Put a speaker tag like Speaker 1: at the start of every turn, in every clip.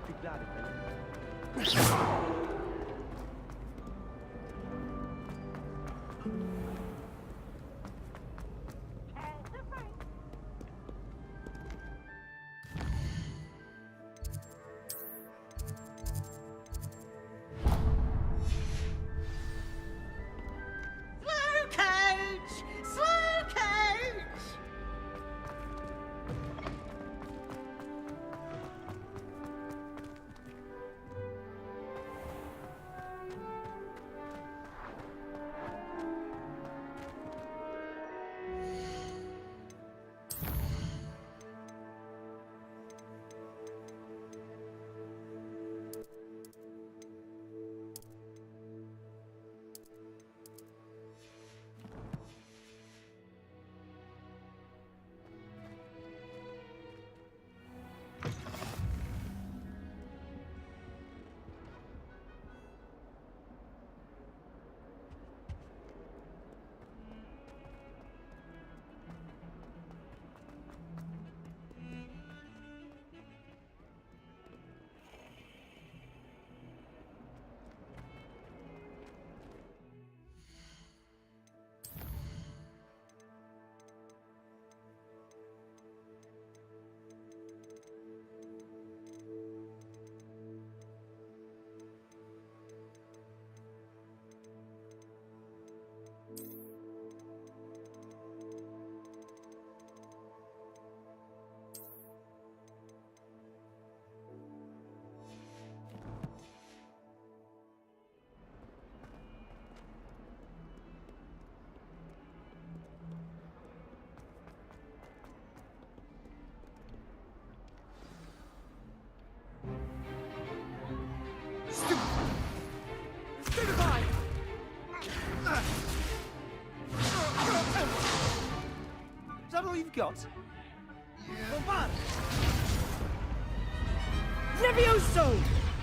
Speaker 1: più claro. Is that all you've got? Yeah.
Speaker 2: Levioso!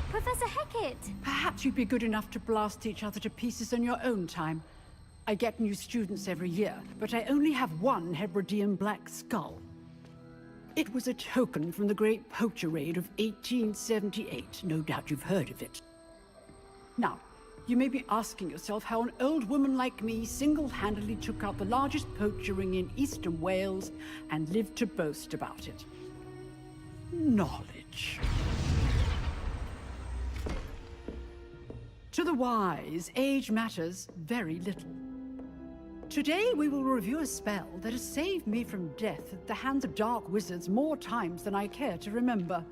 Speaker 3: Professor Hecat!
Speaker 2: Perhaps you'd be good enough to blast each other to pieces in your own time. I get new students every year, but I only have one Hebridean black skull. It was a token from the Great Poacher Raid of 1878. No doubt you've heard of it. Now, you may be asking yourself how an old woman like me single-handedly took out the largest poacher ring in eastern Wales and lived to boast about it. Knowledge. To the wise, age matters very little. Today we will review a spell that has saved me from death at the hands of dark wizards more times than I care to remember.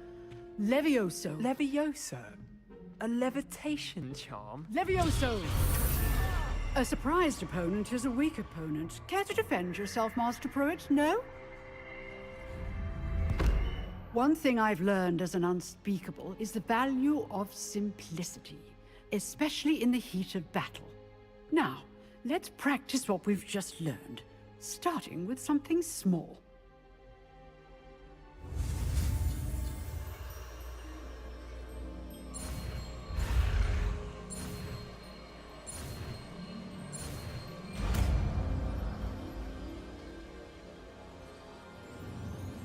Speaker 2: Levioso.
Speaker 1: Levioso? A levitation charm?
Speaker 2: Levioso! A surprised opponent is a weak opponent. Care to defend yourself, Master Pruitt? No? One thing I've learned as an unspeakable is the value of simplicity, especially in the heat of battle. Now, let's practice what we've just learned, starting with something small.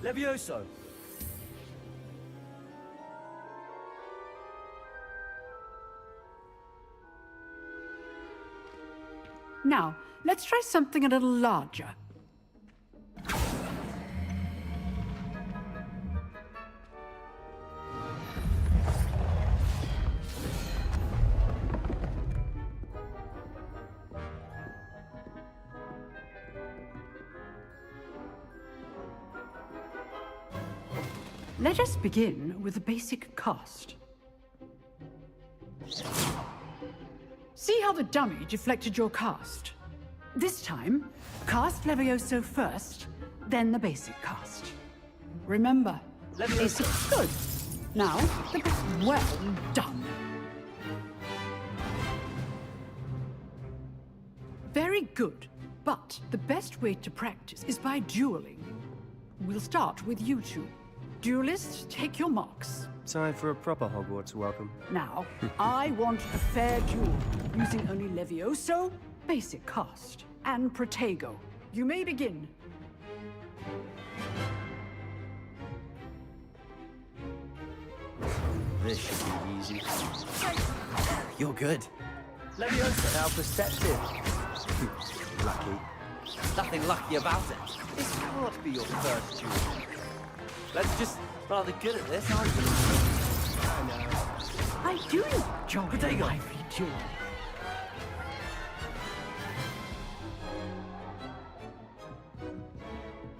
Speaker 1: Levioso!
Speaker 2: Now, let's try something a little larger. Let us begin with the basic cast. See how the dummy deflected your cast? This time, cast Levioso first, then the basic cast. Remember, basic good. Now, well done. Very good, but the best way to practice is by dueling. We'll start with you two. Duelists, take your marks.
Speaker 4: Time for a proper Hogwarts welcome.
Speaker 2: Now, I want a fair duel, using only Levioso, basic cast, and Protego. You may begin.
Speaker 4: This should be easy.
Speaker 3: You're good.
Speaker 4: Leviosa, now perceptive. Lucky.
Speaker 3: Nothing lucky about it.
Speaker 4: This can't be your first duel.
Speaker 3: Let's just rather good at this, aren't we?
Speaker 4: I know.
Speaker 2: I do enjoy
Speaker 3: Potato.
Speaker 2: lively duel.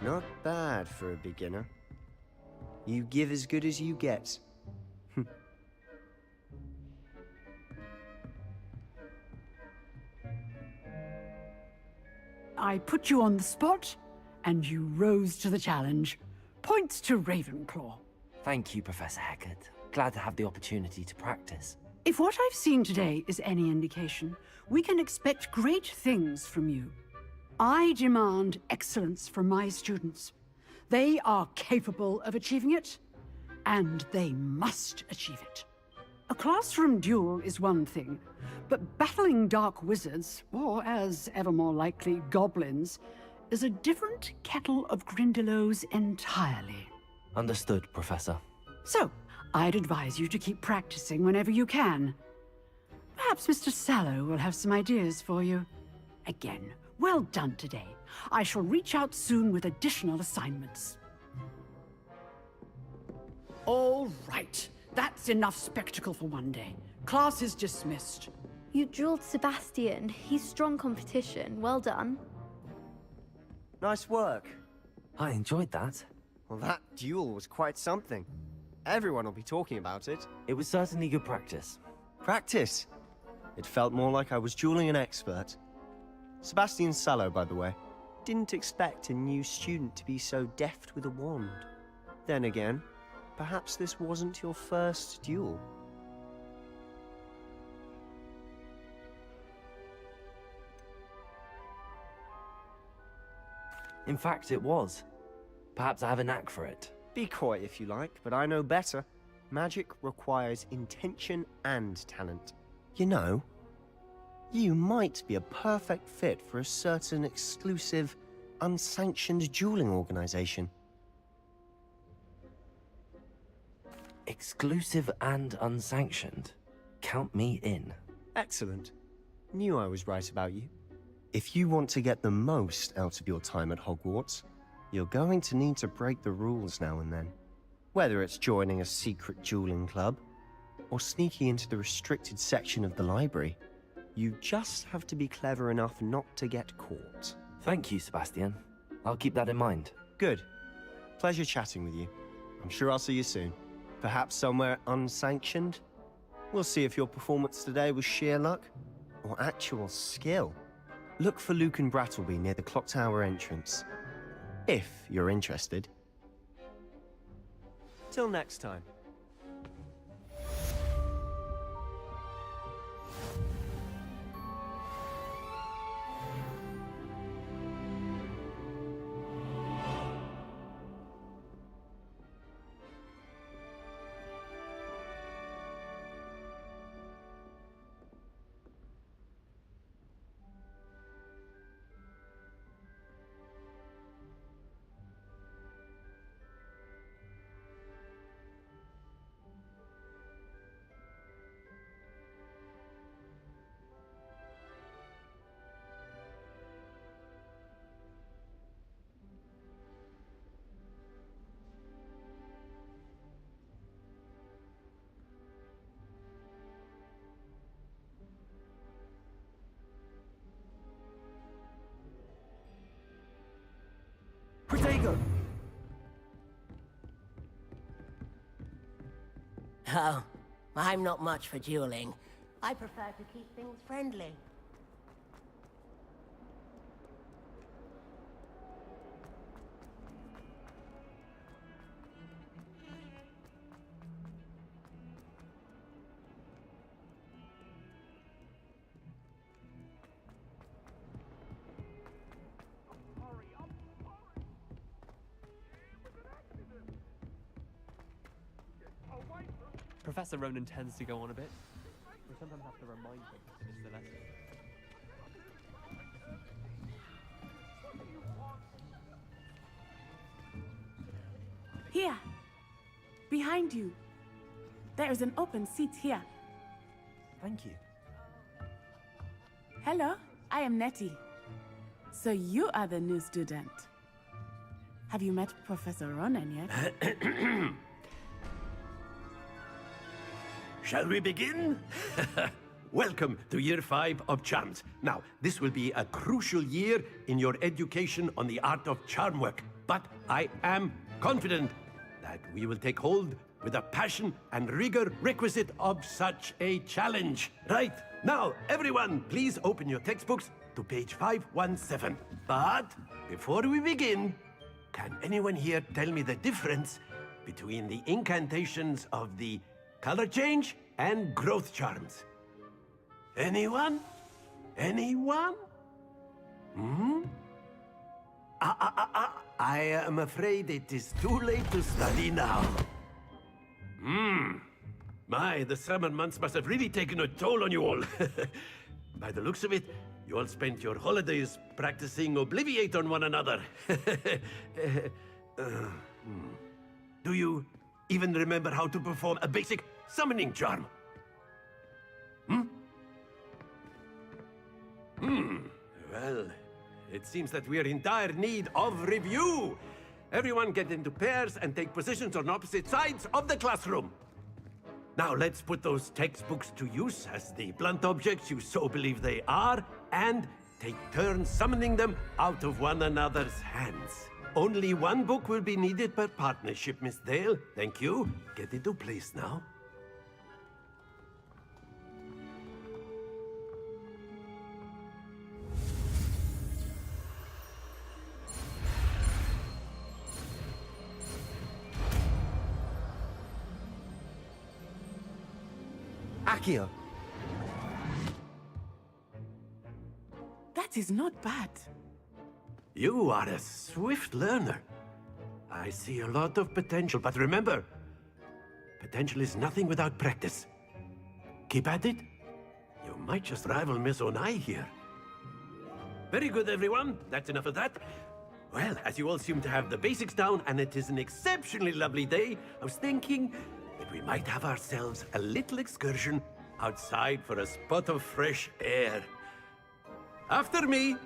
Speaker 4: Not bad for a beginner. You give as good as you get.
Speaker 2: I put you on the spot, and you rose to the challenge. Points to Ravenclaw.
Speaker 3: Thank you, Professor Heckert. Glad to have the opportunity to practice.
Speaker 2: If what I've seen today is any indication, we can expect great things from you. I demand excellence from my students. They are capable of achieving it, and they must achieve it. A classroom duel is one thing, but battling dark wizards, or as ever more likely, goblins, is a different kettle of Grindylows entirely.
Speaker 3: Understood, Professor.
Speaker 2: So, I'd advise you to keep practicing whenever you can. Perhaps Mr. Sallow will have some ideas for you. Again, well done today. I shall reach out soon with additional assignments. All right. That's enough spectacle for one day. Class is dismissed.
Speaker 5: You drilled Sebastian. He's strong competition. Well done.
Speaker 4: Nice work.
Speaker 3: I enjoyed that.
Speaker 4: Well, that duel was quite something. Everyone will be talking about it.
Speaker 3: It was certainly good practice.
Speaker 4: Practice. It felt more like I was dueling an expert. Sebastian Sallow, by the way. Didn't expect a new student to be so deft with a wand. Then again, perhaps this wasn't your first duel.
Speaker 3: In fact, it was. Perhaps I have a knack for it.
Speaker 4: Be coy if you like, but I know better. Magic requires intention and talent. You know, you might be a perfect fit for a certain exclusive, unsanctioned dueling organization.
Speaker 3: Exclusive and unsanctioned. Count me in.
Speaker 4: Excellent. Knew I was right about you. If you want to get the most out of your time at Hogwarts, you're going to need to break the rules now and then. Whether it's joining a secret dueling club, or sneaking into the restricted section of the library, you just have to be clever enough not to get caught.
Speaker 3: Thank you, Sebastian. I'll keep that in mind.
Speaker 4: Good. Pleasure chatting with you. I'm sure I'll see you soon. Perhaps somewhere unsanctioned? We'll see if your performance today was sheer luck, or actual skill. Look for Luke and Brattleby near the clock tower entrance. If you're interested. Till next time.
Speaker 3: Protego!
Speaker 6: Oh, I'm not much for dueling. I prefer to keep things friendly.
Speaker 7: Professor Ronan tends to go on a bit. We sometimes have to remind him to finish the lesson.
Speaker 8: Here! Behind you! There is an open seat here.
Speaker 3: Thank you.
Speaker 8: Hello, I am Nettie. So you are the new student. Have you met Professor Ronan yet?
Speaker 9: Shall we begin? Welcome to Year 5 of Charms. Now, this will be a crucial year in your education on the art of charm work. But I am confident that we will take hold with the passion and rigor requisite of such a challenge. Right, now, everyone, please open your textbooks to page 517. But before we begin, can anyone here tell me the difference between the incantations of the color change and growth charms? Anyone? Anyone? I am afraid it is too late to study now. My, the summer months must have really taken a toll on you all. By the looks of it, you all spent your holidays practicing Obliviate on one another. Do you even remember how to perform a basic summoning charm? Well, it seems that we are in dire need of review. Everyone get into pairs and take positions on opposite sides of the classroom. Now let's put those textbooks to use as the blunt objects you so believe they are, and take turns summoning them out of one another's hands. Only one book will be needed per partnership, Miss Dale. Thank you. Get into place now.
Speaker 3: Accio.
Speaker 8: That is not bad.
Speaker 9: You are a swift learner. I see a lot of potential, but remember, potential is nothing without practice. Keep at it. You might just rival Miss Onai here. Very good, everyone. That's enough of that. Well, as you all seem to have the basics down, and it is an exceptionally lovely day, I was thinking that we might have ourselves a little excursion outside for a spot of fresh air. After me.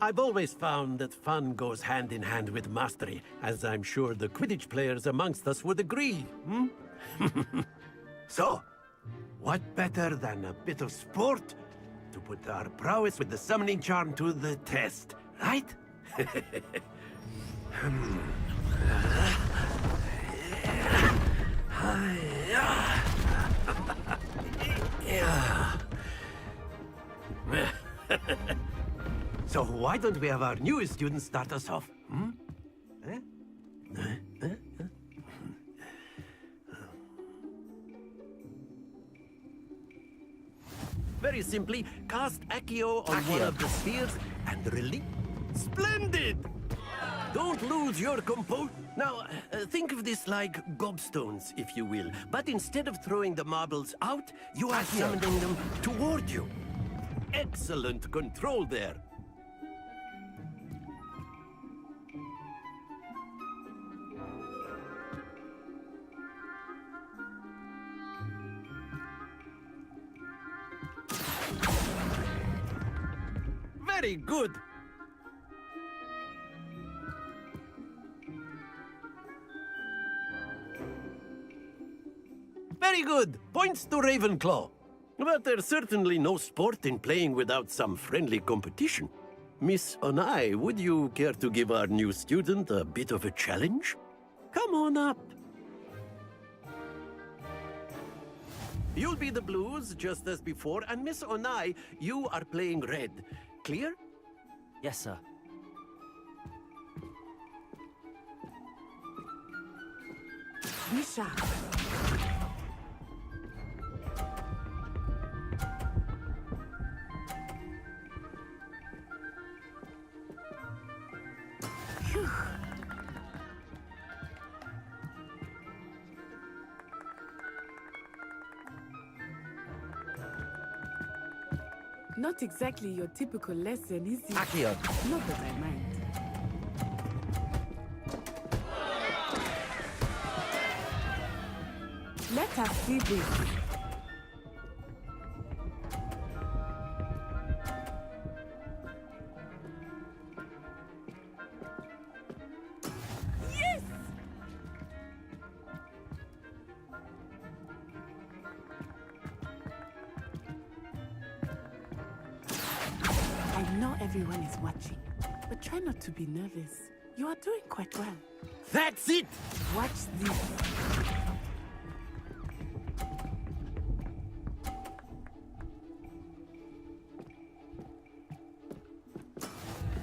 Speaker 9: I've always found that fun goes hand in hand with mastery, as I'm sure the Quidditch players amongst us would agree, So, what better than a bit of sport to put our prowess with the summoning charm to the test, right? So why don't we have our newest student start us off? Very simply, cast Accio on one of the spheres and release. Splendid! Don't lose your composure. Now, think of this like gobstones, if you will. But instead of throwing the marbles out, you are summoning them toward you. Excellent control there. Very good. Very good. Points to Ravenclaw. But there's certainly no sport in playing without some friendly competition. Miss Onai, would you care to give our new student a bit of a challenge? Come on up. You'll be the blues, just as before, and Miss Onai, you are playing red. Clear?
Speaker 3: Yes, sir.
Speaker 8: Misha. Not exactly your typical lesson, is it?
Speaker 3: Accio.
Speaker 8: Not that I mind. Let us see this. Yes! I know everyone is watching, but try not to be nervous. You are doing quite well.
Speaker 9: That's it!
Speaker 8: Watch this.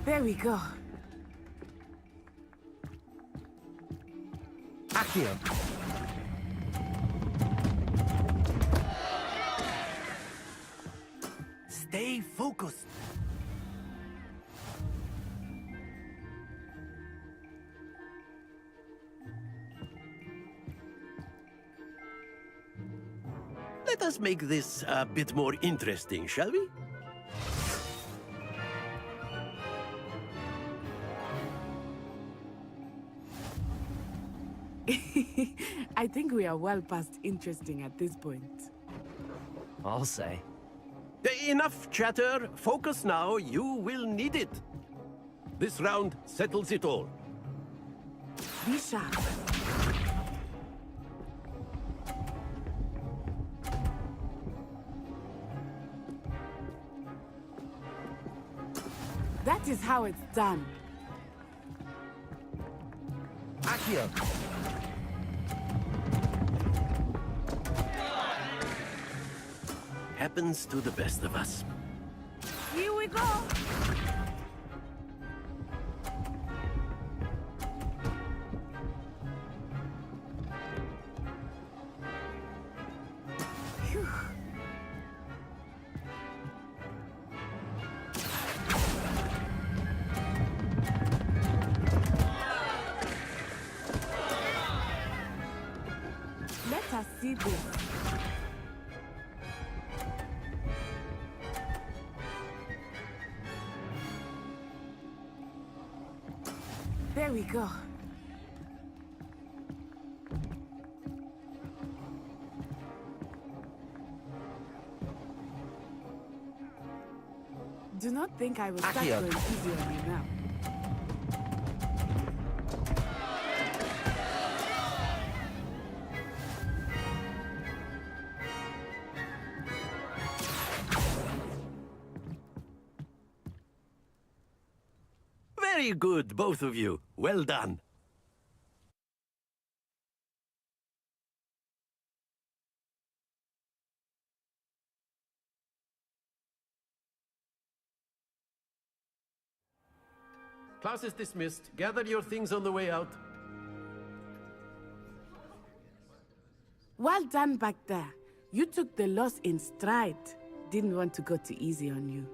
Speaker 8: There we go.
Speaker 3: Accio.
Speaker 9: Stay focused. Let us make this a bit more interesting, shall we?
Speaker 8: I think we are well past interesting at this point.
Speaker 3: I'll say.
Speaker 9: Enough chatter. Focus now. You will need it. This round settles it all.
Speaker 8: Be sharp. That is how it's done.
Speaker 3: Accio.
Speaker 9: Happens to the best of us.
Speaker 8: Here we go. Phew. Let us see this. There we go. Do not think I will start
Speaker 3: Accio.
Speaker 8: going easy on you now.
Speaker 9: Very good, both of you. Well done. Class is dismissed. Gather your things on the way out.
Speaker 8: Well done back there. You took the loss in stride. Didn't want to go too easy on you.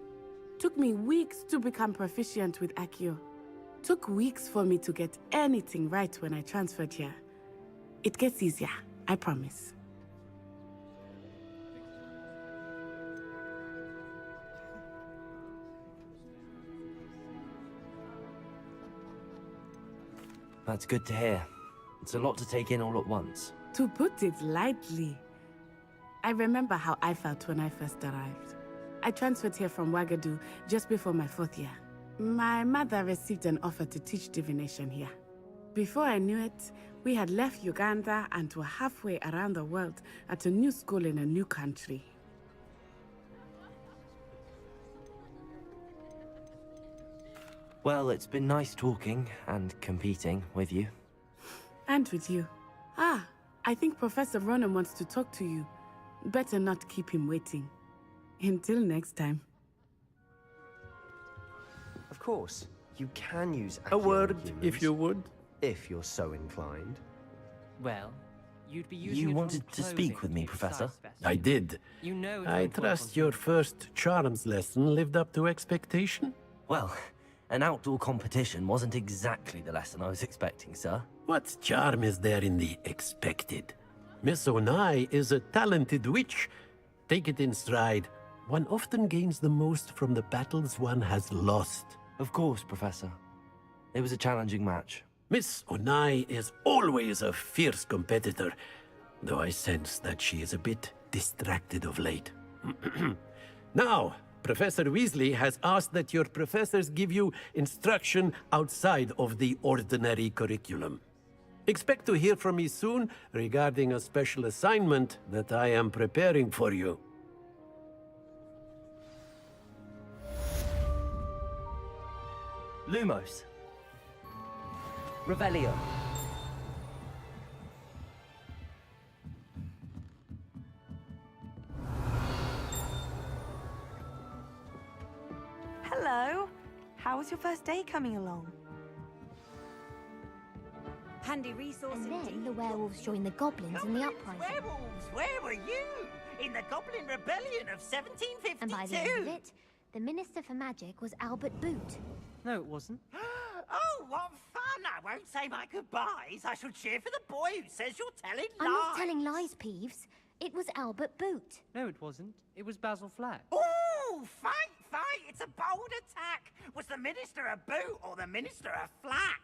Speaker 8: Took me weeks to become proficient with Accio. Took weeks for me to get anything right when I transferred here. It gets easier, I promise.
Speaker 3: That's good to hear. It's a lot to take in all at once.
Speaker 8: To put it lightly, I remember how I felt when I first arrived. I transferred here from Ouagadougou just before my 4th year. My mother received an offer to teach divination here. Before I knew it, we had left Uganda and were halfway around the world at a new school in a new country.
Speaker 3: Well, it's been nice talking and competing with you.
Speaker 8: And with you. Ah, I think Professor Ronan wants to talk to you. Better not keep him waiting. Until next time.
Speaker 4: Of course, you can use
Speaker 9: A
Speaker 4: Accio
Speaker 9: word,
Speaker 4: on humans,
Speaker 9: if you would.
Speaker 4: if you're so inclined.
Speaker 7: Well, you'd be using
Speaker 3: You
Speaker 7: it on
Speaker 3: wanted to
Speaker 7: clothing
Speaker 3: speak with me,
Speaker 7: to
Speaker 3: Professor?
Speaker 7: size best.
Speaker 9: I did.
Speaker 7: You know it
Speaker 9: I
Speaker 7: won't work
Speaker 9: trust
Speaker 7: on
Speaker 9: your
Speaker 7: humans.
Speaker 9: first charms lesson lived up to expectation.
Speaker 3: Well, an outdoor competition wasn't exactly the lesson I was expecting, sir.
Speaker 9: What charm is there in the expected? Miss Onai is a talented witch. Take it in stride, one often gains the most from the battles one has lost.
Speaker 3: Of course, Professor. It was a challenging match.
Speaker 9: Miss Onai is always a fierce competitor, though I sense that she is a bit distracted of late. Now, Professor Weasley has asked that your professors give you instruction outside of the ordinary curriculum. Expect to hear from me soon regarding a special assignment that I am preparing for you.
Speaker 3: Lumos. Revelio.
Speaker 10: Hello. How was your first day coming along? Handy resource
Speaker 5: And
Speaker 10: indeed.
Speaker 5: then the werewolves joined the goblins in the uprising.
Speaker 11: Werewolves, where were you? In the Goblin Rebellion of 1752.
Speaker 5: And by the end of it, the Minister for Magic was Albert Boot.
Speaker 1: No, it wasn't.
Speaker 11: Oh, what fun! I won't say my goodbyes. I shall cheer for the boy who says you're telling lies.
Speaker 5: I'm not telling lies, Peeves. It was Albert Boot.
Speaker 1: No, it wasn't. It was Basil Flack.
Speaker 11: Oh, fight, fight! It's a bold attack. Was the Minister a boot or the Minister a flack?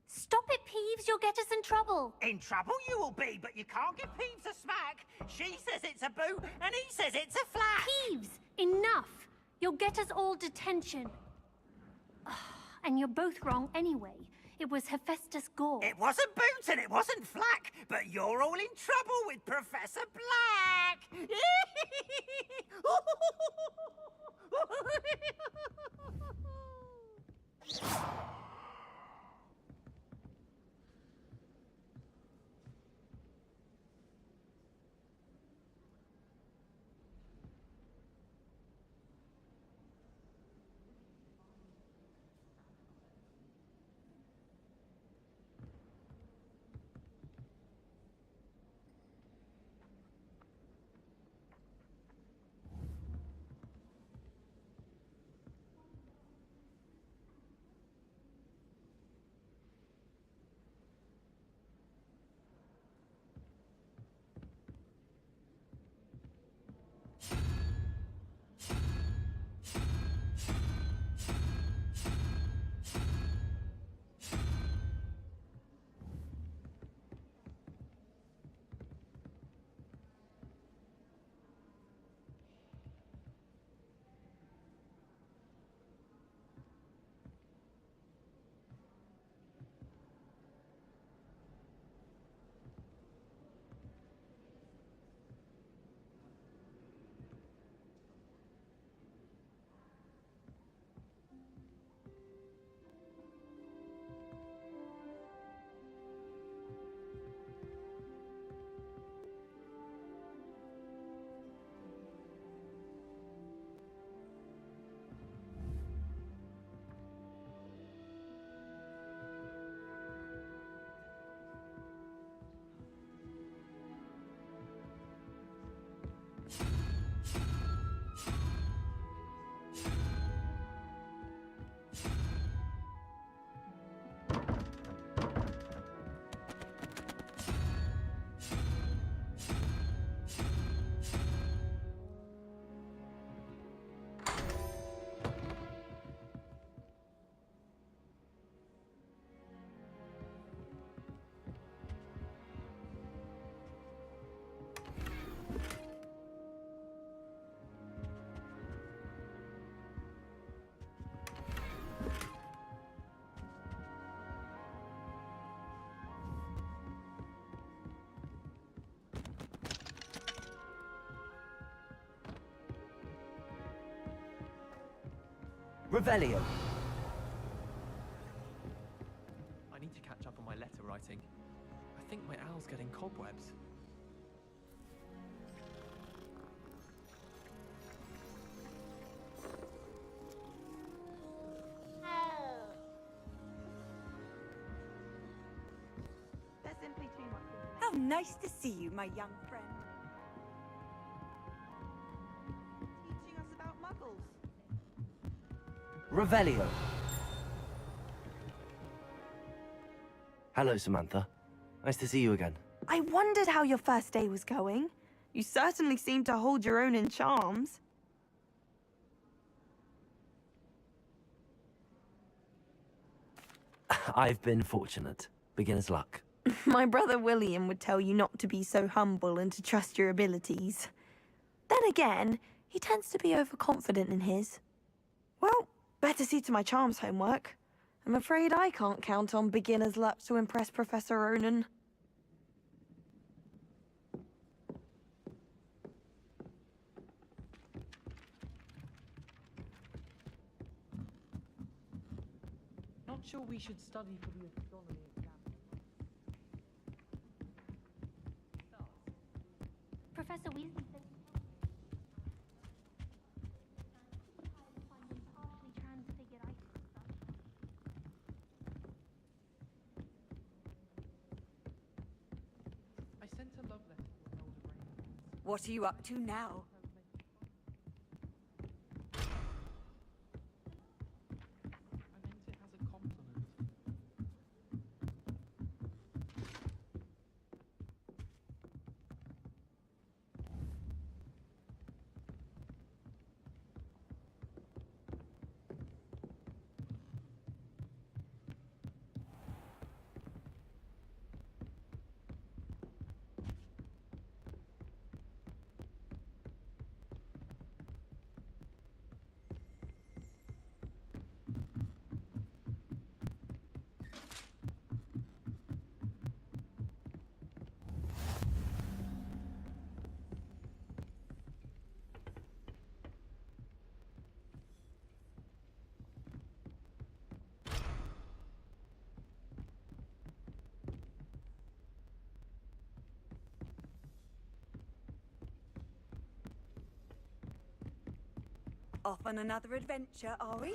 Speaker 5: Stop it, Peeves. You'll get us in trouble.
Speaker 11: In trouble you will be, but you can't give Peeves a smack. She says it's a boot, and he says it's a flack.
Speaker 5: Peeves, enough. You'll get us all detention. And you're both wrong anyway. It was Hephaestus Gore.
Speaker 11: It wasn't boot and it wasn't flack, but you're all in trouble with Professor Black.
Speaker 3: Revelio.
Speaker 7: I need to catch up on my letter writing. I think my owl's getting cobwebs.
Speaker 10: There's simply too much information. How nice to see you, my young friend. Teaching us about muggles.
Speaker 3: Revelio. Hello, Samantha. Nice to see you again.
Speaker 10: I wondered how your first day was going. You certainly seem to hold your own in charms.
Speaker 3: I've been fortunate. Beginner's luck.
Speaker 10: My brother William would tell you not to be so humble and to trust your abilities. Then again, he tends to be overconfident in his. Well, better see to my charms homework. I'm afraid I can't count on beginner's luck to impress Professor Ronan.
Speaker 7: Not sure we should study for the astronomy exam.
Speaker 5: Professor Weasley says finding partially transfigured items and such.
Speaker 7: I sent a love letter to an older brain.
Speaker 10: What are you up to now?
Speaker 7: I meant it as a compliment.
Speaker 10: Off on another adventure, are we?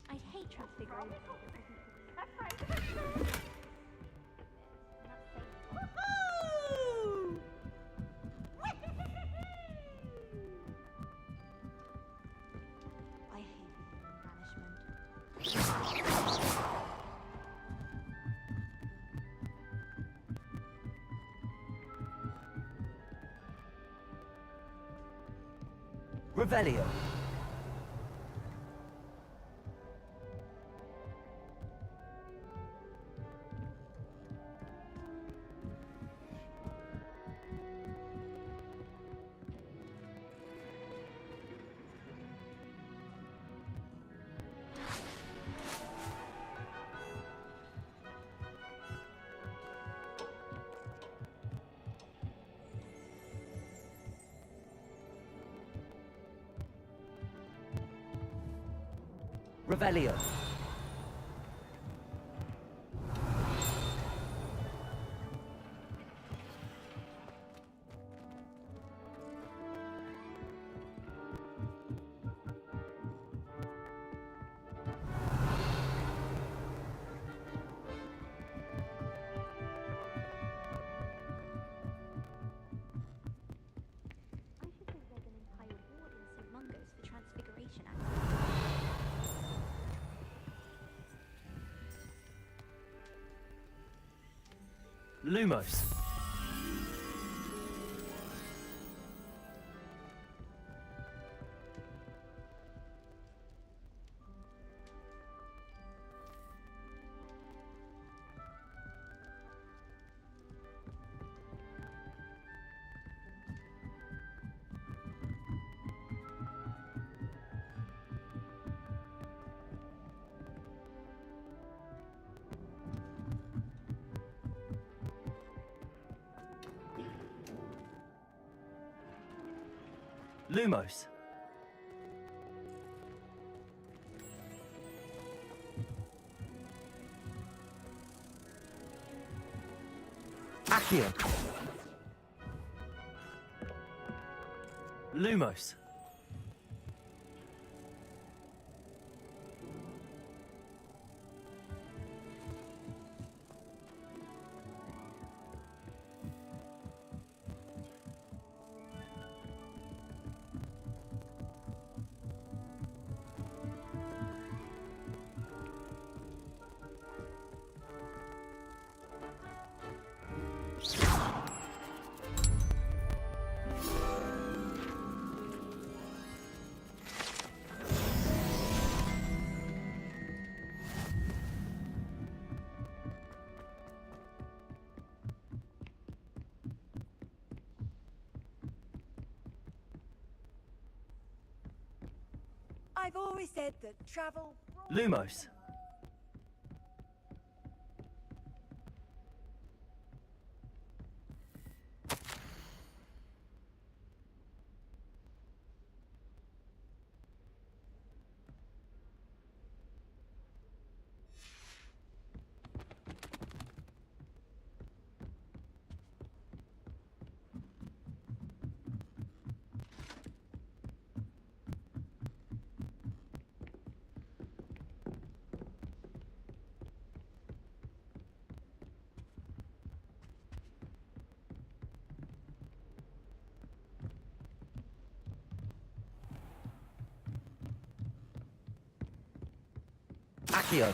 Speaker 5: I hate transfiguration. I hate banishment.
Speaker 3: Revelio. Revelio.
Speaker 5: I should think there's an entire ward in St. Mungo's for transfiguration
Speaker 3: Lumos. Lumos. Accio. Lumos.
Speaker 12: I've always said that travel...
Speaker 3: Lumos. Accio.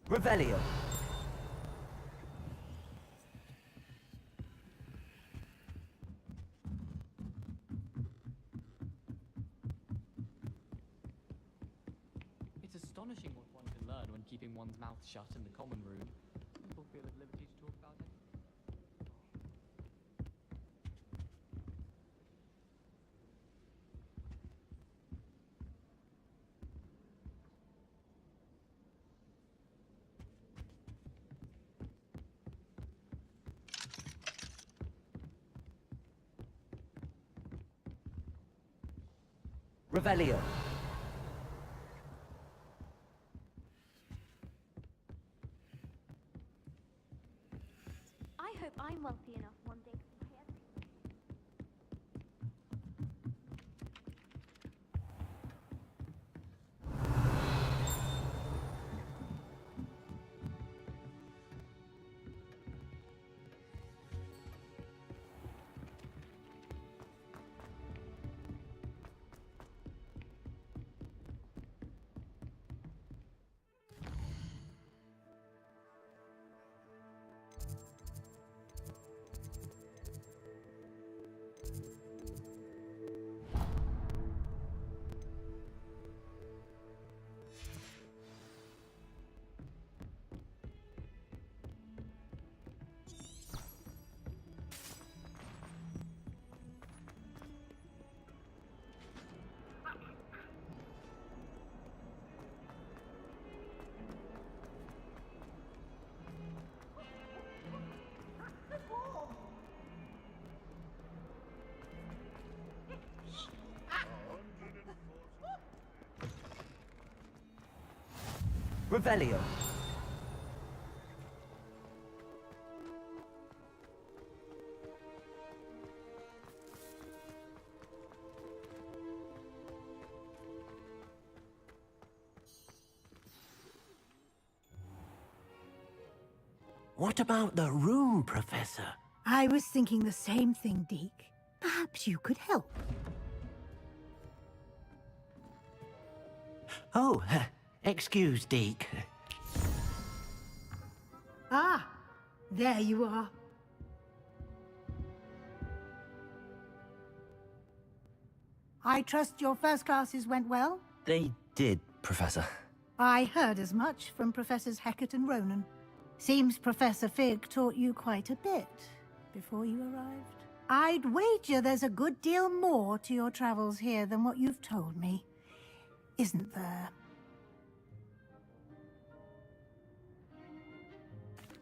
Speaker 3: Revelio.
Speaker 7: It's astonishing what one can learn when keeping one's mouth shut in the common room. People feel at liberty to talk about it.
Speaker 3: Revelio.
Speaker 5: I hope I'm wealthy enough one day to buy everything.
Speaker 3: Revelio.
Speaker 9: What about the room, Professor?
Speaker 13: I was thinking the same thing, Deke. Perhaps you could help.
Speaker 9: Oh, excuse, Deke.
Speaker 13: Ah, there you are. I trust your first classes went well?
Speaker 3: They did, Professor.
Speaker 13: I heard as much from Professors Hecat and Ronan. Seems Professor Fig taught you quite a bit before you arrived. I'd wager there's a good deal more to your travels here than what you've told me. Isn't there?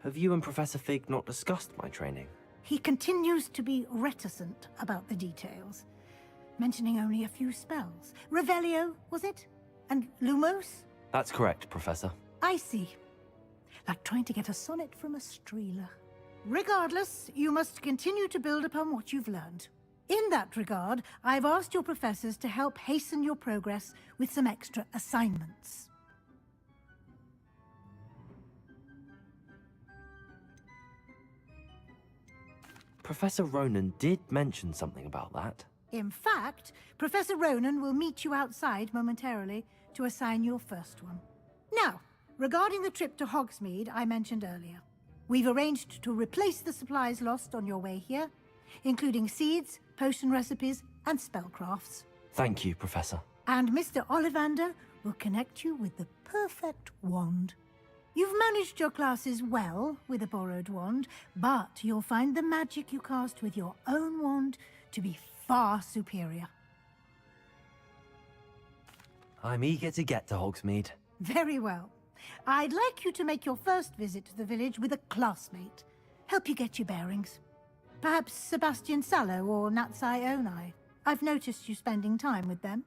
Speaker 3: Have you and Professor Fig not discussed my training?
Speaker 13: He continues to be reticent about the details, mentioning only a few spells. Revelio, was it? And Lumos?
Speaker 3: That's correct, Professor.
Speaker 13: I see. Like trying to get a sonnet from a streeler. Regardless, you must continue to build upon what you've learned. In that regard, I've asked your professors to help hasten your progress with some extra assignments.
Speaker 3: Professor Ronan did mention something about that.
Speaker 13: In fact, Professor Ronan will meet you outside momentarily to assign your first one. Now, regarding the trip to Hogsmeade I mentioned earlier, we've arranged to replace the supplies lost on your way here, including seeds, potion recipes, and spellcrafts.
Speaker 3: Thank you, Professor.
Speaker 13: And Mr. Ollivander will connect you with the perfect wand. You've managed your classes well with a borrowed wand, but you'll find the magic you cast with your own wand to be far superior.
Speaker 3: I'm eager to get to Hogsmeade.
Speaker 13: Very well. I'd like you to make your first visit to the village with a classmate. Help you get your bearings. Perhaps Sebastian Sallow or Natsai Onai. I've noticed you spending time with them.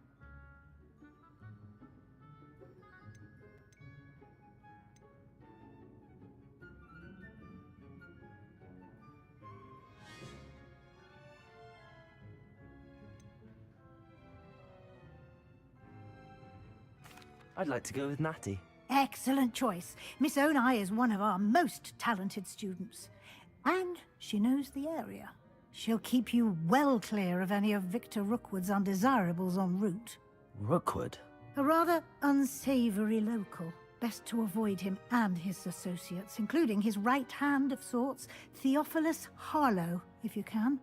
Speaker 3: I'd like to go with Natty.
Speaker 13: Excellent choice. Miss Onai is one of our most talented students. And she knows the area. She'll keep you well clear of any of Victor Rookwood's undesirables en route.
Speaker 3: Rookwood?
Speaker 13: A rather unsavory local. Best to avoid him and his associates, including his right hand of sorts, Theophilus Harlow, if you can.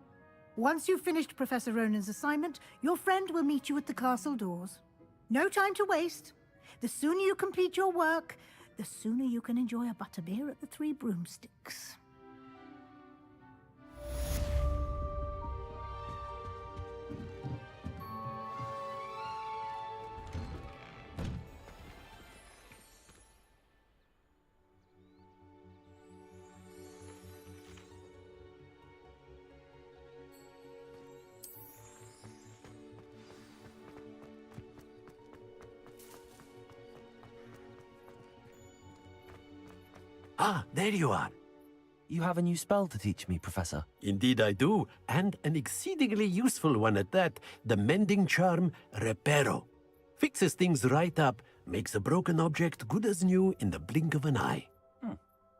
Speaker 13: Once you've finished Professor Ronan's assignment, your friend will meet you at the castle doors. No time to waste. The sooner you complete your work, the sooner you can enjoy a butterbeer at the Three Broomsticks.
Speaker 9: Ah, there you are.
Speaker 3: You have a new spell to teach me, Professor.
Speaker 9: Indeed I do, and an exceedingly useful one at that, the mending charm Reparo. Fixes things right up, makes a broken object good as new in the blink of an eye.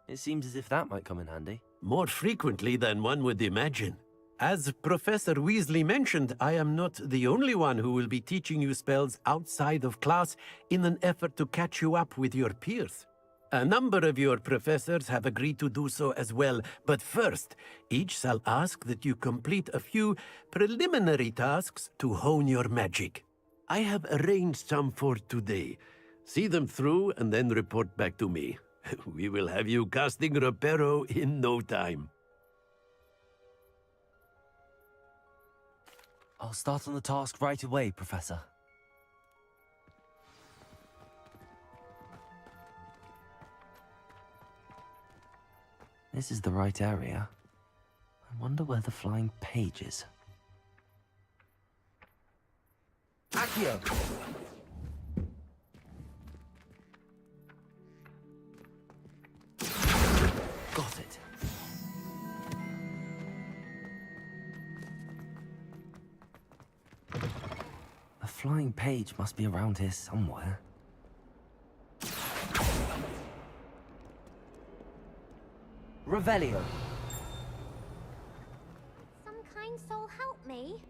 Speaker 3: It seems as if that might come in handy.
Speaker 9: More frequently than one would imagine. As Professor Weasley mentioned, I am not the only one who will be teaching you spells outside of class in an effort to catch you up with your peers. A number of your professors have agreed to do so as well, but first, each shall ask that you complete a few preliminary tasks to hone your magic. I have arranged some for today. See them through and then report back to me. We will have you casting Reparo in no time.
Speaker 3: I'll start on the task right away, Professor. This is the right area. I wonder where the flying page is. Accio! Got it. The flying page must be around here somewhere. Revelio.
Speaker 5: Some kind soul help me.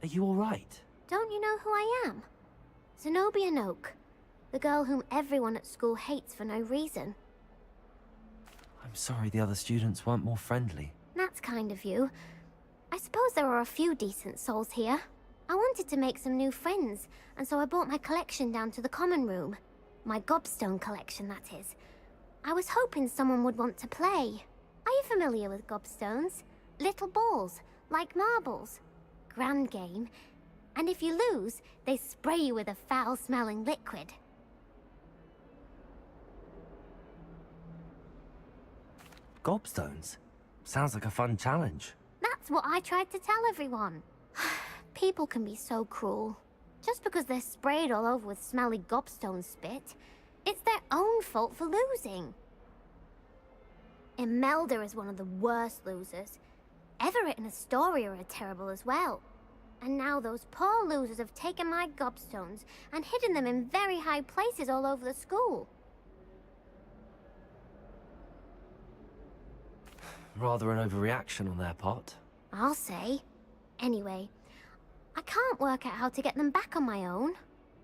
Speaker 3: Are you all right?
Speaker 5: Don't you know who I am? Zenobia Noak, the girl whom everyone at school hates for no reason.
Speaker 3: I'm sorry the other students weren't more friendly.
Speaker 5: That's kind of you. I suppose there are a few decent souls here. I wanted to make some new friends, and so I brought my collection down to the common room. My gobstone collection, that is. I was hoping someone would want to play. Are you familiar with gobstones? Little balls, like marbles. Grand game. And if you lose, they spray you with a foul-smelling liquid.
Speaker 3: Gobstones? Sounds like a fun challenge.
Speaker 5: That's what I tried to tell everyone. People can be so cruel. Just because they're sprayed all over with smelly gobstone spit, it's their own fault for losing. Imelda is one of the worst losers. Everett and Astoria are terrible as well. And now those poor losers have taken my gobstones and hidden them in very high places all over the school.
Speaker 3: Rather an overreaction on their part.
Speaker 5: I'll say. Anyway, I can't work out how to get them back on my own.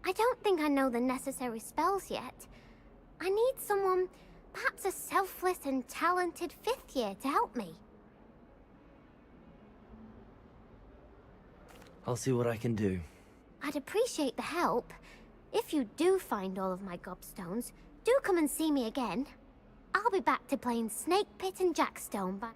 Speaker 5: I don't think I know the necessary spells yet. I need someone, perhaps a selfless and talented fifth year to help me.
Speaker 3: I'll see what I can do.
Speaker 5: I'd appreciate the help. If you do find all of my gobstones, do come and see me again. I'll be back to playing Snake Pit and Jackstone, but...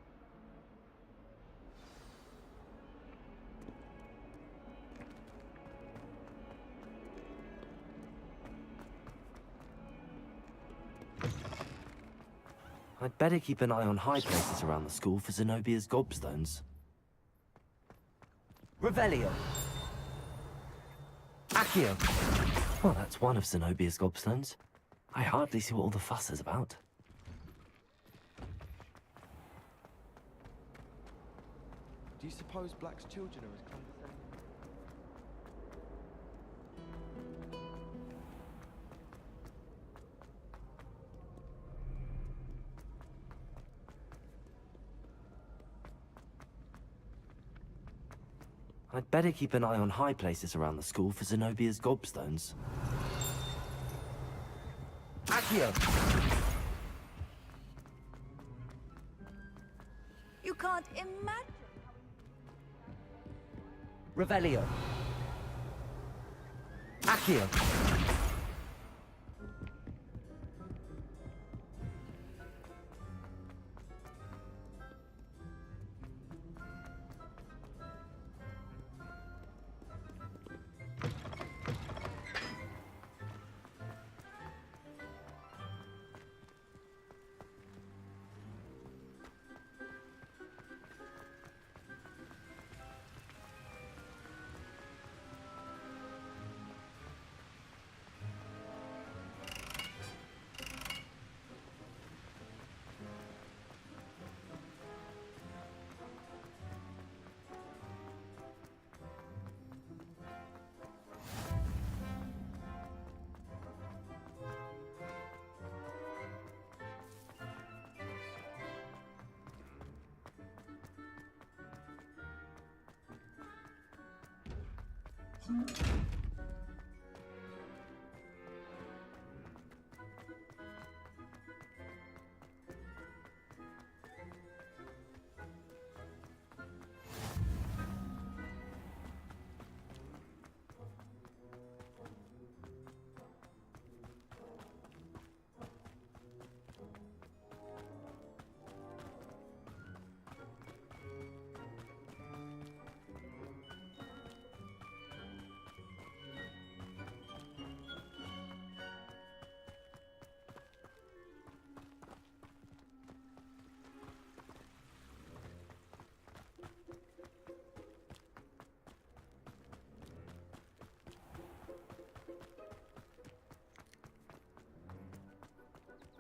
Speaker 3: I'd better keep an eye on high places around the school for Zenobia's gobstones.
Speaker 1: Revelio. Accio.
Speaker 3: Well, that's one of Zenobia's gobstones. I hardly see what all the fuss is about.
Speaker 7: Do you suppose Black's children are as condescending?
Speaker 3: I'd better keep an eye on high places around the school for Zenobia's gobstones.
Speaker 1: Accio.
Speaker 12: You can't imagine.
Speaker 1: Revelio. Accio.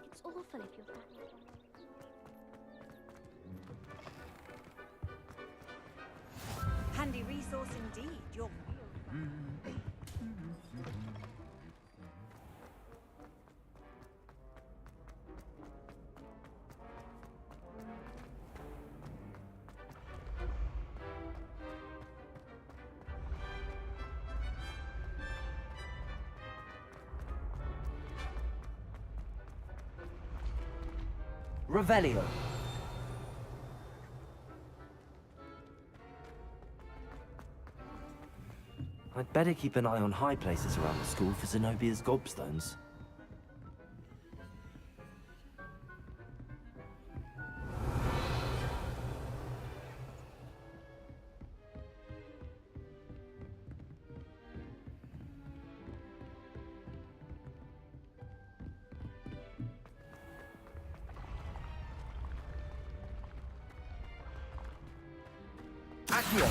Speaker 5: It's awful if you're back.
Speaker 12: Handy resource indeed. You're
Speaker 1: Revelio.
Speaker 3: I'd better keep an eye on high places around the school for Zenobia's gobstones.
Speaker 1: Accio.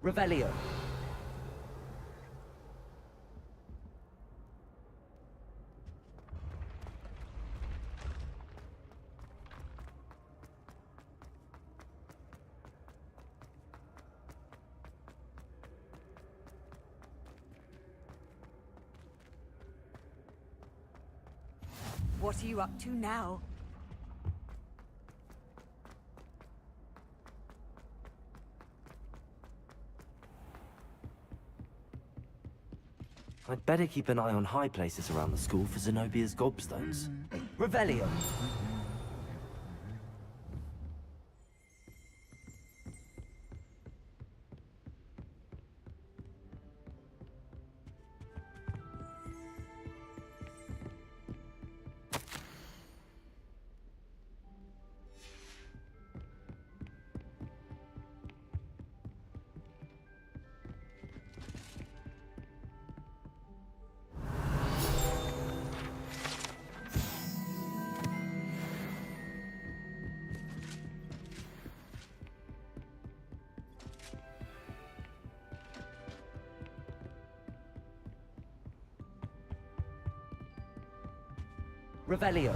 Speaker 3: Revelio.
Speaker 12: What are you up to now?
Speaker 3: I'd better keep an eye on high places around the school for Zenobia's gobstones. Revelio. Revelio.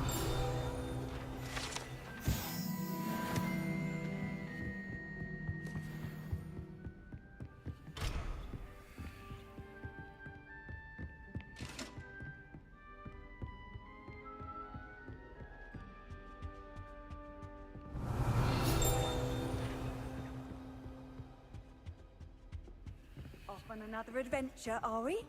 Speaker 12: Off on another adventure, are we?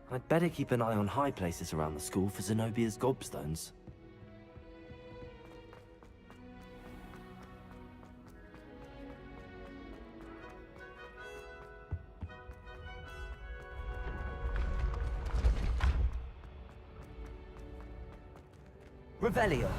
Speaker 3: I'd better keep an eye on high places around the school for Zenobia's gobstones. Revelio.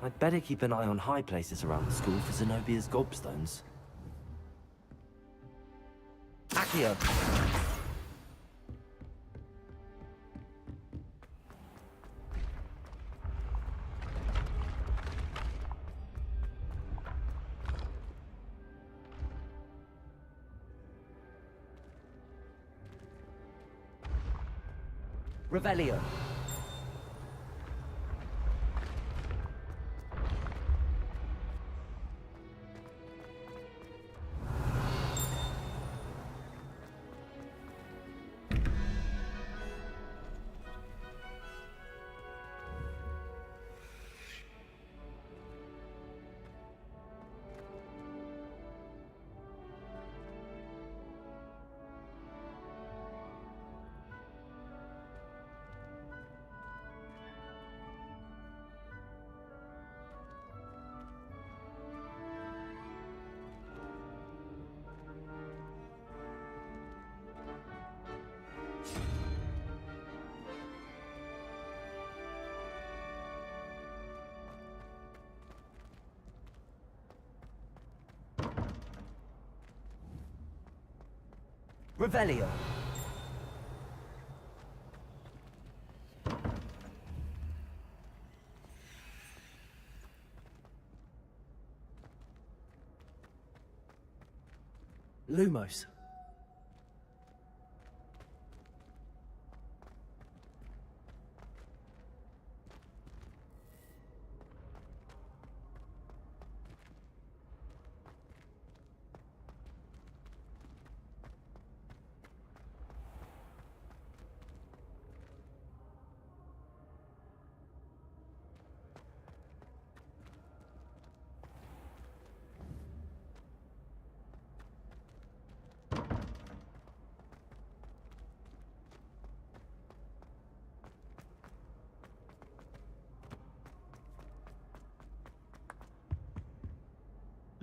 Speaker 3: I'd better keep an eye on high places around the school for Zenobia's gobstones. Accio. Revelio. Revelio. Lumos.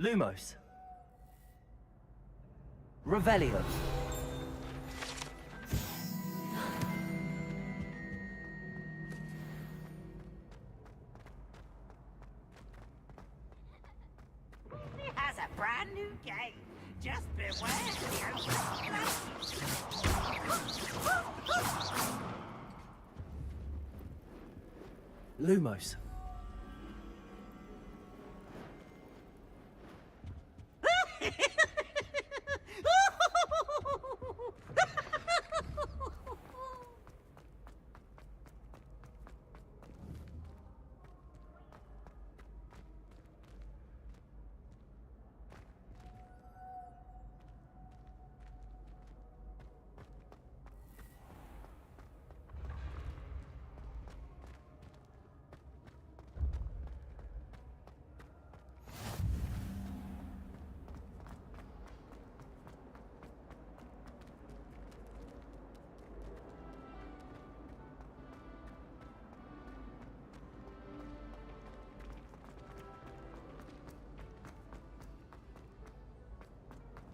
Speaker 1: Lumos. Revelio.
Speaker 11: He has a brand new game. Just beware the
Speaker 1: Lumos.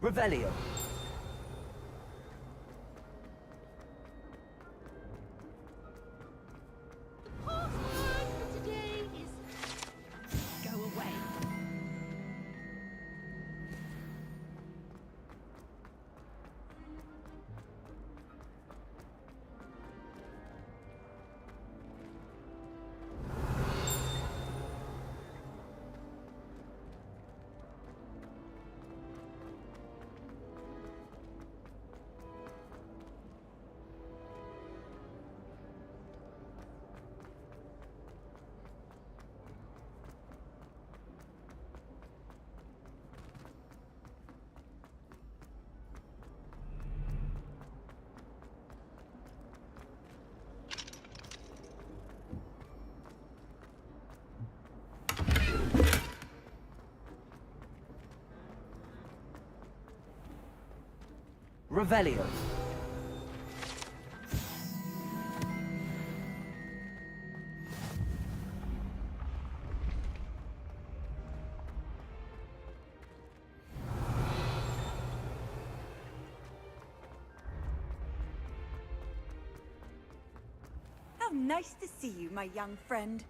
Speaker 1: Revelio.
Speaker 2: Go away. Revelio.
Speaker 12: How nice to see you, my young friend.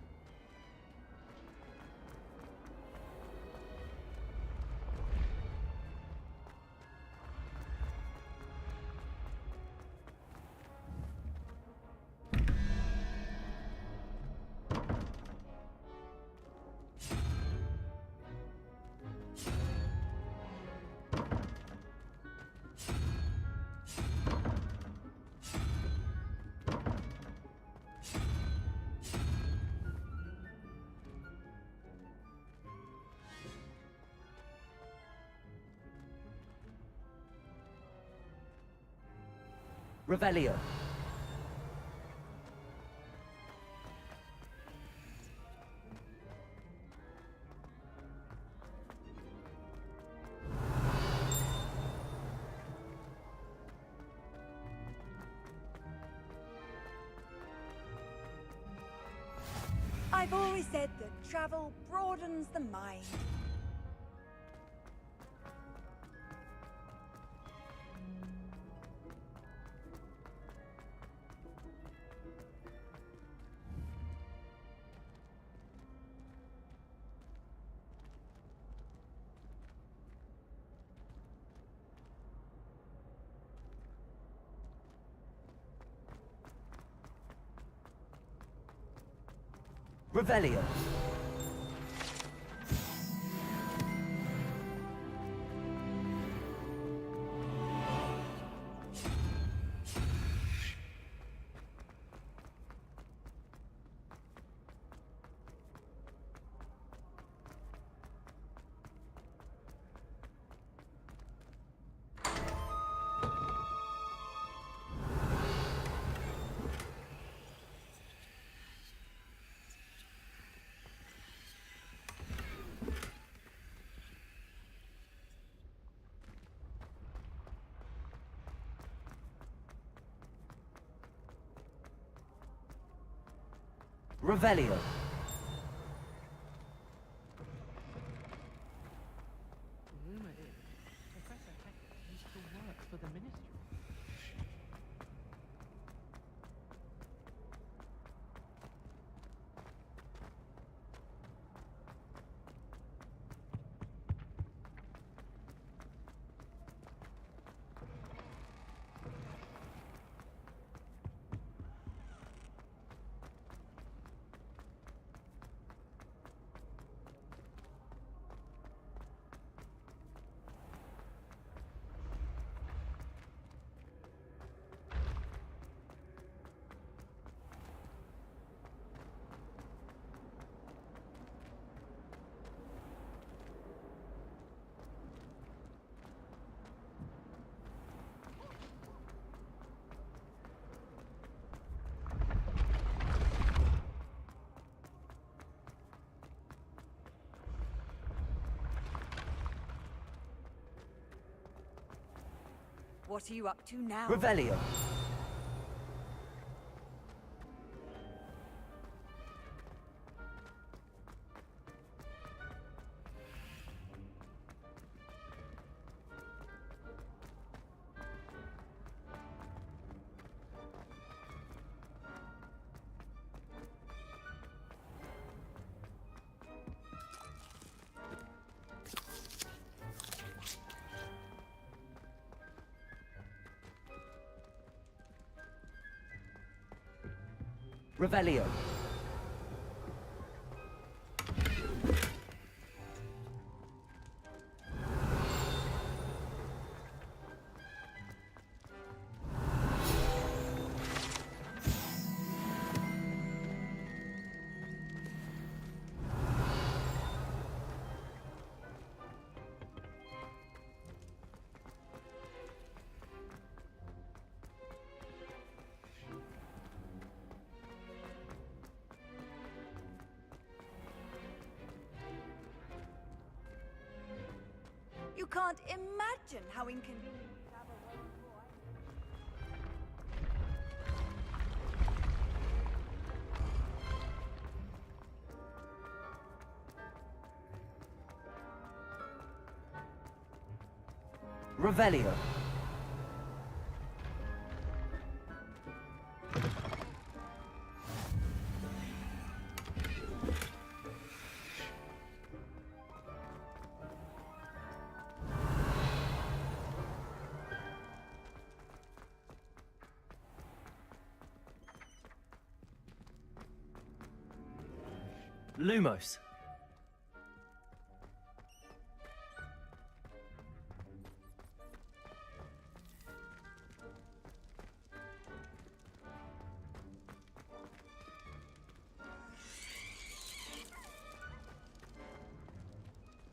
Speaker 1: Revelio.
Speaker 12: I've always said that travel broadens the mind.
Speaker 1: Revelio. Revelio.
Speaker 12: What are you up to now?
Speaker 1: Revelio. Revelio.
Speaker 12: You can't imagine how inconvenient to have a lone boy.
Speaker 1: Revelio. Lumos.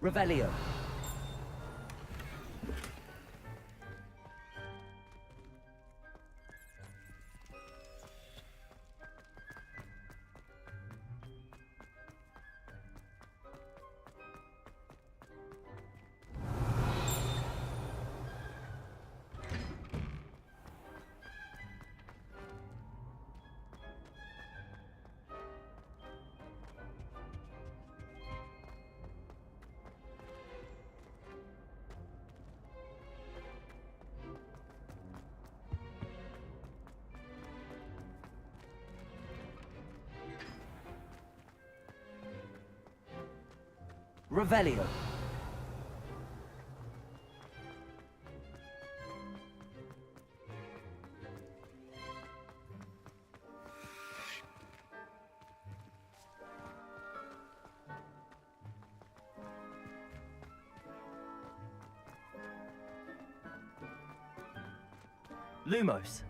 Speaker 1: Revelio. Revelio. Lumos.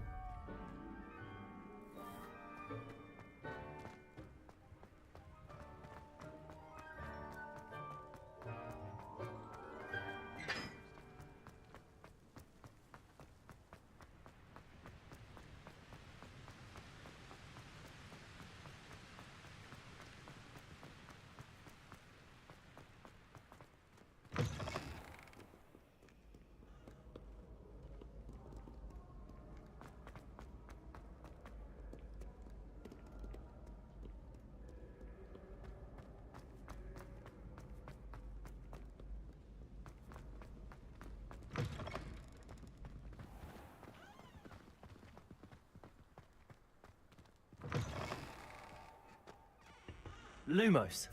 Speaker 1: Lumos.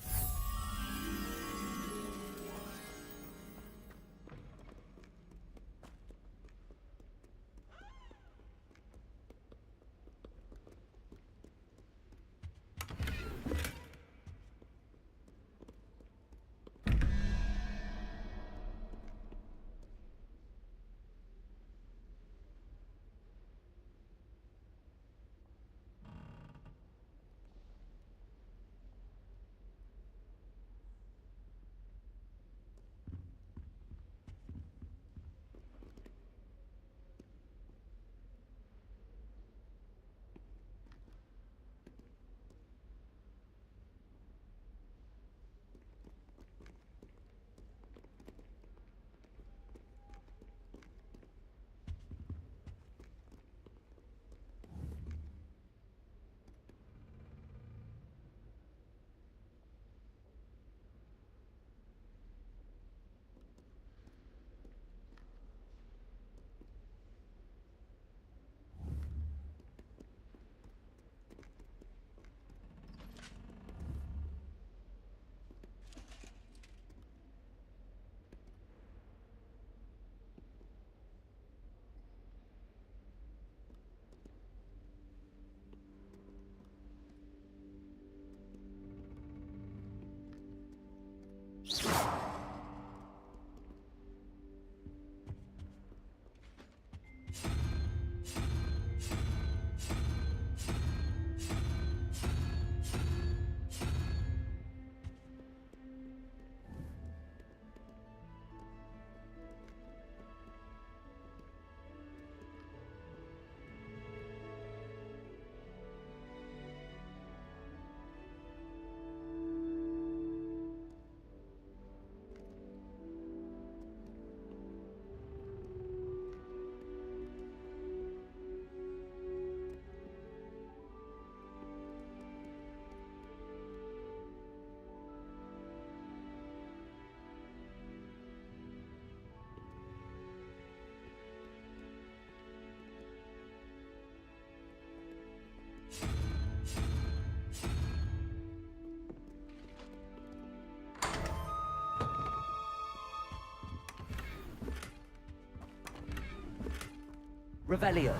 Speaker 3: Revelio.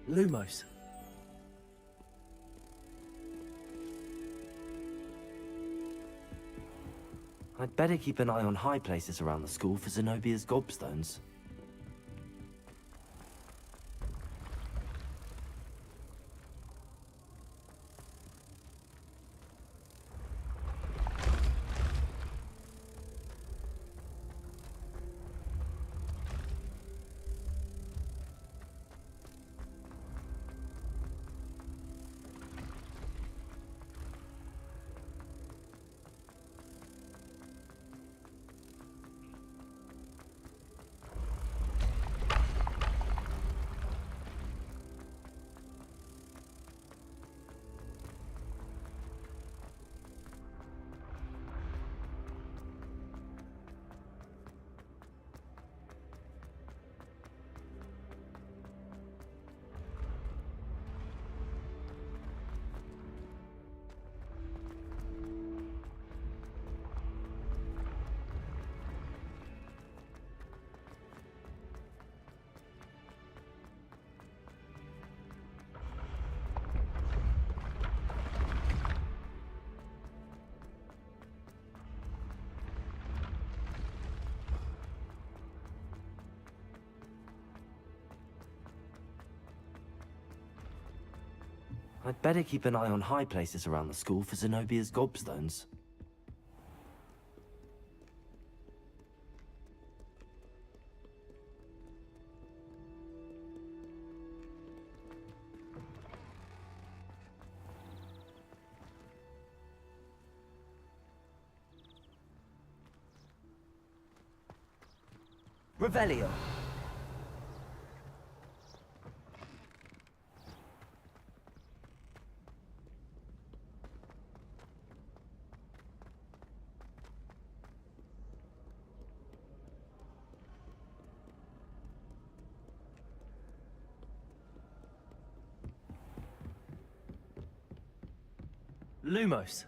Speaker 3: Lumos. I'd better keep an eye on high places around the school for Zenobia's gobstones. I'd better keep an eye on high places around the school for Zenobia's gobstones. Revelio. Lumos.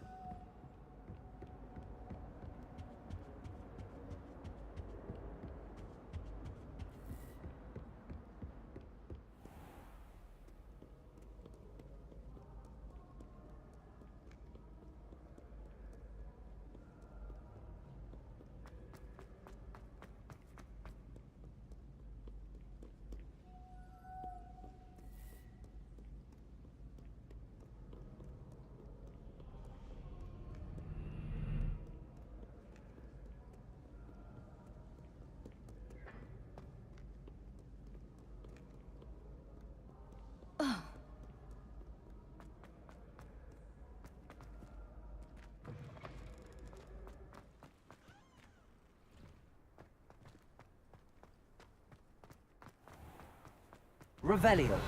Speaker 3: Revelio.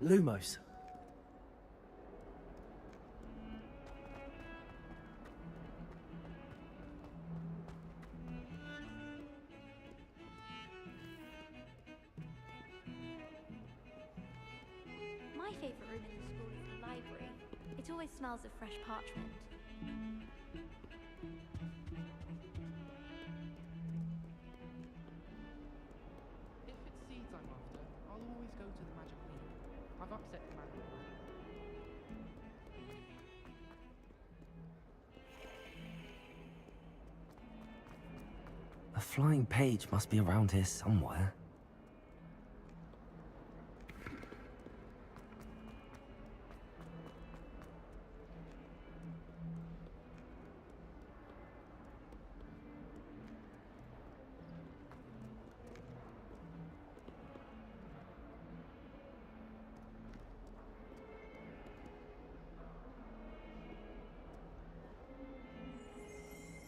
Speaker 3: Lumos.
Speaker 5: My favourite room in the school is the library. It always smells of fresh parchment.
Speaker 7: I've upset the man.
Speaker 3: A flying page must be around here somewhere.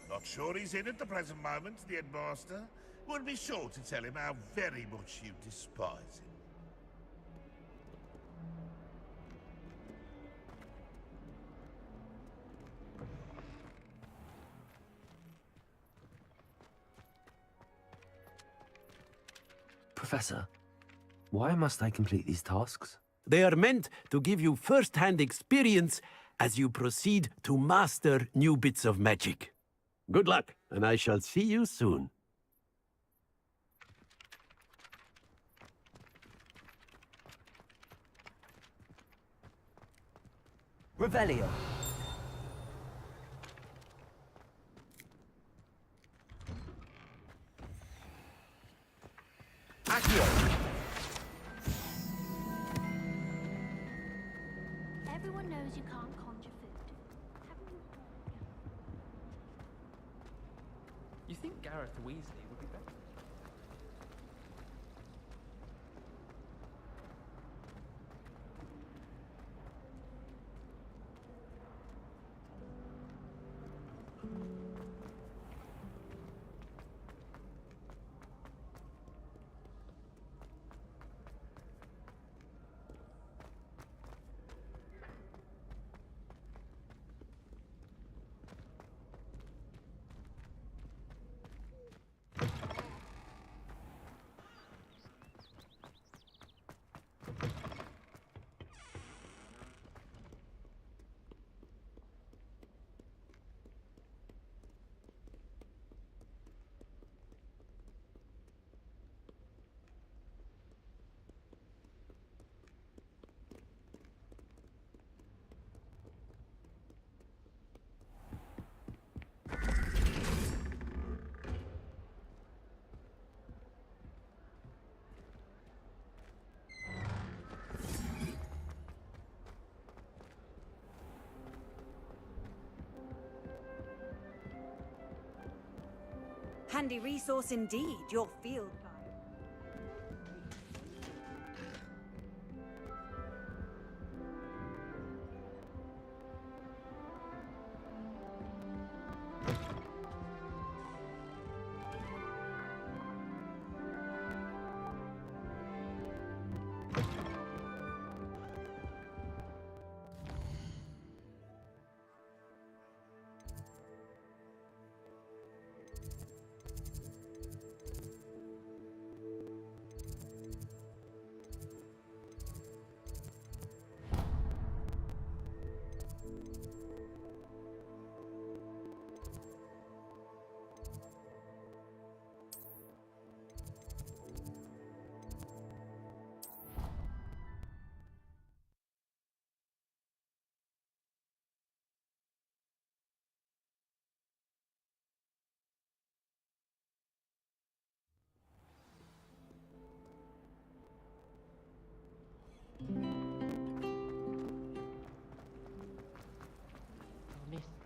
Speaker 14: Not sure he's in at the present moment, the headmaster. Would be sure to tell him how very much you despise him.
Speaker 3: Professor, why must I complete these tasks?
Speaker 9: They are meant to give you first-hand experience as you proceed to master new bits of magic. Good luck, and I shall see you soon.
Speaker 1: Revelio. Accio.
Speaker 5: Everyone knows you can't conjure food.
Speaker 7: You think Gareth Weasley would be better?
Speaker 12: Handy resource indeed, your field guide.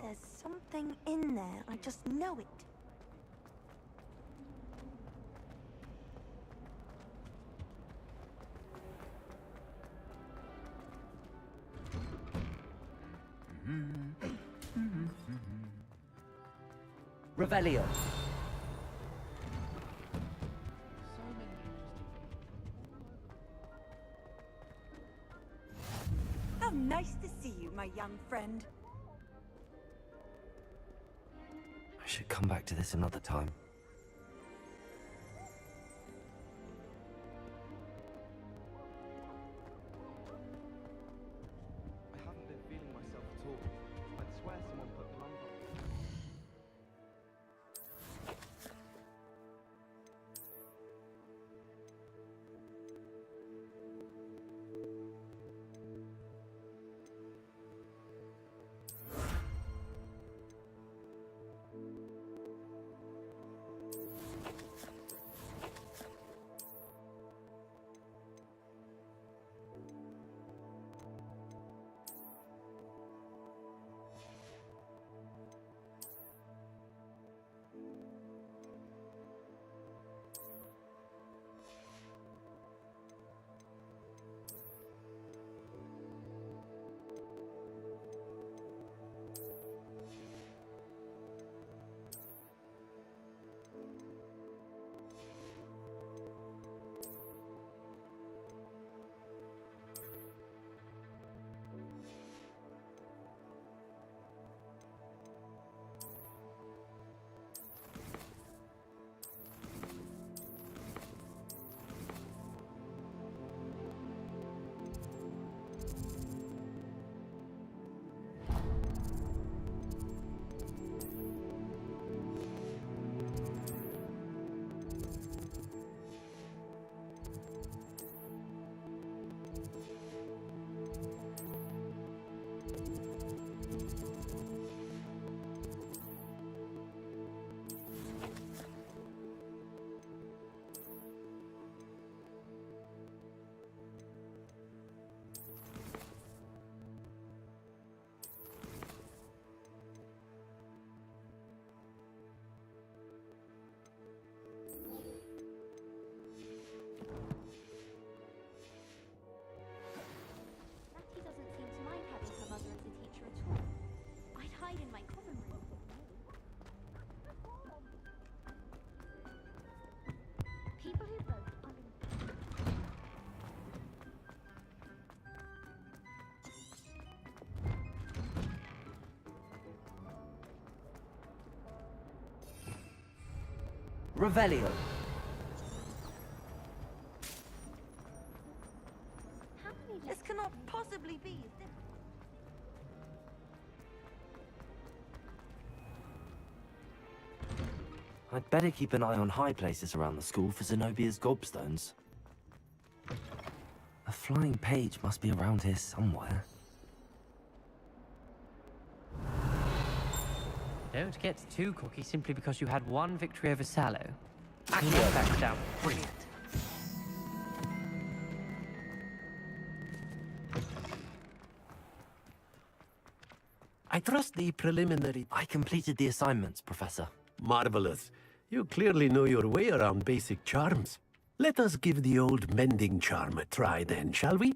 Speaker 10: There's something in there, I just know it.
Speaker 1: Revelio.
Speaker 12: How nice to see you, my young friend.
Speaker 3: I should come back to this another time.
Speaker 7: I haven't been feeling myself at all. I'd swear someone put plum on.
Speaker 3: Revelio.
Speaker 10: This cannot possibly be as difficult.
Speaker 3: I'd better keep an eye on high places around the school for Zenobia's gobstones. A flying page must be around here somewhere.
Speaker 15: Don't get too cocky simply because you had one victory over Sallow. Do not back down. Brilliant.
Speaker 9: I trust the preliminary...
Speaker 3: I completed the assignments, Professor.
Speaker 9: Marvelous. You clearly know your way around basic charms. Let us give the old mending charm a try then, shall we?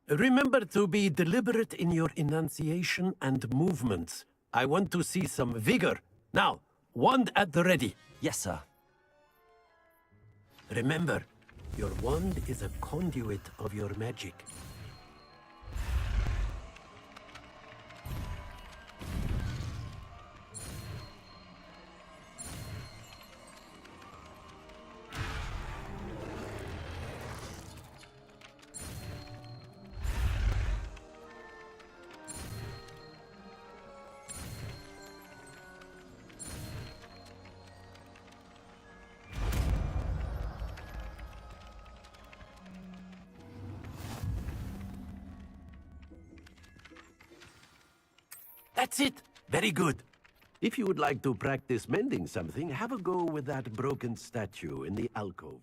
Speaker 9: Remember to be deliberate in your enunciation and movements. I want to see some vigor. Now, wand at the ready.
Speaker 3: Yes, sir.
Speaker 9: Remember, your wand is a conduit of your magic. That's it! Very good. If you would like to practice mending something, have a go with that broken statue in the alcove.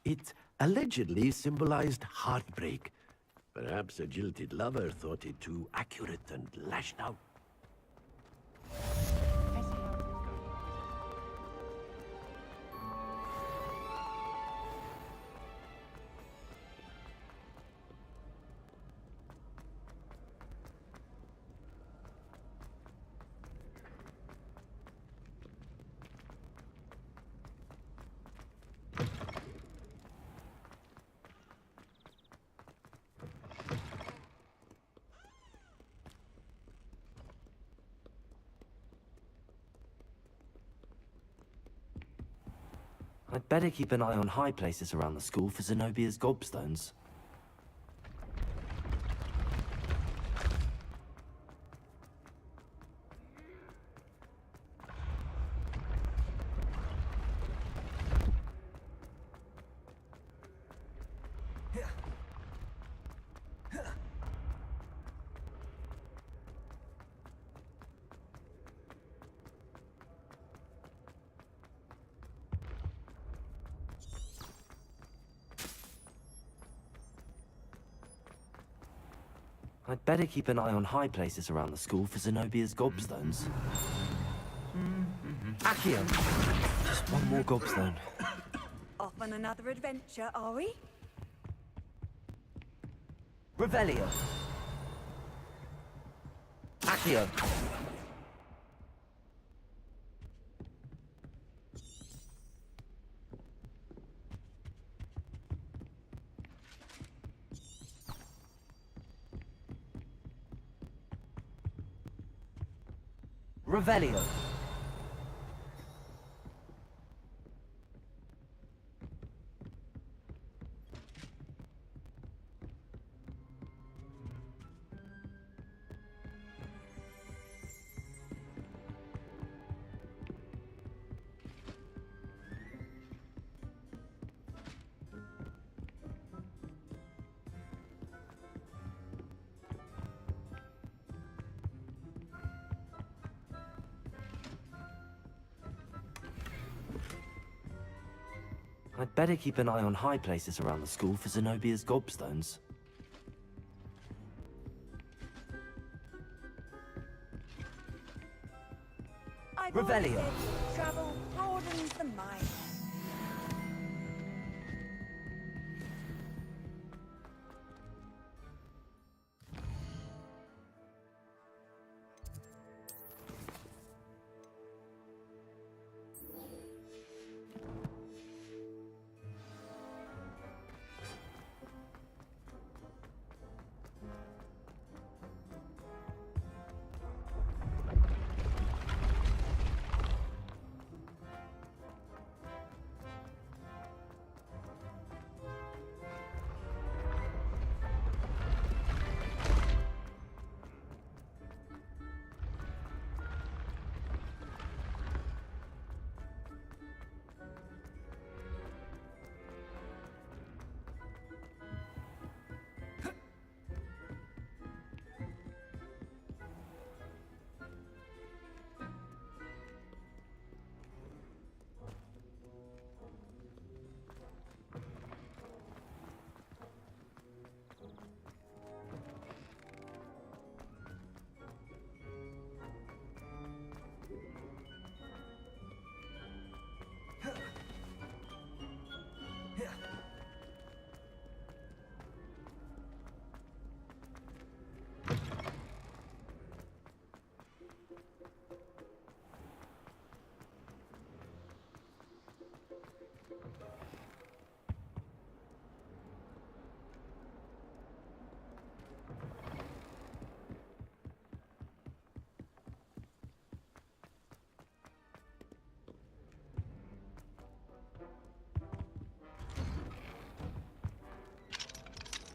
Speaker 9: It allegedly symbolized heartbreak. Perhaps a jilted lover thought it too accurate and lashed out.
Speaker 3: I'd better keep an eye on high places around the school for Zenobia's gobstones. I'd better keep an eye on high places around the school for Zenobia's gobstones. Accio! Just one more gobstone.
Speaker 12: Off on another adventure, are we?
Speaker 3: Revelio! Accio! Revelio. I'd better keep an eye on high places around the school for Zenobia's gobstones.
Speaker 12: I've
Speaker 3: Revelio.
Speaker 12: always said that travel broadens the mind.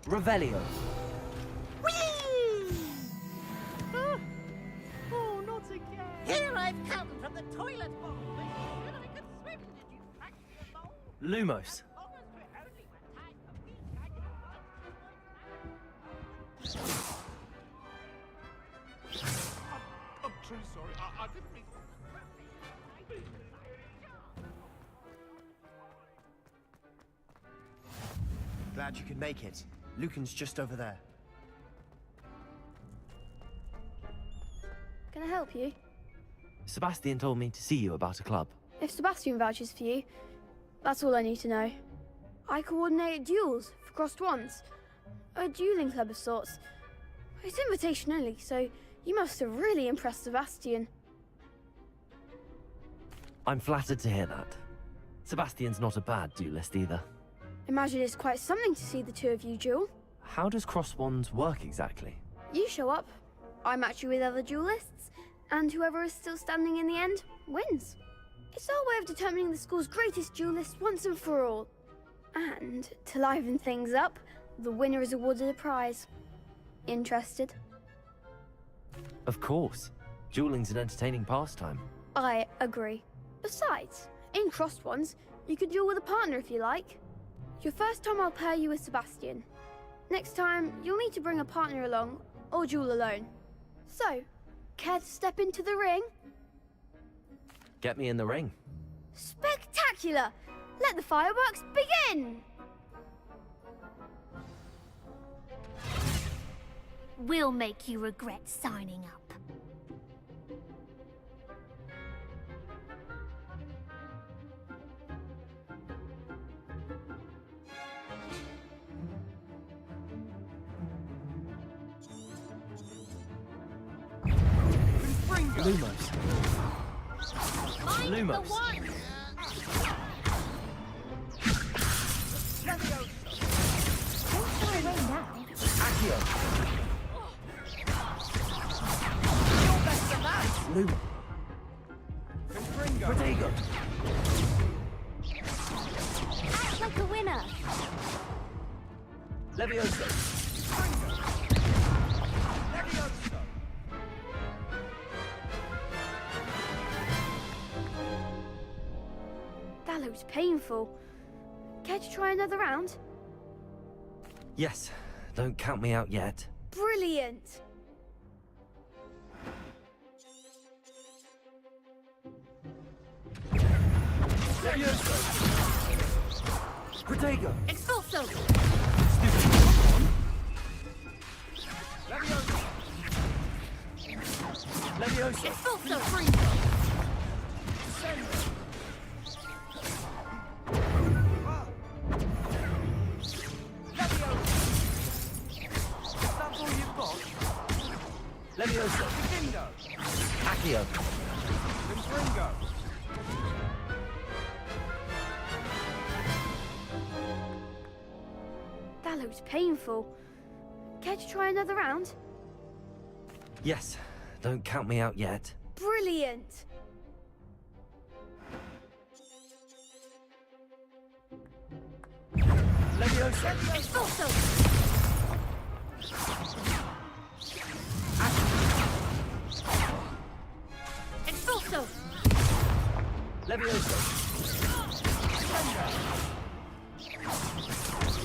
Speaker 3: Revelio.
Speaker 11: Oh, not again! Here I've come from the toilet bowl. When I could swim, did you fancy a bowl?
Speaker 3: Lumos.
Speaker 14: I'm truly sorry. I didn't mean...
Speaker 4: Glad you could make it. Lucan's just over there.
Speaker 16: Can I help you?
Speaker 3: Sebastian told me to see you about a club.
Speaker 16: If Sebastian vouches for you, that's all I need to know. I coordinate duels for crossed ones. A dueling club of sorts. It's invitation only, so you must have really impressed Sebastian.
Speaker 3: I'm flattered to hear that. Sebastian's not a bad duelist either.
Speaker 16: Imagine it's quite something to see the two of you duel.
Speaker 3: How does cross wands work exactly?
Speaker 16: You show up, I match you with other duelists, and whoever is still standing in the end wins. It's our way of determining the school's greatest duelist once and for all. And to liven things up, the winner is awarded a prize. Interested?
Speaker 3: Of course. Dueling's an entertaining pastime.
Speaker 16: I agree. Besides, in crossed ones, you could duel with a partner if you like. Your first time I'll pair you with Sebastian. Next time, you'll need to bring a partner along, or duel alone. So, care to step into the ring?
Speaker 3: Get me in the ring.
Speaker 16: Spectacular! Let the fireworks begin!
Speaker 5: We'll make you regret signing up.
Speaker 3: Lumos. Lumos. Accio. Lumo. Protego.
Speaker 5: Act like a winner.
Speaker 3: Levioso.
Speaker 16: That looks painful. Care to try another round?
Speaker 3: Yes. Don't count me out yet.
Speaker 16: Brilliant!
Speaker 3: Levioso. Protego!
Speaker 16: Expulso!
Speaker 3: Leviosa!
Speaker 16: Expulso!
Speaker 1: That's all you've got?
Speaker 3: Leviosa!
Speaker 1: Bingo!
Speaker 3: Accio!
Speaker 1: Confringo!
Speaker 16: That looks painful. Care to try another round?
Speaker 3: Yes, don't count me out yet.
Speaker 16: Brilliant!
Speaker 3: Leviosa!
Speaker 16: Expulso! Expulso!
Speaker 3: Leviosa!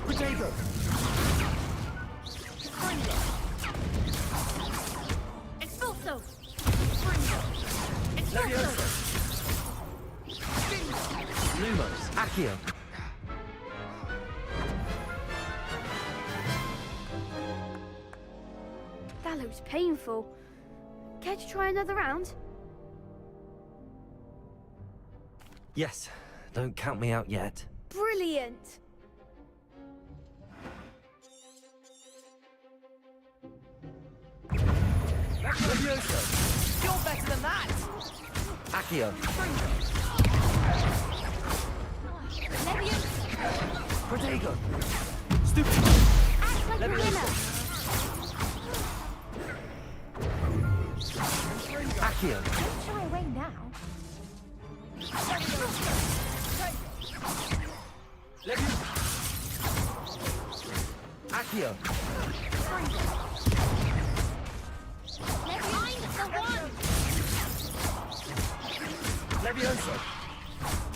Speaker 3: Protego!
Speaker 16: Expulso!
Speaker 3: Leviosa! Lumos! Accio!
Speaker 16: That looks painful. Care to try another round?
Speaker 3: Yes, don't count me out yet.
Speaker 16: Brilliant!
Speaker 3: Leviosa!
Speaker 1: You're better than that!
Speaker 3: Accio! Protego! Stupid!
Speaker 16: Act like a winner!
Speaker 3: Accio!
Speaker 12: Don't shy away now.
Speaker 3: Leviosa! Accio! Leviosa!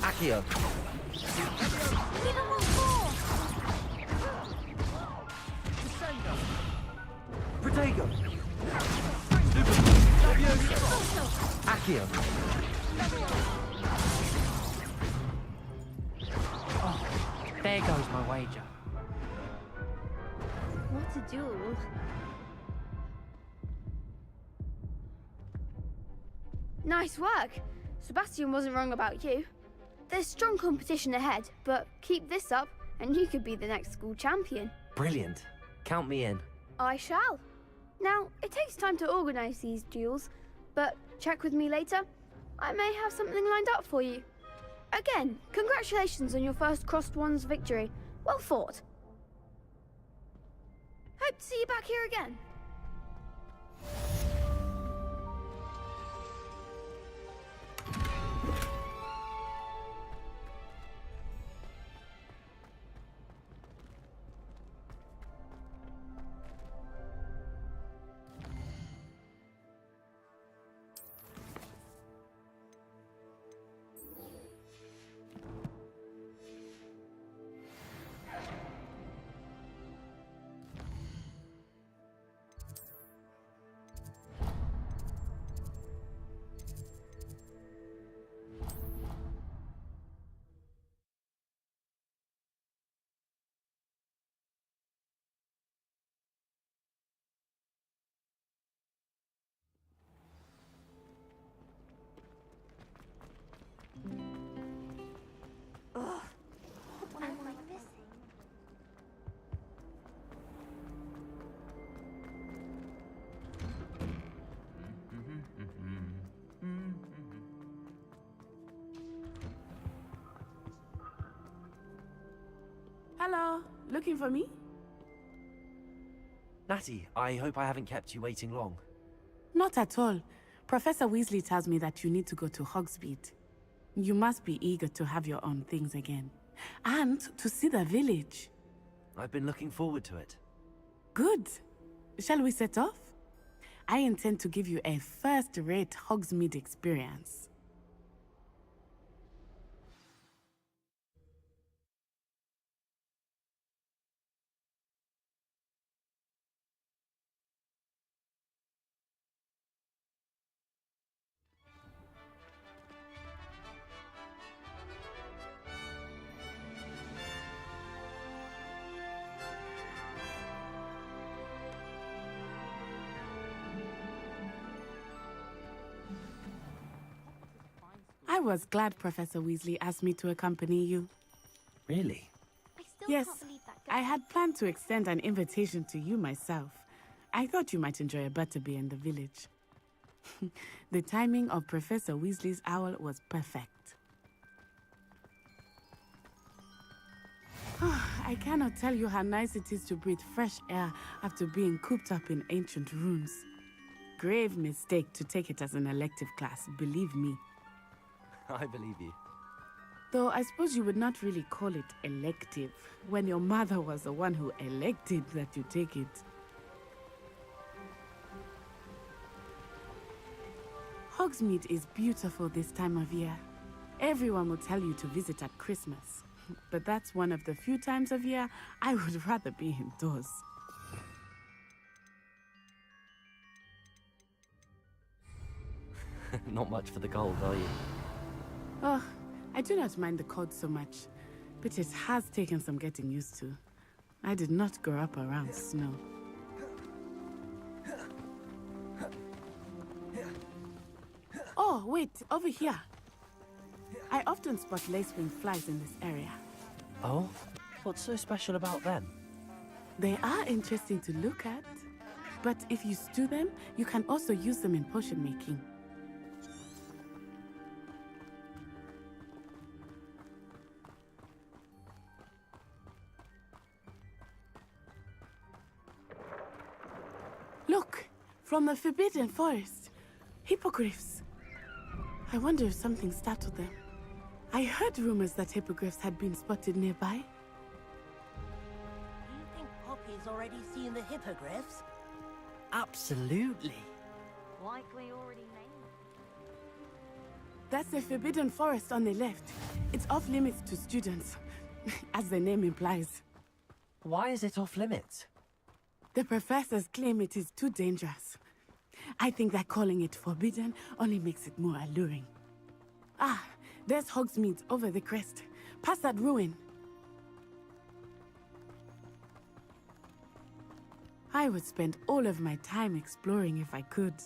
Speaker 3: Accio! Protego! Leviosa! Accio!
Speaker 15: Oh, there goes my wager.
Speaker 16: What a duel. Nice work. Sebastian wasn't wrong about you. There's strong competition ahead, but keep this up and you could be the next school champion.
Speaker 3: Brilliant. Count me in.
Speaker 16: I shall. Now, it takes time to organise these duels, but check with me later. I may have something lined up for you. Again, congratulations on your first Crossed Wands victory. Well fought. Hope to see you back here again.
Speaker 8: Hello, looking for me?
Speaker 3: Natty, I hope I haven't kept you waiting long.
Speaker 8: Not at all. Professor Weasley tells me that you need to go to Hogsmeade. You must be eager to have your own things again. And to see the village.
Speaker 3: I've been looking forward to it.
Speaker 8: Good. Shall we set off? I intend to give you a first-rate Hogsmeade experience. I was glad Professor Weasley asked me to accompany you.
Speaker 3: Really?
Speaker 8: Yes, I had planned to extend an invitation to you myself. I thought you might enjoy a butterbeer in the village. The timing of Professor Weasley's owl was perfect. I cannot tell you how nice it is to breathe fresh air after being cooped up in ancient rooms. Grave mistake to take it as an elective class, believe me.
Speaker 3: I believe you.
Speaker 8: Though I suppose you would not really call it elective when your mother was the one who elected that you take it. Hogsmeade is beautiful this time of year. Everyone will tell you to visit at Christmas. But that's one of the few times of year I would rather be indoors.
Speaker 3: Not much for the cold, are you?
Speaker 8: Oh, I do not mind the cold so much, but it has taken some getting used to. I did not grow up around snow. Oh, wait, over here. I often spot lacewing flies in this area.
Speaker 3: Oh? What's so special about them?
Speaker 8: They are interesting to look at, but if you stew them, you can also use them in potion making. Look, from the Forbidden Forest, hippogriffs. I wonder if something startled them. I heard rumors that hippogriffs had been spotted nearby.
Speaker 6: Do you think Poppy's already seen the hippogriffs?
Speaker 3: Absolutely.
Speaker 12: Likely already named.
Speaker 8: That's the Forbidden Forest on the left. It's off limits to students, as the name implies.
Speaker 3: Why is it off limits?
Speaker 8: The professors claim it is too dangerous. I think that calling it forbidden only makes it more alluring. Ah, there's Hogsmeade over the crest. Past that ruin. I would spend all of my time exploring if I could.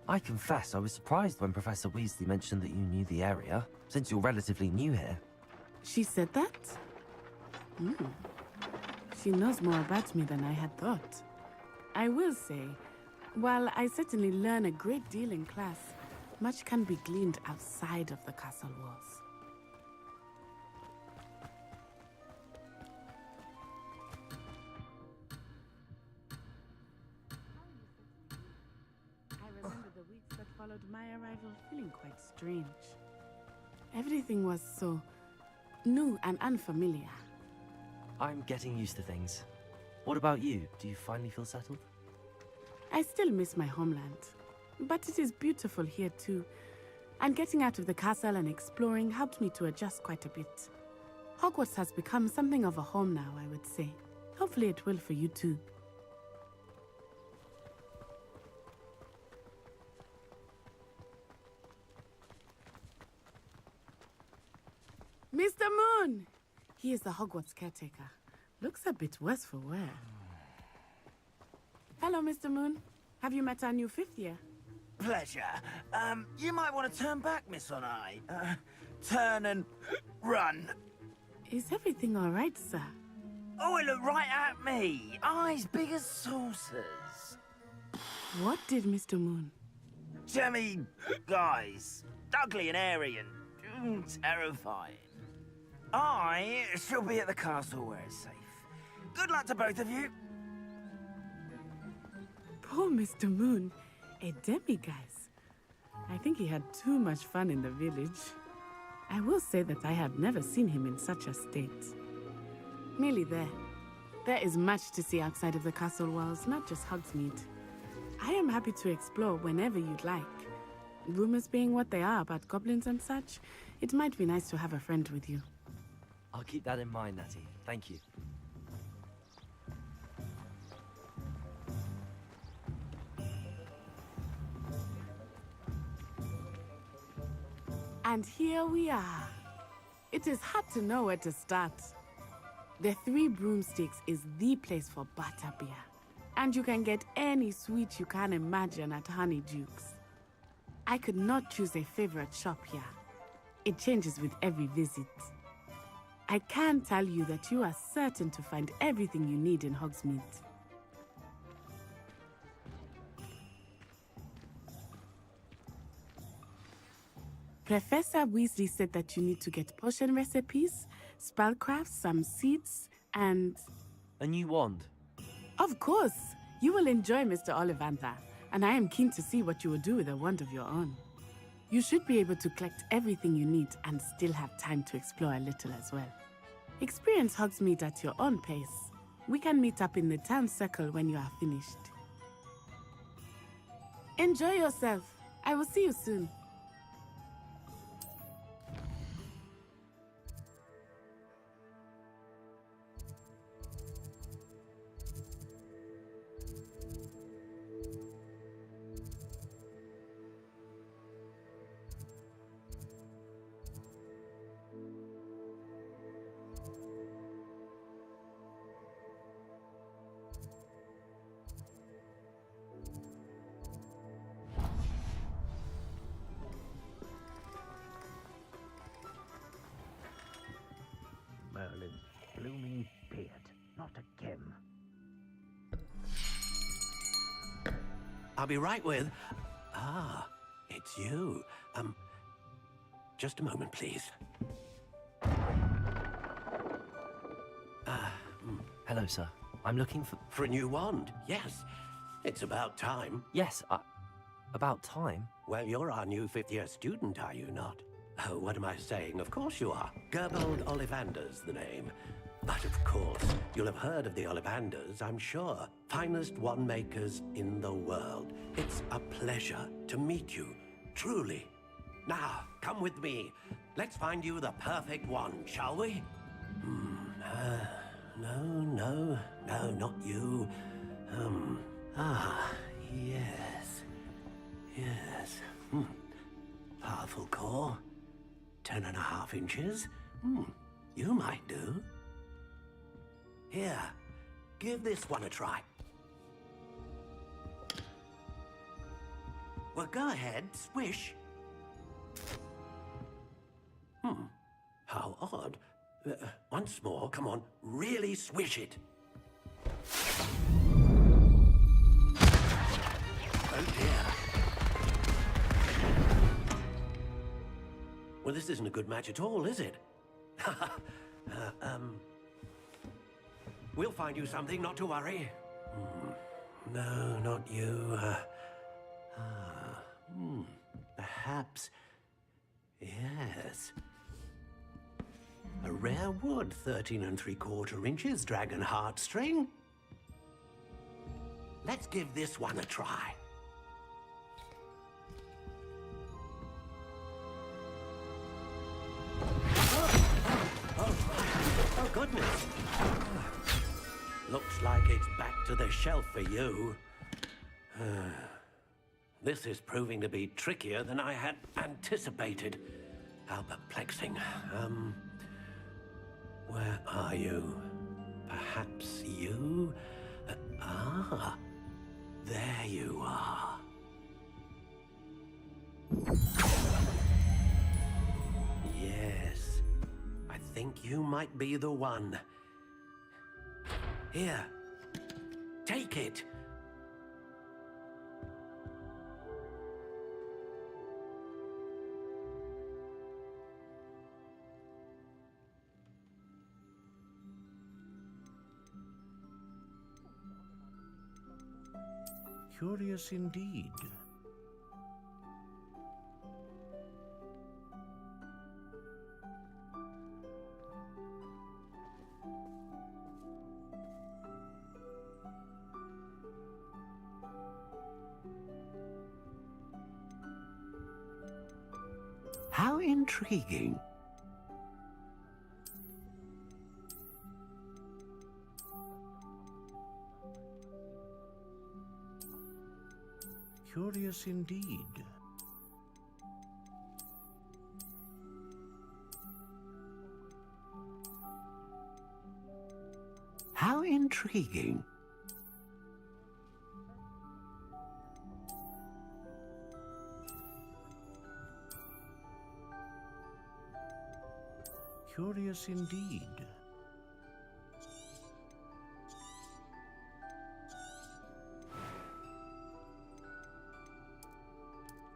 Speaker 3: I confess I was surprised when Professor Weasley mentioned that you knew the area, since you're relatively new here.
Speaker 8: She said that? She knows more about me than I had thought. I will say, while I certainly learn a great deal in class, much can be gleaned outside of the castle walls. I remember the weeks that followed my arrival feeling quite strange. Everything was so new and unfamiliar.
Speaker 3: I'm getting used to things. What about you? Do you finally feel settled?
Speaker 8: I still miss my homeland, but it is beautiful here too. And getting out of the castle and exploring helped me to adjust quite a bit. Hogwarts has become something of a home now, I would say. Hopefully it will for you too. Mr. Moon! He is the Hogwarts caretaker. Looks a bit worse for wear. Hello, Mr. Moon. Have you met our new fifth year?
Speaker 11: Pleasure. You might want to turn back, Miss On-Eye. Turn and run.
Speaker 8: Is everything all right, sir?
Speaker 11: Oh, it looked right at me. Eyes big as saucers.
Speaker 8: What did Mr. Moon?
Speaker 11: Jemmy guys. Ugly and airy and terrifying. I shall be at the castle where it's safe. Good luck to both of you.
Speaker 8: Poor Mr. Moon. A demiguise. I think he had too much fun in the village. I will say that I have never seen him in such a state. Nearly there. There is much to see outside of the castle walls, not just Hogsmeade. I am happy to explore whenever you'd like. Rumors being what they are about goblins and such, it might be nice to have a friend with you.
Speaker 3: I'll keep that in mind, Natty. Thank you.
Speaker 8: And here we are. It is hard to know where to start. The Three Broomsticks is the place for butterbeer. And you can get any sweet you can imagine at Honeyduke's. I could not choose a favorite shop here. It changes with every visit. I can tell you that you are certain to find everything you need in Hogsmeade. Professor Weasley said that you need to get potion recipes, spellcrafts, some seeds, and...
Speaker 3: A new wand?
Speaker 8: Of course! You will enjoy Mr. Ollivander, and I am keen to see what you will do with a wand of your own. You should be able to collect everything you need and still have time to explore a little as well. Experience Hogsmeade at your own pace. We can meet up in the town circle when you are finished. Enjoy yourself. I will see you soon.
Speaker 11: Merlin's blooming beard. Not again.
Speaker 9: I'll be right with... Ah, it's you. Just a moment, please.
Speaker 3: Hello, sir. I'm looking for...
Speaker 9: For a new wand, yes. It's about time.
Speaker 3: Yes, about time?
Speaker 9: Well, you're our new fifth-year student, are you not? Oh, what am I saying? Of course you are. Gerbold Ollivander's the name. But of course, you'll have heard of the Ollivanders, I'm sure. Finest wand makers in the world. It's a pleasure to meet you, truly. Now, come with me. Let's find you the perfect wand, shall we? No, not you. Yes. Powerful core. 10.5 inches. You might do. Here, give this one a try. Well, go ahead, swish. How odd. Once more, come on, really swish it. Oh dear. Well, this isn't a good match at all, is it? We'll find you something, not to worry. No, not you. Perhaps... Yes. A rare wood, 13 3/4 inches, dragon heartstring. Let's give this one a try. Oh, goodness. Looks like it's back to the shelf for you. This is proving to be trickier than I had anticipated. How perplexing. Where are you? Perhaps you? There you are. Yes, I think you might be the one. Here, take it.
Speaker 14: Curious indeed.
Speaker 9: How intriguing.
Speaker 14: Curious indeed.
Speaker 9: How intriguing. Curious indeed.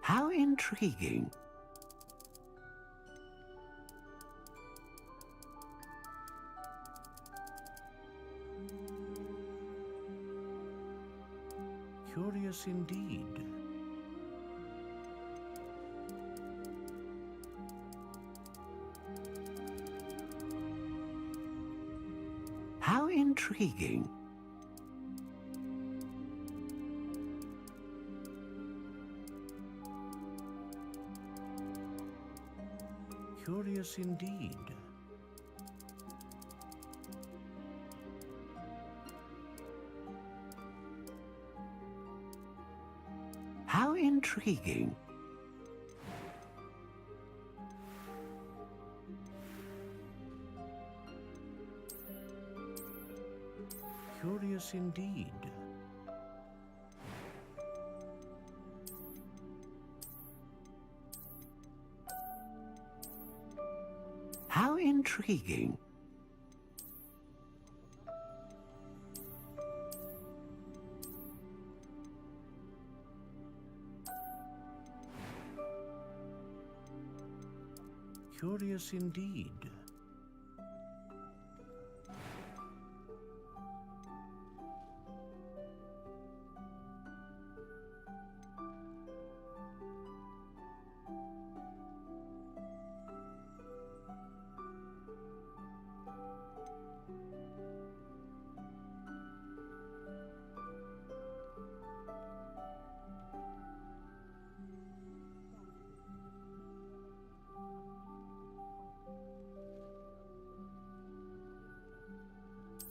Speaker 9: How intriguing. Curious indeed. How intriguing. Curious indeed. How intriguing. Curious indeed. How intriguing. Curious indeed.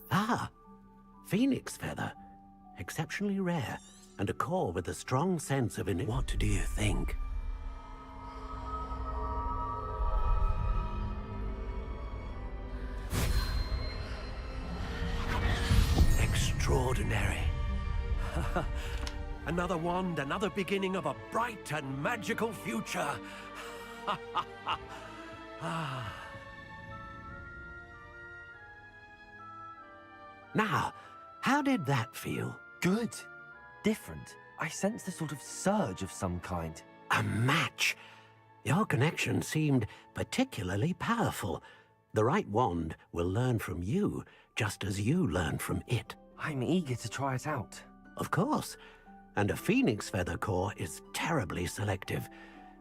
Speaker 9: Ah, phoenix feather. Exceptionally rare, and a core with a strong sense of What do you think? Extraordinary. Another wand, another beginning of a bright and magical future. Now, how did that feel?
Speaker 3: Good. Different. I sensed a sort of surge of some kind.
Speaker 9: A match. Your connection seemed particularly powerful. The right wand will learn from you, just as you learn from it.
Speaker 3: I'm eager to try it out.
Speaker 9: Of course. And a phoenix feather core is terribly selective.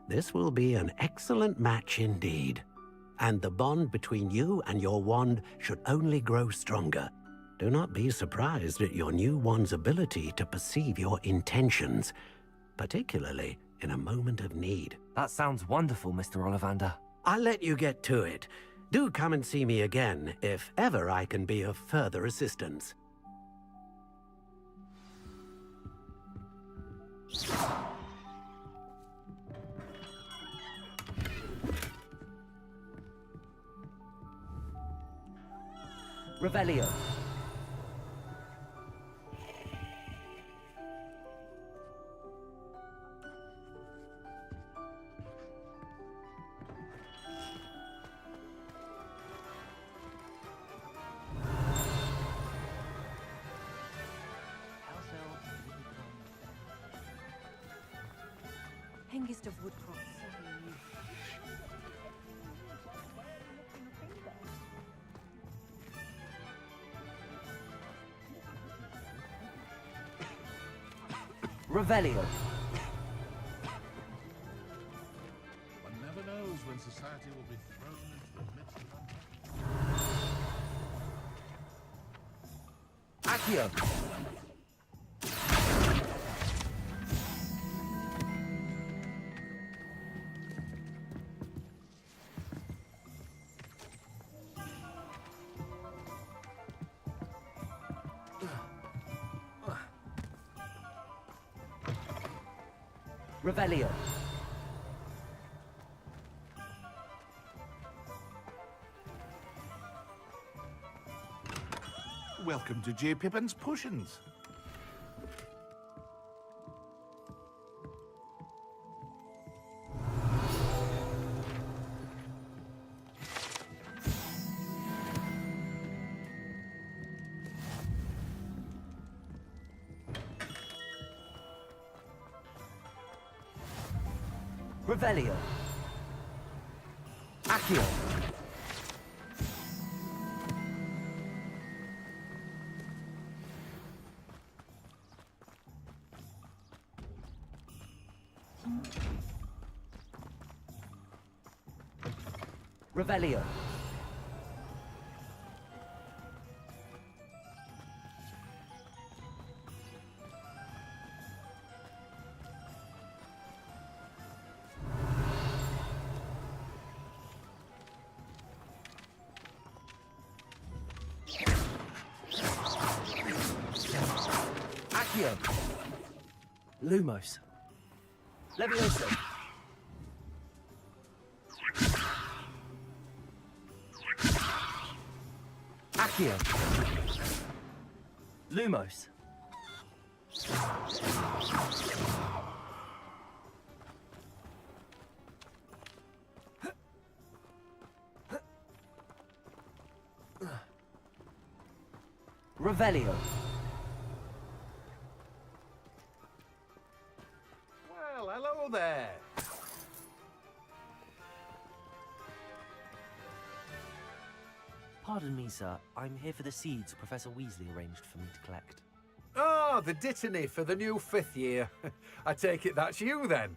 Speaker 9: This will be an excellent match indeed. And the bond between you and your wand should only grow stronger. Do not be surprised at your new wand's ability to perceive your intentions, particularly in a moment of need.
Speaker 3: That sounds wonderful, Mr. Ollivander.
Speaker 9: I'll let you get to it. Do come and see me again if ever I can be of further assistance.
Speaker 3: Revelio.
Speaker 12: Hengist of Woodcroft.
Speaker 3: Revelio.
Speaker 14: One never knows when society will be thrown into the midst of
Speaker 3: Accio. Revelio.
Speaker 14: Welcome to J. Pippin's Potions.
Speaker 3: Revelio. Accio. Revelio. Accio. Lumos. Levioso. Accio. Lumos. Revelio.
Speaker 9: Well, hello there.
Speaker 3: Pardon me, sir. I'm here for the seeds Professor Weasley arranged for me to collect.
Speaker 9: Ah, the dittany for the new 5th year. I take it that's you then.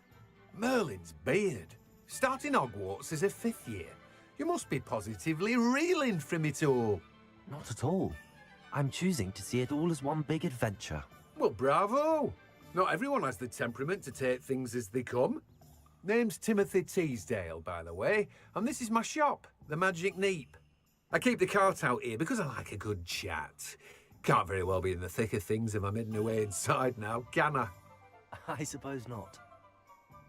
Speaker 9: Merlin's beard. Starting Hogwarts as a 5th year. You must be positively reeling from it all.
Speaker 3: Not at all. I'm choosing to see it all as one big adventure.
Speaker 9: Well, bravo. Not everyone has the temperament to take things as they come. Name's Timothy Teasdale, by the way, and this is my shop, the Magic Neep. I keep the cart out here because I like a good chat. Can't very well be in the thick of things if I'm hidden away inside now, can I?
Speaker 3: I suppose not.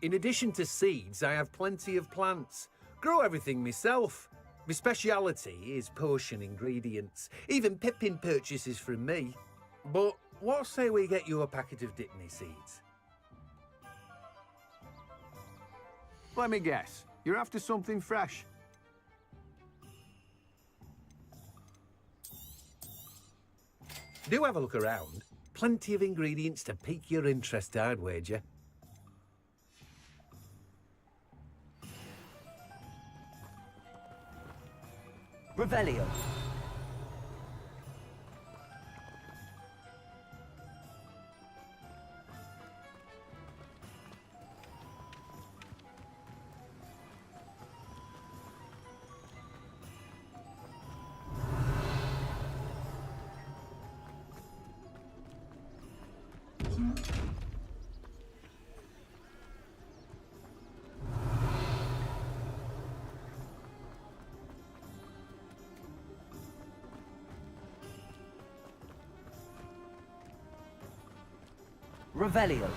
Speaker 9: In addition to seeds, I have plenty of plants. Grow everything myself. My speciality is potion ingredients. Even Pippin purchases from me. But what say we get you a packet of Dittany seeds?
Speaker 1: Let me guess. You're after something fresh.
Speaker 9: Do have a look around. Plenty of ingredients to pique your interest, I'd wager.
Speaker 3: Revelio. Revelio.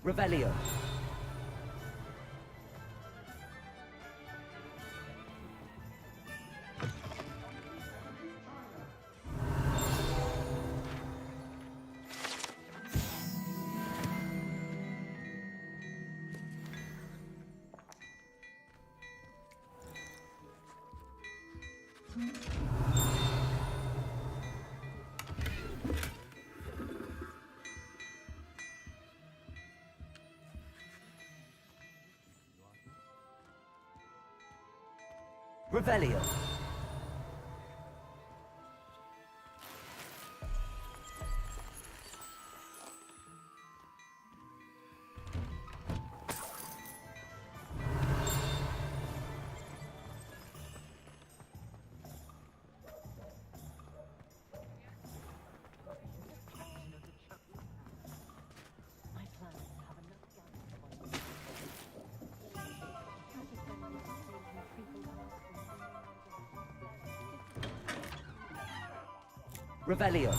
Speaker 3: Revelio. Revelio. Revelio.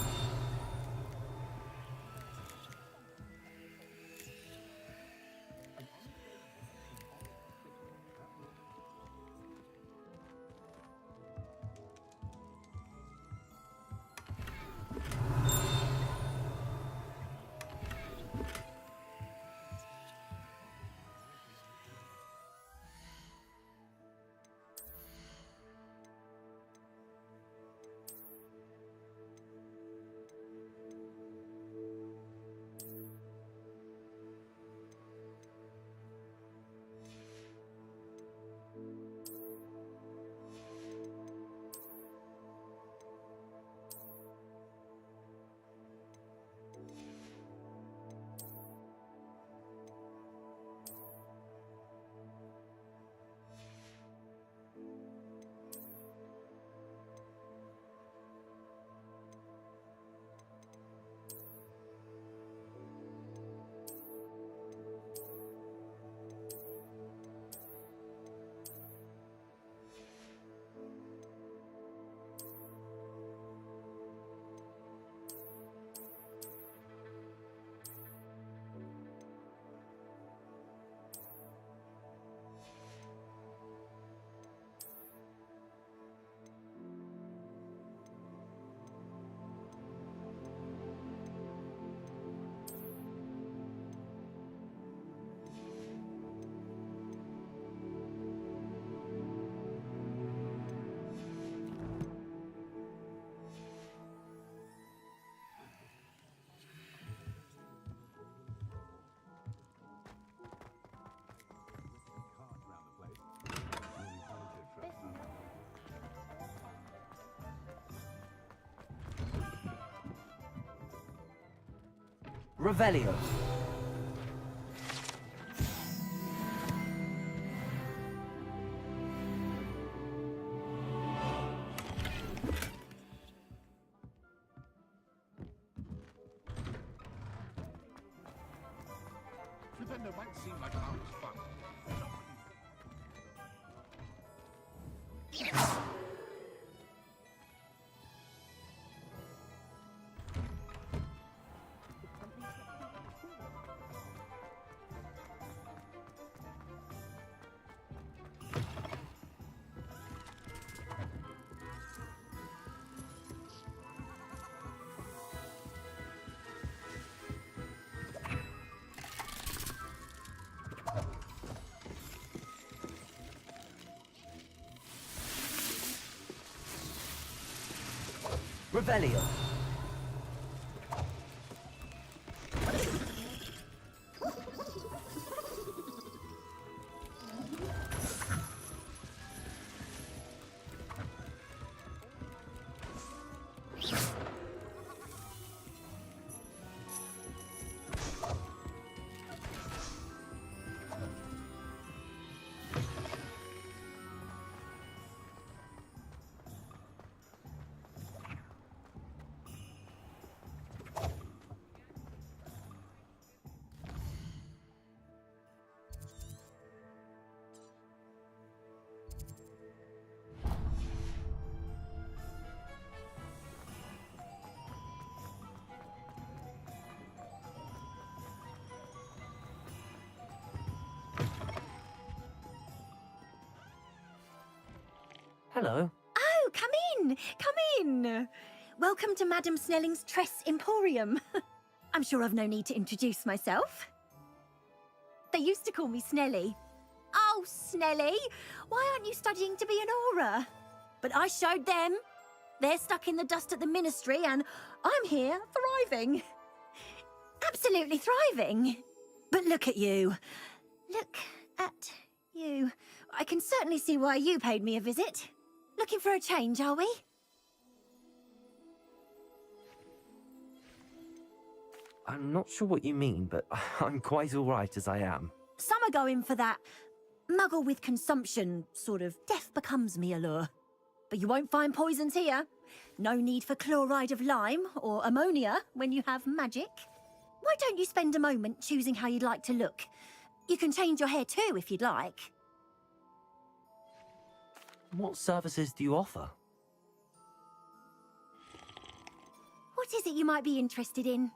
Speaker 3: Revelio.
Speaker 14: Flipendo might seem like an hour's fun.
Speaker 3: Revelio. Hello.
Speaker 17: Oh, come in! Come in! Welcome to Madame Snelling's Tress Emporium. I'm sure I've no need to introduce myself. They used to call me Snelly. Oh, Snelly! Why aren't you studying to be an aura? But I showed them. They're stuck in the dust at the Ministry, and I'm here, thriving. Absolutely thriving. But look at you. Look at you. I can certainly see why you paid me a visit. Looking for a change, are we?
Speaker 3: I'm not sure what you mean, but I'm quite all right as I am.
Speaker 17: Some are going for that muggle with consumption, sort of death becomes me allure. But you won't find poisons here. No need for chloride of lime or ammonia when you have magic. Why don't you spend a moment choosing how you'd like to look? You can change your hair too if you'd like.
Speaker 3: What services do you offer?
Speaker 17: What is it you might be interested in?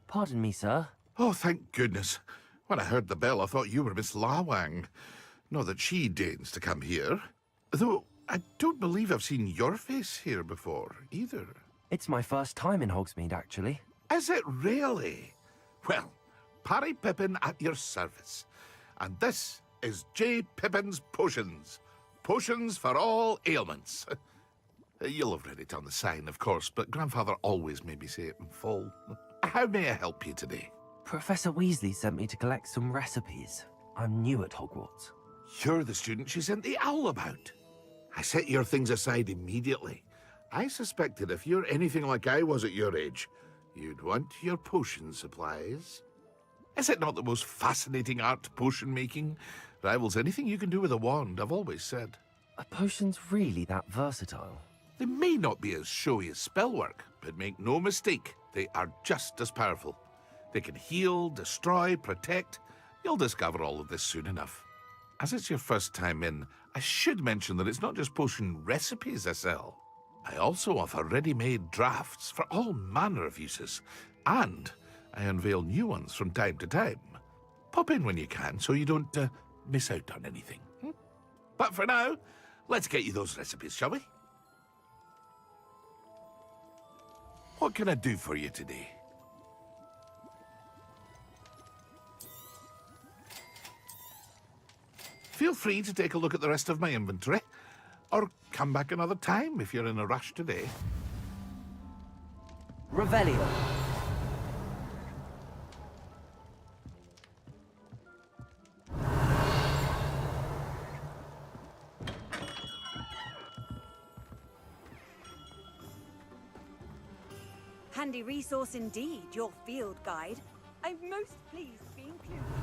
Speaker 3: Pardon me, sir.
Speaker 14: Oh, thank goodness. When I heard the bell, I thought you were Miss Lawang. Not that she deigns to come here. Though, I don't believe I've seen your face here before, either.
Speaker 3: It's my first time in Hogsmeade, actually.
Speaker 14: Is it really? Well, Parry Pippin at your service. And this is J. Pippin's Potions. Potions for all ailments. You'll have read it on the sign, of course, but Grandfather always made me say it in full. How may I help you today?
Speaker 3: Professor Weasley sent me to collect some recipes. I'm new at Hogwarts.
Speaker 14: You're the student she sent the owl about. I set your things aside immediately. I suspected if you're anything like I was at your age, you'd want your potion supplies. Is it not the most fascinating art, potion making? Rivals anything you can do with a wand, I've always said.
Speaker 3: Are potions really that versatile?
Speaker 14: They may not be as showy as spellwork, but make no mistake, they are just as powerful. They can heal, destroy, protect. You'll discover all of this soon enough. As it's your first time in, I should mention that it's not just potion recipes I sell. I also offer ready-made drafts for all manner of uses, and I unveil new ones from time to time. Pop in when you can so you don't miss out on anything. But for now, let's get you those recipes, shall we? What can I do for you today? feel free to take a look at the rest of my inventory. Or come back another time if you're in a rush today.
Speaker 3: Revelio.
Speaker 18: Handy resource indeed, your field guide. I'm most pleased to be included.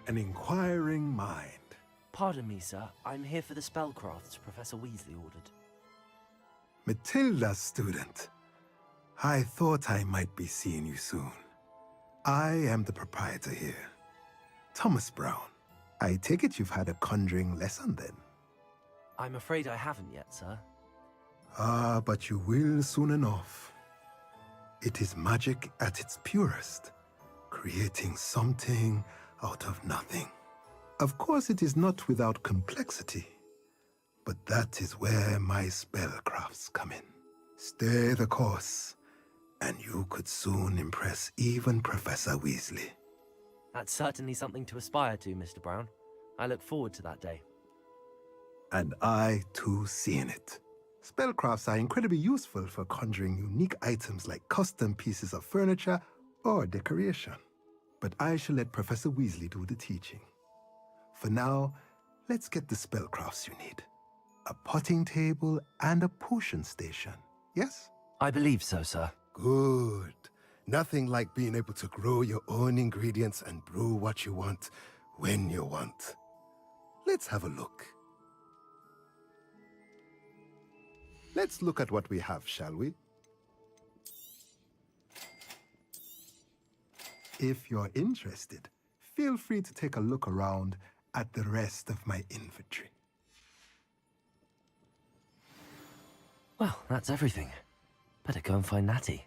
Speaker 19: An inquiring mind.
Speaker 3: Pardon me, sir. I'm here for the spellcrafts Professor Weasley ordered.
Speaker 19: Matilda, student. I thought I might be seeing you soon. I am the proprietor here, Thomas Brown. I take it you've had a conjuring lesson then?
Speaker 3: I'm afraid I haven't yet, sir.
Speaker 19: Ah, but you will soon enough. It is magic at its purest, creating something out of nothing. Of course, it is not without complexity, but that is where my spellcrafts come in. Stay the course, and you could soon impress even Professor Weasley.
Speaker 3: That's certainly something to aspire to, Mr. Brown. I look forward to that day.
Speaker 19: And I, too, seeing it. Spellcrafts are incredibly useful for conjuring unique items like custom pieces of furniture or decoration. But I shall let Professor Weasley do the teaching. For now, let's get the spellcrafts you need. A potting table and a potion station, yes?
Speaker 3: I believe so, sir.
Speaker 19: Good. Nothing like being able to grow your own ingredients and brew what you want when you want. Let's have a look. Let's look at what we have, shall we? If you're interested, feel free to take a look around at the rest of my inventory.
Speaker 3: Well, that's everything. Better go and find Natty.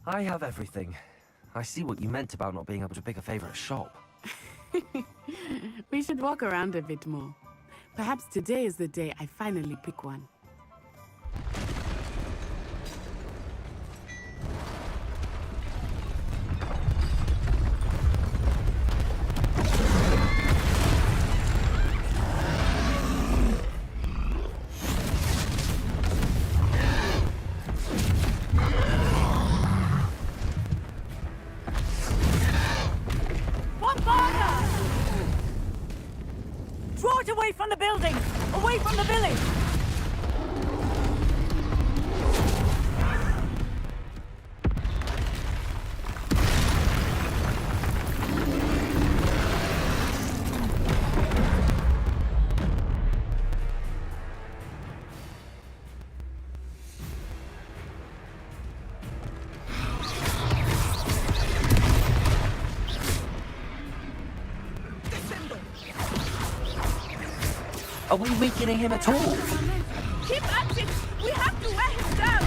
Speaker 3: I have everything. I see what you meant about not being able to pick a favorite shop.
Speaker 8: We should walk around a bit more. Perhaps today is the day I finally pick one.
Speaker 18: Draw it away from the building! Away from the village!
Speaker 3: Are we weakening him at all?
Speaker 18: Keep at it! We have to wear him down!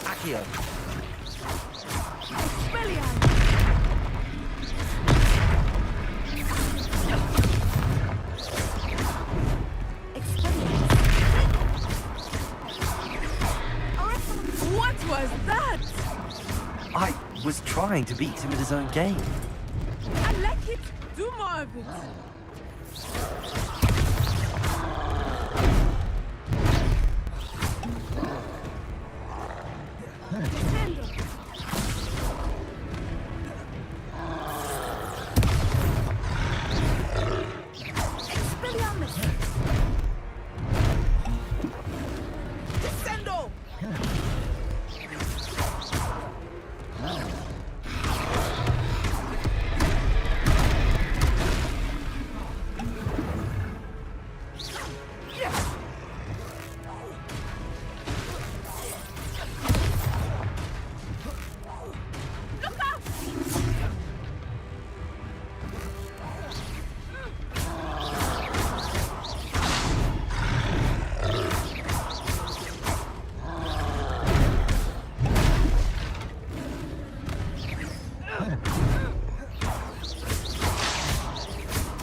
Speaker 3: Accio.
Speaker 8: What was that?
Speaker 3: I was trying to beat him at his own game.
Speaker 8: I like it. Do more of it.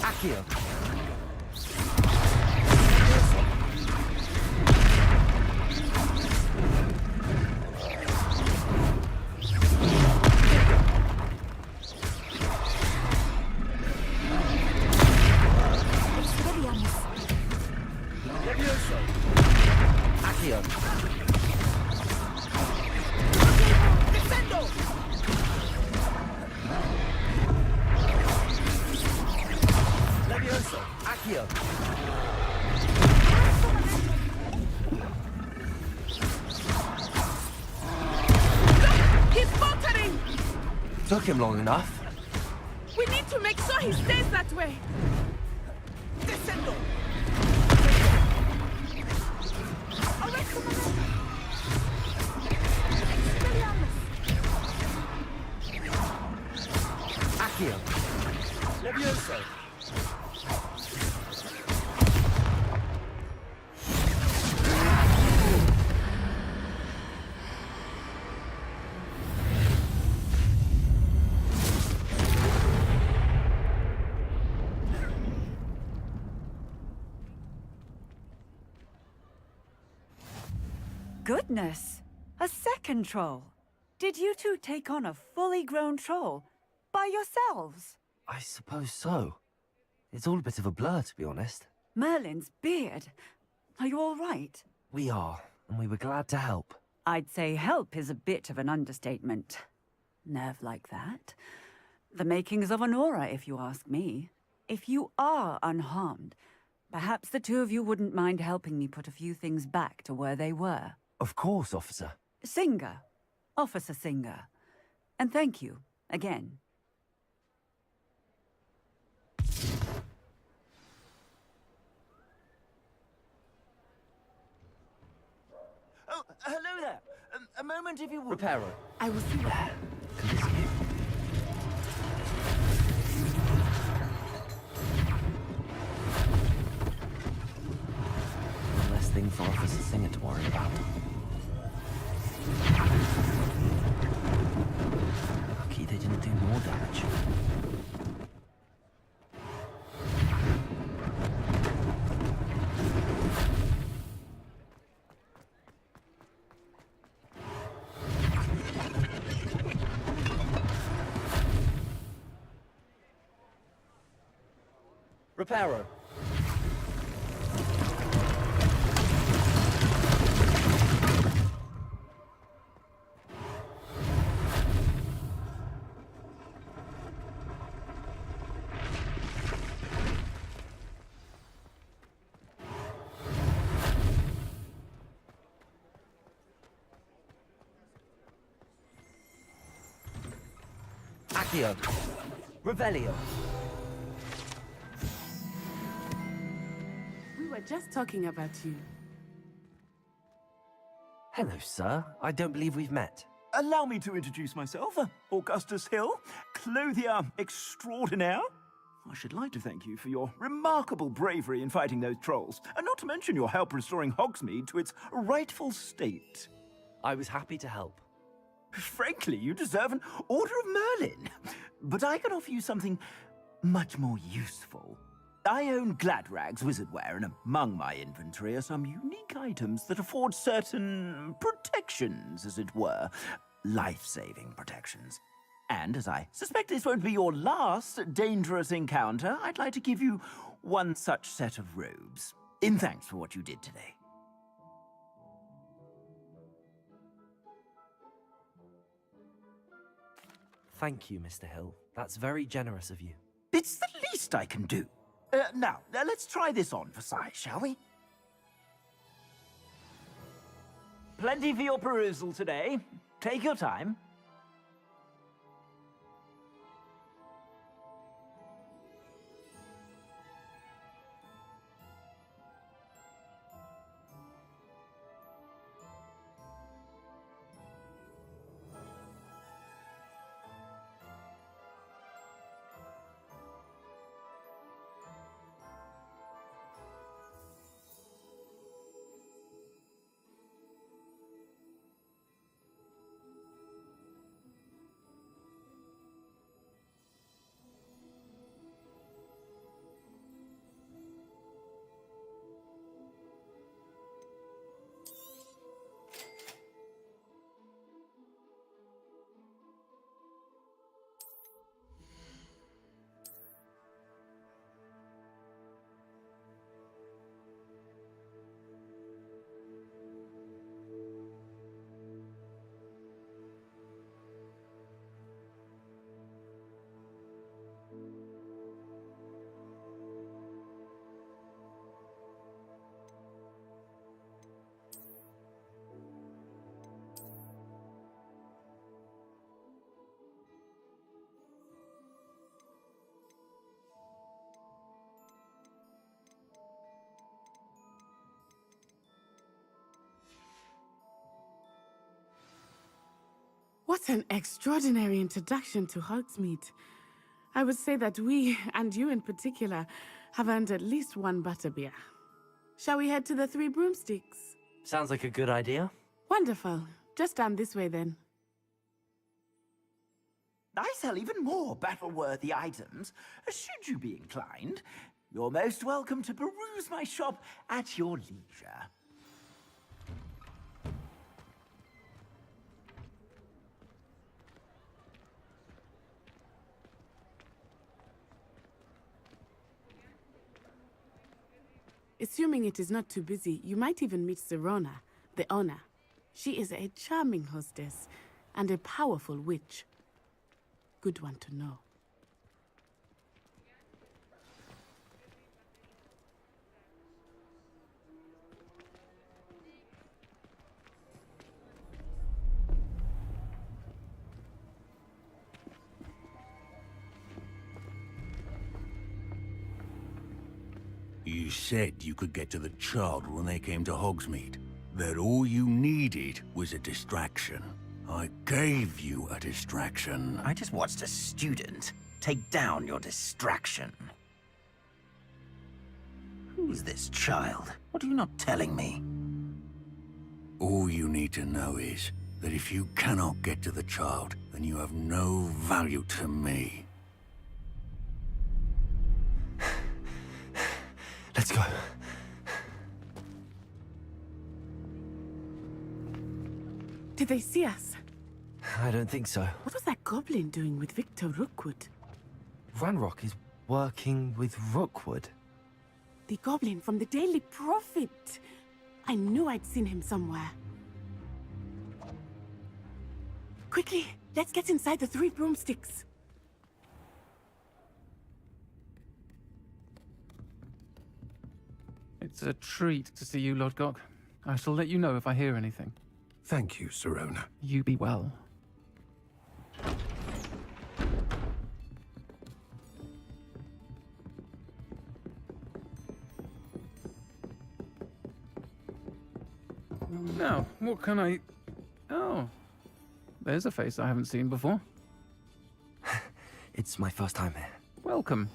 Speaker 3: Accio. Accio. Levioso. Accio.
Speaker 8: He's faltering!
Speaker 3: Took him long enough.
Speaker 8: We need to make sure he stays that way.
Speaker 18: Descendo!
Speaker 3: Accio. Levioso.
Speaker 18: Goodness! A second troll! Did you two take on a fully grown troll? By yourselves?
Speaker 3: I suppose so. It's all a bit of a blur, to be honest.
Speaker 18: Merlin's beard. Are you all right?
Speaker 3: We are, and we were glad to help.
Speaker 18: I'd say help is a bit of an understatement. Nerve like that. The makings of an aura, if you ask me. If you are unharmed, perhaps the two of you wouldn't mind helping me put a few things back to where they were.
Speaker 3: Of course, officer.
Speaker 18: Singer. Officer Singer. And thank you, again.
Speaker 11: Oh, hello there. A moment if you would.
Speaker 3: Reparo.
Speaker 8: I will see that.
Speaker 3: match.
Speaker 1: Reparo.
Speaker 3: Accio. Revelio.
Speaker 8: We were just talking about you.
Speaker 3: Hello, sir. I don't believe we've met.
Speaker 11: Allow me to introduce myself. Augustus Hill, clothier extraordinaire. I should like to thank you for your remarkable bravery in fighting those trolls, and not to mention your help restoring Hogsmeade to its rightful state.
Speaker 3: I was happy to help.
Speaker 11: Frankly, you deserve an Order of Merlin. But I can offer you something much more useful. I own Gladrag's wizardware, and among my inventory are some unique items that afford certain protections, as it were. Life-saving protections. And as I suspect this won't be your last dangerous encounter, I'd like to give you one such set of robes, in thanks for what you did today.
Speaker 3: Thank you, Mr. Hill. That's very generous of you.
Speaker 11: It's the least I can do. Now, let's try this on for size, shall we? Plenty for your perusal today. Take your time.
Speaker 8: What an extraordinary introduction to Hogsmeade. I would say that we, and you in particular, have earned at least one butterbeer. Shall we head to the Three Broomsticks?
Speaker 3: Sounds like a good idea.
Speaker 8: Wonderful. Just down this way then.
Speaker 11: I sell even more battle-worthy items. Should you be inclined, you're most welcome to peruse my shop at your leisure.
Speaker 8: Assuming it is not too busy, you might even meet Serona, the owner. She is a charming hostess and a powerful witch. Good one to know.
Speaker 20: You said you could get to the child when they came to Hogsmeade. That all you needed was a distraction. I gave you a distraction.
Speaker 11: I just watched a student take down your distraction. Who's this child? What are you not telling me?
Speaker 20: All you need to know is, that if you cannot get to the child, then you have no value to me.
Speaker 3: Let's go.
Speaker 8: Did they see us?
Speaker 3: I don't think so.
Speaker 8: What was that goblin doing with Victor Rookwood?
Speaker 3: Ranrock is working with Rookwood.
Speaker 8: The goblin from the Daily Prophet. I knew I'd seen him somewhere. Quickly, let's get inside the 3 broomsticks.
Speaker 21: It's a treat to see you, Lodgok. I shall let you know if I hear anything.
Speaker 19: Thank you, Sirona.
Speaker 21: You be well. Now, what can I... Oh, there's a face I haven't seen before.
Speaker 3: It's my first time here.
Speaker 21: Welcome.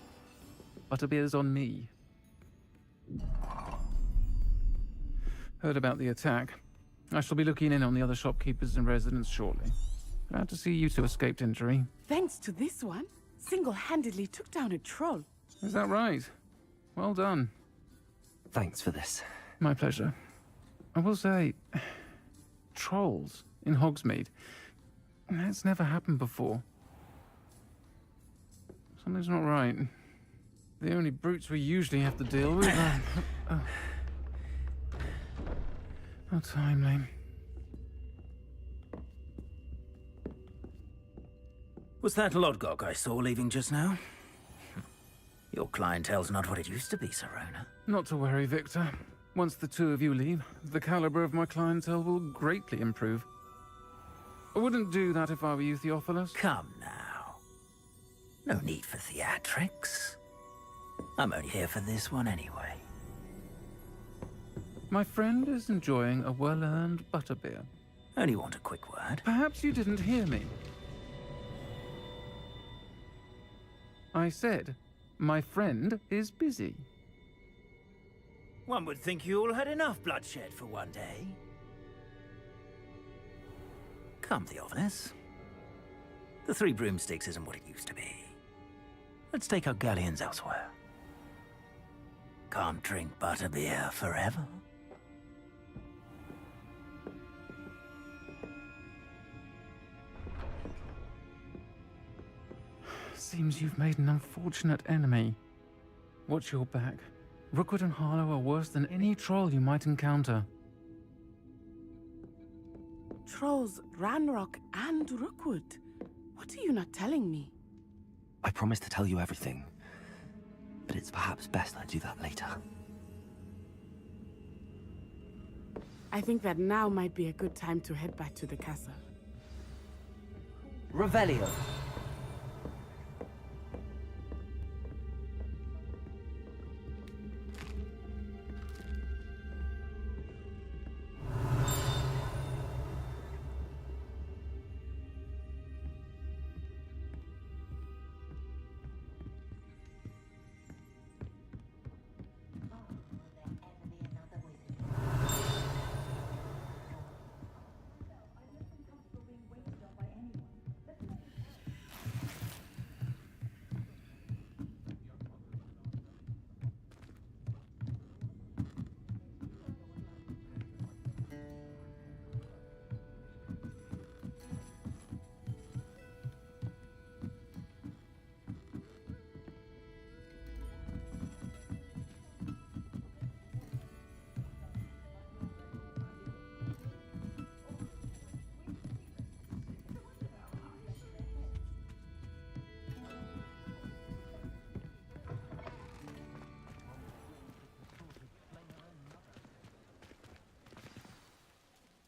Speaker 21: Butterbeer's on me. Heard about the attack. I shall be looking in on the other shopkeepers and residents shortly. Glad to see you two escaped injury.
Speaker 8: Thanks to this one, single-handedly took down a troll.
Speaker 21: Is that right? Well done.
Speaker 3: Thanks for this.
Speaker 21: My pleasure. I will say, trolls in Hogsmeade. That's never happened before. Something's not right. The only brutes we usually have to deal with are... How timely.
Speaker 11: Was that Lodgok I saw leaving just now? Your clientele's not what it used to be, Sirona.
Speaker 21: Not to worry, Victor. Once the two of you leave, the caliber of my clientele will greatly improve. I wouldn't do that if I were you, Theophilus.
Speaker 11: Come now. No need for theatrics. I'm only here for this one anyway.
Speaker 21: My friend is enjoying a well-earned butterbeer.
Speaker 11: Only want a quick word.
Speaker 21: Perhaps you didn't hear me. I said, my friend is busy.
Speaker 11: One would think you all had enough bloodshed for one day. Come, Theophilus. The 3 broomsticks isn't what it used to be. Let's take our galleons elsewhere. Can't drink butterbeer forever.
Speaker 21: Seems you've made an unfortunate enemy. Watch your back. Rookwood and Harlow are worse than any troll you might encounter.
Speaker 8: Trolls, Ranrock, and Rookwood. What are you not telling me?
Speaker 3: I promised to tell you everything, but it's perhaps best I do that later.
Speaker 8: I think that now might be a good time to head back to the castle.
Speaker 3: Revelio.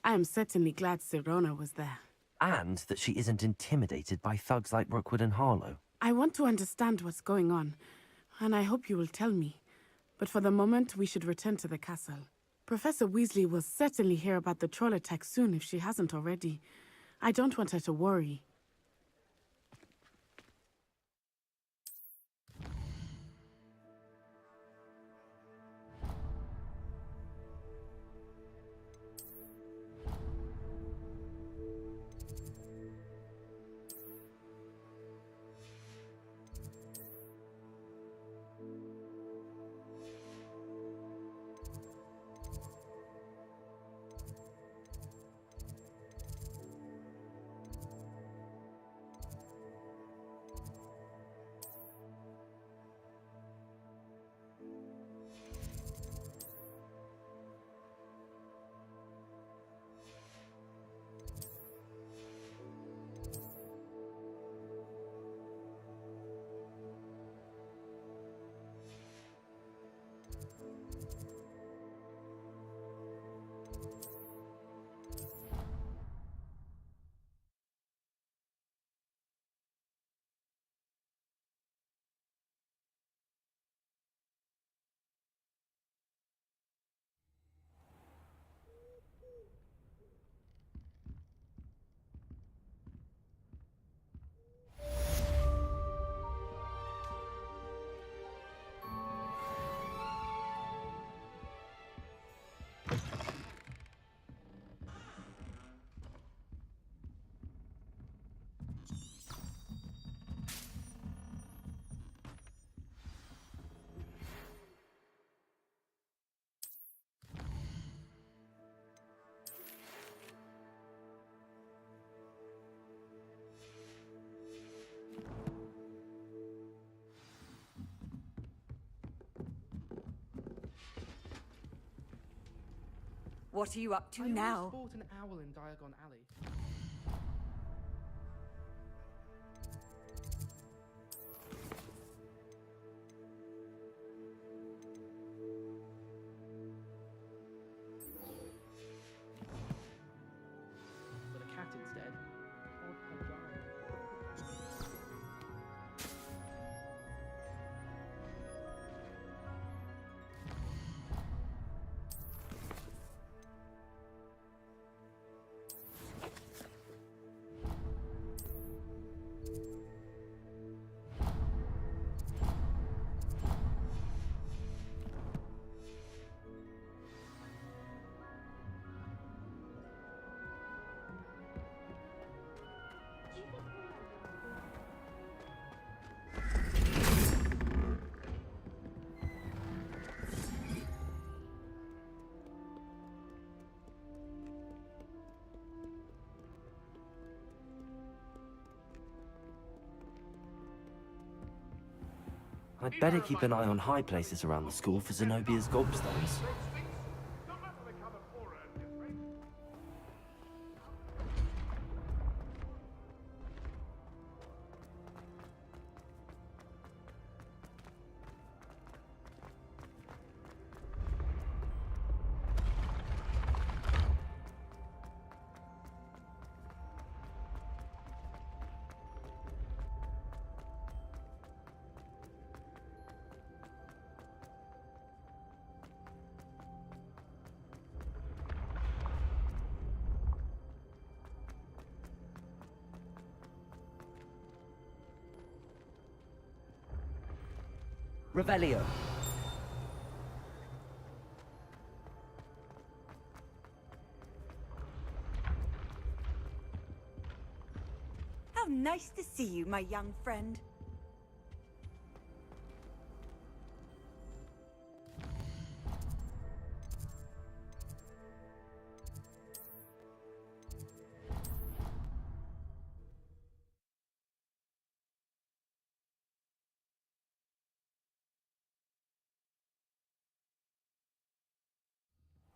Speaker 8: I am certainly glad Sirona was there.
Speaker 3: And that she isn't intimidated by thugs like Rookwood and Harlow.
Speaker 8: I want to understand what's going on, and I hope you will tell me. But for the moment, we should return to the castle. Professor Weasley will certainly hear about the troll attack soon if she hasn't already. I don't want her to worry.
Speaker 18: What are you up to
Speaker 7: I
Speaker 18: now?
Speaker 7: almost bought an owl in Diagon Alley. But a cat instead. Odd pajamas.
Speaker 3: I'd better keep an eye on high places around the school for Zenobia's gobstones.
Speaker 13: Revelio.
Speaker 18: How nice to see you, my young friend.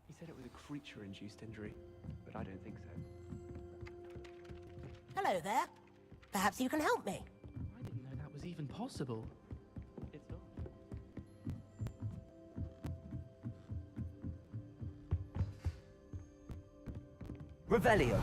Speaker 7: He said it was a creature-induced injury, but I don't think so.
Speaker 6: Hello there. Perhaps you can help me.
Speaker 7: I didn't know that was even possible. It's not.
Speaker 13: Revelio.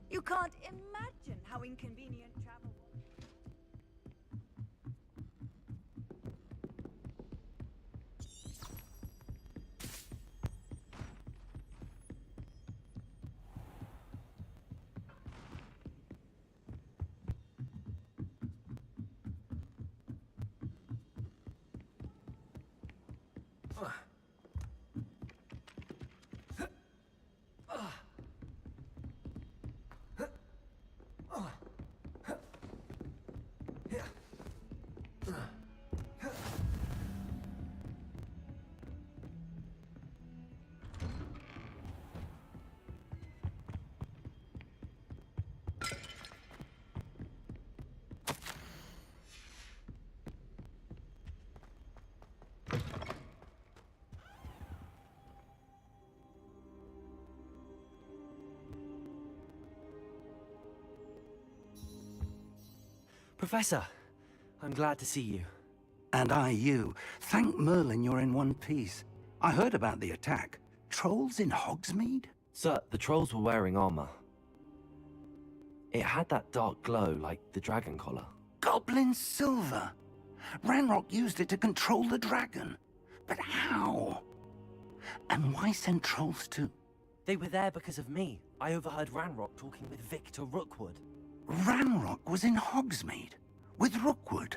Speaker 18: You can't imagine how inconvenient travel was.
Speaker 3: Professor, I'm glad to see you.
Speaker 20: And I you. Thank Merlin you're in one piece. I heard about the attack. Trolls in Hogsmeade?
Speaker 3: Sir, the trolls were wearing armor. It had that dark glow like the dragon collar.
Speaker 20: Goblin silver! Ranrock used it to control the dragon. But how? And why send trolls to...
Speaker 3: They were there because of me. I overheard Ranrock talking with Victor Rookwood.
Speaker 20: Ranrock was in Hogsmeade? With Rookwood?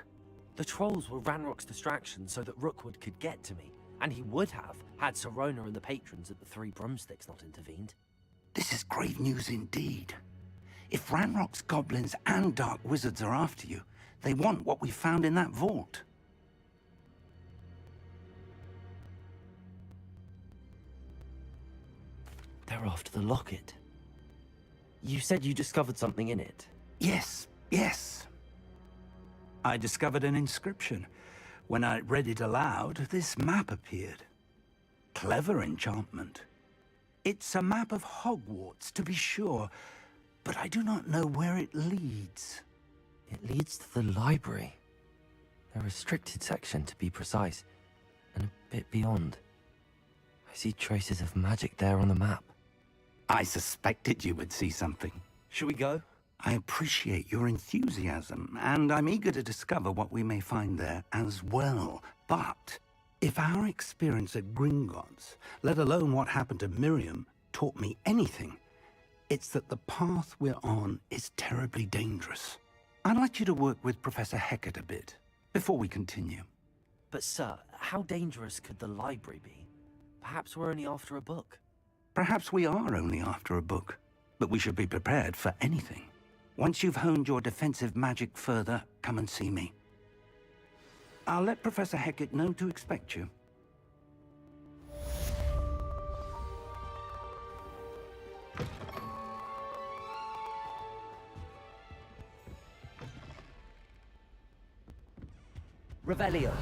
Speaker 3: The trolls were Ranrock's distraction so that Rookwood could get to me. And he would have, had Sirona and the patrons at the Three Broomsticks not intervened.
Speaker 20: This is grave news indeed. If Ranrock's goblins and dark wizards are after you, they want what we found in that vault.
Speaker 3: They're after the locket. You said you discovered something in it.
Speaker 20: Yes, yes. I discovered an inscription. When I read it aloud, this map appeared. Clever enchantment. It's a map of Hogwarts, to be sure, but I do not know where it leads.
Speaker 3: It leads to the library. A restricted section, to be precise, and a bit beyond. I see traces of magic there on the map.
Speaker 20: I suspected you would see something.
Speaker 3: Shall we go?
Speaker 20: I appreciate your enthusiasm, and I'm eager to discover what we may find there as well. But if our experience at Gringotts, let alone what happened to Miriam, taught me anything, it's that the path we're on is terribly dangerous. I'd like you to work with Professor Hecat a bit, before we continue.
Speaker 3: But sir, how dangerous could the library be? Perhaps we're only after a book.
Speaker 20: Perhaps we are only after a book, but we should be prepared for anything. Once you've honed your defensive magic further, come and see me. I'll let Professor Hecat know to expect you.
Speaker 13: Revelio.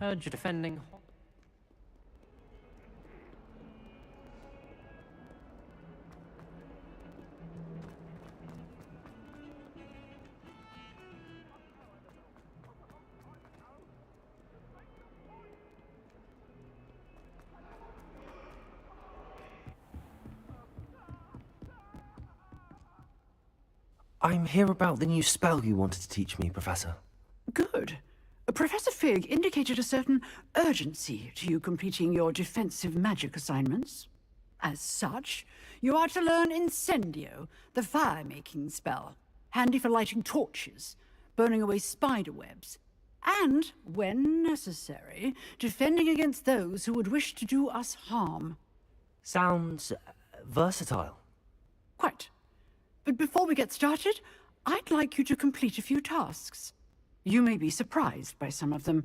Speaker 15: Heard you're defending.
Speaker 3: I'm here about the new spell you wanted to teach me, Professor.
Speaker 2: Good. Professor Fig indicated a certain urgency to you completing your defensive magic assignments. As such, you are to learn Incendio, the fire-making spell, handy for lighting torches, burning away spider webs, and, when necessary, defending against those who would wish to do us harm.
Speaker 3: Sounds versatile.
Speaker 2: Quite. But before we get started, I'd like you to complete a few tasks. You may be surprised by some of them.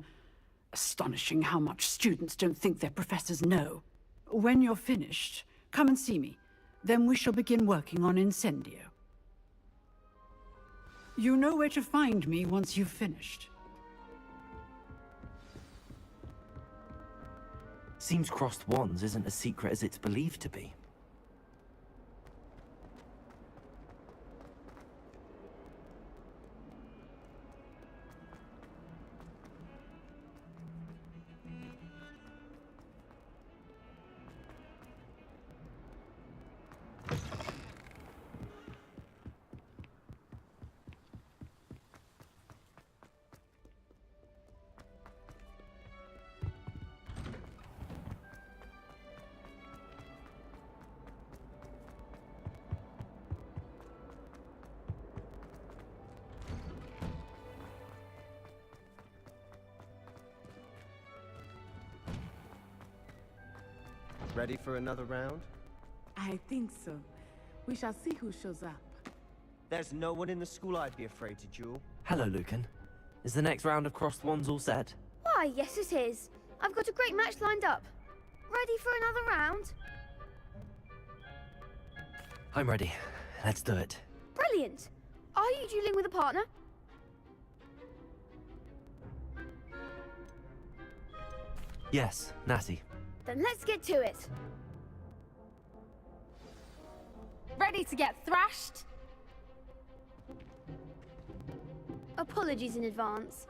Speaker 2: Astonishing how much students don't think their professors know. When you're finished, come and see me. Then we shall begin working on Incendio. You know where to find me once you've finished.
Speaker 3: Seems crossed wands isn't as secret as it's believed to be.
Speaker 4: Ready for another round?
Speaker 8: I think so. We shall see who shows up.
Speaker 4: There's no one in the school I'd be afraid to duel.
Speaker 3: Hello, Lucan. Is the next round of crossed wands all set?
Speaker 16: Why, yes it is. I've got a great match lined up. Ready for another round?
Speaker 3: I'm ready. Let's do it.
Speaker 16: Brilliant. Are you dueling with a partner?
Speaker 3: Yes, Natty.
Speaker 16: Then let's get to it.
Speaker 22: Ready to get thrashed?
Speaker 16: Apologies in advance.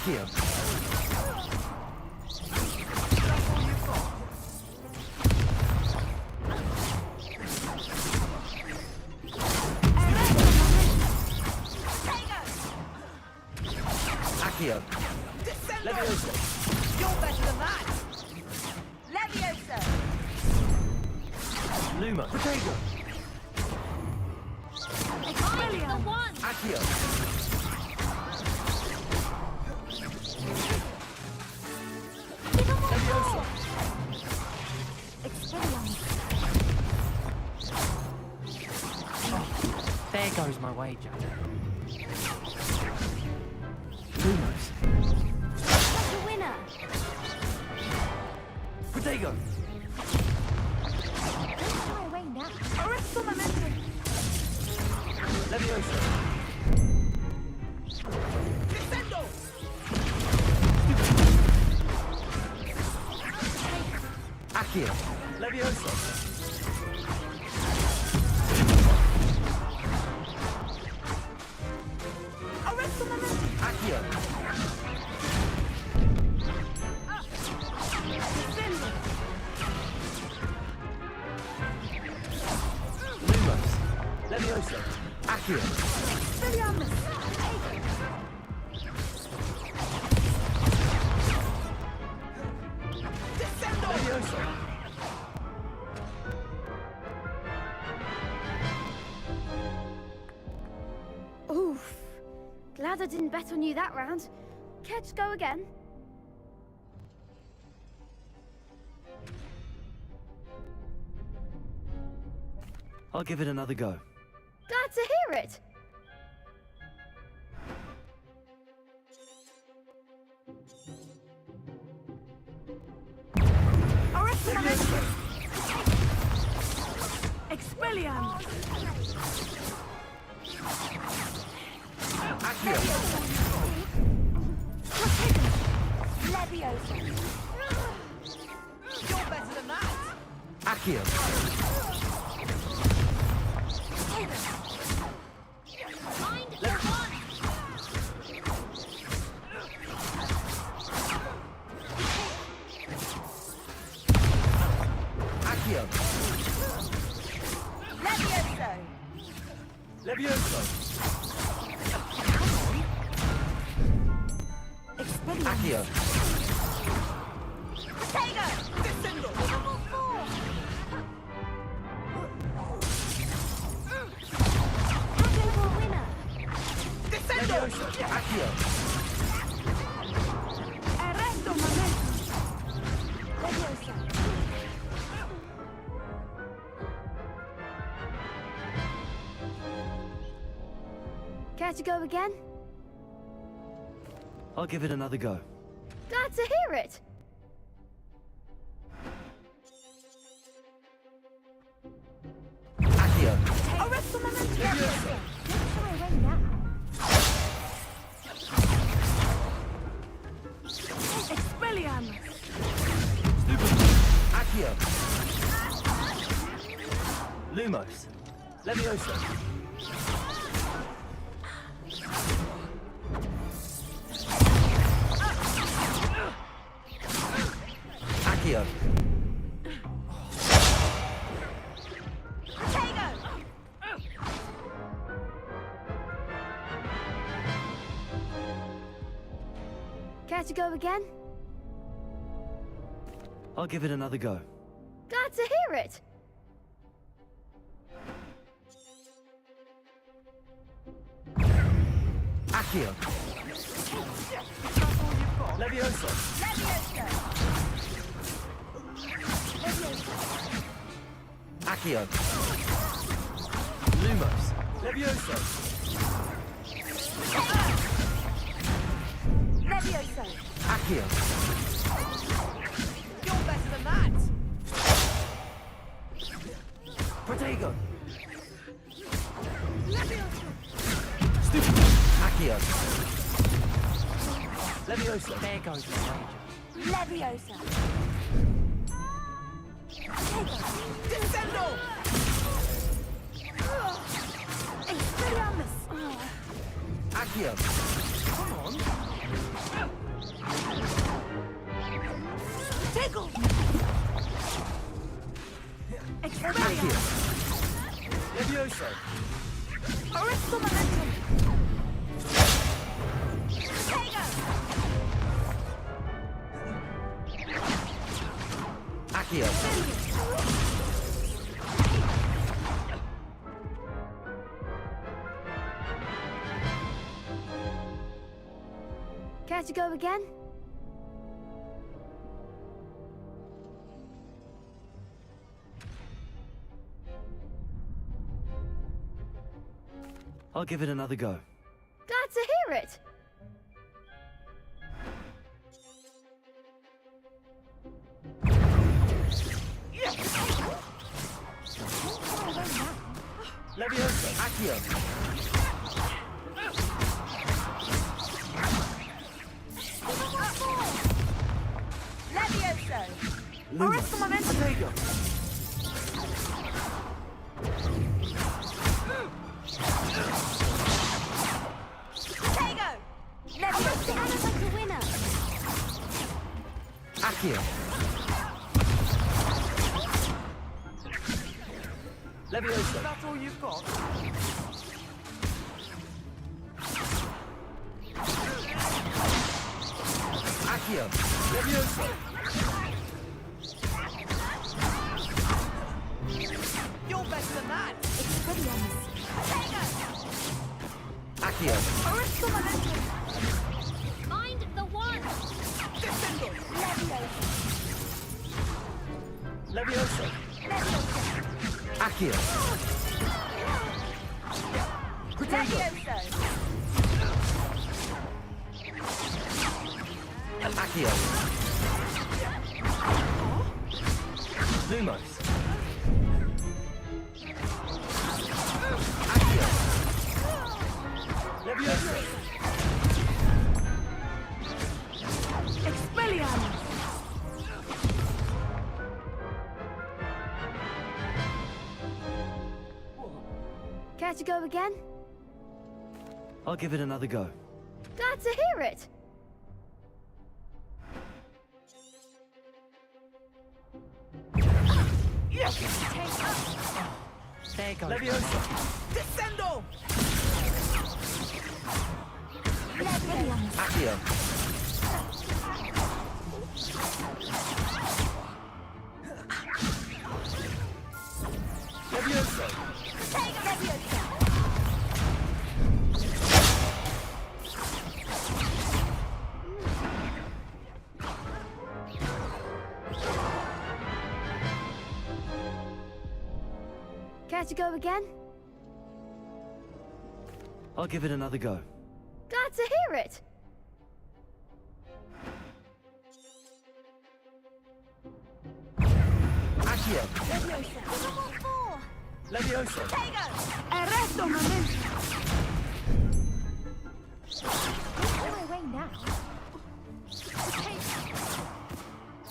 Speaker 3: Accio. Accio.
Speaker 13: Leviosa! You're better than that! Leviosa!
Speaker 3: Luma.
Speaker 13: Potato!
Speaker 17: Expelliarmus!
Speaker 3: Accio.
Speaker 17: Leviosa! Expelliarmus!
Speaker 15: There goes my wager.
Speaker 3: Lumos.
Speaker 16: That's a winner.
Speaker 3: Potato.
Speaker 17: Don't shy away now. Arresto momentum!
Speaker 3: Leviosa.
Speaker 13: Descendo!
Speaker 3: Accio. Leviosa.
Speaker 17: Arresto momentum!
Speaker 3: Accio.
Speaker 17: Descendo!
Speaker 3: Lumos. Leviosa. Accio.
Speaker 17: Expelliarmus!
Speaker 3: Leviosa.
Speaker 16: Oof. Glad I didn't bet on you that round. Care to go again?
Speaker 3: I'll give it another go.
Speaker 16: Glad to hear it.
Speaker 17: Arresto momentum! Expelliarmus!
Speaker 3: Accio.
Speaker 17: Leviosa!
Speaker 13: You're better than that!
Speaker 3: Accio. Accio.
Speaker 13: Levioso!
Speaker 3: Leviosa. Accio.
Speaker 13: Potato! Descendo!
Speaker 17: Level 4!
Speaker 16: Potato winner.
Speaker 13: Descendo!
Speaker 3: Leviosa. Accio.
Speaker 17: Arresto momentum!
Speaker 16: Leviosa. Care to go again?
Speaker 3: I'll give it another go.
Speaker 16: Glad to hear it.
Speaker 3: Accio.
Speaker 17: Arresto momentum!
Speaker 3: Leviosa.
Speaker 17: Don't shy away now. Expelliarmus!
Speaker 3: Accio. Lumos. Leviosa. Accio.
Speaker 13: Potato!
Speaker 16: Care to go again?
Speaker 3: I'll give it another go.
Speaker 16: Glad to hear it.
Speaker 3: Accio. Leviosa.
Speaker 13: Levioso!
Speaker 3: Accio. Lumos. Leviosa.
Speaker 13: Levioso!
Speaker 3: Accio.
Speaker 13: You're better than that!
Speaker 3: Potato.
Speaker 13: Levioso!
Speaker 3: Accio. Leviosa.
Speaker 15: There goes my wager.
Speaker 13: Leviosa! Descendo!
Speaker 17: Expelliarmus!
Speaker 3: Accio.
Speaker 13: Come on!
Speaker 12: Tickle!
Speaker 1: Levioso!
Speaker 12: Aristo momentum! Tego!
Speaker 3: Accio!
Speaker 16: Care to go again?
Speaker 3: I'll give it another go.
Speaker 16: Glad to hear it.
Speaker 1: Levioso!
Speaker 3: Accio!
Speaker 12: Levioso!
Speaker 1: Aristo momentum! Tego!
Speaker 12: Tego! Levioso!
Speaker 16: Sounded like a winner.
Speaker 3: Accio!
Speaker 1: Levioso! Is that all you've got?
Speaker 3: Accio!
Speaker 1: Levioso! You're better than that!
Speaker 12: It's pretty honest.
Speaker 3: Accio!
Speaker 12: Aristo momentum!
Speaker 16: Mind the one.
Speaker 12: Levioso!
Speaker 1: Levioso!
Speaker 12: Levioso!
Speaker 3: Accio!
Speaker 12: Levioso!
Speaker 3: Accio!
Speaker 1: Lumos!
Speaker 3: Accio!
Speaker 1: Levioso!
Speaker 8: Expelliarmus!
Speaker 16: Care to go again?
Speaker 3: I'll give it another go.
Speaker 16: Glad to hear it.
Speaker 1: Yes!
Speaker 15: There goes.
Speaker 1: Levioso! Descendo!
Speaker 3: Accio!
Speaker 1: Levioso!
Speaker 12: Levioso!
Speaker 16: Care to go again?
Speaker 3: I'll give it another go.
Speaker 16: Glad to hear it.
Speaker 3: Accio!
Speaker 1: Levioso!
Speaker 8: Arresto momentum!
Speaker 12: On my way now.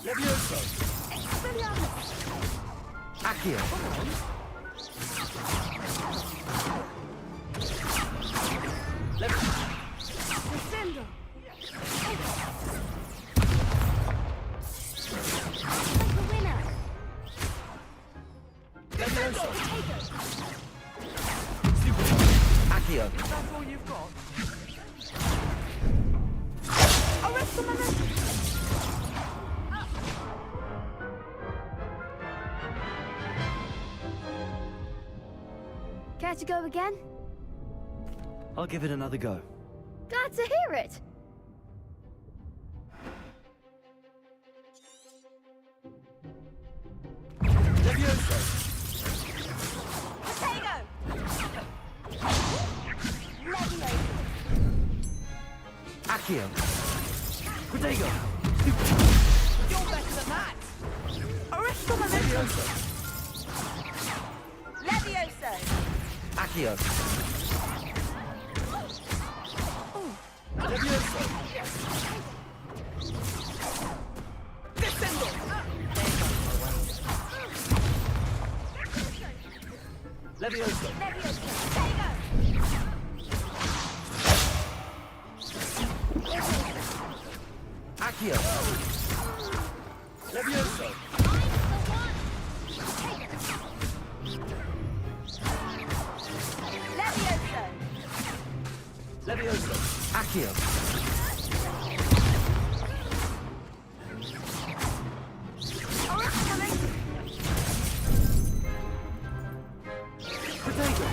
Speaker 1: Levioso!
Speaker 12: Expelliarmus!
Speaker 3: Accio!
Speaker 8: Descendo!
Speaker 16: Like a winner.
Speaker 1: Levioso!
Speaker 3: Accio!
Speaker 1: Is that all you've got?
Speaker 8: Arresto momentum!
Speaker 16: Care to go again?
Speaker 3: I'll give it another go.
Speaker 16: Glad to hear it.
Speaker 1: Levioso!
Speaker 12: Potato! Levioso!
Speaker 3: Accio! Protego!
Speaker 1: You're better than that!
Speaker 8: Arresto momentum!
Speaker 1: Levioso!
Speaker 12: Levioso!
Speaker 3: Accio!
Speaker 1: Levioso! Descendo! Levioso!
Speaker 12: Levioso! Potato!
Speaker 3: Accio.
Speaker 1: Levioso.
Speaker 13: Levioso!
Speaker 1: Levioso.
Speaker 3: Accio.
Speaker 1: Potato.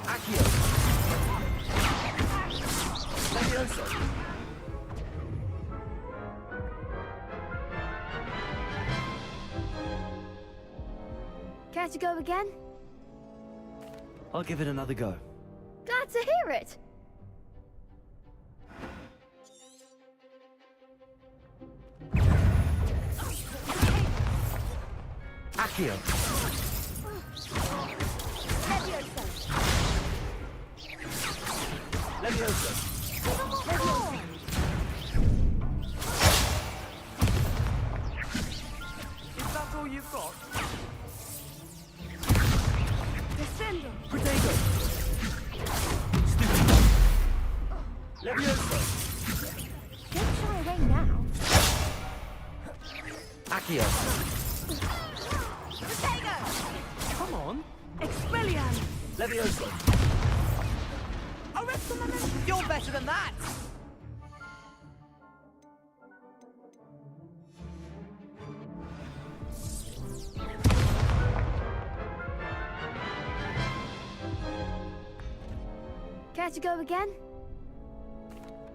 Speaker 3: Accio.
Speaker 1: Levioso.
Speaker 16: Care to go again?
Speaker 3: I'll give it another go.
Speaker 16: Glad to hear it.
Speaker 3: Accio.
Speaker 1: Levioso. Is that all you've got?
Speaker 13: Descendo!
Speaker 1: Potato. Levioso.
Speaker 13: Don't shy away now.
Speaker 3: Accio.
Speaker 13: Potato!
Speaker 1: Come on.
Speaker 13: Expelliarm!
Speaker 1: Levioso.
Speaker 13: Arrest the momentum!
Speaker 1: You're better than that.
Speaker 16: Care to go again?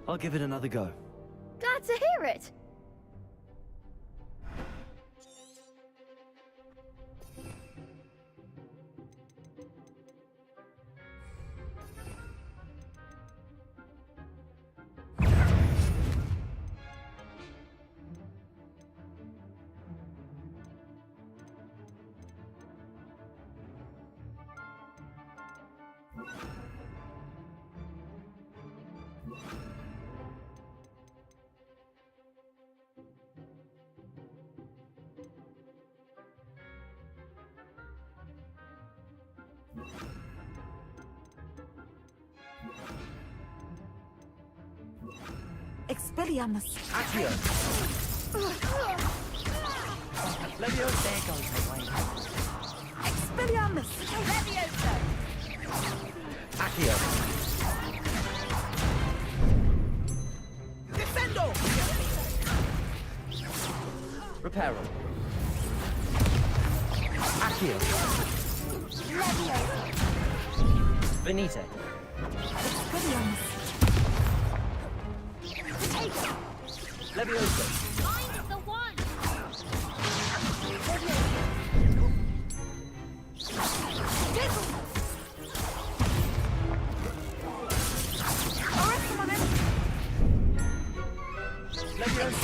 Speaker 3: I'll give it another go.
Speaker 16: Glad to hear it.
Speaker 13: Expelliarmus!
Speaker 3: Accio.
Speaker 1: Levioso.
Speaker 15: There goes my way.
Speaker 13: Expelliarmus! Levioso!
Speaker 3: Accio.
Speaker 1: Descendo. Reparo.
Speaker 3: Accio.
Speaker 13: Levioso!
Speaker 1: Venite.
Speaker 13: Expelliarmus! Potato!
Speaker 1: Levioso.
Speaker 13: I'm the one! Arrest the momentum!
Speaker 1: Levioso.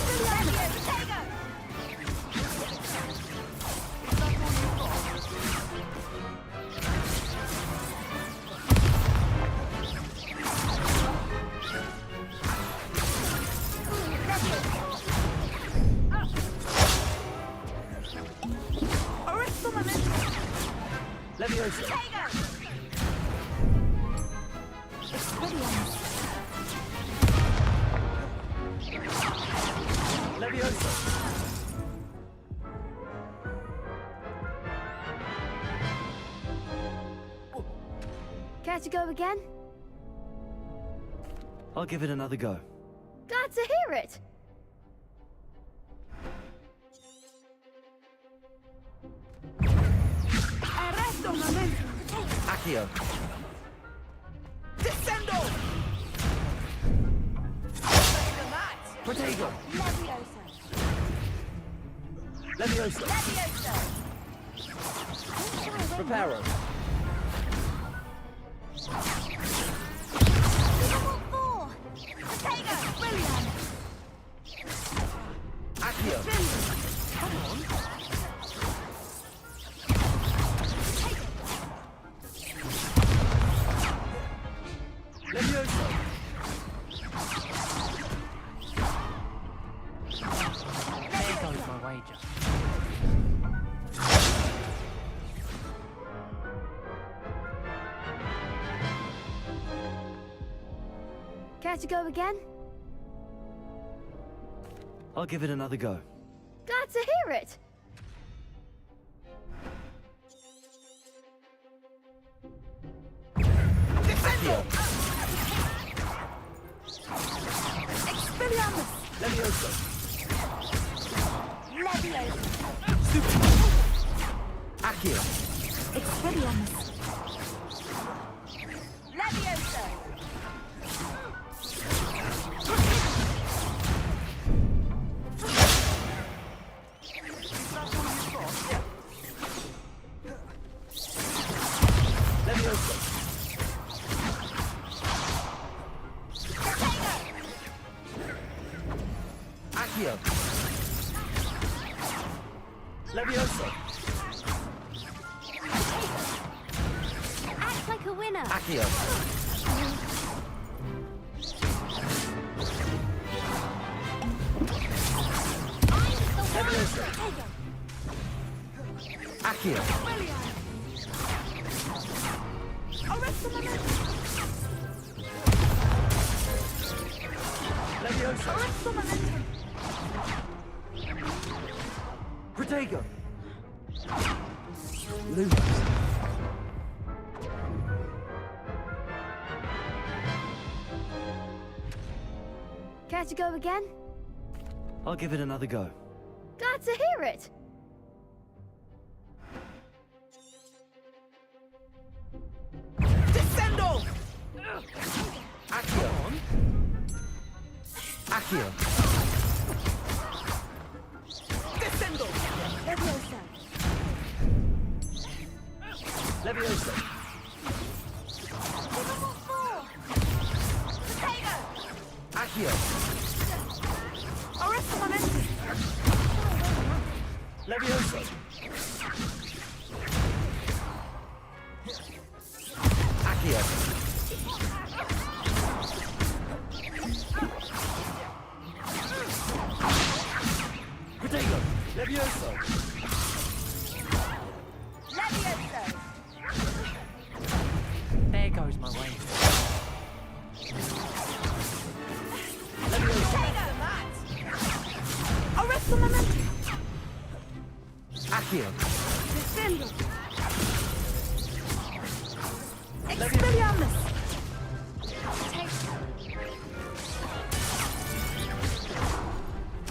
Speaker 13: Arrest the momentum!
Speaker 1: Levioso.
Speaker 13: Expelliarmus!
Speaker 1: Levioso.
Speaker 16: Care to go again?
Speaker 3: I'll give it another go.
Speaker 16: Glad to hear it.
Speaker 13: Arresto momentum!
Speaker 3: Accio.
Speaker 1: Descendo. Potato.
Speaker 13: Levioso!
Speaker 1: Levioso.
Speaker 13: Levioso!
Speaker 1: Reparo.
Speaker 13: Level 4! Potato! Expelliarmus!
Speaker 3: Accio.
Speaker 1: Come on. Levioso.
Speaker 15: There goes my wager.
Speaker 16: Care to go again?
Speaker 3: I'll give it another go.
Speaker 16: Glad to hear it.
Speaker 3: Accio.
Speaker 13: Expelliarmus!
Speaker 3: Levioso.
Speaker 13: Leviosa!
Speaker 3: Accio.
Speaker 13: Expelliarmus! Leviosa!
Speaker 3: Levioso. Accio. Levioso.
Speaker 16: Act like a winner.
Speaker 3: Accio. Levioso. Accio.
Speaker 13: Arresto momentum!
Speaker 3: Levioso.
Speaker 13: Arresto momentum!
Speaker 3: Protego. Lumos.
Speaker 16: Care to go again?
Speaker 3: I'll give it another go.
Speaker 16: Glad to hear it.
Speaker 1: Descendo!
Speaker 3: Accio. Accio.
Speaker 1: Descendo!
Speaker 13: Leviosa!
Speaker 3: Levioso.
Speaker 13: Potato!
Speaker 3: Accio.
Speaker 13: Arresto momentum!
Speaker 3: Levioso. Accio. Protego. Levioso.
Speaker 13: Leviosa!
Speaker 15: There goes my way.
Speaker 13: Potato! Arresto momentum!
Speaker 3: Accio.
Speaker 13: Descendo! Expelliarmus!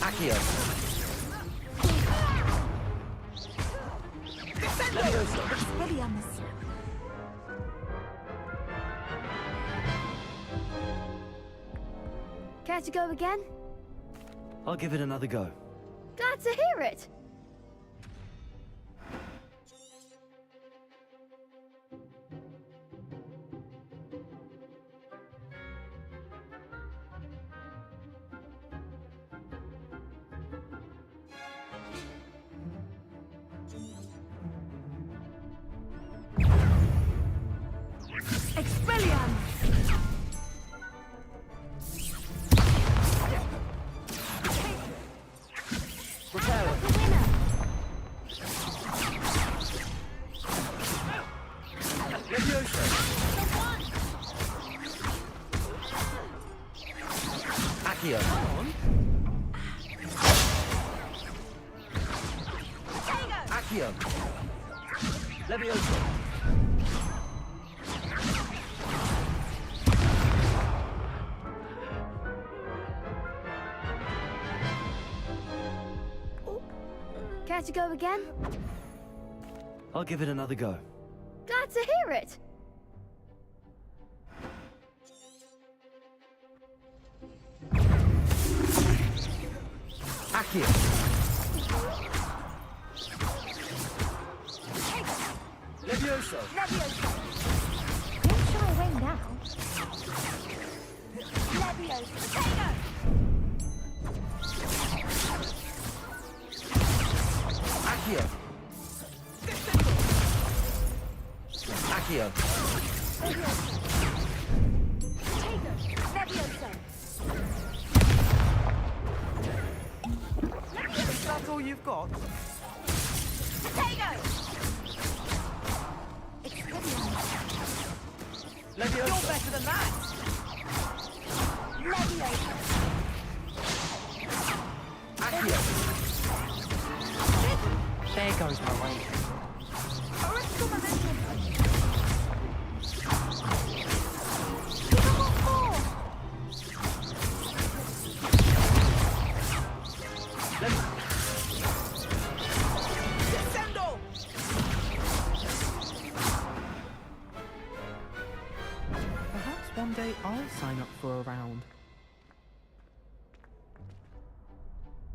Speaker 3: Accio.
Speaker 13: Descendo!
Speaker 3: Levioso.
Speaker 13: Expelliarmus!
Speaker 16: Care to go again?
Speaker 3: I'll give it another go.
Speaker 16: Glad to hear it.
Speaker 13: Expelliarmus!
Speaker 3: Prepare.
Speaker 16: The winner.
Speaker 3: Levioso. Accio. Accio. Levioso.
Speaker 16: Care to go again?
Speaker 3: I'll give it another go.
Speaker 16: Glad to hear it.
Speaker 3: Accio. Levioso.
Speaker 13: Leviosa! Don't shy away now. Leviosa! Potato!
Speaker 3: Accio. Accio.
Speaker 13: Leviosa!
Speaker 1: Is that all you've got?
Speaker 13: Potato!
Speaker 3: Leviosa.
Speaker 1: You're better than that!
Speaker 15: There goes my way.
Speaker 7: Perhaps one day I'll sign up for a round.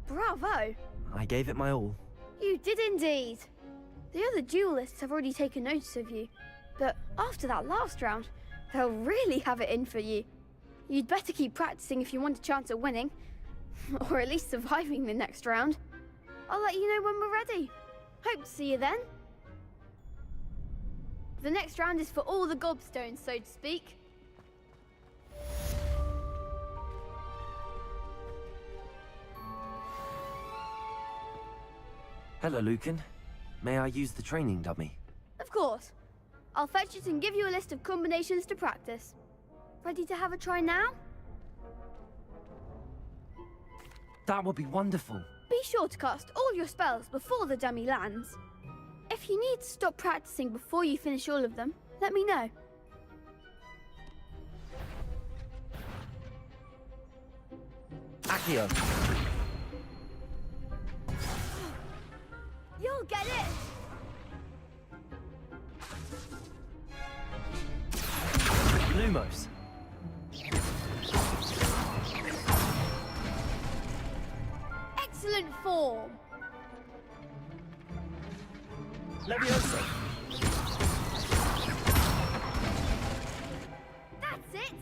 Speaker 16: Bravo!
Speaker 3: I gave it my all.
Speaker 16: You did indeed. The other duelists have already taken notice of you, but after that last round, they'll really have it in for you. You'd better keep practicing if you want a chance at winning, or at least surviving the next round. I'll let you know when we're ready. Hope to see you then. The next round is for all the gobstones, so to speak.
Speaker 3: Hello, Lucan. May I use the training dummy?
Speaker 16: Of course. I'll fetch it and give you a list of combinations to practice. Ready to have a try now?
Speaker 3: That would be wonderful.
Speaker 16: Be sure to cast all your spells before the dummy lands. If you need to stop practicing before you finish all of them, let me know.
Speaker 3: Accio.
Speaker 16: You'll get it!
Speaker 3: Lumos.
Speaker 16: Excellent form!
Speaker 3: Leviosa.
Speaker 16: That's it!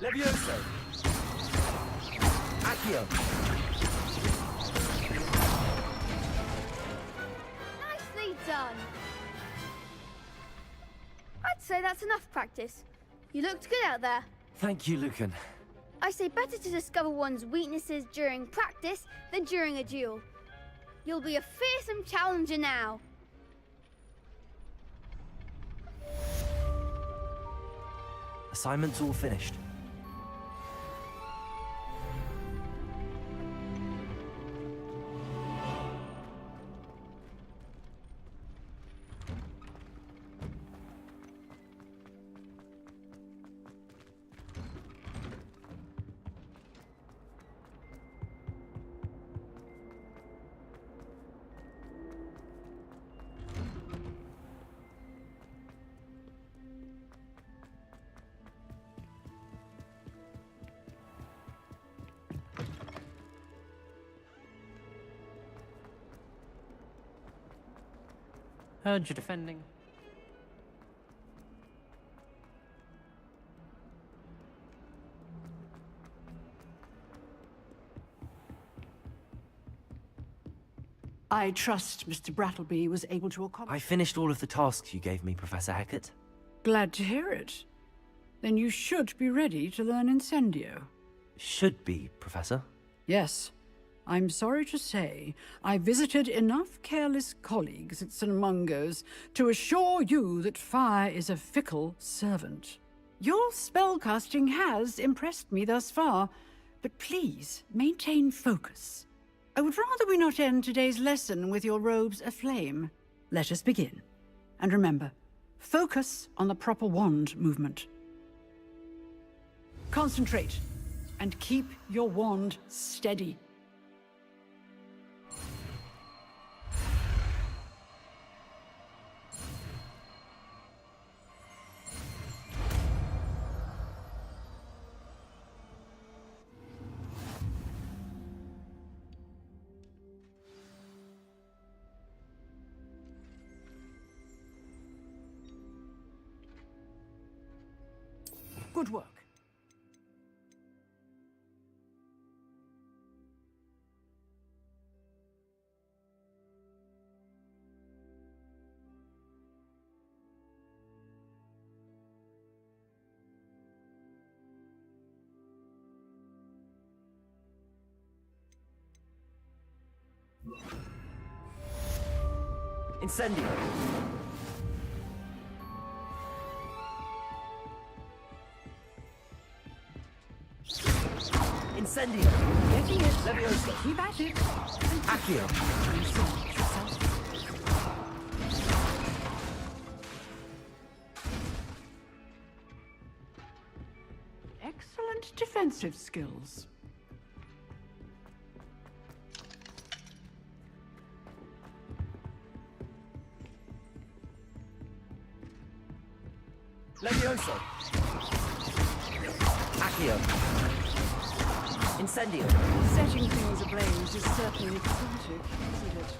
Speaker 3: Leviosa. Accio.
Speaker 16: Nicely done! I'd say that's enough practice. You looked good out there.
Speaker 3: Thank you, Lucan.
Speaker 16: I say better to discover one's weaknesses during practice than during a duel. You'll be a fearsome challenger now.
Speaker 3: Assignment's all finished.
Speaker 15: Heard you defending.
Speaker 2: I trust Mr. Brattleby was able to accomplish.
Speaker 3: I finished all of the tasks you gave me, Professor Hackett.
Speaker 2: Glad to hear it. Then you should be ready to learn Incendio.
Speaker 3: Should be, Professor.
Speaker 2: Yes. I'm sorry to say, I visited enough careless colleagues at St. Mungo's to assure you that fire is a fickle servant. Your spellcasting has impressed me thus far, but please maintain focus. I would rather we not end today's lesson with your robes aflame. Let us begin. And remember, focus on the proper wand movement. Concentrate, and keep your wand steady. Good work.
Speaker 3: Incendio. Incendio!
Speaker 2: Getting it.
Speaker 3: Leviosa!
Speaker 2: Keep at it.
Speaker 3: Accio!
Speaker 2: Excellent defensive skills.
Speaker 3: Levioso! Accio! Incendio!
Speaker 2: Setting things ablaze is certainly exotic, isn't it?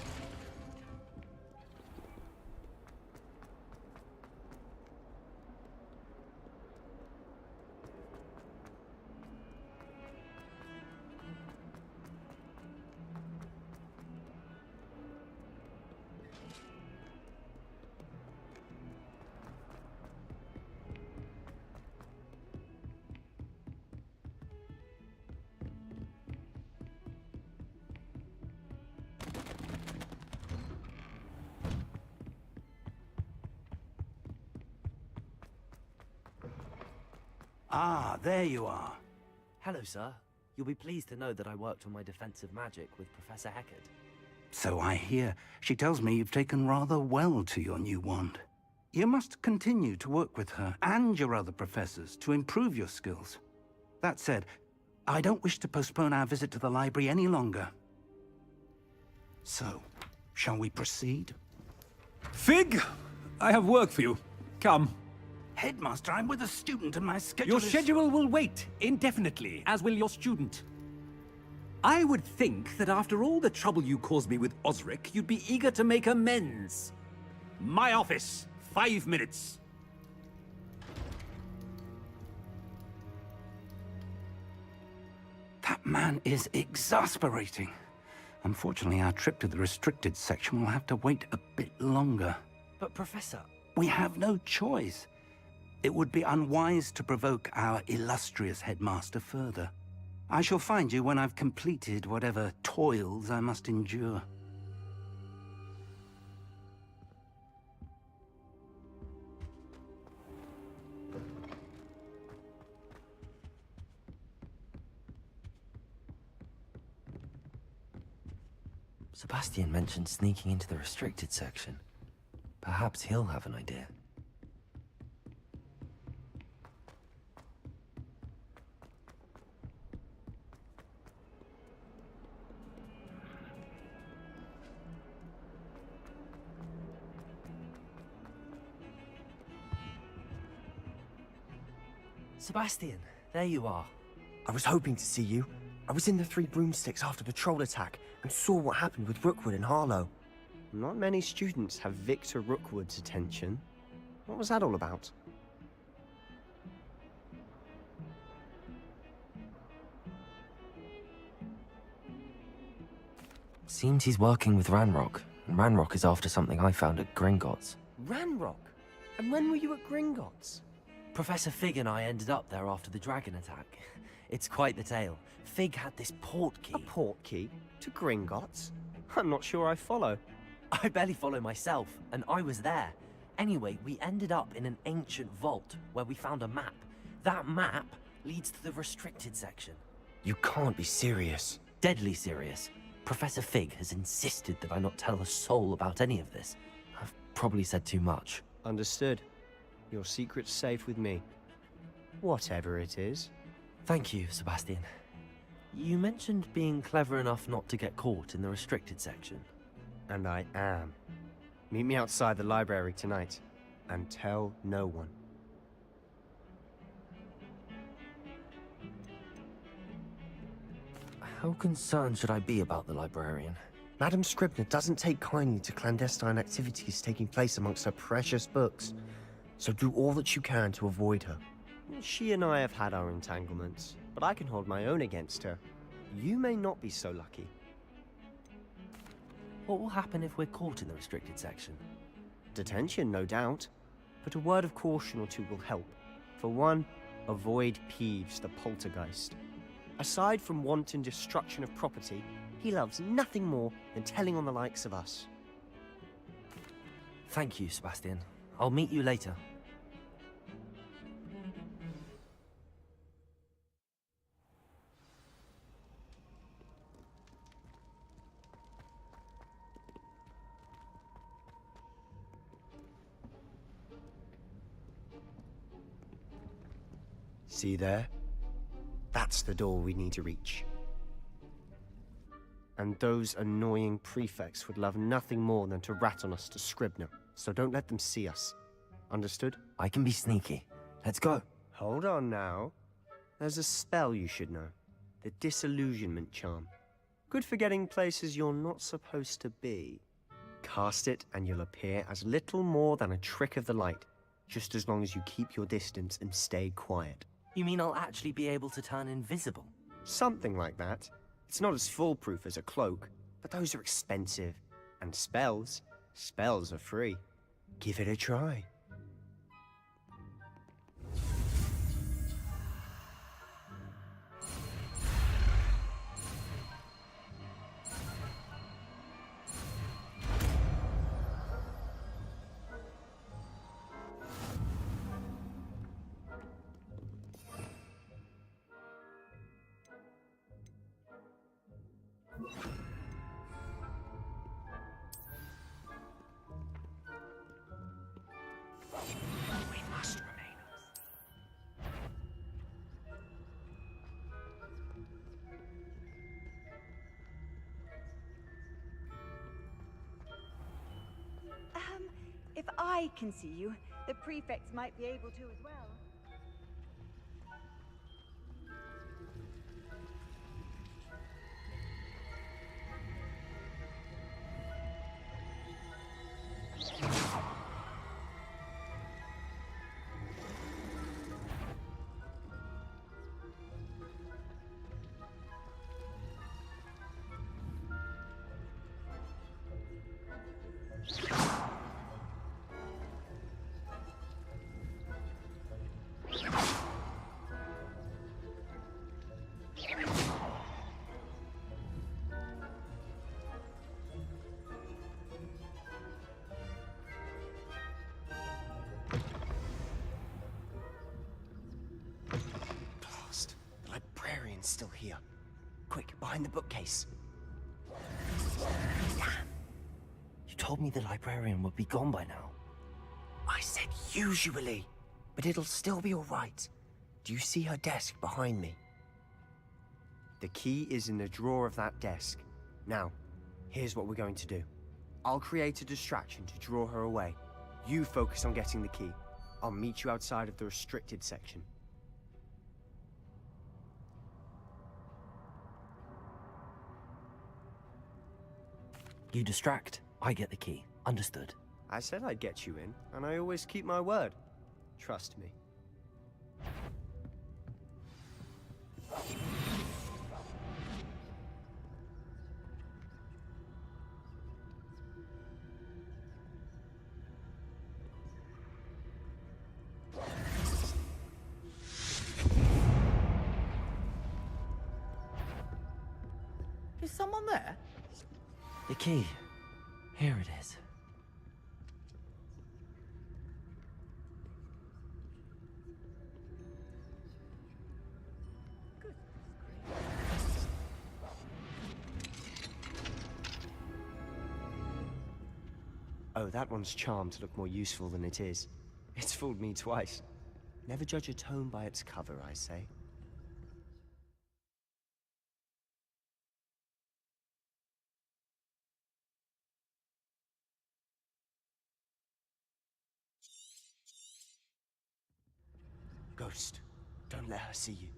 Speaker 20: Ah, there you are.
Speaker 3: Hello, sir. You'll be pleased to know that I worked on my defensive magic with Professor Heckard.
Speaker 20: So I hear. She tells me you've taken rather well to your new wand. You must continue to work with her and your other professors to improve your skills. That said, I don't wish to postpone our visit to the library any longer. So, shall we proceed?
Speaker 1: Fig, I have work for you. Come.
Speaker 20: Headmaster, I'm with a student and my schedule
Speaker 1: Your
Speaker 20: is...
Speaker 1: schedule will wait indefinitely, as will your student. I would think that after all the trouble you caused me with Osric, you'd be eager to make amends. My office, 5 minutes.
Speaker 20: That man is exasperating. Unfortunately, our trip to the restricted section will have to wait a bit longer.
Speaker 3: But, Professor...
Speaker 20: We have no choice. It would be unwise to provoke our illustrious headmaster further. I shall find you when I've completed whatever toils I must endure.
Speaker 3: Sebastian mentioned sneaking into the restricted section. Perhaps he'll have an idea. Sebastian, there you are.
Speaker 4: I was hoping to see you. I was in the Three Broomsticks after the troll attack and saw what happened with Rookwood and Harlow. Not many students have Victor Rookwood's attention. What was that all about?
Speaker 3: Seems he's working with Ranrock, and Ranrock is after something I found at Gringotts.
Speaker 4: Ranrock? And when were you at Gringotts?
Speaker 3: Professor Fig and I ended up there after the dragon attack. It's quite the tale. Fig had this port key.
Speaker 4: A port key? To Gringotts? I'm not sure I follow.
Speaker 3: I barely follow myself, and I was there. Anyway, we ended up in an ancient vault where we found a map. That map leads to the restricted section.
Speaker 4: You can't be serious.
Speaker 3: Deadly serious. Professor Fig has insisted that I not tell a soul about any of this. I've probably said too much.
Speaker 4: Understood. Your secret's safe with me. Whatever it is.
Speaker 3: Thank you, Sebastian. You mentioned being clever enough not to get caught in the restricted section.
Speaker 4: And I am. Meet me outside the library tonight, and tell no one.
Speaker 3: How concerned should I be about the librarian?
Speaker 4: Madam Scribner doesn't take kindly to clandestine activities taking place amongst her precious books, so do all that you can to avoid her. She and I have had our entanglements, but I can hold my own against her. You may not be so lucky.
Speaker 3: What will happen if we're caught in the restricted section?
Speaker 4: Detention, no doubt. But a word of caution or two will help. For one, avoid Peeves, the poltergeist. Aside from wanton destruction of property, he loves nothing more than telling on the likes of us.
Speaker 3: Thank you, Sebastian. I'll meet you later.
Speaker 4: See there? That's the door we need to reach. And those annoying prefects would love nothing more than to rat on us to Scribner, so don't let them see us. Understood?
Speaker 3: I can be sneaky. Let's go.
Speaker 4: Hold on now. There's a spell you should know. The Disillusionment Charm. Good for getting places you're not supposed to be. Cast it and you'll appear as little more than a trick of the light, just as long as you keep your distance and stay quiet.
Speaker 3: You mean I'll actually be able to turn invisible?
Speaker 4: Something like that. It's not as foolproof as a cloak, but those are expensive. And spells are free. Give it a try.
Speaker 5: If I can see you, the prefects might be able to as well.
Speaker 4: Still here. Quick, behind the bookcase.
Speaker 3: You told me the librarian would be gone by now.
Speaker 4: I said usually, but it'll still be all right. Do you see her desk behind me? The key is in the drawer of that desk. Now, here's what we're going to do. I'll create a distraction to draw her away. You focus on getting the key. I'll meet you outside of the restricted section.
Speaker 3: You distract, I get the key. Understood.
Speaker 4: I said I'd get you in, and I always keep my word. Trust me.
Speaker 11: Is someone there?
Speaker 3: The key. Here it is.
Speaker 4: Oh, that one's charmed to look more useful than it is. It's fooled me twice. Never judge a tome by its cover, I say. Ghost, don't let her see you.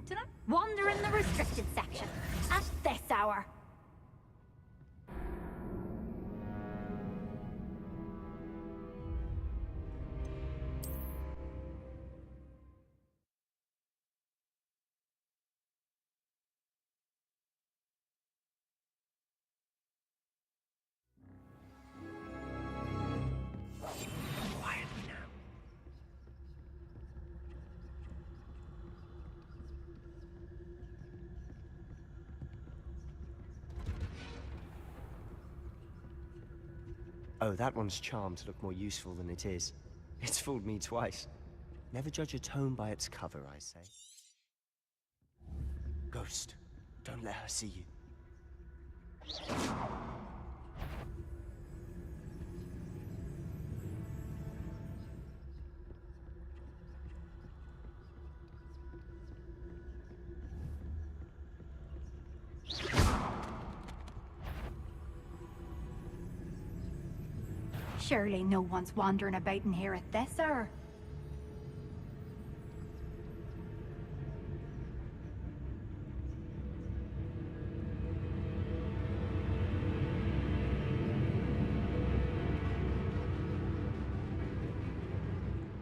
Speaker 13: Do not wander in the restricted section at this hour.
Speaker 4: Oh, that one's charmed to look more useful than it is. It's fooled me twice. Never judge a tome by its cover, I say. Ghost, don't let her see you.
Speaker 13: Surely no one's wandering about in here at this hour.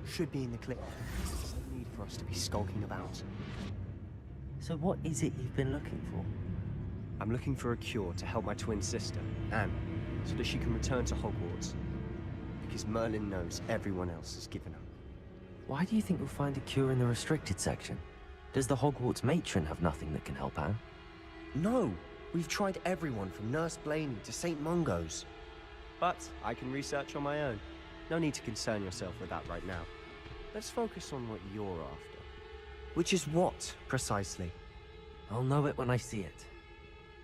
Speaker 4: Should be in the clip. There's no need for us to be skulking about.
Speaker 3: So what is it you've been looking for?
Speaker 4: I'm looking for a cure to help my twin sister, Anne, so that she can return to Hogwarts. Because Merlin knows everyone else has given up.
Speaker 3: Why do you think you'll find a cure in the restricted section? Does the Hogwarts matron have nothing that can help Anne?
Speaker 4: No! We've tried everyone from Nurse Blaney to St. Mungo's. But I can research on my own. No need to concern yourself with that right now. Let's focus on what you're after. Which is what, precisely?
Speaker 3: I'll know it when I see it.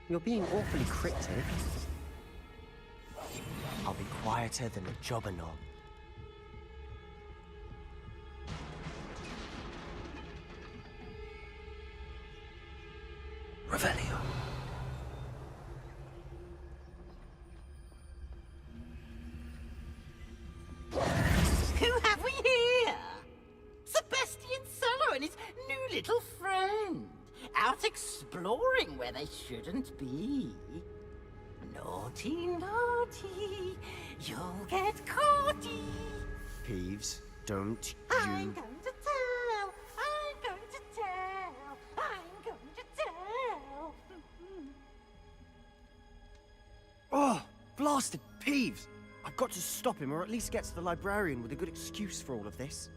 Speaker 4: You're being awfully cryptic. I'll be quieter than a jobberknob.
Speaker 3: Revelio.
Speaker 9: Who have we here? Sebastian Sallow and his new little friend. Out exploring where they shouldn't be. Naughty, naughty, you'll get caughty.
Speaker 4: Peeves, don't
Speaker 9: I'm
Speaker 4: you...
Speaker 9: going to tell, I'm going to tell, I'm going to tell.
Speaker 4: Oh, blasted Peeves! I've got to stop him, or at least get to the librarian with a good excuse for all of this.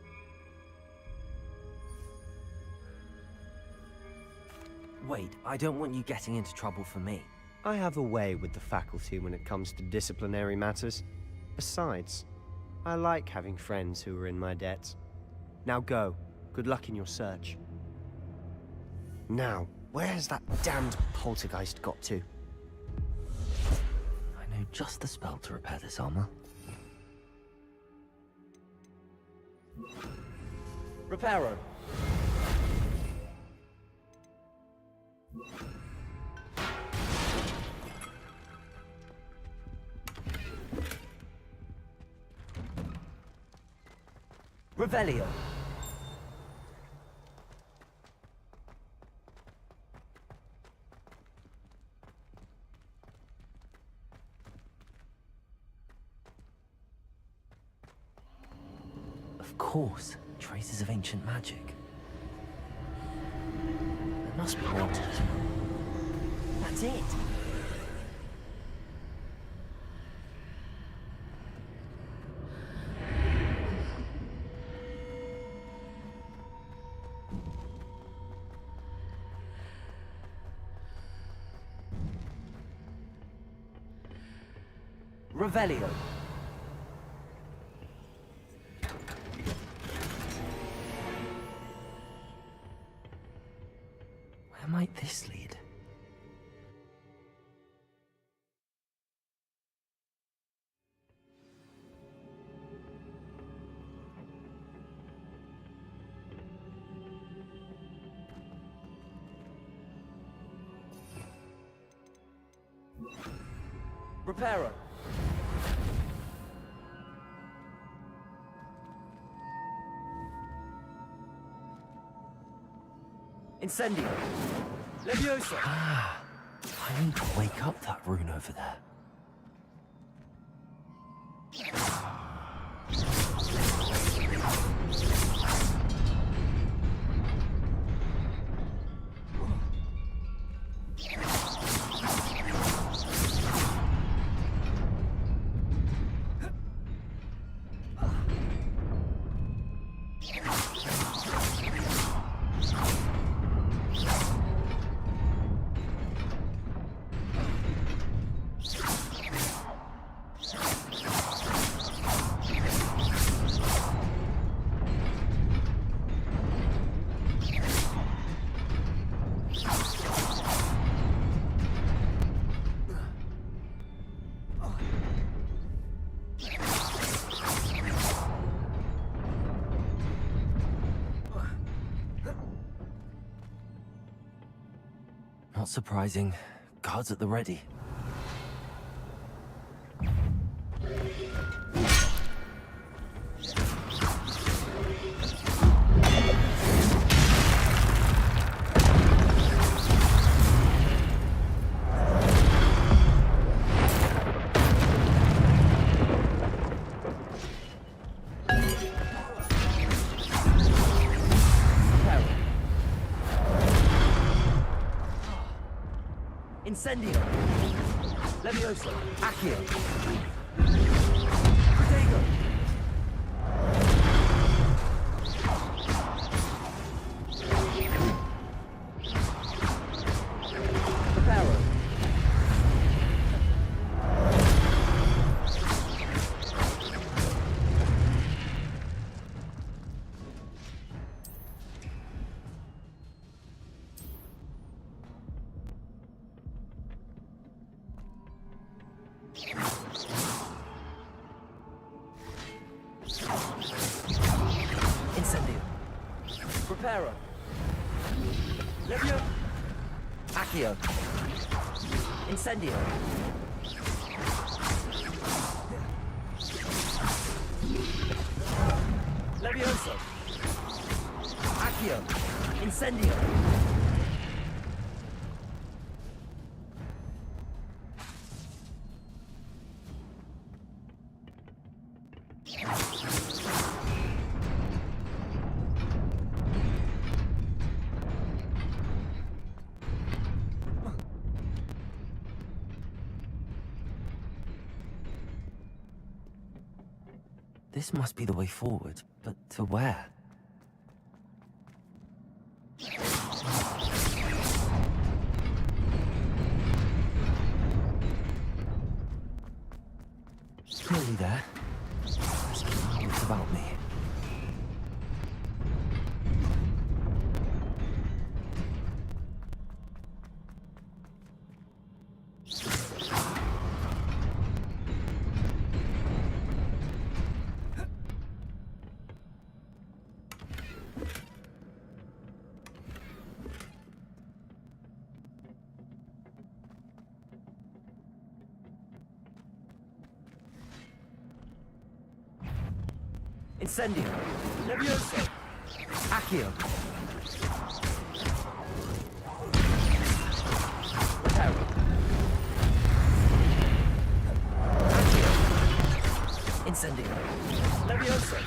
Speaker 3: Wait, I don't want you getting into trouble for me.
Speaker 4: I have a way with the faculty when it comes to disciplinary matters. Besides, I like having friends who are in my debt. Now go. Good luck in your search. Now, where has that damned poltergeist got to?
Speaker 3: I know just the spell to repair this armor.
Speaker 10: Reparo.
Speaker 3: Revelio. Of course, traces of ancient magic. There must be more to it. That's it. Revelio. Where might this lead?
Speaker 10: Reparo. Incendio. Leviosa.
Speaker 3: Ah, I need to wake up that rune over there. Not surprising. Guards at the ready.
Speaker 10: Incendio. Levioso. Accio. Protego. Preparo. Incendio. Preparo. Levio. Accio. Incendio. Levioso. Accio. Incendio.
Speaker 3: This must be the way forward, but to where? Nearly there. It's about me.
Speaker 10: Incendio. Levioso. Accio. Preparo. Accio. Incendio. Levioso.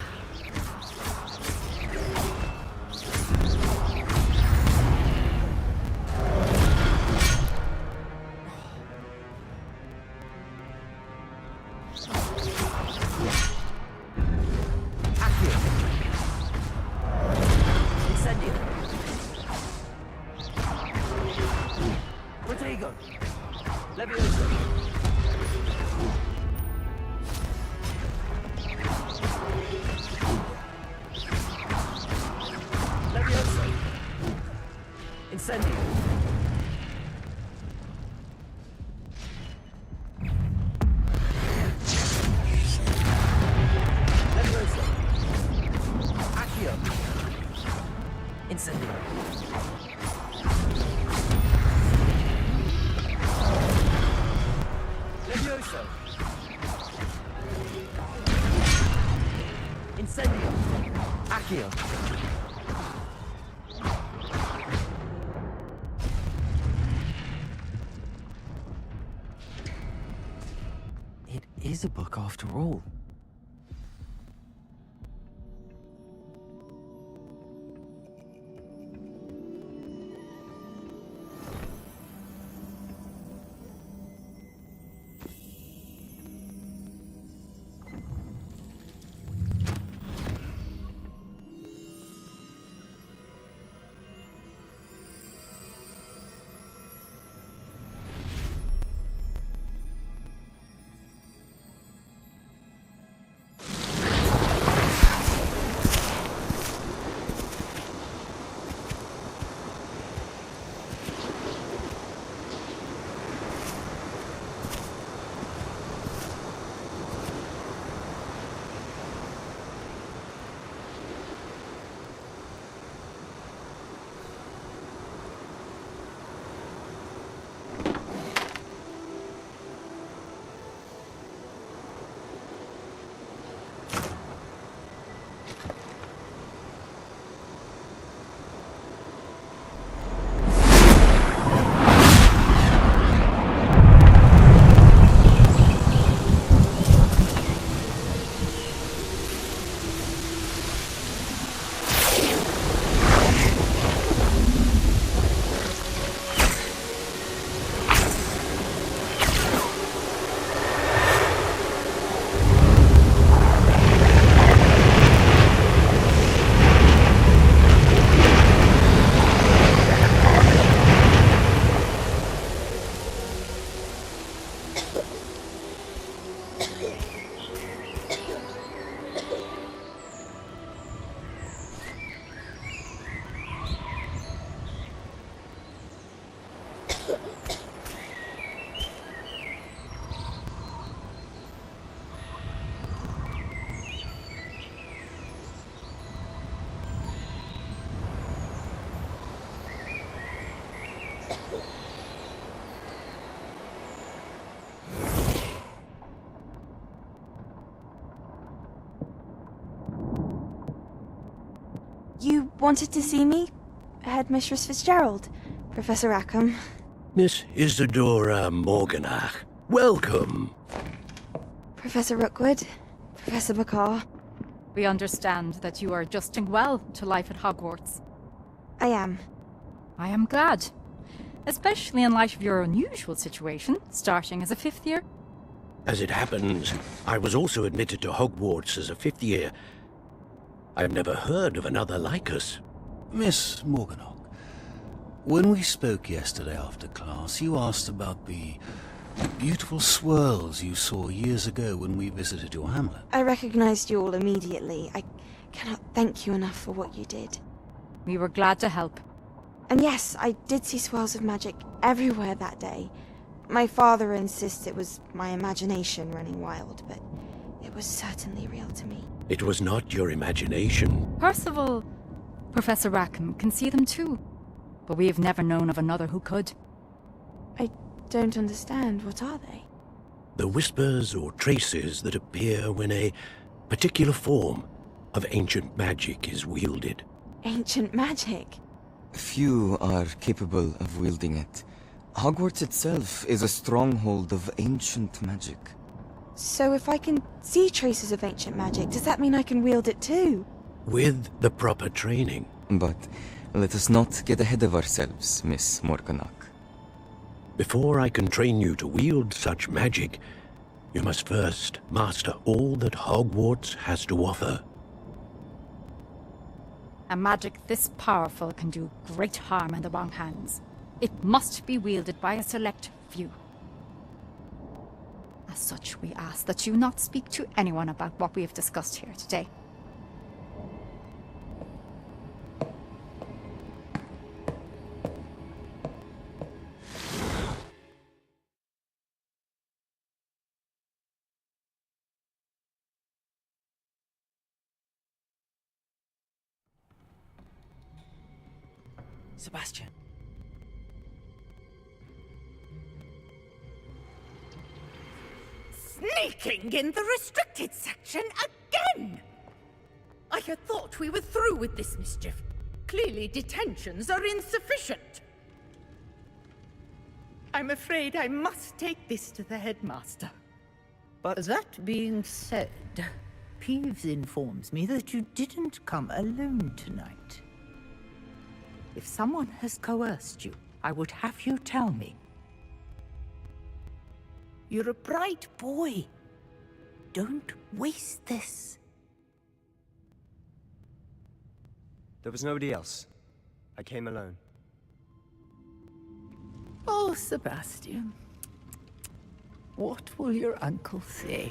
Speaker 10: Protego. Levioso. Levioso. Incendio. Levioso. Accio. Incendio. Levioso. Incendio. Accio.
Speaker 3: It is a book after all.
Speaker 14: You wanted to see me? Headmistress Fitzgerald, Professor Rackham.
Speaker 19: Miss Isadora Morganach, welcome.
Speaker 14: Professor Rookwood, Professor McCaw.
Speaker 22: We understand that you are adjusting well to life at Hogwarts.
Speaker 14: I am.
Speaker 22: I am glad. Especially in light of your unusual situation, starting as a 5th year.
Speaker 19: As it happens, I was also admitted to Hogwarts as a 5th year. I've never heard of another like us.
Speaker 23: Miss Morganach, when we spoke yesterday after class, you asked about the beautiful swirls you saw years ago when we visited your hamlet.
Speaker 14: I recognized you all immediately. I cannot thank you enough for what you did.
Speaker 22: We were glad to help.
Speaker 14: And yes, I did see swirls of magic everywhere that day. My father insists it was my imagination running wild, but it was certainly real to me.
Speaker 19: It was not your imagination.
Speaker 22: Percival, Professor Rackham can see them too, but we have never known of another who could.
Speaker 14: I don't understand. What are they?
Speaker 19: The whispers or traces that appear when a particular form of ancient magic is wielded.
Speaker 14: Ancient magic?
Speaker 24: Few are capable of wielding it. Hogwarts itself is a stronghold of ancient magic.
Speaker 14: So if I can see traces of ancient magic, does that mean I can wield it too?
Speaker 19: With the proper training.
Speaker 24: But let us not get ahead of ourselves, Miss Morganach.
Speaker 19: Before I can train you to wield such magic, you must first master all that Hogwarts has to offer.
Speaker 22: A magic this powerful can do great harm in the wrong hands. It must be wielded by a select few. As such, we ask that you not speak to anyone about what we have discussed here today.
Speaker 3: Sebastian.
Speaker 25: Sneaking in the restricted section again! I had thought we were through with this mischief. Clearly detentions are insufficient. I'm afraid I must take this to the headmaster.
Speaker 26: But that being said, Peeves informs me that you didn't come alone tonight. If someone has coerced you, I would have you tell me. You're a bright boy. Don't waste this.
Speaker 4: There was nobody else. I came alone.
Speaker 26: Oh, Sebastian. What will your uncle say?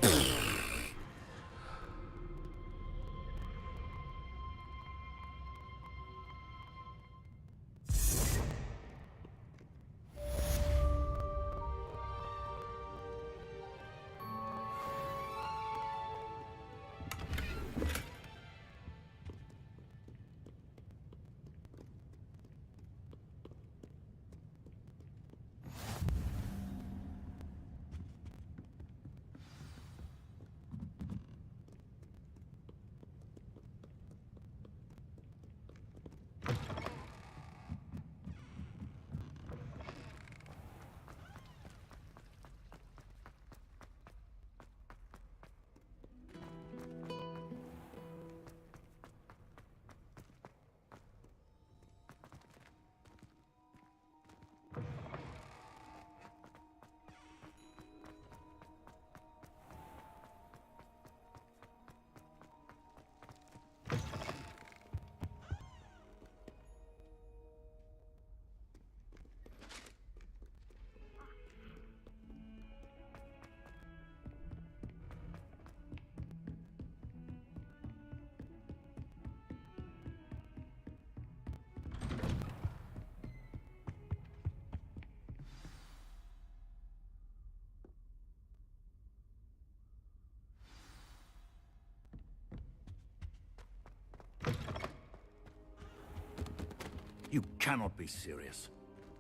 Speaker 1: You cannot be serious.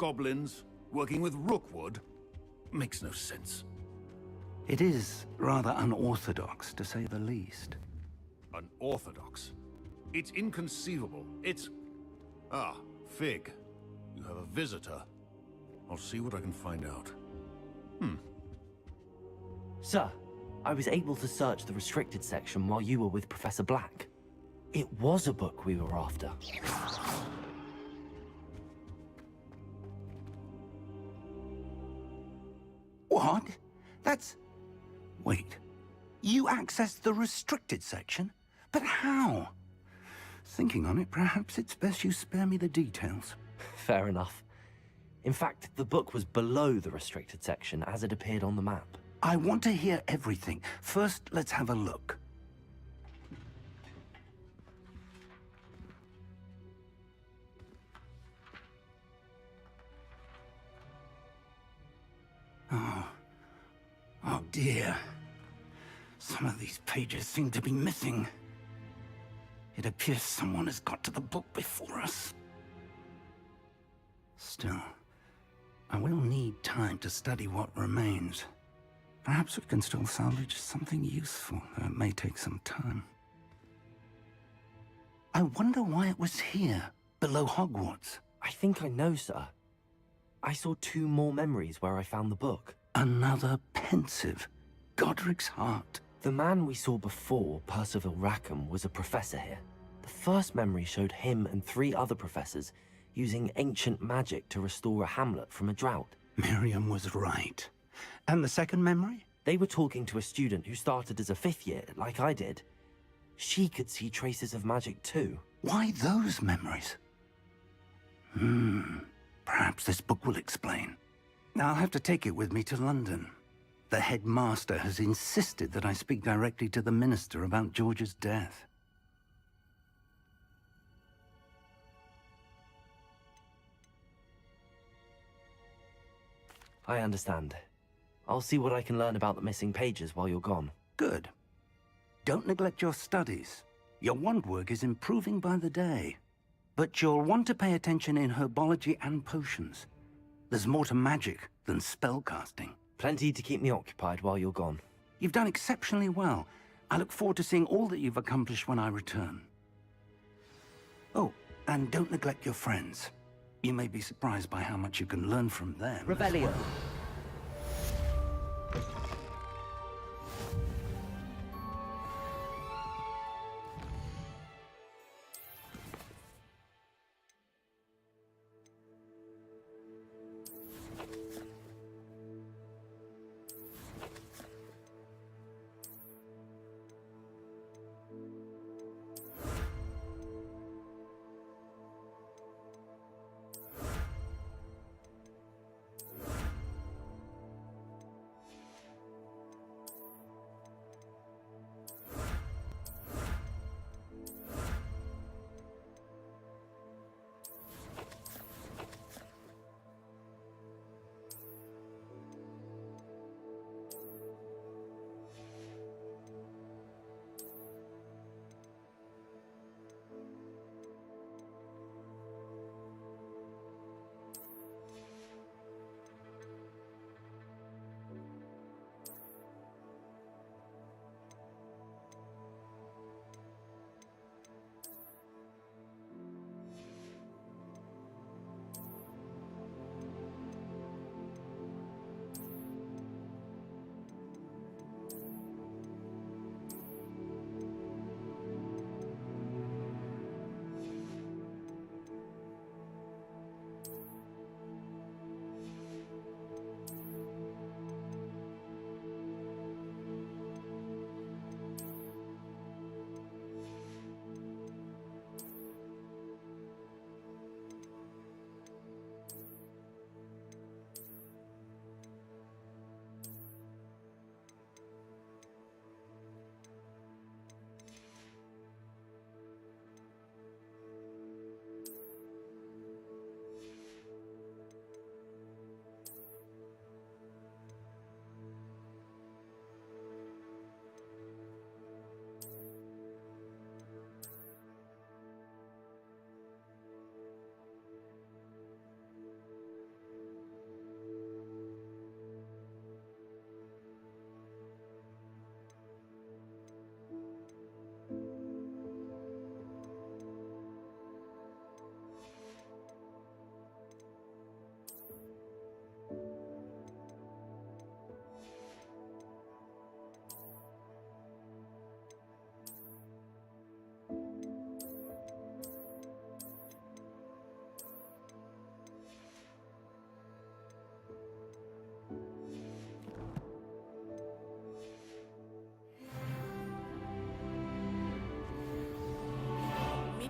Speaker 19: goblins, working with rookwood. Makes no sense.
Speaker 20: It is rather unorthodox, to say the least.
Speaker 19: Unorthodox? It's inconceivable. It's... Ah, Fig. You have a visitor. I'll see what I can find out.
Speaker 3: Sir, I was able to search the restricted section while you were with Professor Black. It was a book we were after.
Speaker 20: What? That's... Wait. You accessed the restricted section? But how? Thinking on it, perhaps it's best you spare me the details.
Speaker 3: Fair enough. In fact, the book was below the restricted section as it appeared on the map.
Speaker 20: I want to hear everything. First, let's have a look. Oh dear. Some of these pages seem to be missing. It appears someone has got to the book before us. Still, I will need time to study what remains. Perhaps we can still salvage something useful, though it may take some time. I wonder why it was here, below Hogwarts.
Speaker 3: I think I know, sir. I saw 2 more memories where I found the book.
Speaker 20: Another pensive. Godric's heart.
Speaker 3: The man we saw before, Percival Rackham, was a professor here. The first memory showed him and 3 other professors using ancient magic to restore a hamlet from a drought.
Speaker 20: Miriam was right. And the second memory?
Speaker 3: They were talking to a student who started as a 5th year, like I did. She could see traces of magic too.
Speaker 20: Why those memories? Perhaps this book will explain. I'll have to take it with me to London. The headmaster has insisted that I speak directly to the minister about George's death.
Speaker 3: I understand. I'll see what I can learn about the missing pages while you're gone.
Speaker 20: Good. Don't neglect your studies. Your wand work is improving by the day. But you'll want to pay attention in herbology and potions. There's more to magic than spellcasting.
Speaker 3: Plenty to keep me occupied while you're gone.
Speaker 20: You've done exceptionally well. I look forward to seeing all that you've accomplished when I return. Oh, and don't neglect your friends. You may be surprised by how much you can learn from them.
Speaker 10: Rebellion.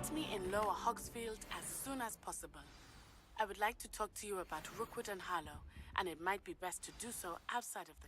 Speaker 6: Meet me in Lower Hogsfield as soon as possible. I would like to talk to you about Rookwood and Harlow, and it might be best to do so outside of the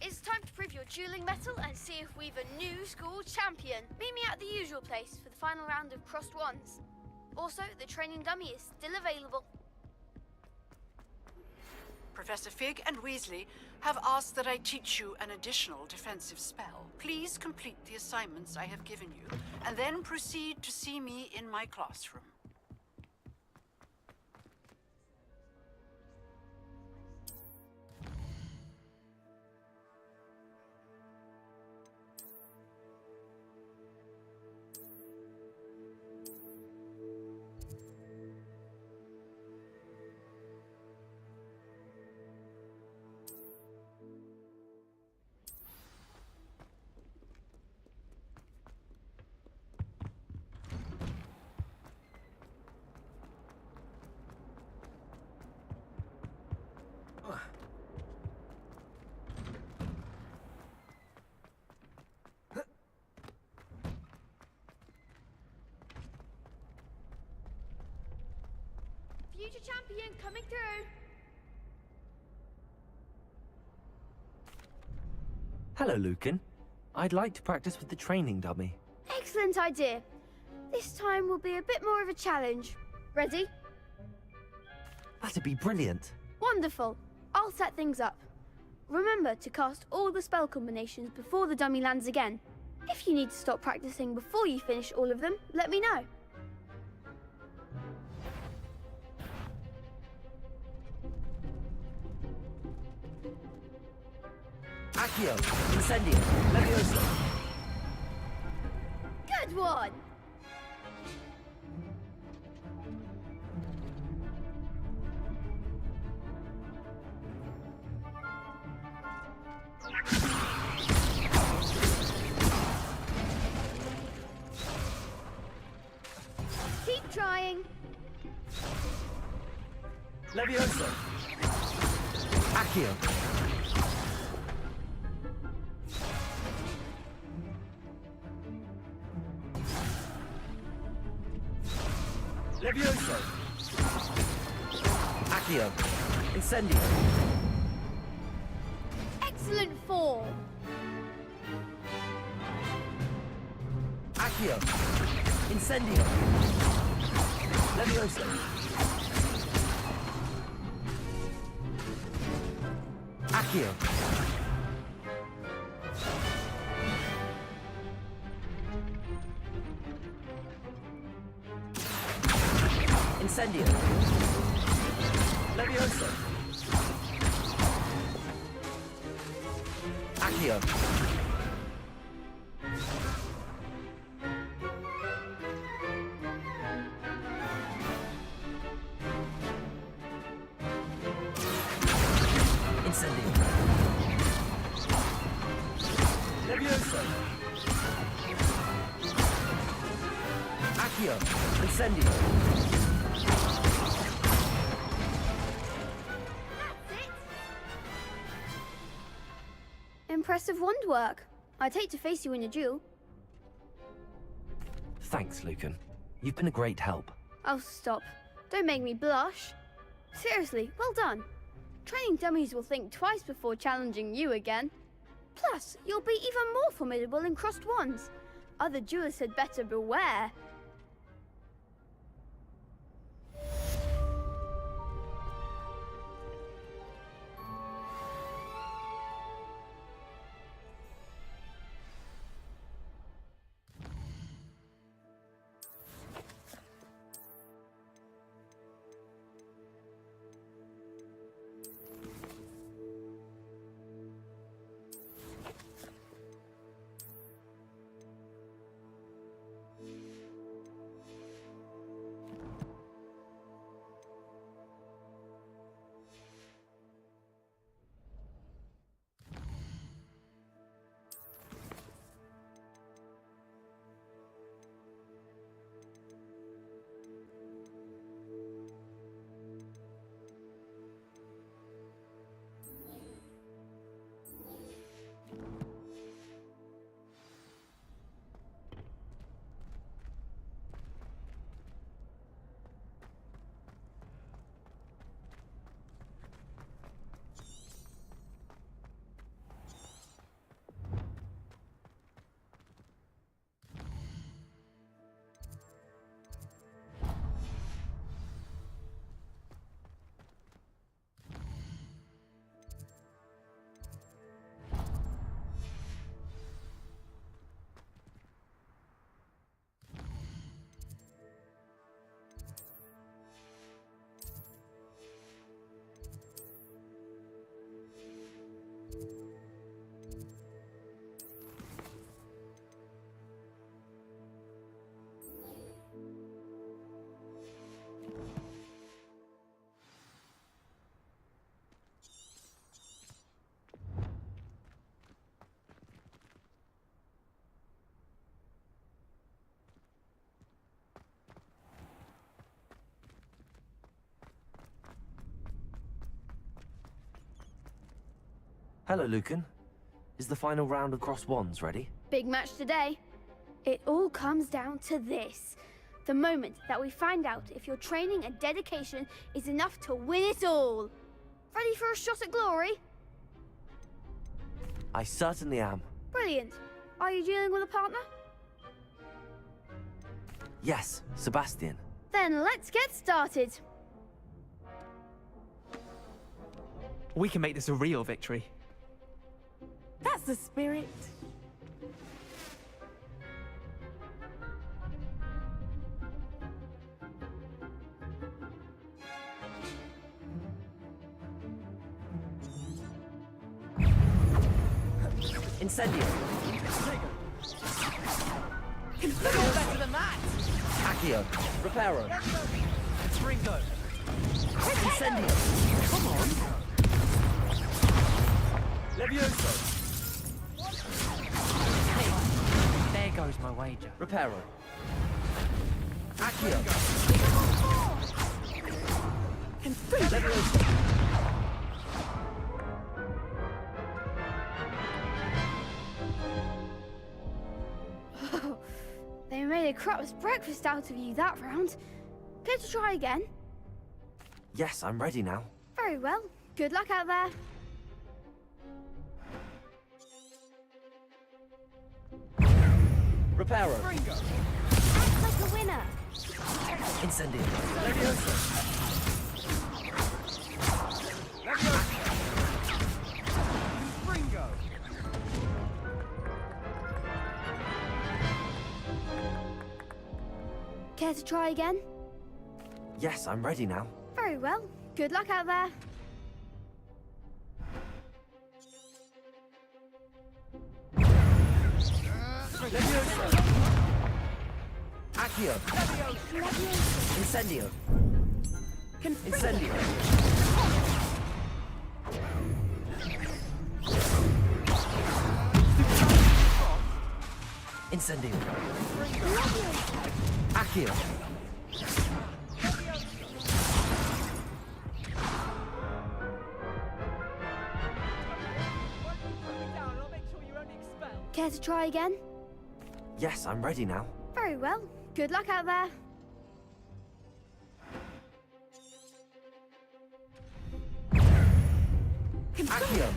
Speaker 16: It's time to prove your dueling mettle and see if we've a new school champion. Meet me at the usual place for the final round of crossed wands. Also, the training dummy is still available.
Speaker 2: Professor Fig and Weasley have asked that I teach you an additional defensive spell. Please complete the assignments I have given you, and then proceed to see me in my classroom.
Speaker 16: Future champion coming through.
Speaker 3: Hello, Lucan. I'd like to practice with the training dummy.
Speaker 16: Excellent idea. This time will be a bit more of a challenge. Ready?
Speaker 3: That'd be brilliant.
Speaker 16: Wonderful. I'll set things up. Remember to cast all the spell combinations before the dummy lands again. If you need to stop practicing before you finish all of them, let me know.
Speaker 10: Accio, Incendio, Levioso.
Speaker 16: Good one! Keep trying.
Speaker 10: Levioso. Accio. Levioso. Accio. Incendio.
Speaker 16: Excellent form.
Speaker 10: Accio. Incendio. Levioso. Accio. Incendio. Levioso. Accio. Incendio. Levioso. Accio. Incendio.
Speaker 16: impressive wand work. I'd hate to face you in a duel.
Speaker 3: Thanks, Lucan. You've been a great help.
Speaker 16: Oh, stop. Don't make me blush. Seriously, well done. Training dummies will think twice before challenging you again. Plus, you'll be even more formidable in crossed wands. Other duelists had better beware.
Speaker 3: Hello, Lucan. Is the final round of cross wands ready?
Speaker 16: Big match today. It all comes down to this. The moment that we find out if your training and dedication is enough to win it all. Ready for a shot at glory?
Speaker 3: I certainly am.
Speaker 16: Brilliant. Are you dealing with a partner?
Speaker 3: Yes, Sebastian.
Speaker 16: Then let's get started.
Speaker 15: We can make this a real victory.
Speaker 6: That's the spirit.
Speaker 10: Incendio.
Speaker 6: Can do better than that.
Speaker 10: Accio. Reparo.
Speaker 15: Ringo.
Speaker 10: Incendio.
Speaker 15: Come on.
Speaker 10: Levioso.
Speaker 15: There goes my wager.
Speaker 10: Reparo. Accio. Levioso.
Speaker 16: They made a crap's breakfast out of you that round. Care to try again?
Speaker 3: Yes, I'm ready now.
Speaker 16: Very well. Good luck out there.
Speaker 10: Reparo.
Speaker 13: Act like a winner.
Speaker 10: Incendio.
Speaker 15: Levioso. Ringo.
Speaker 16: Care to try again?
Speaker 3: Yes, I'm ready now.
Speaker 16: Very well. Good luck out there.
Speaker 10: Levioso. Accio. Incendio. Incendio. Incendio. Accio.
Speaker 16: Care to try again?
Speaker 3: Yes, I'm ready now.
Speaker 16: Very well. Good luck out there.
Speaker 10: Accio.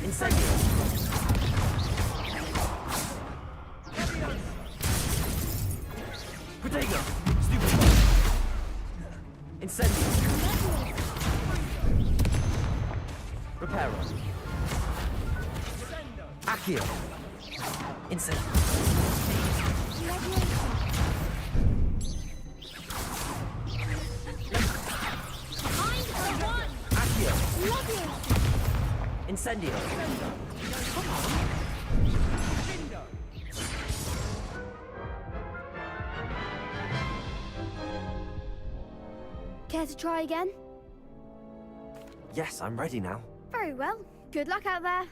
Speaker 10: Incendio. Protego. Stupid. Incendio. Reparo. Accio. Incendio. Accio. Incendio. Come on.
Speaker 16: Care to try again?
Speaker 3: Yes, I'm ready now.
Speaker 16: Very well. Good luck out there.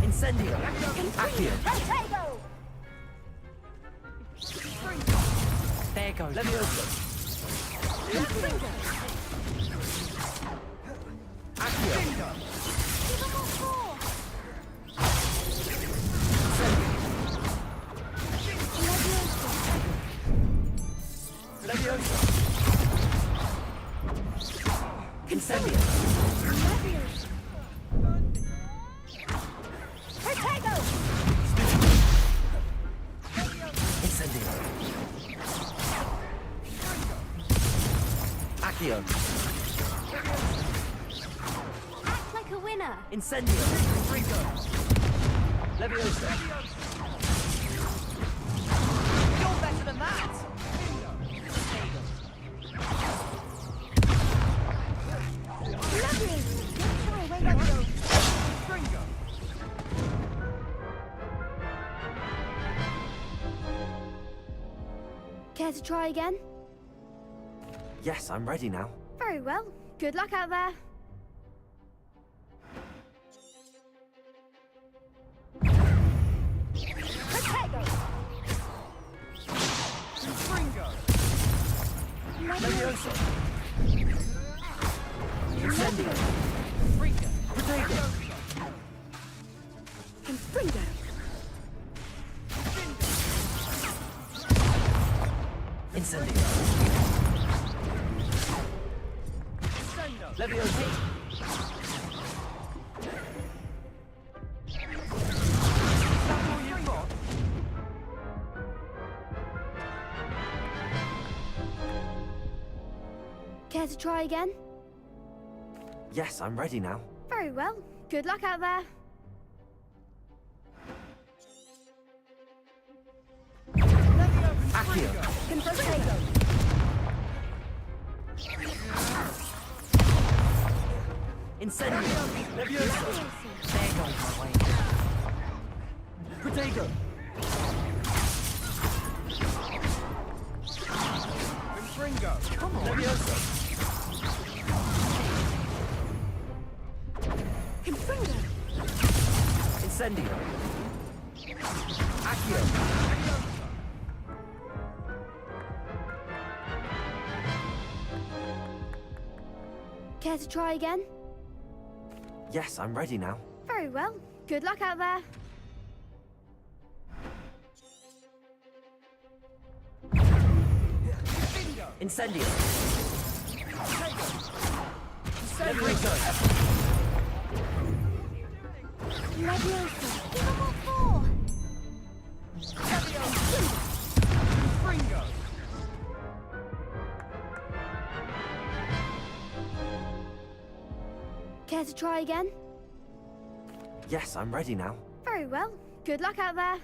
Speaker 10: Incendio. Accio.
Speaker 15: There goes.
Speaker 10: Levioso. Accio. Levioso. Incendio. Incendio. Accio.
Speaker 13: Act like a winner.
Speaker 10: Incendio. Levioso. You're better than that.
Speaker 16: Care to try again?
Speaker 3: Yes, I'm ready now.
Speaker 16: Very well. Good luck out there.
Speaker 10: Levioso. Incendio. Protego.
Speaker 16: Confringo.
Speaker 10: Incendio. Levioso.
Speaker 16: Care to try again?
Speaker 3: Yes, I'm ready now.
Speaker 16: Very well. Good luck out there.
Speaker 10: Accio. Incendio. Levioso.
Speaker 15: There goes my way.
Speaker 10: Protego. Come on. Levioso. Incendio. Accio.
Speaker 16: Care to try again?
Speaker 3: Yes, I'm ready now.
Speaker 16: Very well. Good luck out there.
Speaker 10: Incendio.
Speaker 13: Levioso. Give them all four.
Speaker 16: Care to try again?
Speaker 3: Yes, I'm ready now.
Speaker 16: Very well. Good luck out there.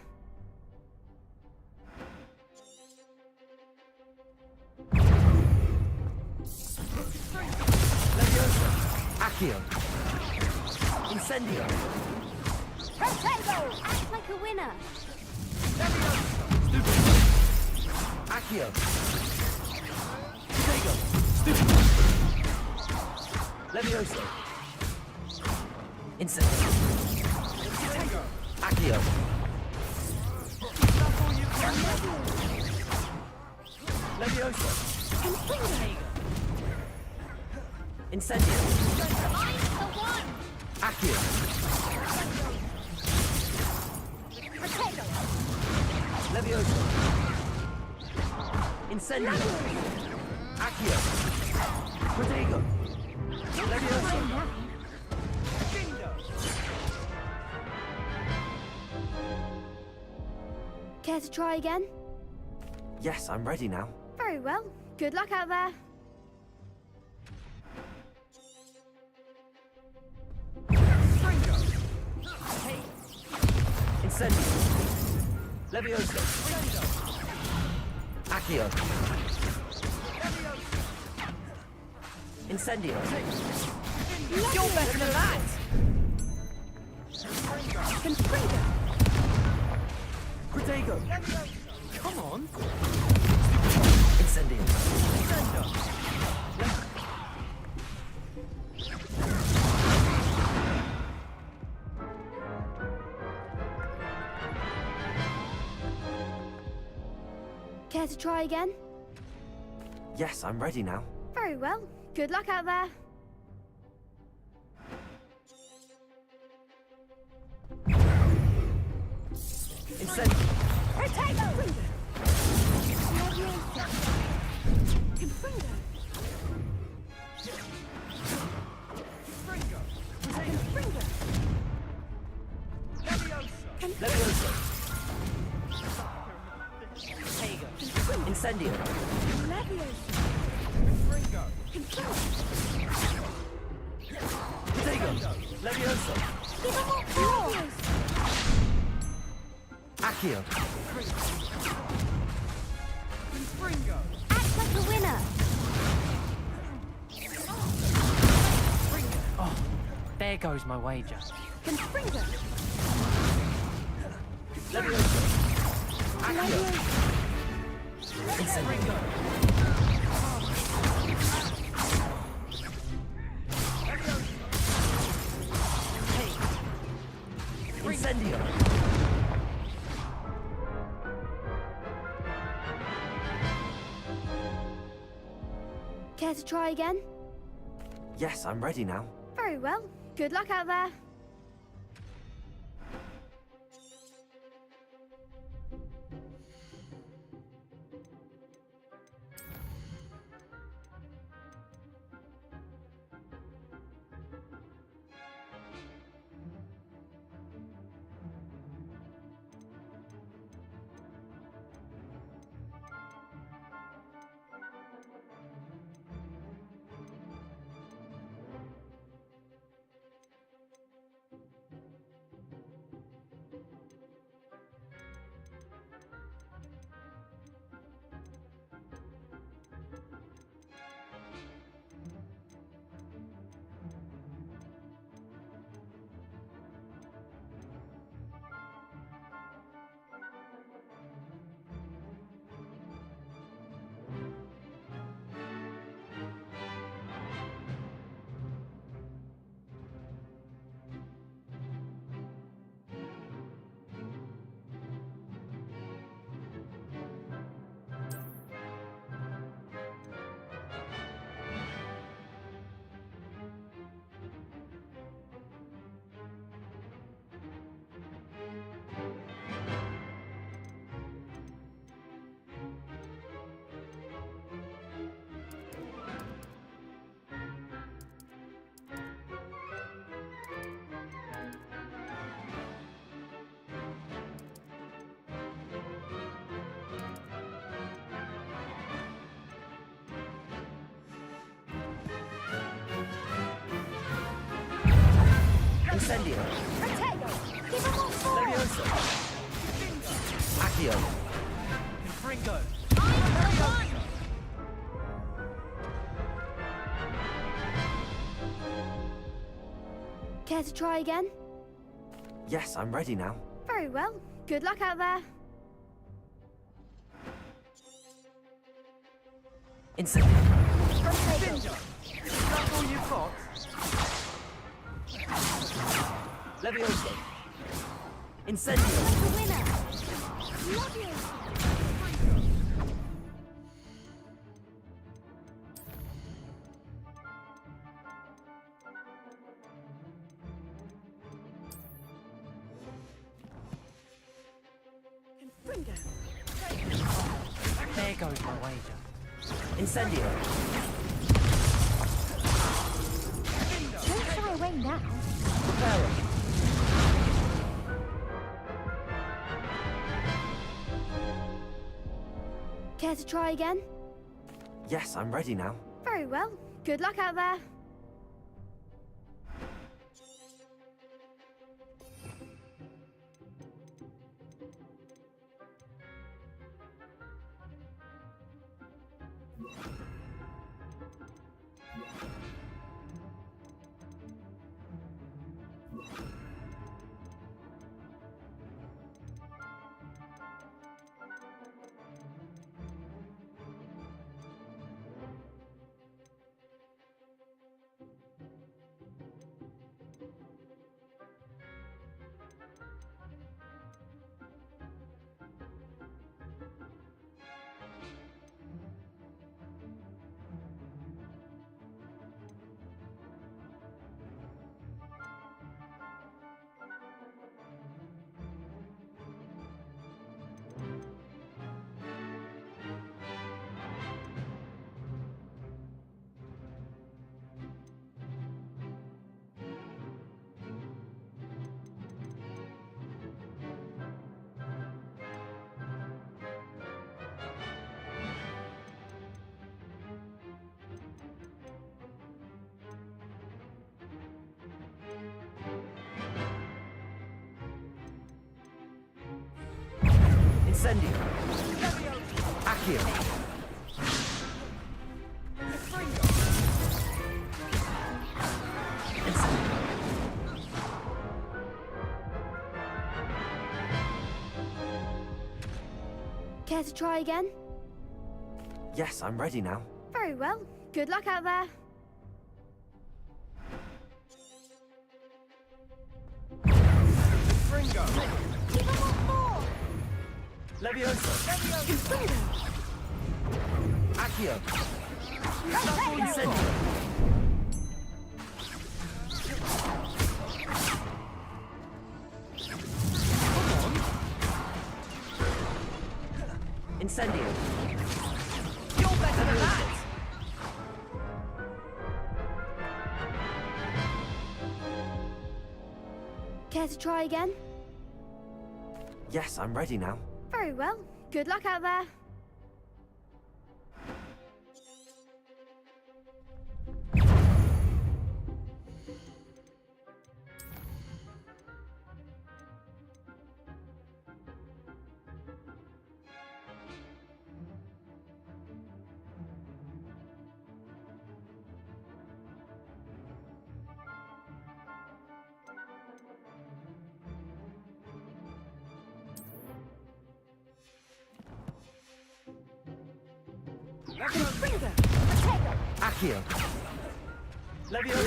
Speaker 10: Levioso. Accio. Incendio.
Speaker 13: Protego. Act like a winner.
Speaker 10: Accio. Protego. Levioso. Incendio. Accio. Levioso. Incendio.
Speaker 9: I'm the one!
Speaker 10: Accio.
Speaker 9: Potato!
Speaker 10: Levioso. Incendio. Accio. Protego. Levioso.
Speaker 16: Care to try again?
Speaker 3: Yes, I'm ready now.
Speaker 16: Very well. Good luck out there.
Speaker 10: Incendio. Levioso. Accio. Incendio.
Speaker 25: You're better than that!
Speaker 10: Protego.
Speaker 25: Come on.
Speaker 10: Incendio.
Speaker 16: Care to try again?
Speaker 3: Yes, I'm ready now.
Speaker 16: Very well. Good luck out there.
Speaker 10: Incendio.
Speaker 9: Potato!
Speaker 10: Levioso. Incendio. Protego. Levioso. Accio.
Speaker 16: Act like a winner.
Speaker 15: Oh, there goes my wager.
Speaker 10: Levioso. Accio. Incendio. Incendio.
Speaker 16: Care to try again?
Speaker 3: Yes, I'm ready now.
Speaker 16: Very well. Good luck out there.
Speaker 10: Incendio. Levioso. Accio.
Speaker 15: Confringo.
Speaker 16: Care to try again?
Speaker 3: Yes, I'm ready now.
Speaker 16: Very well. Good luck out there.
Speaker 10: Incendio.
Speaker 15: That's all you've got?
Speaker 10: Levioso. Incendio.
Speaker 16: Winner. Love you.
Speaker 15: There goes my wager.
Speaker 10: Incendio.
Speaker 13: Don't shy away now.
Speaker 10: Preparo.
Speaker 16: Care to try again?
Speaker 3: Yes, I'm ready now.
Speaker 16: Very well. Good luck out there.
Speaker 10: Incendio. Accio.
Speaker 16: Care to try again?
Speaker 3: Yes, I'm ready now.
Speaker 16: Very well. Good luck out there.
Speaker 10: Fringo. Levioso. Accio. Incendio. Incendio. You're better than that!
Speaker 16: Care to try again?
Speaker 3: Yes, I'm ready now.
Speaker 16: Very well. Good luck out there.
Speaker 10: Accio. Levioso.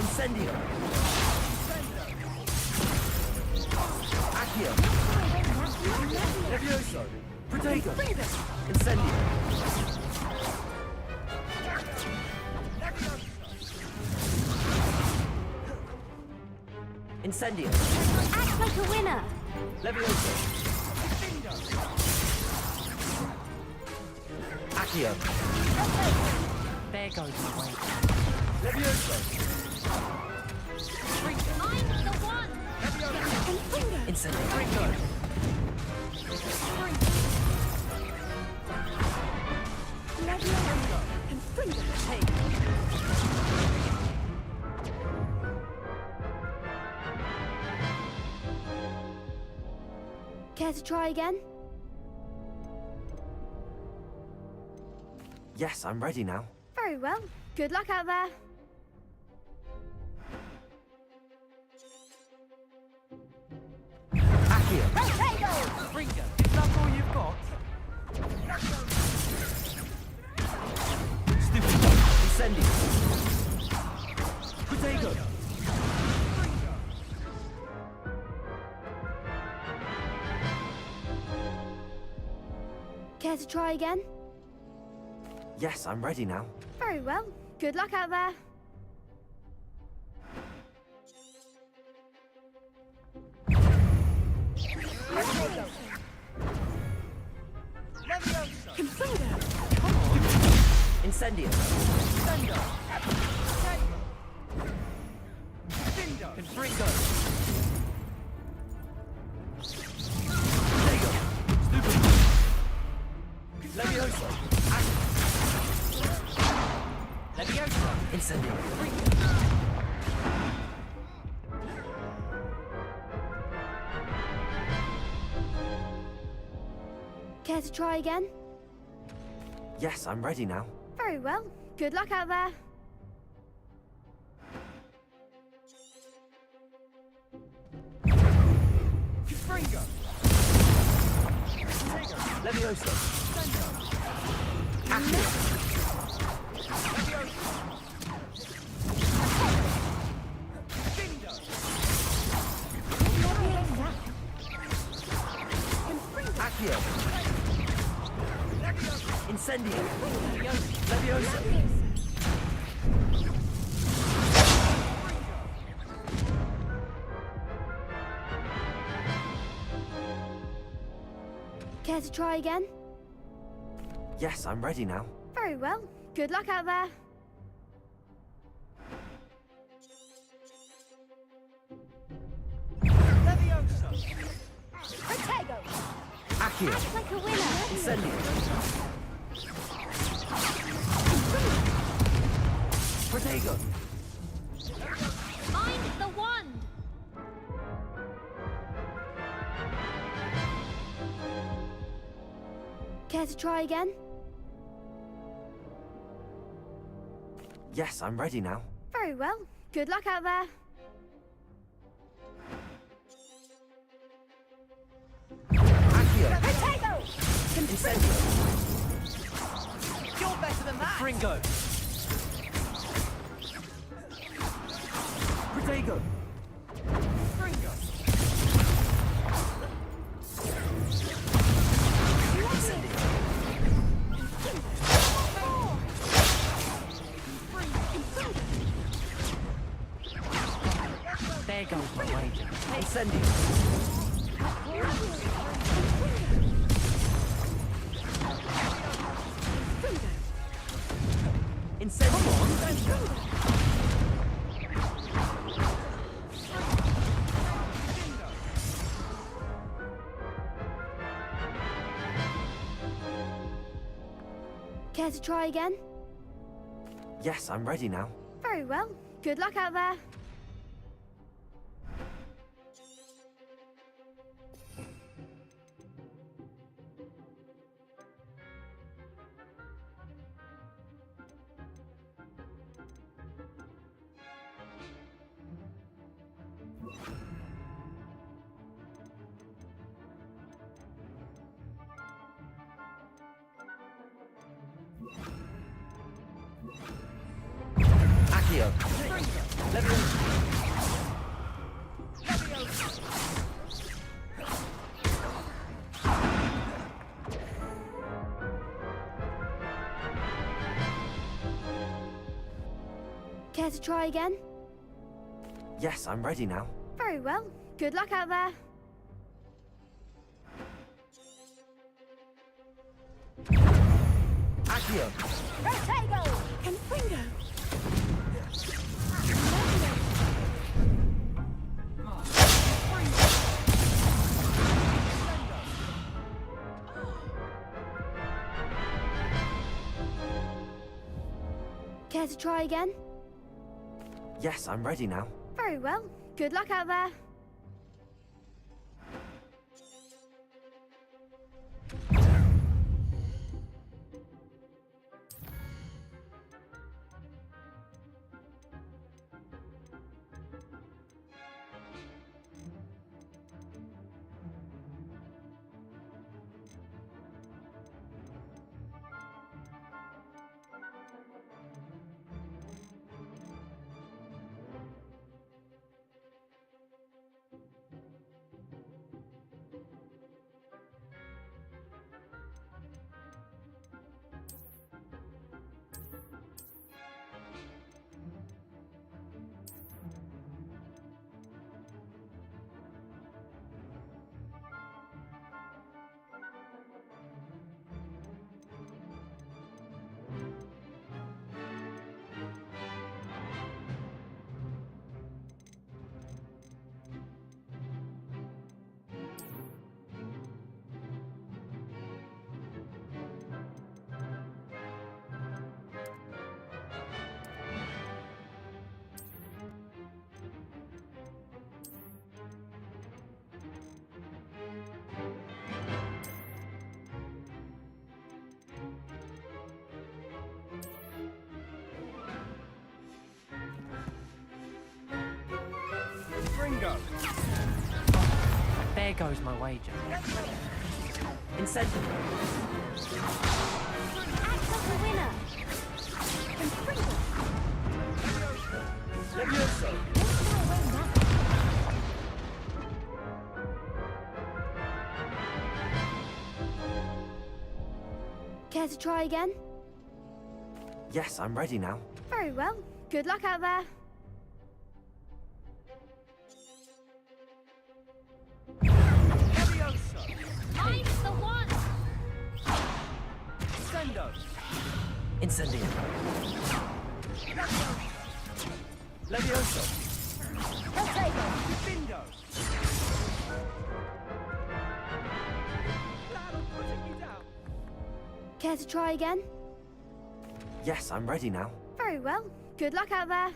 Speaker 10: Incendio. Accio. Levioso. Protego. Incendio. Incendio.
Speaker 13: Act like a winner.
Speaker 10: Levioso. Accio.
Speaker 15: There goes my way.
Speaker 10: Levioso.
Speaker 13: I'm the one.
Speaker 10: Incendio.
Speaker 16: Care to try again?
Speaker 3: Yes, I'm ready now.
Speaker 16: Very well. Good luck out there.
Speaker 10: Accio.
Speaker 15: Fringo, is that all you've got?
Speaker 10: Stupid. Incendio. Protego.
Speaker 16: Care to try again?
Speaker 3: Yes, I'm ready now.
Speaker 16: Very well. Good luck out there.
Speaker 3: Incendio.
Speaker 10: Confringo.
Speaker 3: Levioso.
Speaker 10: Levioso.
Speaker 3: Incendio.
Speaker 16: Care to try again?
Speaker 3: Yes, I'm ready now.
Speaker 16: Very well. Good luck out there.
Speaker 10: Confringo.
Speaker 3: Levioso. Accio. Incendio. Levioso.
Speaker 16: Care to try again?
Speaker 3: Yes, I'm ready now.
Speaker 16: Very well. Good luck out there.
Speaker 10: Levioso.
Speaker 13: Protego!
Speaker 3: Accio.
Speaker 13: Act like a winner!
Speaker 3: Incendio. Protego.
Speaker 13: Mind the wand!
Speaker 16: Care to try again?
Speaker 3: Yes, I'm ready now.
Speaker 16: Very well. Good luck out there.
Speaker 3: Accio.
Speaker 13: Protego!
Speaker 3: Incendio.
Speaker 10: You're better than that.
Speaker 3: Fringo. Protego.
Speaker 10: Confringo.
Speaker 15: There goes my wager.
Speaker 3: Incendio. Incendio.
Speaker 16: Care to try again?
Speaker 3: Yes, I'm ready now.
Speaker 16: Very well. Good luck out there.
Speaker 3: Accio. Levioso.
Speaker 16: Care to try again?
Speaker 3: Yes, I'm ready now.
Speaker 16: Very well. Good luck out there.
Speaker 3: Accio.
Speaker 13: Protego!
Speaker 16: Confringo! Care to try again?
Speaker 3: Yes, I'm ready now.
Speaker 16: Very well. Good luck out there.
Speaker 15: There goes my wager. Incentive.
Speaker 13: Act like a winner.
Speaker 16: Care to try again?
Speaker 3: Yes, I'm ready now.
Speaker 16: Very well. Good luck out there.
Speaker 13: I'm the one!
Speaker 11: Sendo.
Speaker 3: Incendio.
Speaker 11: Levioso.
Speaker 13: Protego!
Speaker 11: Bindo.
Speaker 16: Care to try again?
Speaker 3: Yes, I'm ready now.
Speaker 16: Very well. Good luck out there.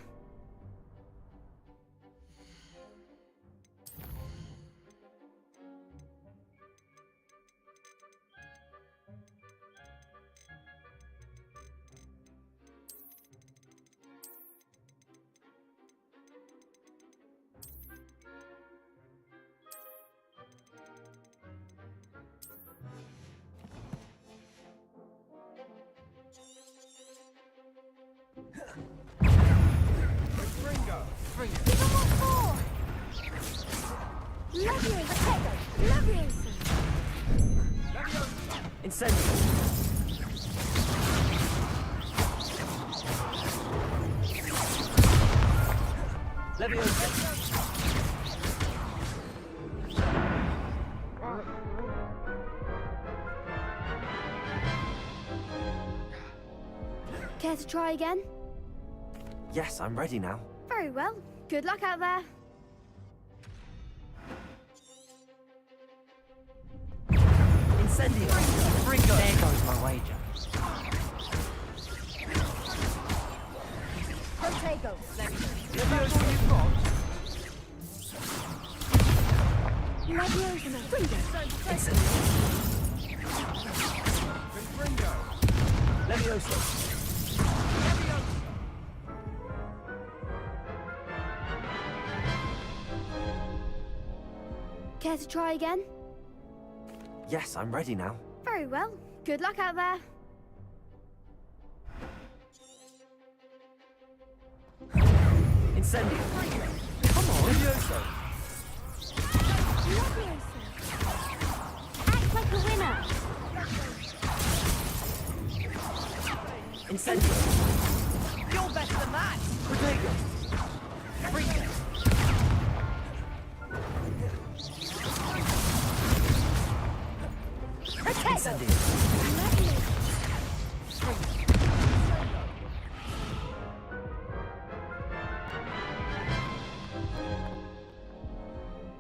Speaker 3: Incendio. Levioso.
Speaker 16: Care to try again?
Speaker 3: Yes, I'm ready now.
Speaker 16: Very well. Good luck out there.
Speaker 3: Incendio.
Speaker 15: Ringo. There goes my wager.
Speaker 13: Protego!
Speaker 3: Levioso.
Speaker 16: Care to try again?
Speaker 3: Yes, I'm ready now.
Speaker 16: Very well. Good luck out there.
Speaker 3: Incendio. Come on. Levioso.
Speaker 13: Act like a winner!
Speaker 3: Incendio.
Speaker 10: You're better than that!
Speaker 3: Protego.
Speaker 10: Ringo.
Speaker 3: Incendio.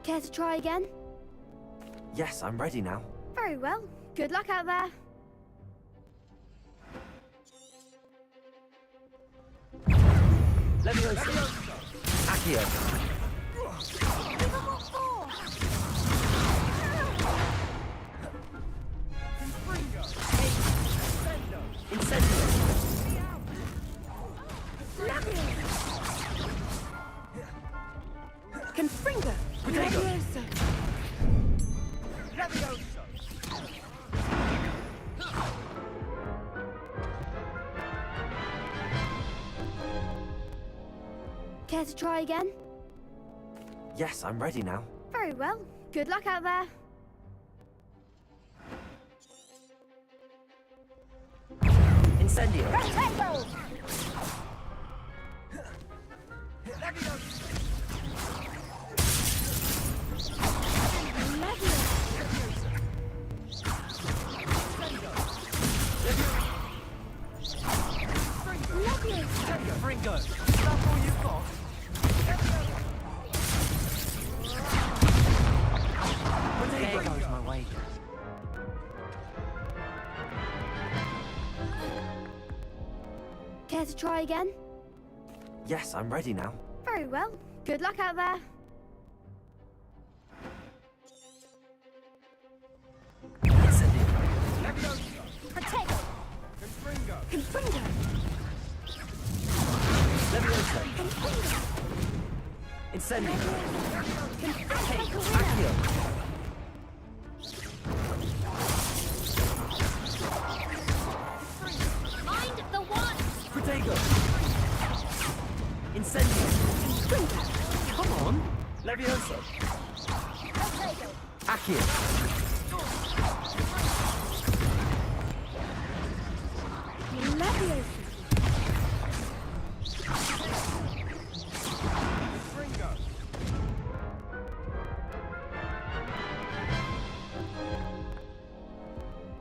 Speaker 16: Care to try again?
Speaker 3: Yes, I'm ready now.
Speaker 16: Very well. Good luck out there.
Speaker 3: Levioso. Accio. Incendio.
Speaker 2: Confringo!
Speaker 3: Protego.
Speaker 10: Levioso.
Speaker 16: Care to try again?
Speaker 3: Yes, I'm ready now.
Speaker 16: Very well. Good luck out there.
Speaker 3: Incendio.
Speaker 13: Protego!
Speaker 10: Ringo. Is that all you've got?
Speaker 15: There goes my wager.
Speaker 16: Care to try again?
Speaker 3: Yes, I'm ready now.
Speaker 16: Very well. Good luck out there.
Speaker 3: Incendio.
Speaker 13: Protego!
Speaker 2: Confringo!
Speaker 3: Levioso. Incendio.
Speaker 13: Act like a winner!
Speaker 3: Accio. Protego! Incendio! Come on! Levioso! Accio!
Speaker 16: Levioso.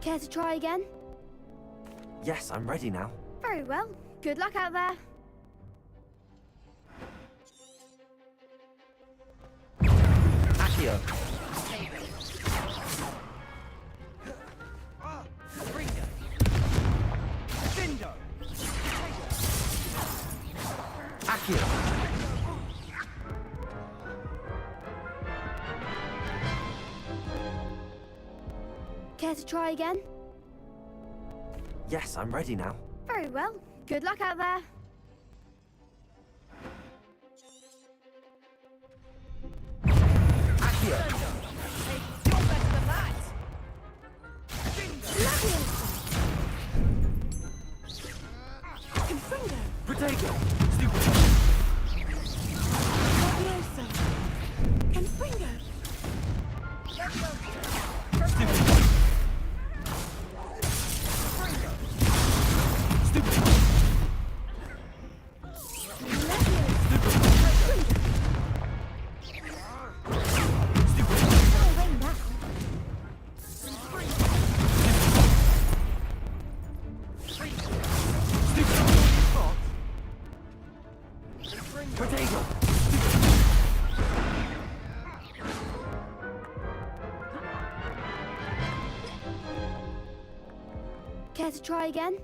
Speaker 16: Care to try again?
Speaker 3: Yes, I'm ready now.
Speaker 16: Very well. Good luck out there.
Speaker 3: Accio! Accio!
Speaker 16: Care to try again?
Speaker 3: Yes, I'm ready now.
Speaker 16: Very well. Good luck out there.
Speaker 3: Accio!
Speaker 10: You're better than that!
Speaker 16: Confringo.
Speaker 3: Protego!
Speaker 16: Levioso. Confringo.
Speaker 3: Protego!
Speaker 16: Care to try again?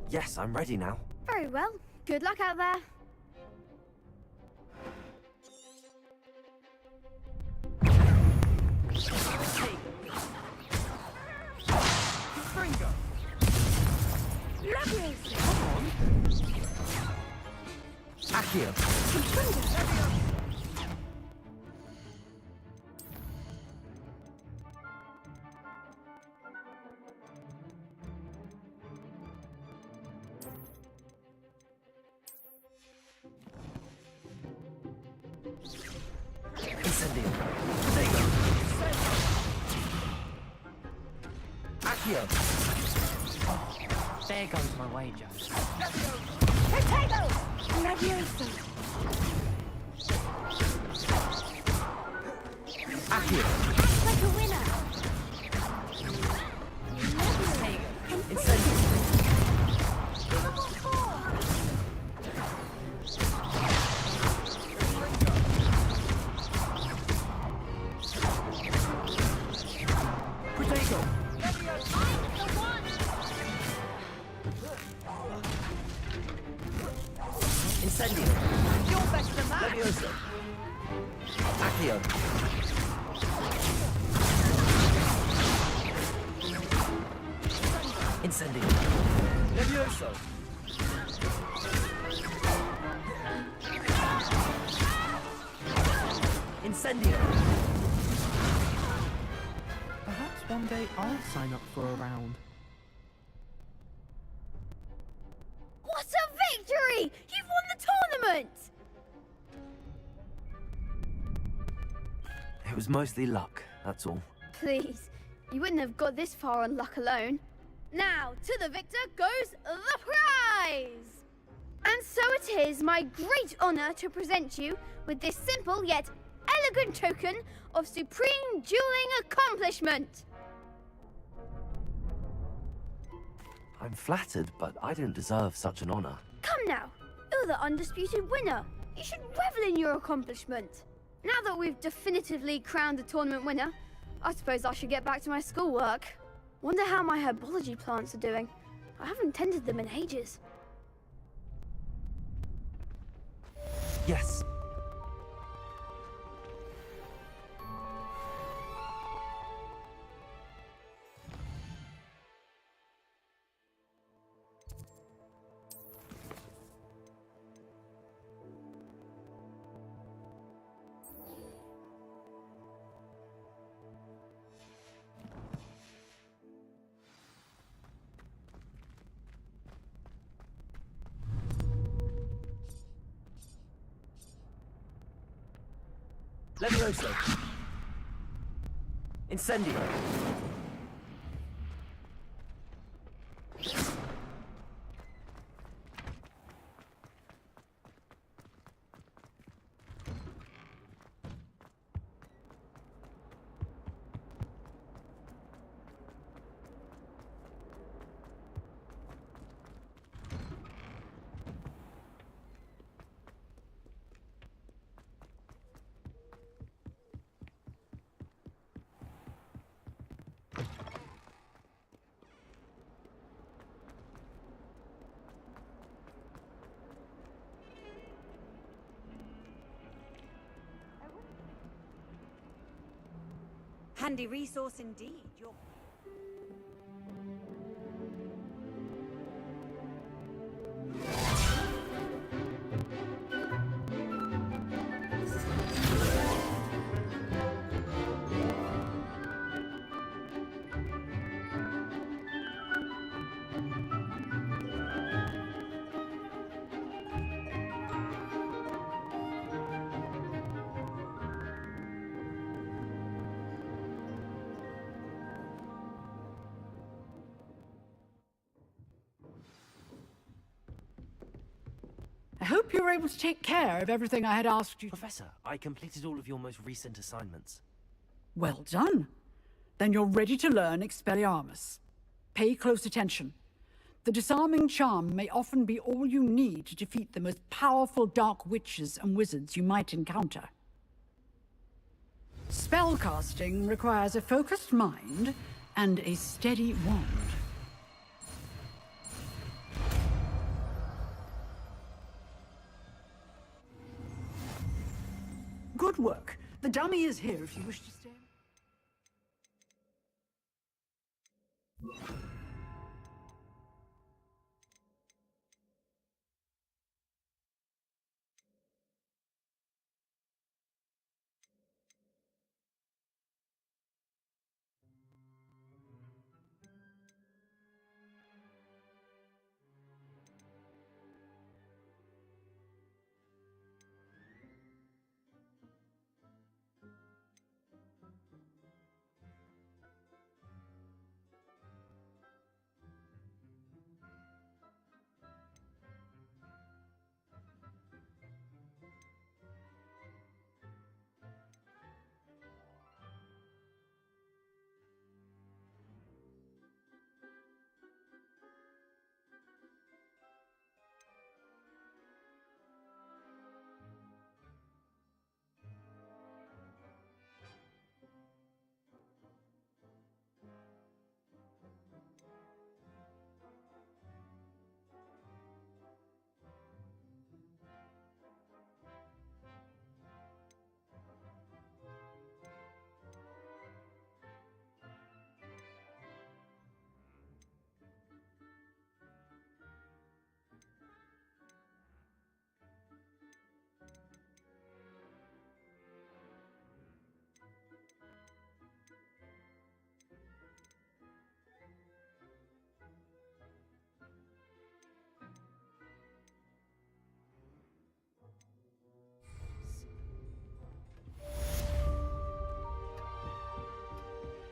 Speaker 3: Yes, I'm ready now.
Speaker 16: Very well. Good luck out there. Levioso.
Speaker 3: Accio! Incendio! Protego! Accio!
Speaker 15: There goes my wager.
Speaker 16: Protego. Levioso.
Speaker 3: Accio!
Speaker 16: Act like a winner.
Speaker 3: Incendio! Protego! Incendio!
Speaker 10: You're better than that!
Speaker 3: Levioso! Accio! Incendio! Levioso! Incendio!
Speaker 7: Perhaps one day I'll sign up for a round.
Speaker 16: What a victory! You've won the tournament!
Speaker 3: It was mostly luck, that's all.
Speaker 16: Please, you wouldn't have got this far on luck alone. Now, to the victor goes the prize! And so it is my great honor to present you with this simple yet elegant token of supreme dueling accomplishment.
Speaker 3: I'm flattered, but I don't deserve such an honor.
Speaker 16: Come now, you're the undisputed winner. You should revel in your accomplishment. Now that we've definitively crowned the tournament winner, I suppose I should get back to my schoolwork. Wonder how my herbology plants are doing. I haven't tended them in ages.
Speaker 3: Yes. Levioso! Incendio!
Speaker 5: Handy resource indeed.
Speaker 2: I hope you were able to take care of everything I had asked you.
Speaker 3: Professor, I completed all of your most recent assignments.
Speaker 2: Well done. Then you're ready to learn Expelliarmus. Pay close attention. The disarming charm may often be all you need to defeat the most powerful dark witches and wizards you might encounter. Spellcasting requires a focused mind and a steady wand. Good work. The dummy is here if you wish to stay.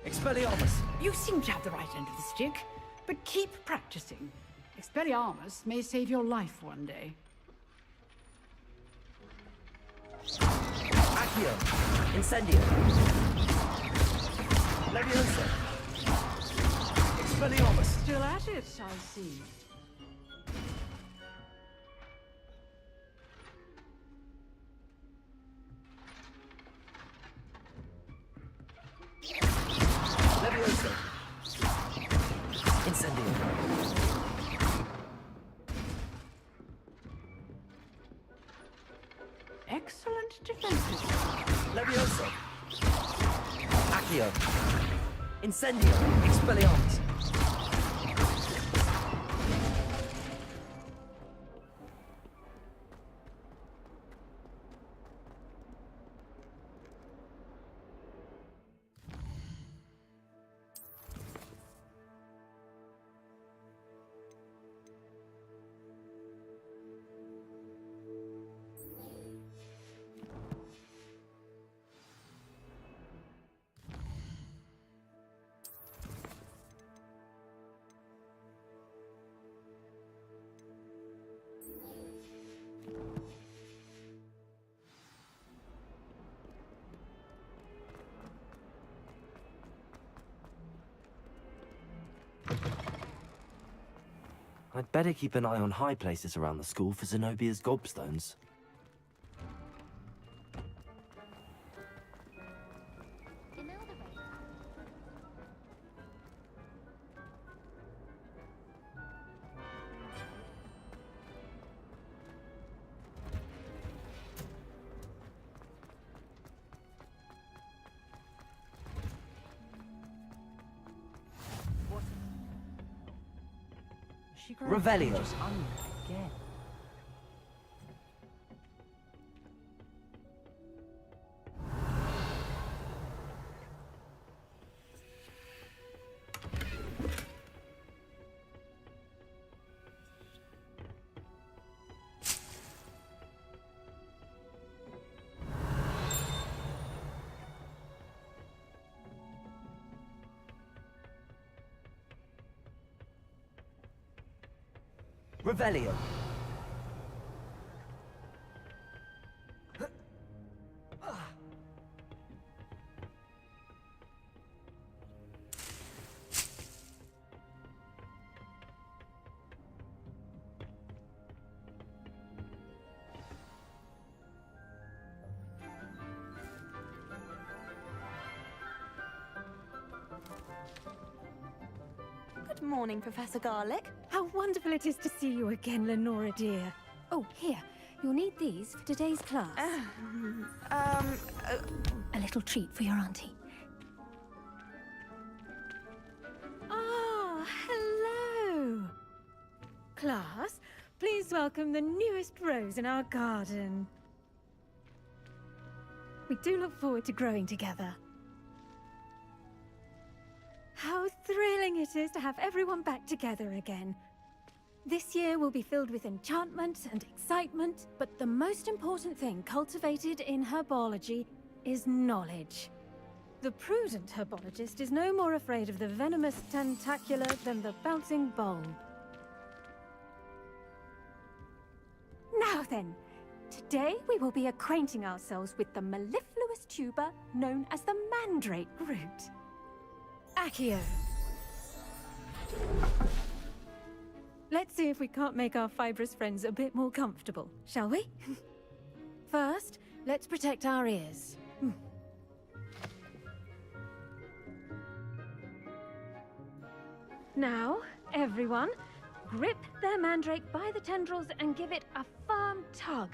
Speaker 3: Expelliarmus!
Speaker 2: You seem to have the right end of the stick, but keep practicing. Expelliarmus may save your life one day.
Speaker 3: Accio! Incendio! Levioso! Expelliarmus!
Speaker 2: Still at it, I see.
Speaker 3: Levioso! Incendio!
Speaker 2: Excellent defenses.
Speaker 3: Levioso! Accio! Incendio! Expelliarmus! I'd better keep an eye on high places around the school for Zenobia's gobstones. Revelio.
Speaker 15: Again.
Speaker 3: Revelio.
Speaker 8: Good morning, Professor Garlick.
Speaker 12: How wonderful it is to see you again, Lenora dear. Oh, here. You'll need these for today's class. A little treat for your auntie. Ah, hello. Class, please welcome the newest rose in our garden. We do look forward to growing together. How thrilling it is to have everyone back together again. This year will be filled with enchantment and excitement, but the most important thing cultivated in herbology is knowledge. The prudent herbologist is no more afraid of the venomous tentacular than the bouncing bulb. Now then, today we will be acquainting ourselves with the mellifluous tuber known as the mandrake root. Accio. Let's see if we can't make our fibrous friends a bit more comfortable, shall we? First, let's protect our ears. Now, everyone, grip their mandrake by the tendrils and give it a firm tug.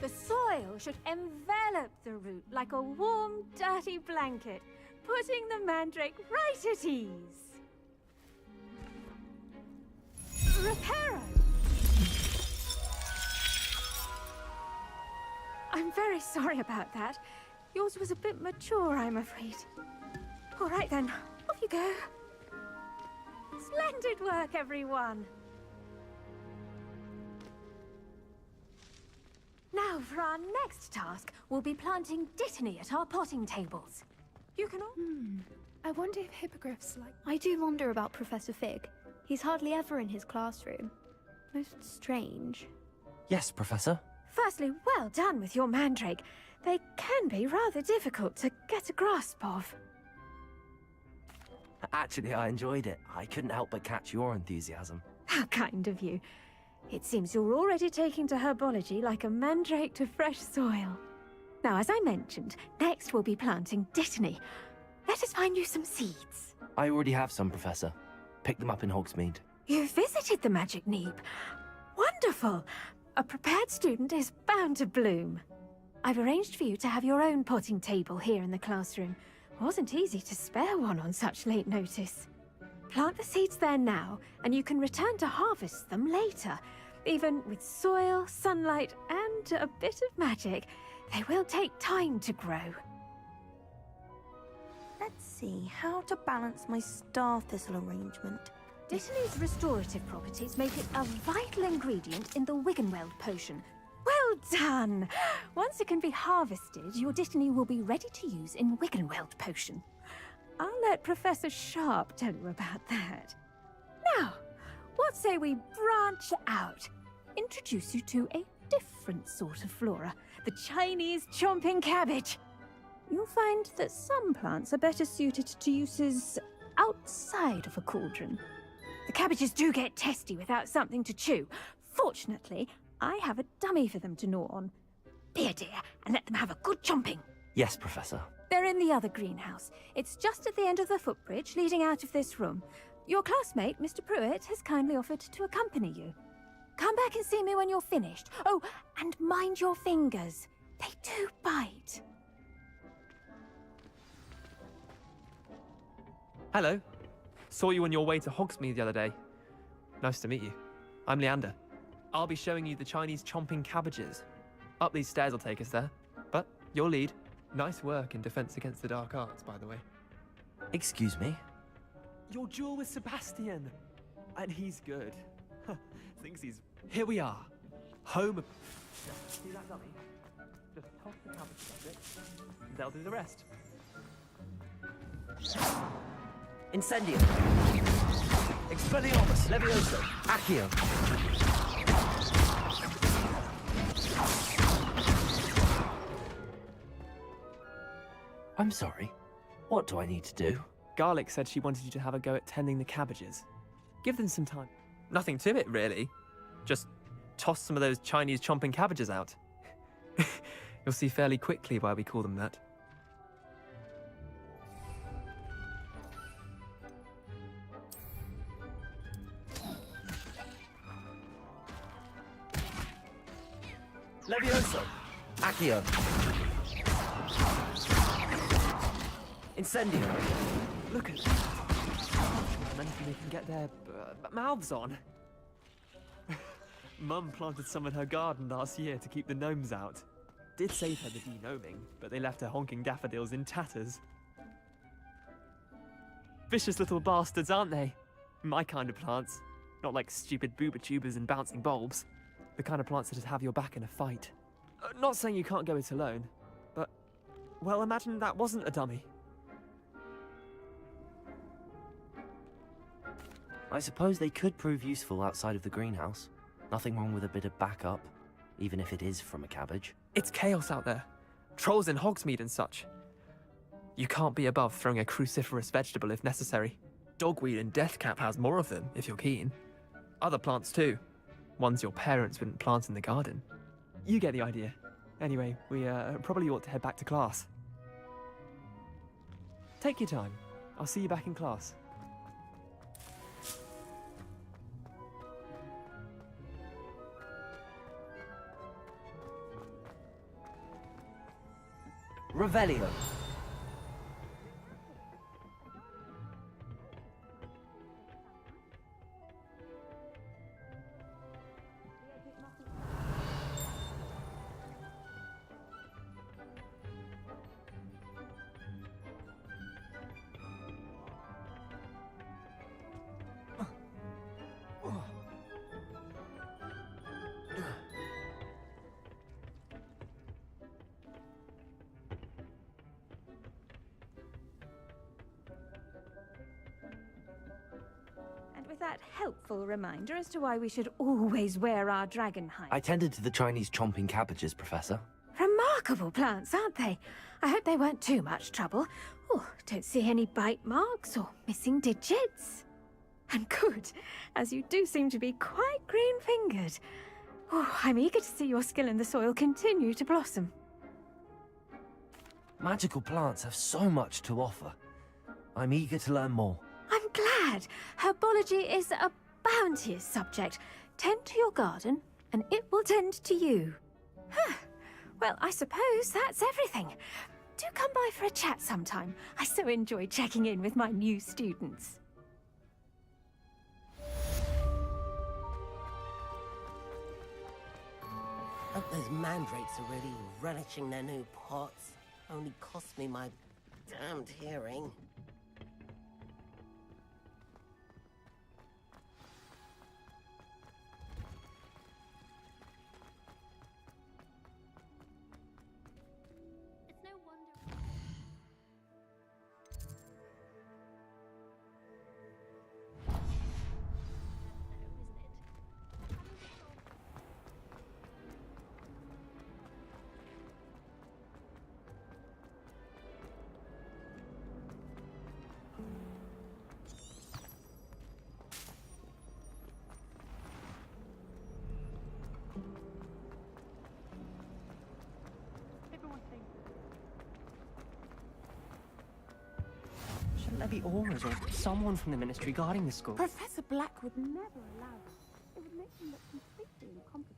Speaker 12: The soil should envelop the root like a warm, dirty blanket, putting the mandrake right at ease. Reparo! I'm very sorry about that. Yours was a bit mature, I'm afraid. All right then, off you go. Splendid work, everyone! Now, for our next task, we'll be planting dittany at our potting tables. You can all...
Speaker 16: I wonder if hippogriffs like... I do wonder about Professor Fig. He's hardly ever in his classroom. Most strange.
Speaker 3: Yes, Professor.
Speaker 12: Firstly, well done with your mandrake. They can be rather difficult to get a grasp of.
Speaker 3: Actually, I enjoyed it. I couldn't help but catch your enthusiasm.
Speaker 12: How kind of you. It seems you're already taking to herbology like a mandrake to fresh soil. Now, as I mentioned, next we'll be planting dittany. Let us find you some seeds.
Speaker 3: I already have some, Professor. Picked them up in Hogsmeade.
Speaker 12: You visited the Magic Neep. Wonderful! A prepared student is bound to bloom. I've arranged for you to have your own potting table here in the classroom. Wasn't easy to spare one on such late notice. Plant the seeds there now, and you can return to harvest them later. Even with soil, sunlight, and a bit of magic, they will take time to grow.
Speaker 8: Let's see how to balance my star thistle arrangement.
Speaker 12: Dittany's restorative properties make it a vital ingredient in the Wiggenweld potion. Well done! Once it can be harvested, your Dittany will be ready to use in Wiggenweld potion. I'll let Professor Sharp tell you about that. Now, what say we branch out? Introduce you to a different sort of flora, the Chinese chomping cabbage. You'll find that some plants are better suited to uses outside of a cauldron. The cabbages do get testy without something to chew. Fortunately, I have a dummy for them to gnaw on. Be a dear and let them have a good chomping.
Speaker 3: Yes, Professor.
Speaker 12: They're in the other greenhouse. It's just at the end of the footbridge leading out of this room. Your classmate, Mr. Pruitt, has kindly offered to accompany you. Come back and see me when you're finished. Oh, and mind your fingers. They do bite.
Speaker 14: Hello. Saw you on your way to Hogsmeade the other day. Nice to meet you. I'm Leander. I'll be showing you the Chinese chomping cabbages. Up these stairs will take us there. But your lead. Nice work in Defense Against the Dark Arts, by the way.
Speaker 3: Excuse me?
Speaker 14: Your duel with Sebastian. And he's good. Thinks he's... Here we are. Home... See that dummy? Just toss the cabbage at it. They'll do the rest.
Speaker 3: Incendio. Expelliarmus. Levioso. Accio. I'm sorry. What do I need to do?
Speaker 14: Garlic said she wanted you to have a go at tending the cabbages. Give them some time. Nothing to it, really. Just toss some of those Chinese chomping cabbages out. You'll see fairly quickly why we call them that.
Speaker 3: Levioso. Accio. Incendio.
Speaker 14: Look at that. Anything they can get their mouths on. Mum planted some in her garden last year to keep the gnomes out. Did save her the de-gnoming, but they left her honking daffodils in tatters. Vicious little bastards, aren't they? My kind of plants. Not like stupid booba tubers and bouncing bulbs. The kind of plants that just have your back in a fight. Not saying you can't go it alone, but... Well, imagine that wasn't a dummy.
Speaker 3: I suppose they could prove useful outside of the greenhouse. Nothing wrong with a bit of backup, even if it is from a cabbage.
Speaker 14: It's chaos out there. Trolls in Hogsmeade and such. You can't be above throwing a cruciferous vegetable if necessary. Dogweed and deathcap has more of them, if you're keen. Other plants too. Ones your parents wouldn't plant in the garden. You get the idea. Anyway, we probably ought to head back to class. Take your time. I'll see you back in class.
Speaker 3: Revelio.
Speaker 12: With that helpful reminder as to why we should always wear our dragon hide.
Speaker 3: I tended to the Chinese chomping cabbages, Professor.
Speaker 12: Remarkable plants, aren't they? I hope they weren't too much trouble. Oh, don't see any bite marks or missing digits. And good, as you do seem to be quite green-fingered. Oh, I'm eager to see your skill in the soil continue to blossom.
Speaker 3: Magical plants have so much to offer. I'm eager to learn more.
Speaker 12: I'm glad. Herbology is a bounteous subject. Tend to your garden, and it will tend to you. Huh. Well, I suppose that's everything. Do come by for a chat sometime. I so enjoy checking in with my new students.
Speaker 17: Hope those mandrakes are really relishing their new pots. Only cost me my damned hearing.
Speaker 15: might be auras or someone from the ministry guarding the school.
Speaker 6: Professor Black would never allow that. It would make him look completely incompetent.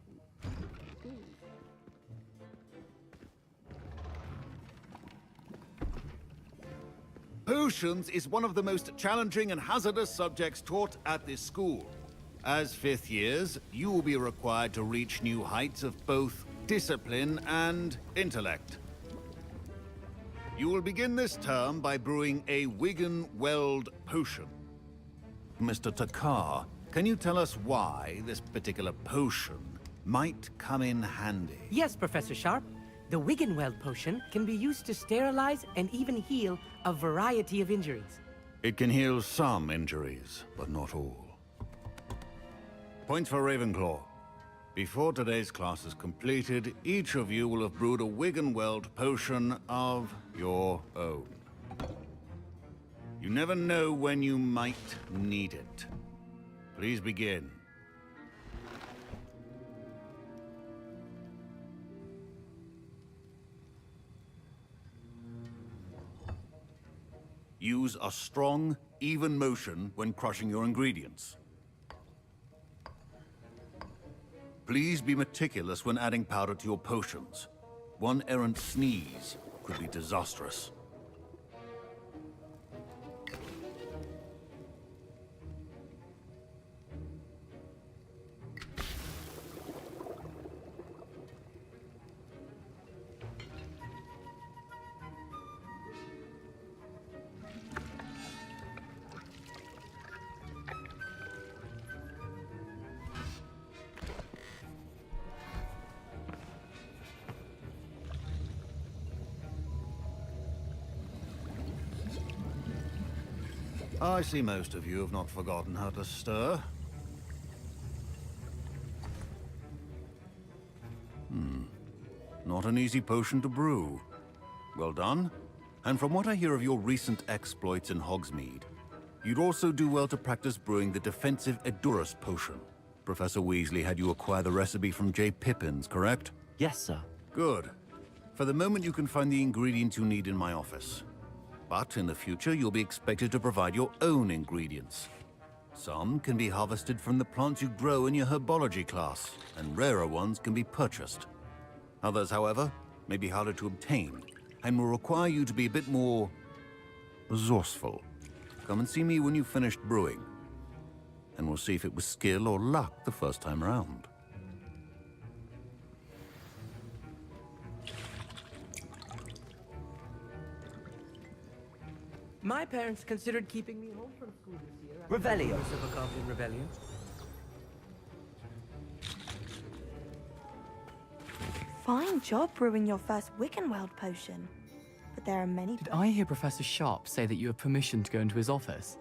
Speaker 19: Potions is one of the most challenging and hazardous subjects taught at this school. As fifth years, you will be required to reach new heights of both discipline and intellect. You will begin this term by brewing a Wigan Weld potion. Mr. Takar, can you tell us why this particular potion might come in handy?
Speaker 10: Yes, Professor Sharp. The Wiggenweld potion can be used to sterilize and even heal a variety of injuries.
Speaker 19: It can heal some injuries, but not all. Points for Ravenclaw. Before today's class is completed, each of you will have brewed a Wiggenweld potion of your own. You never know when you might need it. Please begin. Use a strong, even motion when crushing your ingredients. Please be meticulous when adding powder to your potions. One errant sneeze could be disastrous. I see most of you have not forgotten how to stir. Not an easy potion to brew. Well done. And from what I hear of your recent exploits in Hogsmeade, you'd also do well to practice brewing the defensive Edurus potion. Professor Weasley had you acquire the recipe from J. Pippin's, correct?
Speaker 3: Yes, sir.
Speaker 19: Good. For the moment, you can find the ingredients you need in my office. But in the future, you'll be expected to provide your own ingredients. Some can be harvested from the plants you grow in your herbology class, and rarer ones can be purchased. Others, however, may be harder to obtain, and will require you to be a bit more resourceful. Come and see me when you've finished brewing, and we'll see if it was skill or luck the first time around.
Speaker 10: My parents considered keeping me home from school this year.
Speaker 3: Revelio.
Speaker 10: Of a Goblin rebellion.
Speaker 8: Fine job brewing your first Wiggenweld potion. But there are many...
Speaker 4: Did I hear Professor Sharp say that you have permission to go into his office?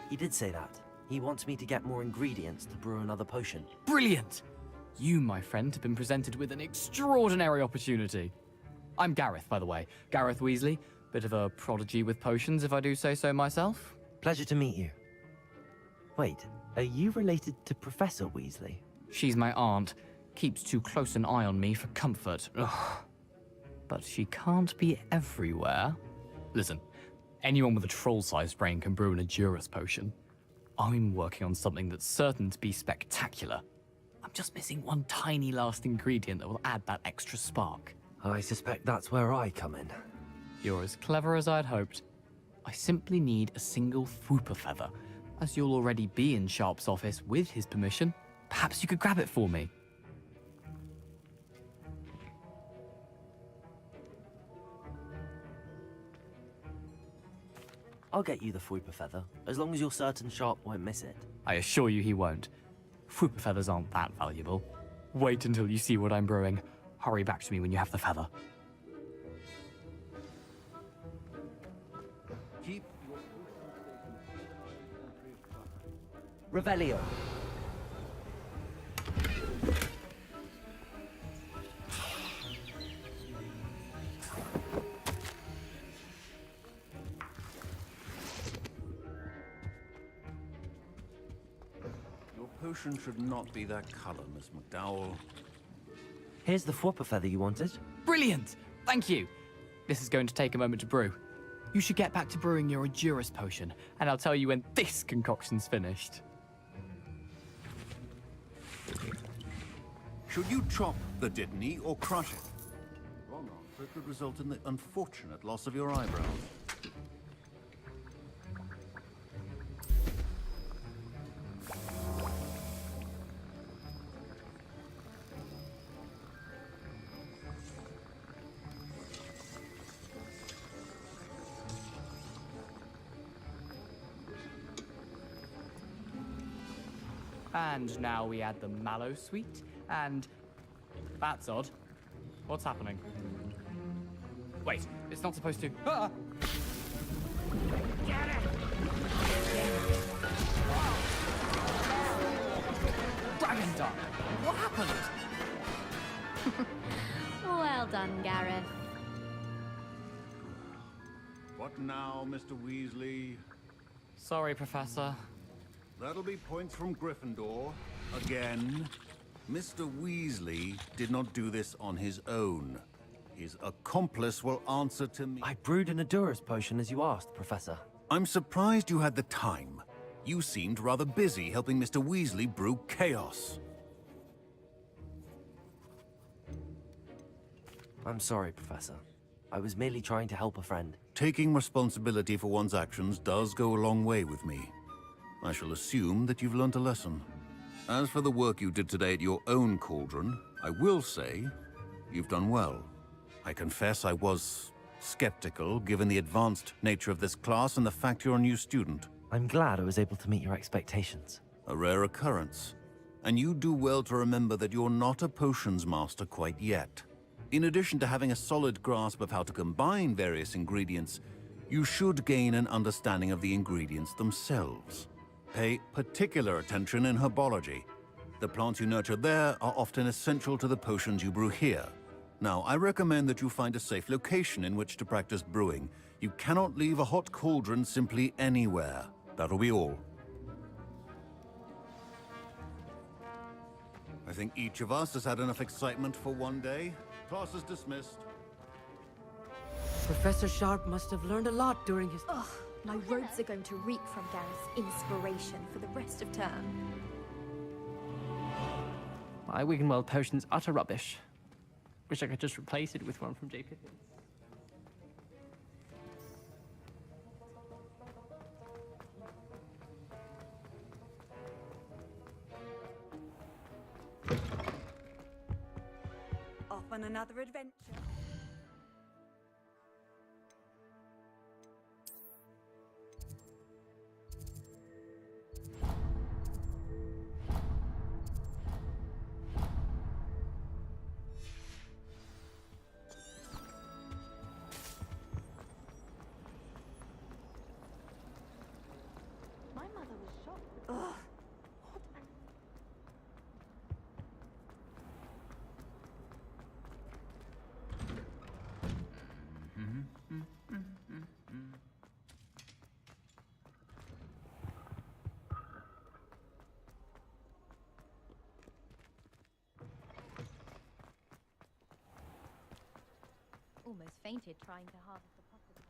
Speaker 3: He did say that. He wants me to get more ingredients to brew another potion.
Speaker 4: Brilliant! You, my friend, have been presented with an extraordinary opportunity. I'm Gareth, by the way. Gareth Weasley. Bit of a prodigy with potions, if I do say so myself.
Speaker 3: Pleasure to meet you. Wait, are you related to Professor Weasley?
Speaker 4: She's my aunt. Keeps too close an eye on me for comfort. Ugh. But she can't be everywhere. Listen, anyone with a troll-sized brain can brew an Edurus potion. I'm working on something that's certain to be spectacular. I'm just missing one tiny last ingredient that will add that extra spark.
Speaker 3: I suspect that's where I come in.
Speaker 4: You're as clever as I'd hoped. I simply need a single Fwooper feather. As you'll already be in Sharp's office with his permission, perhaps you could grab it for me.
Speaker 3: I'll get you the Fwooper feather, as long as you're certain Sharp won't miss it.
Speaker 4: I assure you he won't. Fwooper feathers aren't that valuable. Wait until you see what I'm brewing. Hurry back to me when you have the feather.
Speaker 19: Keep
Speaker 3: Revelio.
Speaker 19: Your potion should not be that color, Miss McDowell.
Speaker 3: Here's the Fwooper feather you wanted.
Speaker 4: Brilliant! Thank you! This is going to take a moment to brew. You should get back to brewing your Endurance potion, and I'll tell you when this concoction's finished.
Speaker 19: Should you chop the Dittany or crush it? Wrong answer could result in the unfortunate loss of your eyebrows.
Speaker 4: And now we add the mallow sweet, and that's odd. What's happening? Wait, it's not supposed to. Ah! Get it! Dragon Dart! What happened?
Speaker 13: Well done, Gareth.
Speaker 19: What now, Mr. Weasley?
Speaker 4: Sorry, Professor.
Speaker 19: That'll be points from Gryffindor. Again. Mr. Weasley did not do this on his own. His accomplice will answer to me.
Speaker 3: I brewed an Endurance potion as you asked, Professor.
Speaker 19: I'm surprised you had the time. You seemed rather busy helping Mr. Weasley brew chaos.
Speaker 3: I'm sorry, Professor. I was merely trying to help a friend.
Speaker 19: Taking responsibility for one's actions does go a long way with me. I shall assume that you've learnt a lesson. As for the work you did today at your own cauldron, I will say you've done well. I confess I was skeptical, given the advanced nature of this class and the fact you're a new student.
Speaker 3: I'm glad I was able to meet your expectations.
Speaker 19: A rare occurrence. And you do well to remember that you're not a potions master quite yet. In addition to having a solid grasp of how to combine various ingredients, you should gain an understanding of the ingredients themselves. Pay particular attention in herbology. The plants you nurture there are often essential to the potions you brew here. Now, I recommend that you find a safe location in which to practice brewing. You cannot leave a hot cauldron simply anywhere. That'll be all. I think each of us has had enough excitement for one day. Class is dismissed.
Speaker 10: Professor Sharp must have learned a lot during his...
Speaker 12: Ugh, my robes are going to reek from Gareth's inspiration for the rest of term.
Speaker 15: My Wiggenweld potion's utter rubbish. Wish I could just replace it with one from J. Pippin's.
Speaker 5: Off on another adventure.
Speaker 9: My mother was shocked.
Speaker 5: Ugh.
Speaker 13: Almost fainted trying to harvest the possible.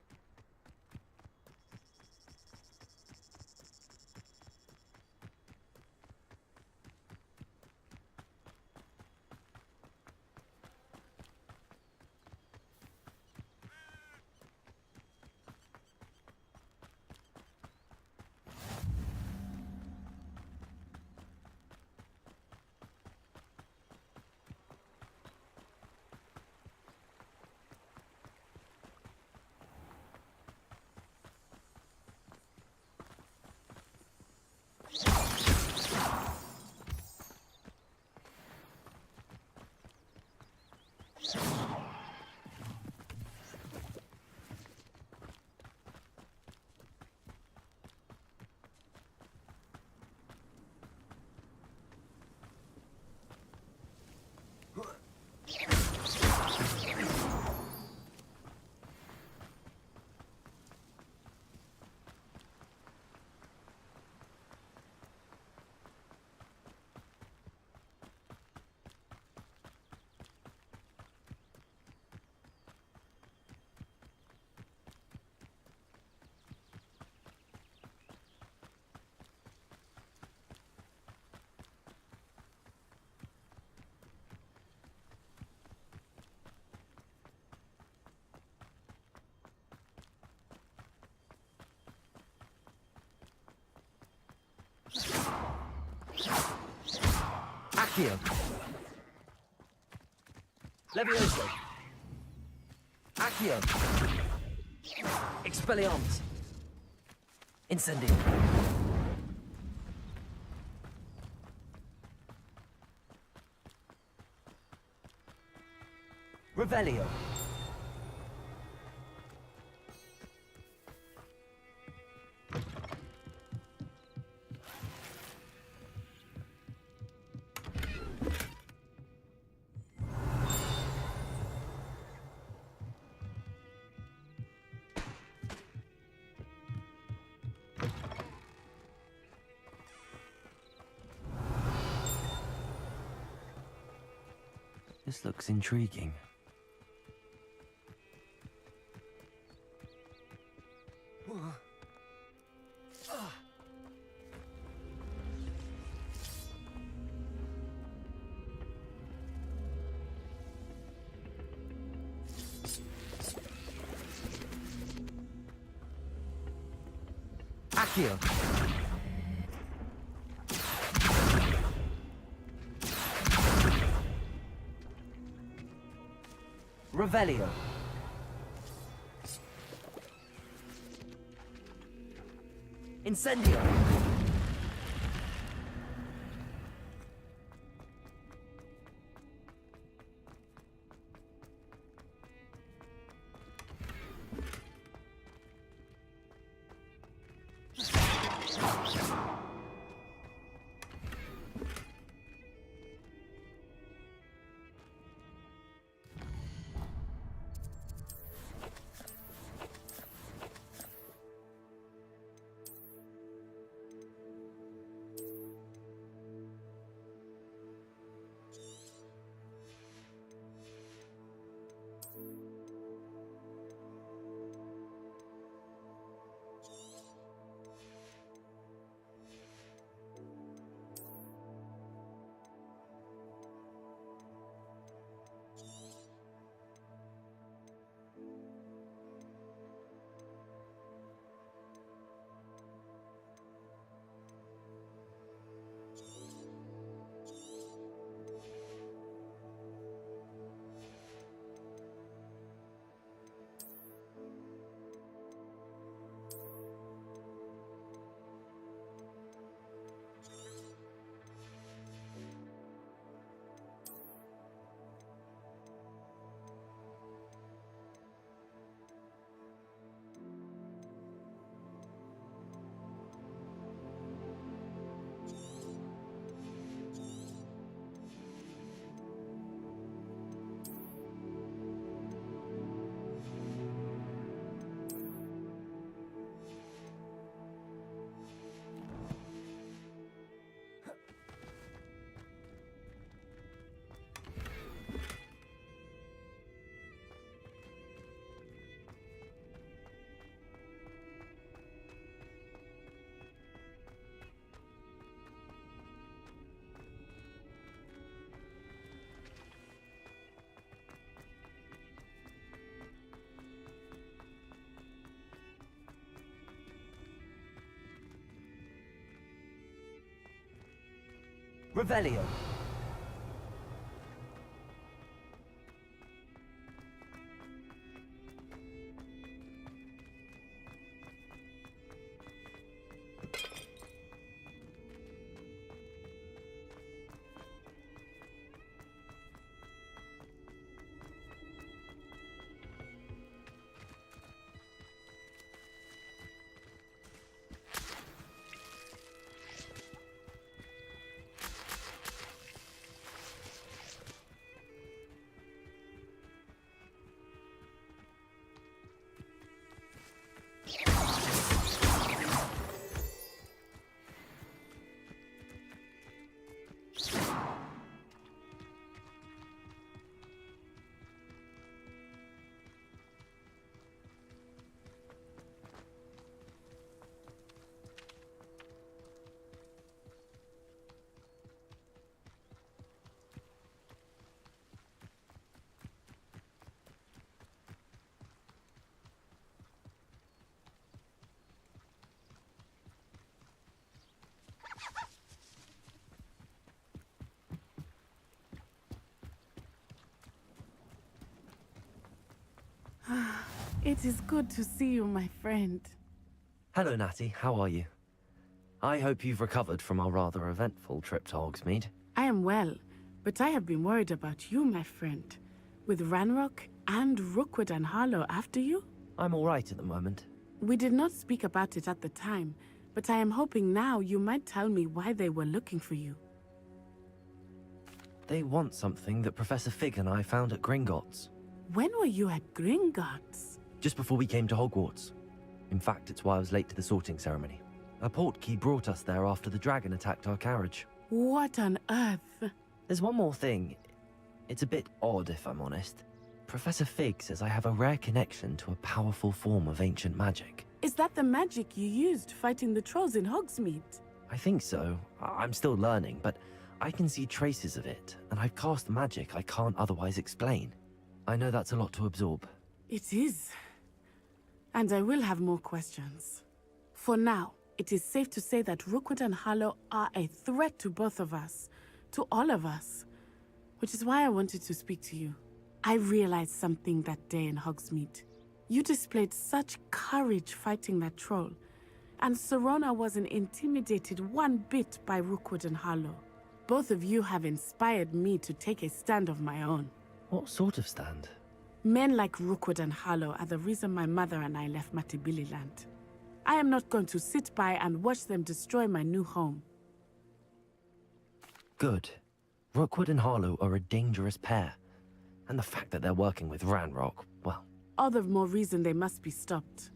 Speaker 3: Accio. Levioso. Accio. Expelliarmus. Incendio. Revelio. This looks intriguing. Accio. Revelio. Incendio. Revelio.
Speaker 6: It is good to see you, my friend.
Speaker 3: Hello, Natty. How are you? I hope you've recovered from our rather eventful trip to Hogsmeade.
Speaker 6: I am well, but I have been worried about you, my friend. With Ranrock and Rookwood and Harlow after you?
Speaker 3: I'm all right at the moment.
Speaker 6: We did not speak about it at the time, but I am hoping now you might tell me why they were looking for you.
Speaker 3: They want something that Professor Fig and I found at Gringotts.
Speaker 6: When were you at Gringotts?
Speaker 3: Just before we came to Hogwarts. In fact, it's why I was late to the sorting ceremony. A portkey brought us there after the dragon attacked our carriage.
Speaker 6: What on earth?
Speaker 3: There's one more thing. It's a bit odd, if I'm honest. Professor Fig says I have a rare connection to a powerful form of ancient magic.
Speaker 6: Is that the magic you used fighting the trolls in Hogsmeade?
Speaker 3: I think so. I'm still learning, but I can see traces of it, and I've cast magic I can't otherwise explain. I know that's a lot to absorb.
Speaker 6: It is. And I will have more questions. For now, it is safe to say that Rookwood and Harlow are a threat to both of us. To all of us. Which is why I wanted to speak to you. I realized something that day in Hogsmeade. You displayed such courage fighting that troll. And Serona wasn't intimidated one bit by Rookwood and Harlow. Both of you have inspired me to take a stand of my own.
Speaker 3: What sort of stand?
Speaker 6: Men like Rookwood and Harlow are the reason my mother and I left Matibililand. I am not going to sit by and watch them destroy my new home.
Speaker 3: Good. Rookwood and Harlow are a dangerous pair. And the fact that they're working with Ranrock, well...
Speaker 6: All the more reason they must be stopped.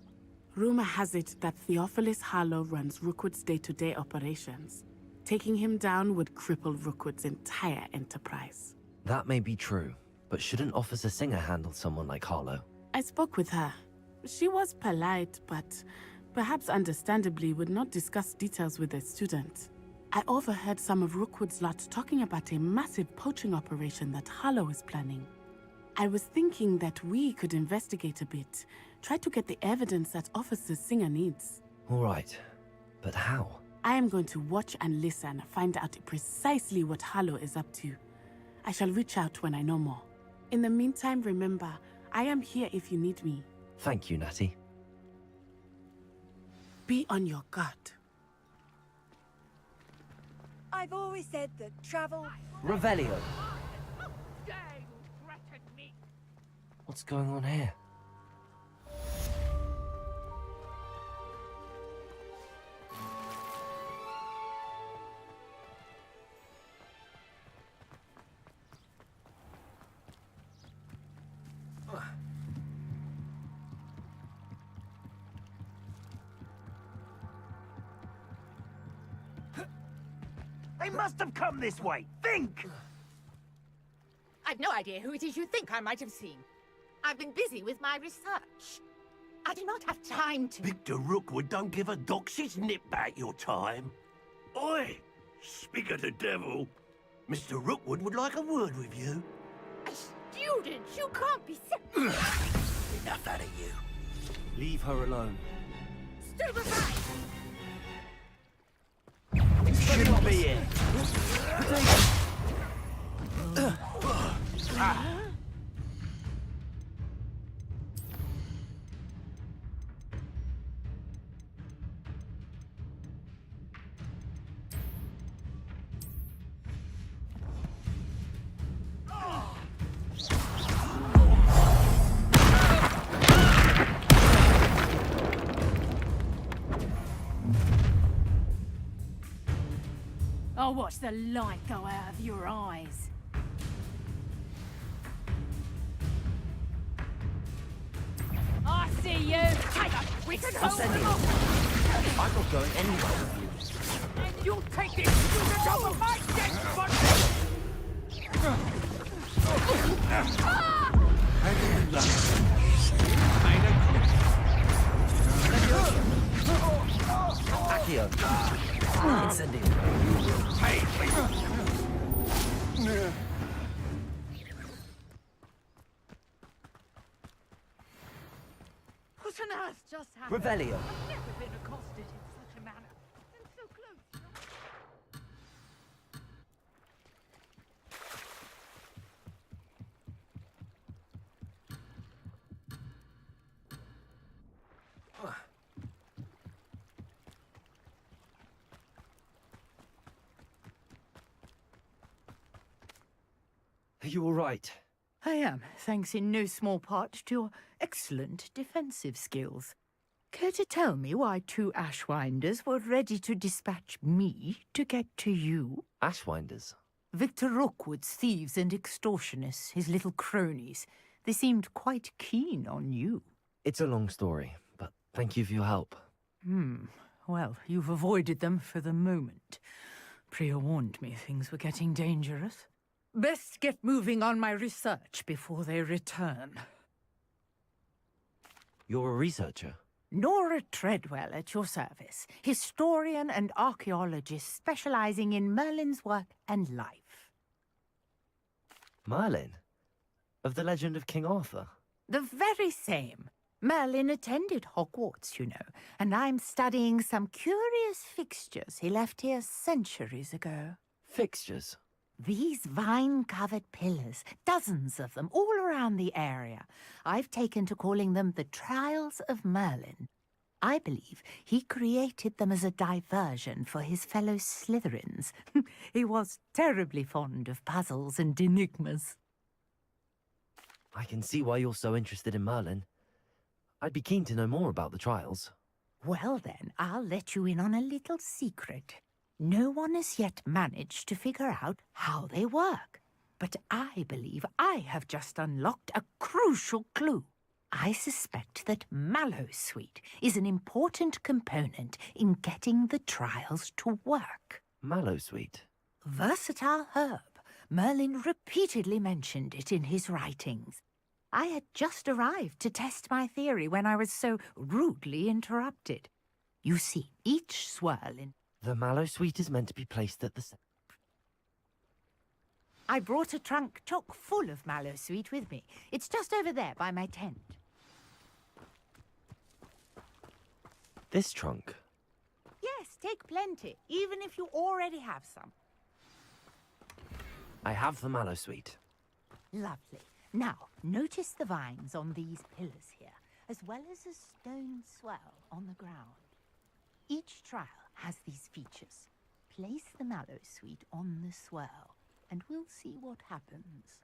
Speaker 6: Rumor has it that Theophilus Harlow runs Rookwood's day-to-day operations. Taking him down would cripple Rookwood's entire enterprise.
Speaker 3: That may be true, but shouldn't Officer Singer handle someone like Harlow?
Speaker 6: I spoke with her. She was polite, but perhaps understandably would not discuss details with a student. I overheard some of Rookwood's lot talking about a massive poaching operation that Harlow is planning. I was thinking that we could investigate a bit, try to get the evidence that Officer Singer needs.
Speaker 3: All right, but how?
Speaker 6: I am going to watch and listen, find out precisely what Harlow is up to. I shall reach out when I know more. In the meantime, remember, I am here if you need me.
Speaker 3: Thank you, Natty.
Speaker 6: Be on your guard.
Speaker 5: I've always said that travel...
Speaker 3: Revelio! What's going on here?
Speaker 11: They must have come this way. Think!
Speaker 25: I've no idea who it is you think I might have seen. I've been busy with my research. I do not have time to...
Speaker 18: Victor Rookwood don't give a doxy's nip back your time. Oi! Speak of the devil. Mr. Rookwood would like a word with you.
Speaker 25: A student? You can't be
Speaker 18: Enough out of you.
Speaker 3: Leave her alone.
Speaker 25: Stupid right!
Speaker 11: Shouldn't be here.
Speaker 13: I'll watch the light go out of your eyes. I see you! We can hold them off!
Speaker 3: I'm not going anywhere with you.
Speaker 25: And you'll take this to the top of my deck,
Speaker 3: Accio. Incendio.
Speaker 25: What on earth just happened?
Speaker 3: Revelio.
Speaker 25: I've never been accosted in such a manner. And so close.
Speaker 3: Are you all right?
Speaker 1: I am, thanks in no small part to your excellent defensive skills. Care to tell me why 2 Ashwinders were ready to dispatch me to get to you?
Speaker 3: Ashwinders?
Speaker 1: Victor Rookwood's thieves and extortionists, his little cronies. They seemed quite keen on you.
Speaker 3: It's a long story, but thank you for your help.
Speaker 1: Well, you've avoided them for the moment. Priya warned me things were getting dangerous. Best get moving on my research before they return.
Speaker 3: You're a researcher?
Speaker 1: Nora Treadwell at your service, historian and archaeologist specializing in Merlin's work and life.
Speaker 3: Merlin? Of the legend of King Arthur?
Speaker 1: The very same. Merlin attended Hogwarts, you know, and I'm studying some curious fixtures he left here centuries ago.
Speaker 3: Fixtures?
Speaker 1: These vine-covered pillars, dozens of them, all around the area. I've taken to calling them the Trials of Merlin. I believe he created them as a diversion for his fellow Slytherins. He was terribly fond of puzzles and enigmas.
Speaker 3: I can see why you're so interested in Merlin. I'd be keen to know more about the trials.
Speaker 1: Well then, I'll let you in on a little secret. No one has yet managed to figure out how they work. But I believe I have just unlocked a crucial clue. I suspect that Mallowsweet is an important component in getting the trials to work.
Speaker 3: Mallowsweet?
Speaker 1: Versatile herb. Merlin repeatedly mentioned it in his writings. I had just arrived to test my theory when I was so rudely interrupted. You see, each swirl in...
Speaker 3: The Mallowsweet is meant to be placed at the center.
Speaker 1: I brought a trunk chock full of Mallowsweet with me. It's just over there by my tent.
Speaker 3: This trunk?
Speaker 1: Yes, take plenty, even if you already have some.
Speaker 3: I have the Mallowsweet.
Speaker 1: Lovely. Now, notice the vines on these pillars here, as well as a stone swell on the ground. Each trial has these features. Place the Mallowsweet on the swell, and we'll see what happens.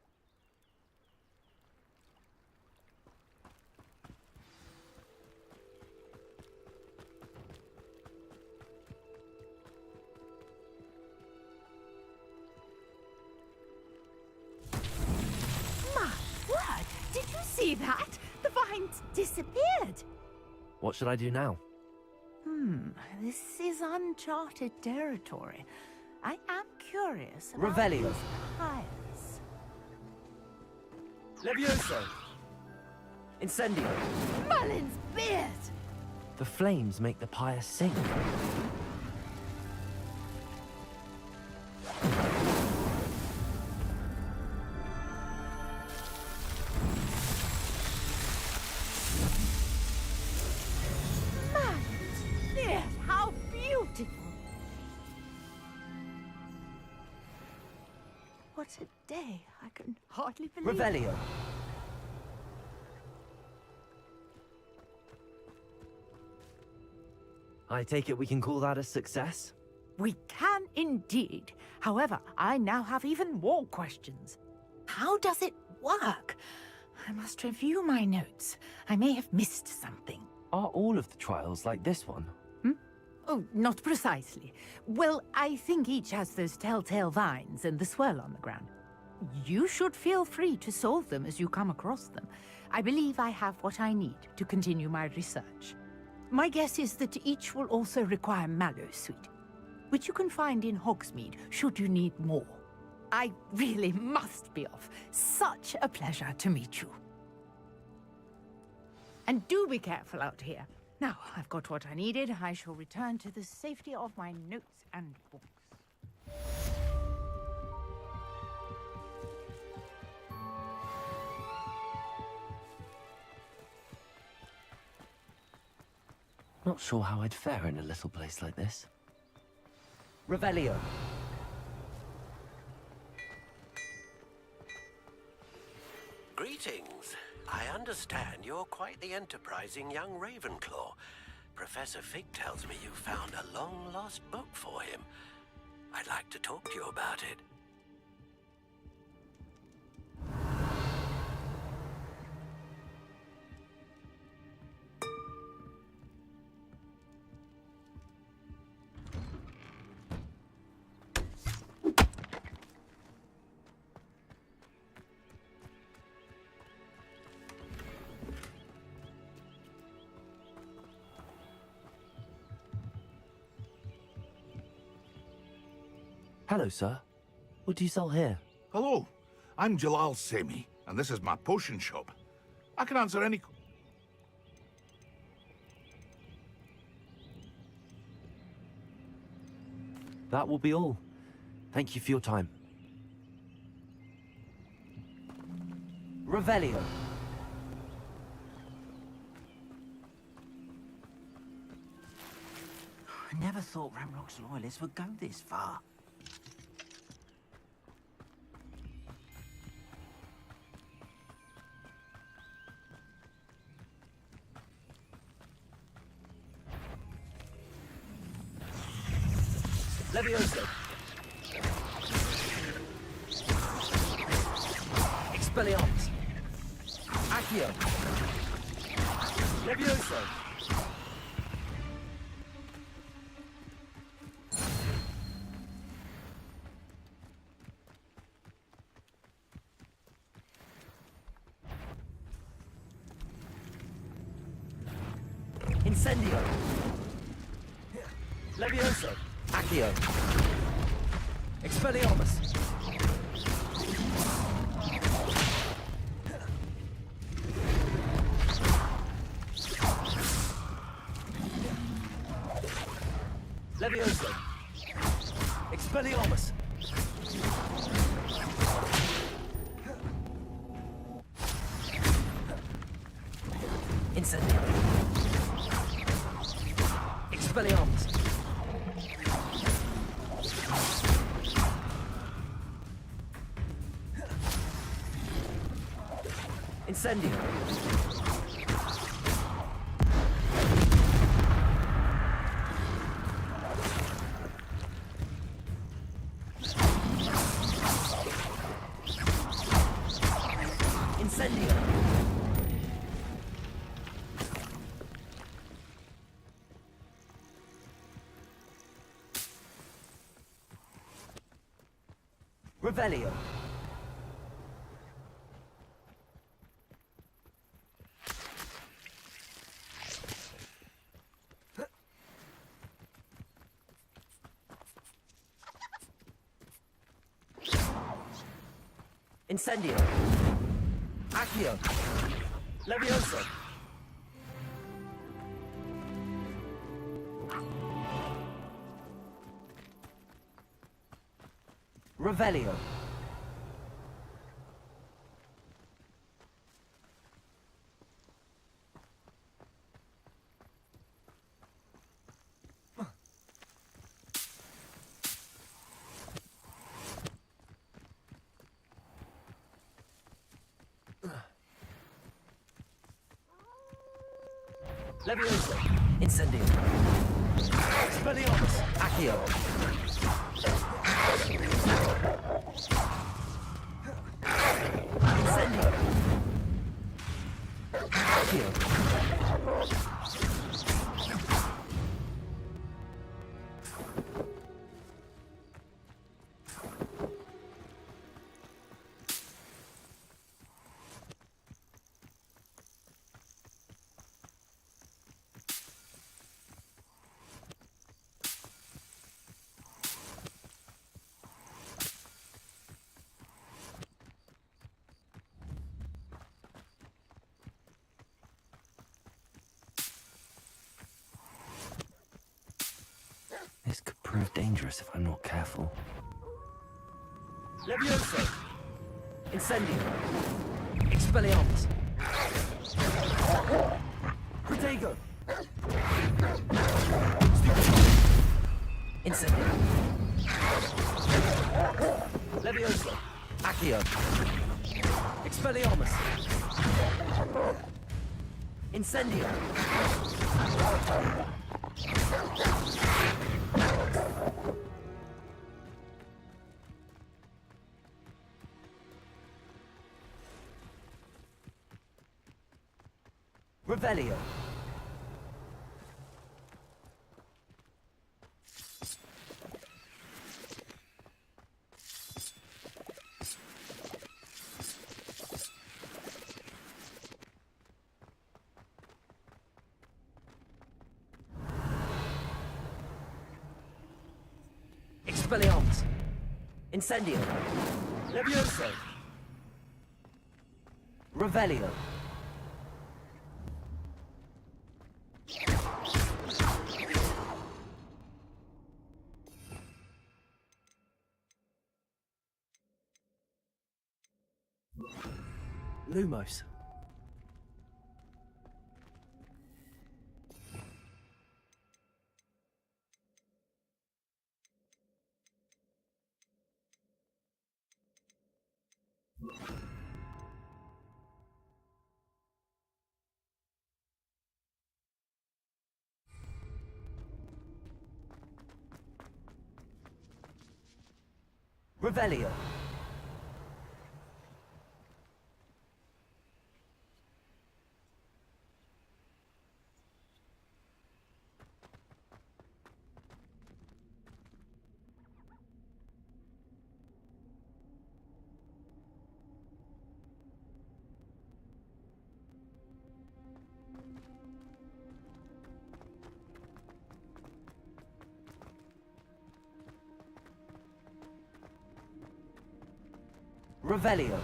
Speaker 1: My word! Did you see that? The vines disappeared!
Speaker 3: What should I do now?
Speaker 1: This is uncharted territory. I am curious about
Speaker 3: Revelio.
Speaker 1: these pyres.
Speaker 3: Levioso! Incendio!
Speaker 1: Merlin's beard!
Speaker 3: The flames make the pyre sing.
Speaker 1: Merlin's beard! How beautiful! What a day. I can hardly believe
Speaker 3: Revelio. I take it we can call that a success?
Speaker 1: We can indeed. However, I now have even more questions. How does it work? I must review my notes. I may have missed something.
Speaker 3: Are all of the trials like this one?
Speaker 1: Oh, not precisely. Well, I think each has those telltale vines and the swirl on the ground. You should feel free to solve them as you come across them. I believe I have what I need to continue my research. My guess is that each will also require Mallowsweet, which you can find in Hogsmeade should you need more. I really must be off. Such a pleasure to meet you. And do be careful out here. Now, I've got what I needed. I shall return to the safety of my notes and books.
Speaker 3: Not sure how I'd fare in a little place like this. Revelio.
Speaker 18: Greetings. I understand you're quite the enterprising young Ravenclaw. Professor Fig tells me you found a long-lost book for him. I'd like to talk to you about it.
Speaker 3: Hello, sir. What do you sell here?
Speaker 20: Hello, I'm Jalal Semi, and this is my potion shop. I can answer any...
Speaker 3: That will be all. Thank you for your time. Revelio.
Speaker 11: I never thought Ramrock's loyalists would go this far.
Speaker 3: Levioso. Expelliarmus. Accio. Levioso. Incendio. Levioso. Accio. Expelliarmus. Levioso. Expelliarmus. Incendio. Expelliarmus. Incendio. Incendio. Revelio. Incendio. Accio. Levioso. Revelio. Levioso. Incendio. Expelliarmus. Accio. Incendio. Accio. This could prove dangerous if I'm not careful. Levioso. Incendio. Expelliarmus. Protego. Incendio. Levioso. Accio. Expelliarmus. Incendio. Revelio. Expelliarmus. Incendio. Levioso. Revelio. Lumos. Revelio. Revelio.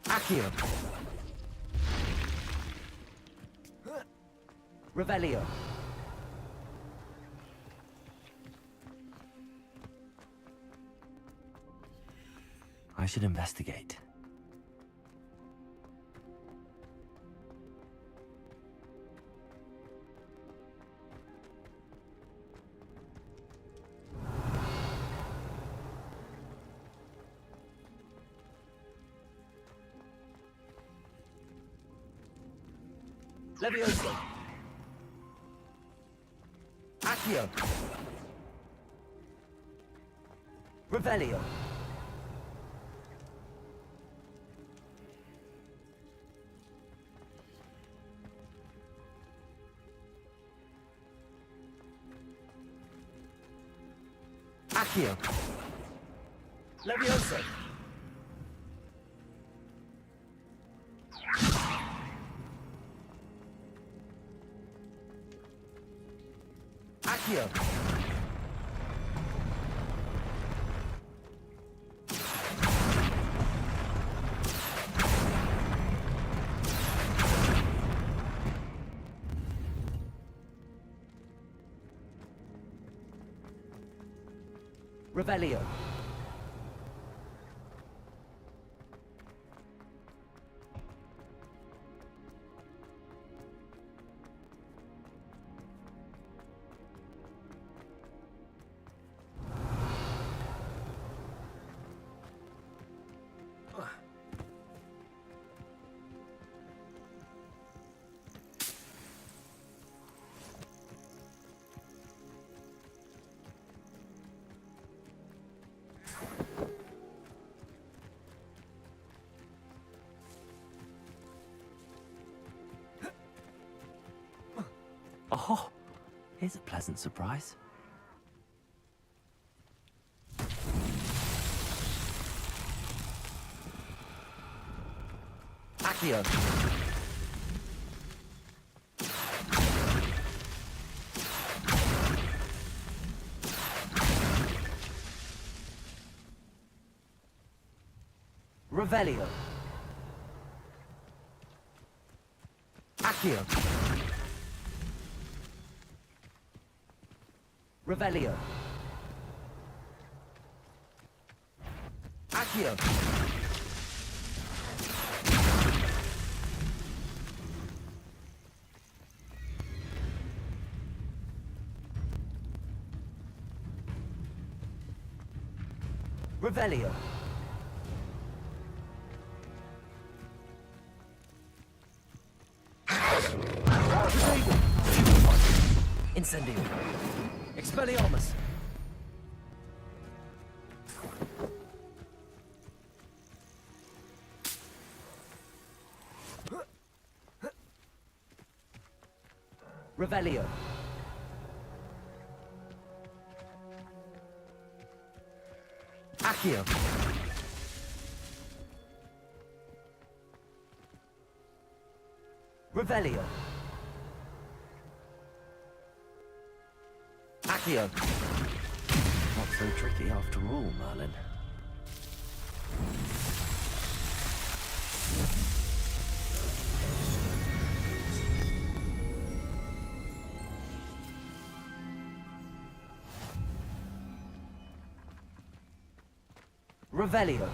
Speaker 3: Accio. Revelio. I should investigate. Levioso. Accio. Revelio. Accio. Levioso. Accio. Revelio. Oh, here's a pleasant surprise. Accio. Revelio. Accio. Revelio. Accio. Revelio. Incendio. Expelliarmus. Revelio. Accio. Revelio. Accio. Not so tricky after all, Merlin. Revelio.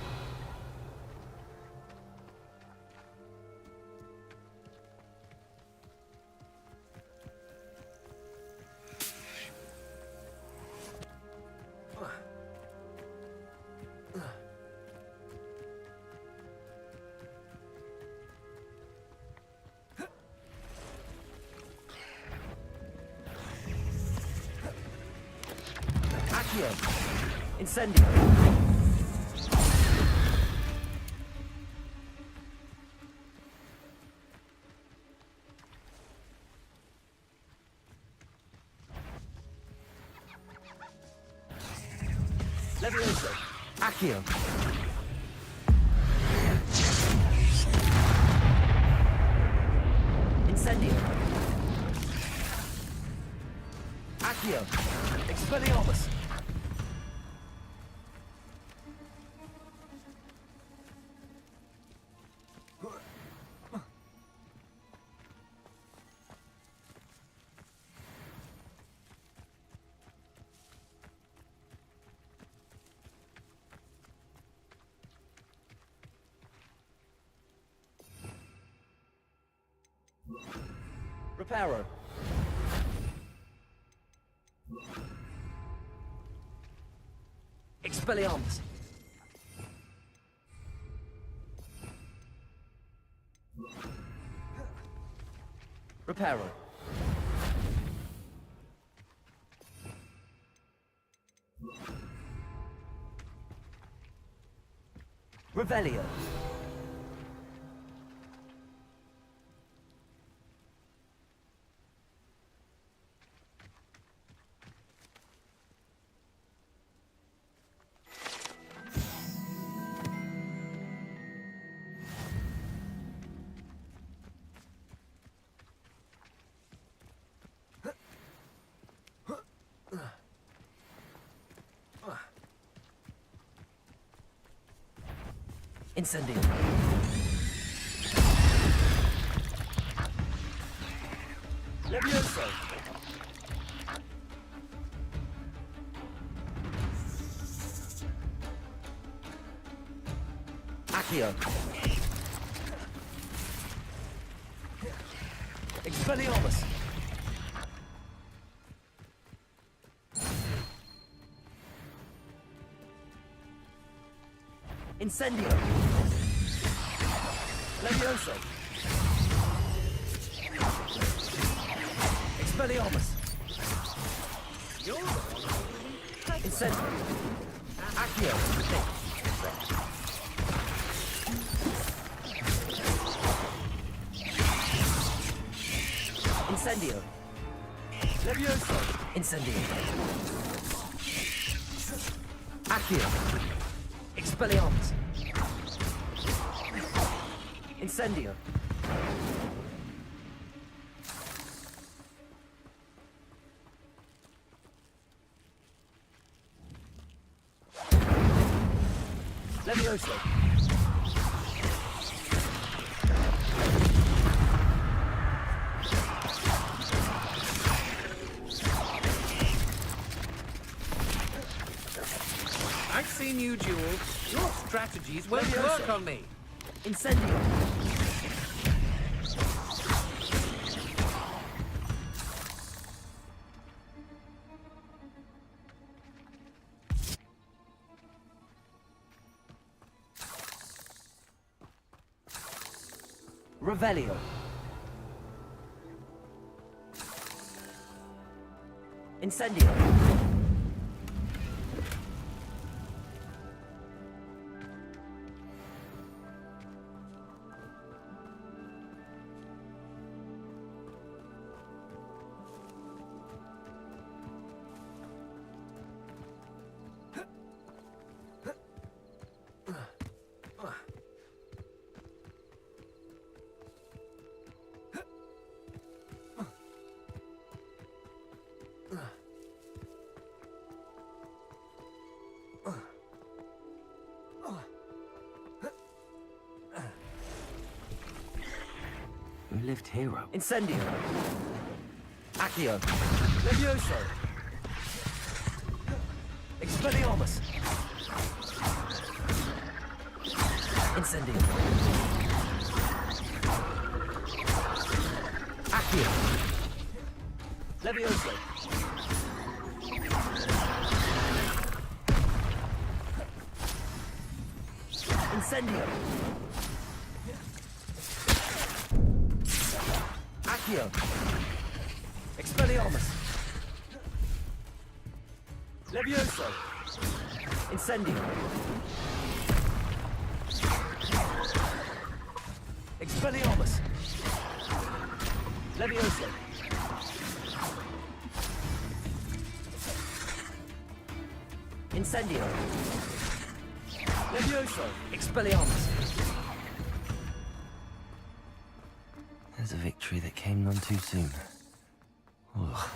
Speaker 3: Accio. Incendio. Levioso. Accio. Incendio. Accio. Expelliarmus. Reparo. Expelliarmus. Reparo. Revelio. Incendio. Levioso. Accio. Expelliarmus. Incendio. Levioso. Expelliarmus. Incendio. Accio. Incendio. Levioso. Incendio. Accio. Expelliarmus. Incendio. Levioso.
Speaker 10: I've seen you duel. Your strategies won't
Speaker 3: Levioso.
Speaker 10: work on me.
Speaker 3: Incendio. Revelio. Incendio. lived hero.
Speaker 7: Incendio. Accio. Levioso. Expelliarmus. Incendio. Accio. Levioso. Incendio. Accio. Expelliarmus. Levioso. Incendio. Expelliarmus. Levioso. Incendio. Levioso. Expelliarmus.
Speaker 3: There's a victory that came none too soon. Ugh.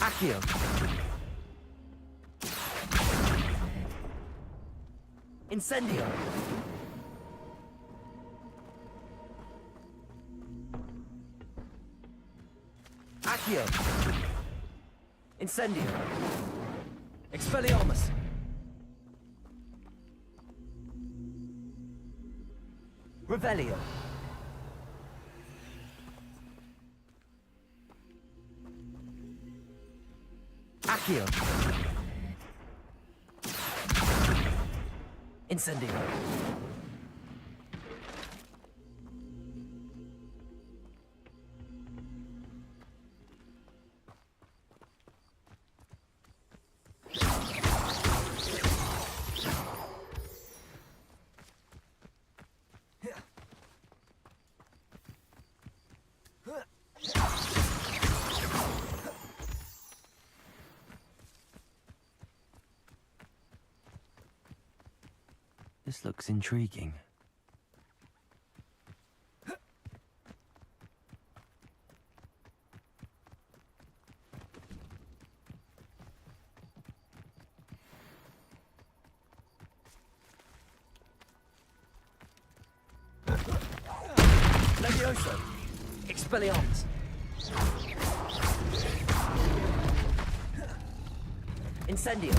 Speaker 7: Accio. Incendio. Accio. Incendio. Expelliarmus. Revelio. Accio. Incendio.
Speaker 3: This looks intriguing.
Speaker 7: Levioso. Expelliarmus. Incendio.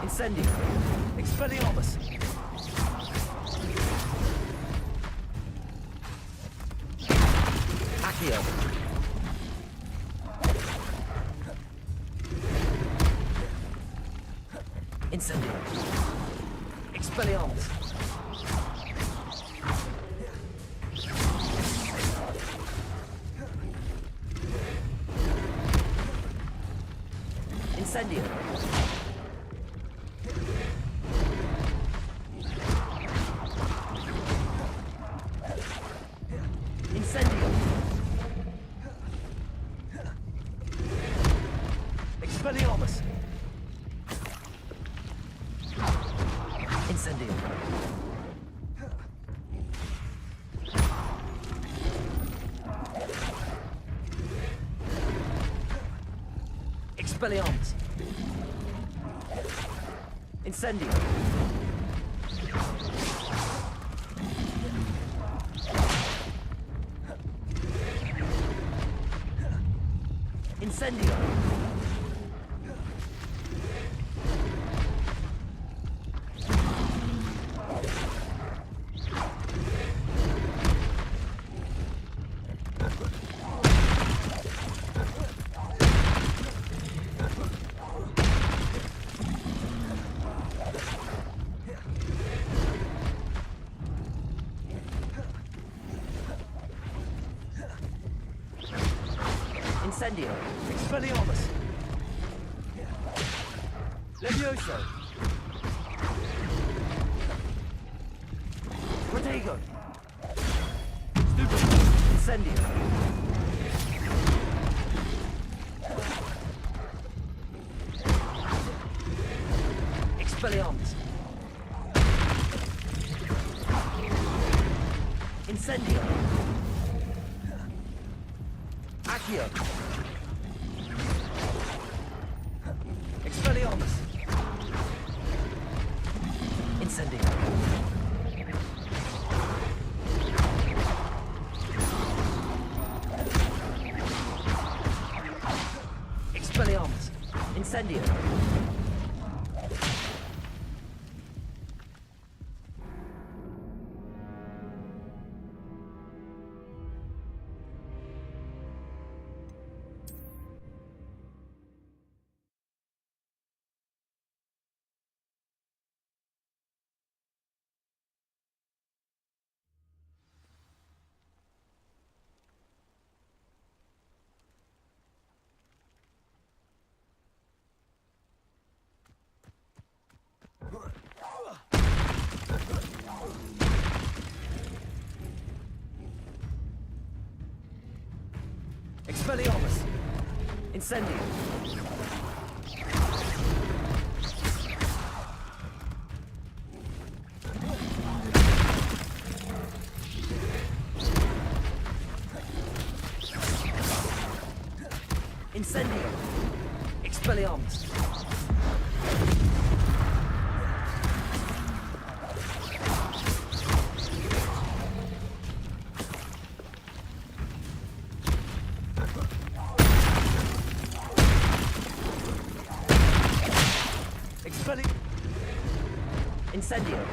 Speaker 7: Incendio. Expelliarmus. Accio. Incendio. Expelliarmus. Incendio. Incendio. Expelliarmus. Incendio. Expelliarmus. Incendio. Incendio. Incendio. Expelliarmus. Levioso. Protego. Incendio. Expelliarmus. Incendio. Accio. Expelliarmus. Incendio. Expelliarmus. Incendio. Expelliarmus. Incendio. Incendio. Expelliarmus. Incendio.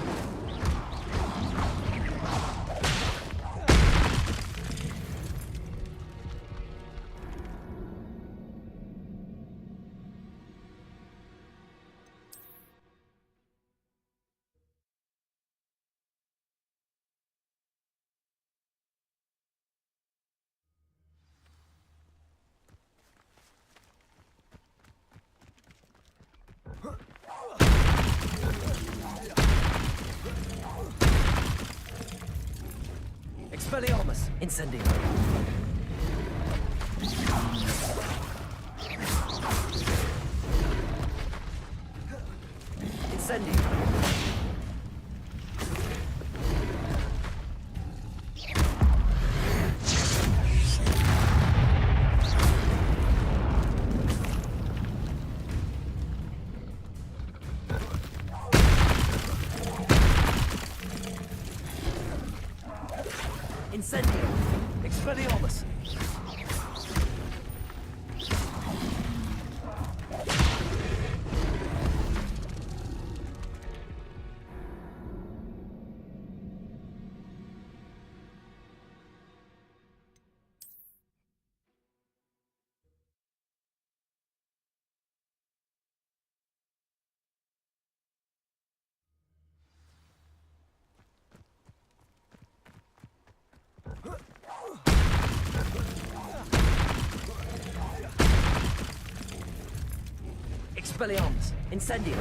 Speaker 7: Expelliarmus. Incendio. Incendio. Incendio. Expelliarmus. Expelliarmus. Incendio.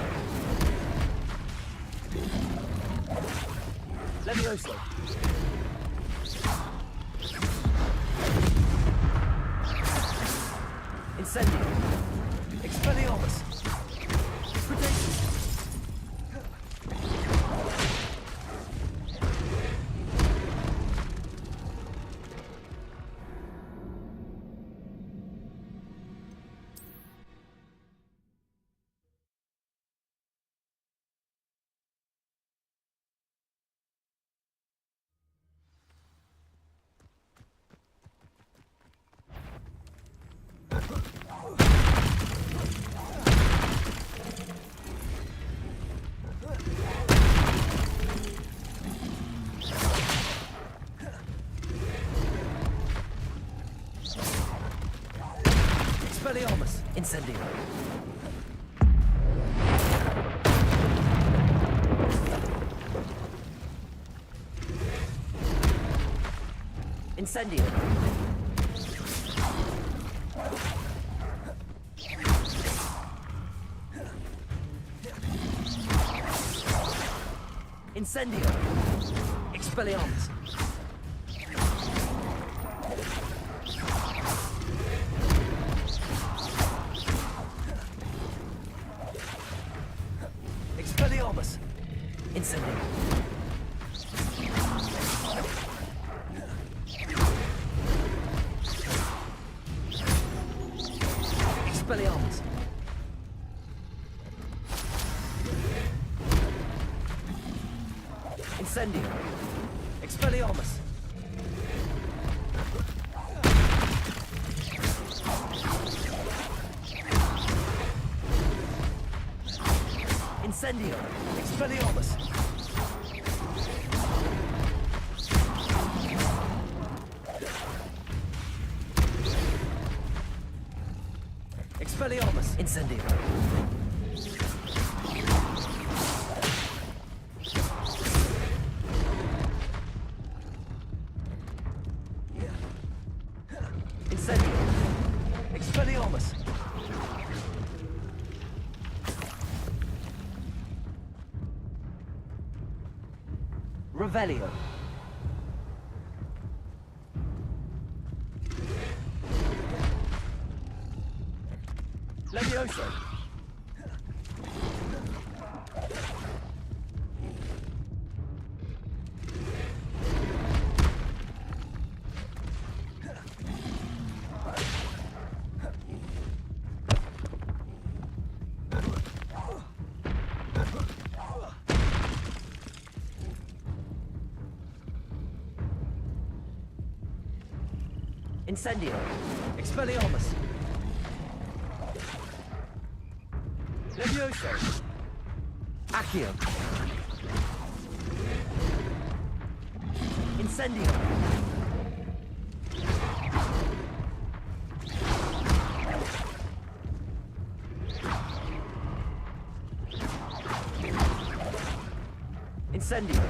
Speaker 7: Levioso. Incendio. Expelliarmus. Predator. Expelliarmus. Incendio. Incendio. Incendio. Expelliarmus. Expelliarmus. Incendio. Expelliarmus. Incendio. Expelliarmus. Incendio. Expelliarmus. Expelliarmus. Incendio. Incendio. Expelliarmus. Revelio. Levioso. Incendio. Expelliarmus. Levioso. Accio. Incendio. Incendio.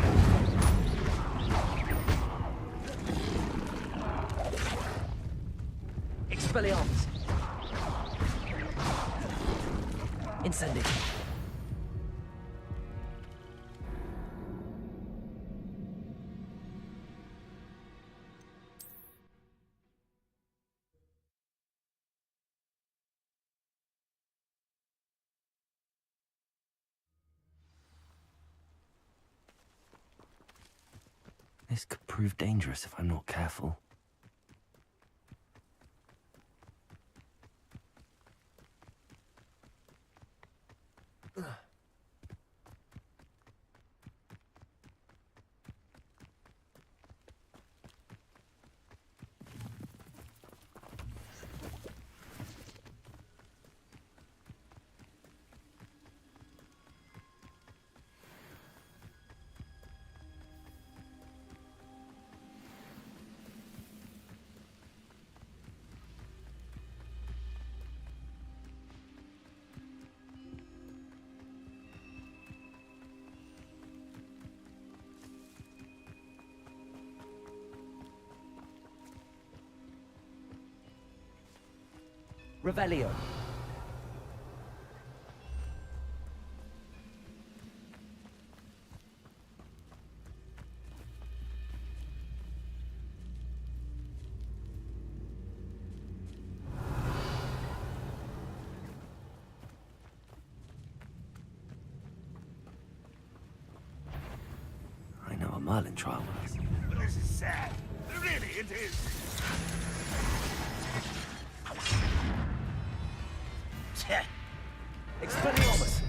Speaker 7: Expelliarmus. Incendio.
Speaker 3: This could prove dangerous if I'm not careful.
Speaker 7: Revelio.
Speaker 3: I know a Merlin trial works.
Speaker 18: This is sad. Really, it is.
Speaker 7: Expelliarmus.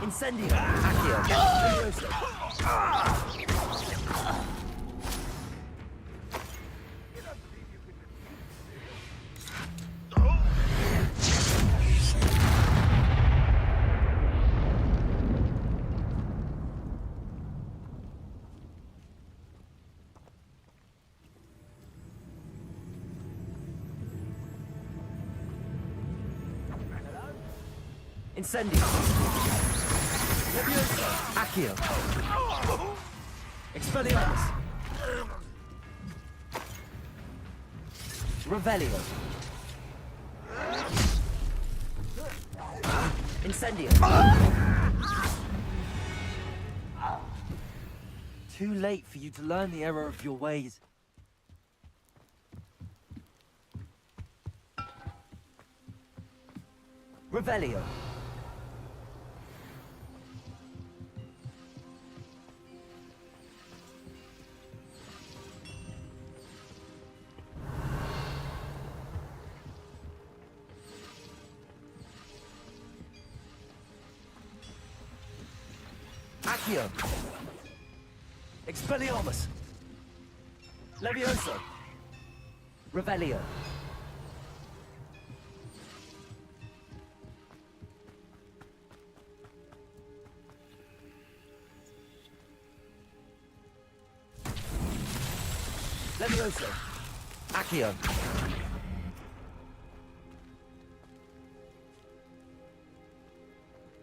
Speaker 7: Incendio. Accio. Levioso. Incendio. Levioso. Accio. Expelliarmus. Revelio. Incendio.
Speaker 3: Too late for you to learn the error of your ways.
Speaker 7: Revelio. Accio. Expelliarmus. Levioso. Revelio. Levioso. Accio.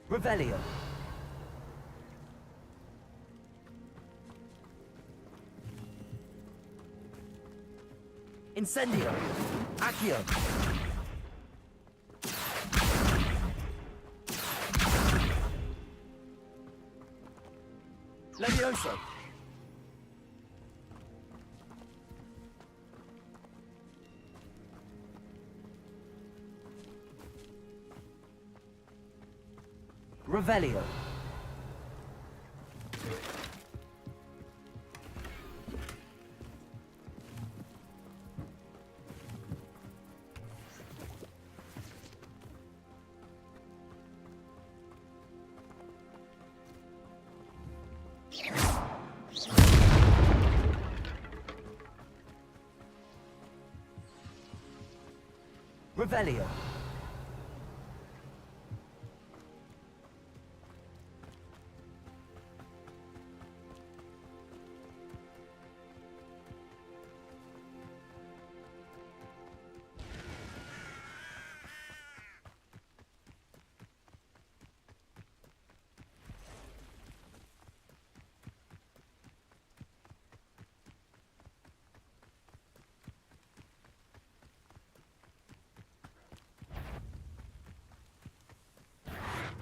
Speaker 7: Revelio. Incendio. Accio. Levioso. Revelio. Revelio.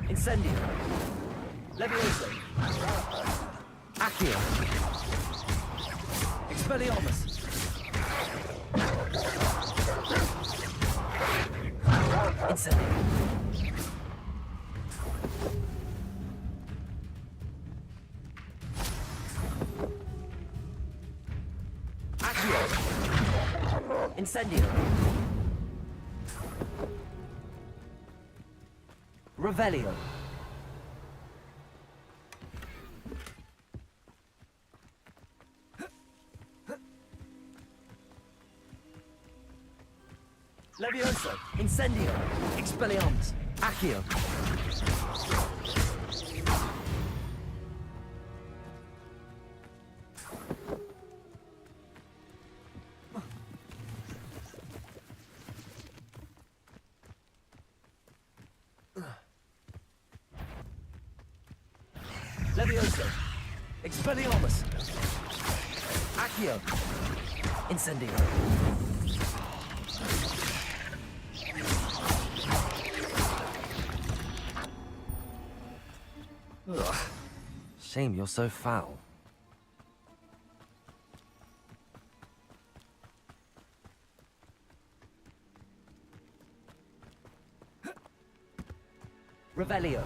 Speaker 7: Incendio. Levioso. Accio. Expelliarmus. Incendio. Accio. Incendio. Revelio. Levioso. Incendio. Expelliarmus. Accio. Levioso. Expelliarmus. Accio. Incendio.
Speaker 3: Ugh. Shame you're so foul.
Speaker 7: Revelio.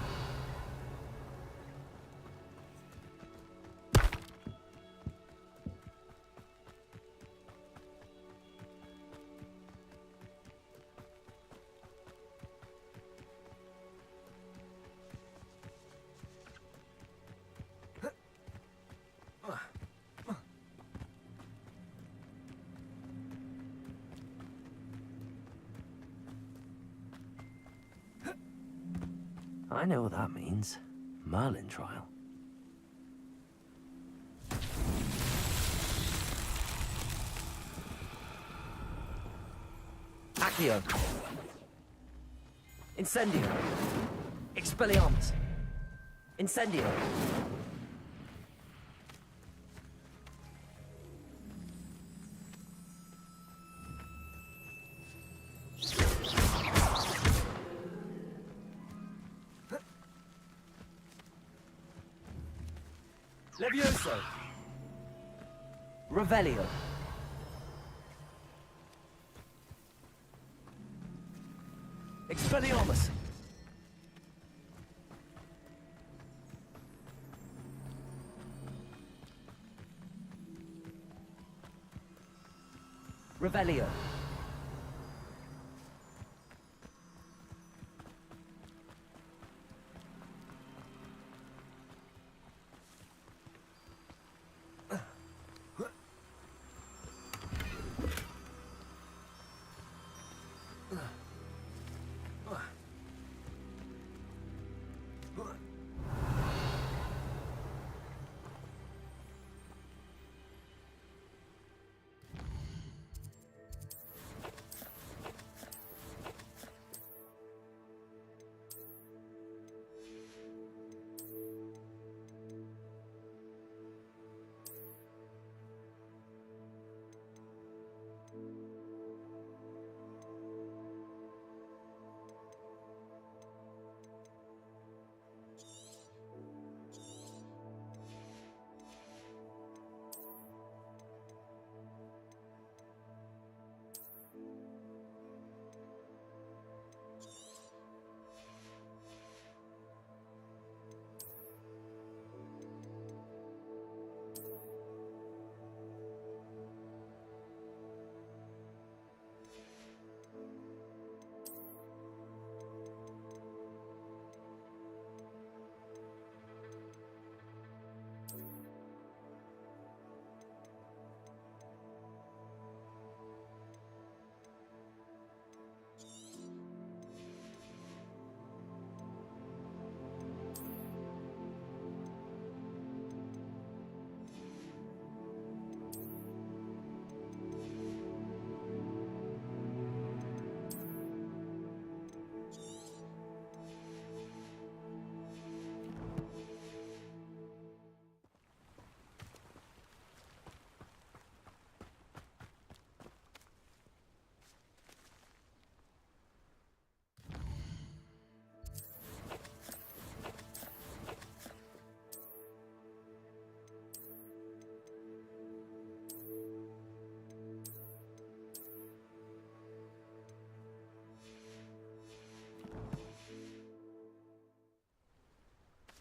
Speaker 3: I know what that means. Merlin trial.
Speaker 7: Accio. Incendio. Expelliarmus. Incendio. Levioso. Revelio. Expelliarmus. Revelio.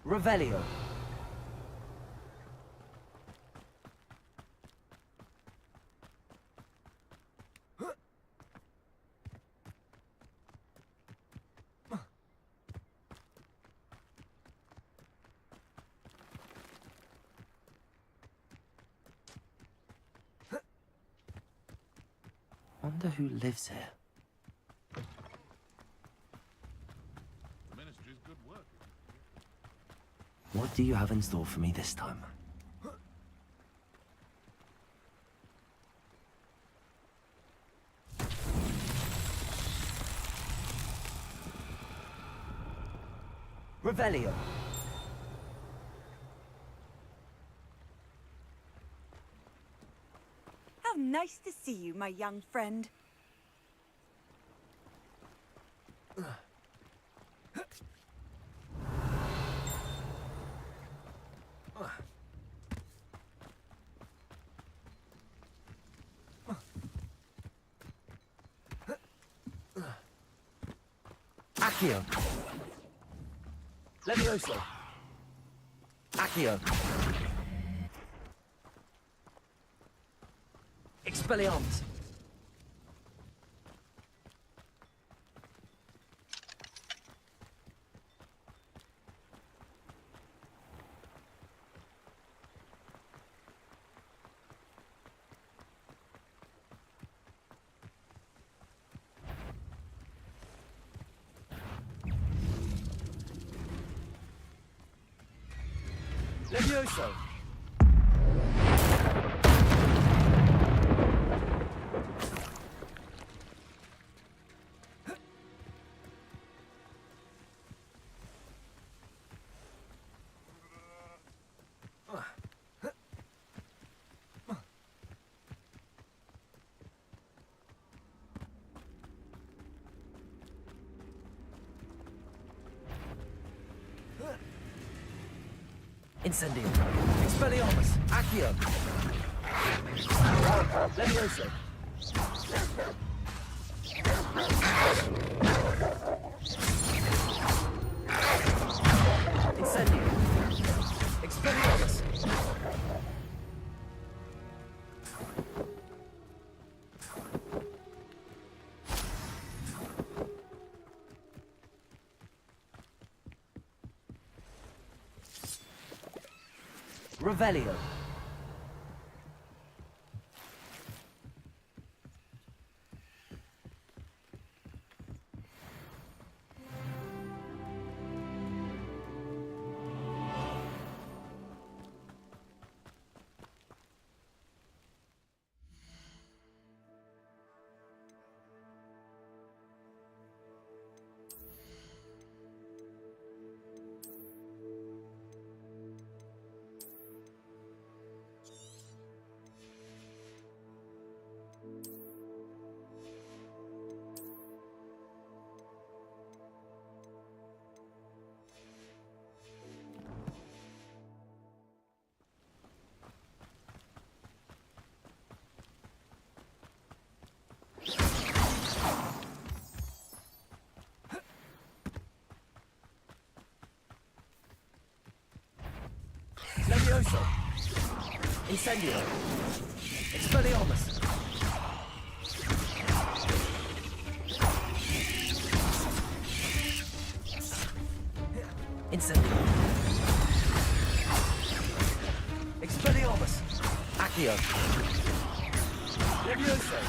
Speaker 7: Revelio.
Speaker 3: Wonder who lives here.
Speaker 20: Ministry's good work.
Speaker 3: What do you have in store for me this time?
Speaker 7: Revelio.
Speaker 5: How nice to see you, my young friend.
Speaker 7: Accio. Levioso. Accio. Expelliarmus. Levioso. Incendio. Expelliarmus. Accio. Levioso. Incendio. Expelliarmus. Revelio. Levioso! Incendio! Expelliarmus! Incendio! Expelliarmus! Accio! Levioso!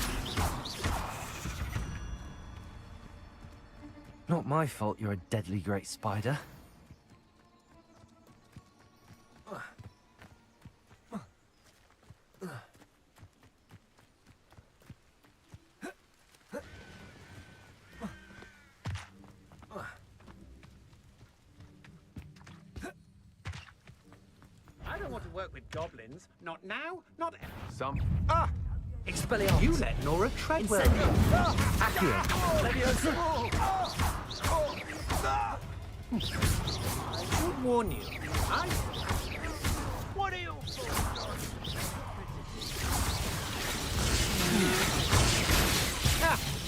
Speaker 3: Not my fault you're a deadly great spider.
Speaker 2: I don't want to work with goblins. Not now, not ever.
Speaker 7: Some.
Speaker 2: Ah!
Speaker 7: Expelliarmus!
Speaker 2: You let Nora Treadwell.
Speaker 7: Accio! Levioso!
Speaker 2: I should warn you. What are you?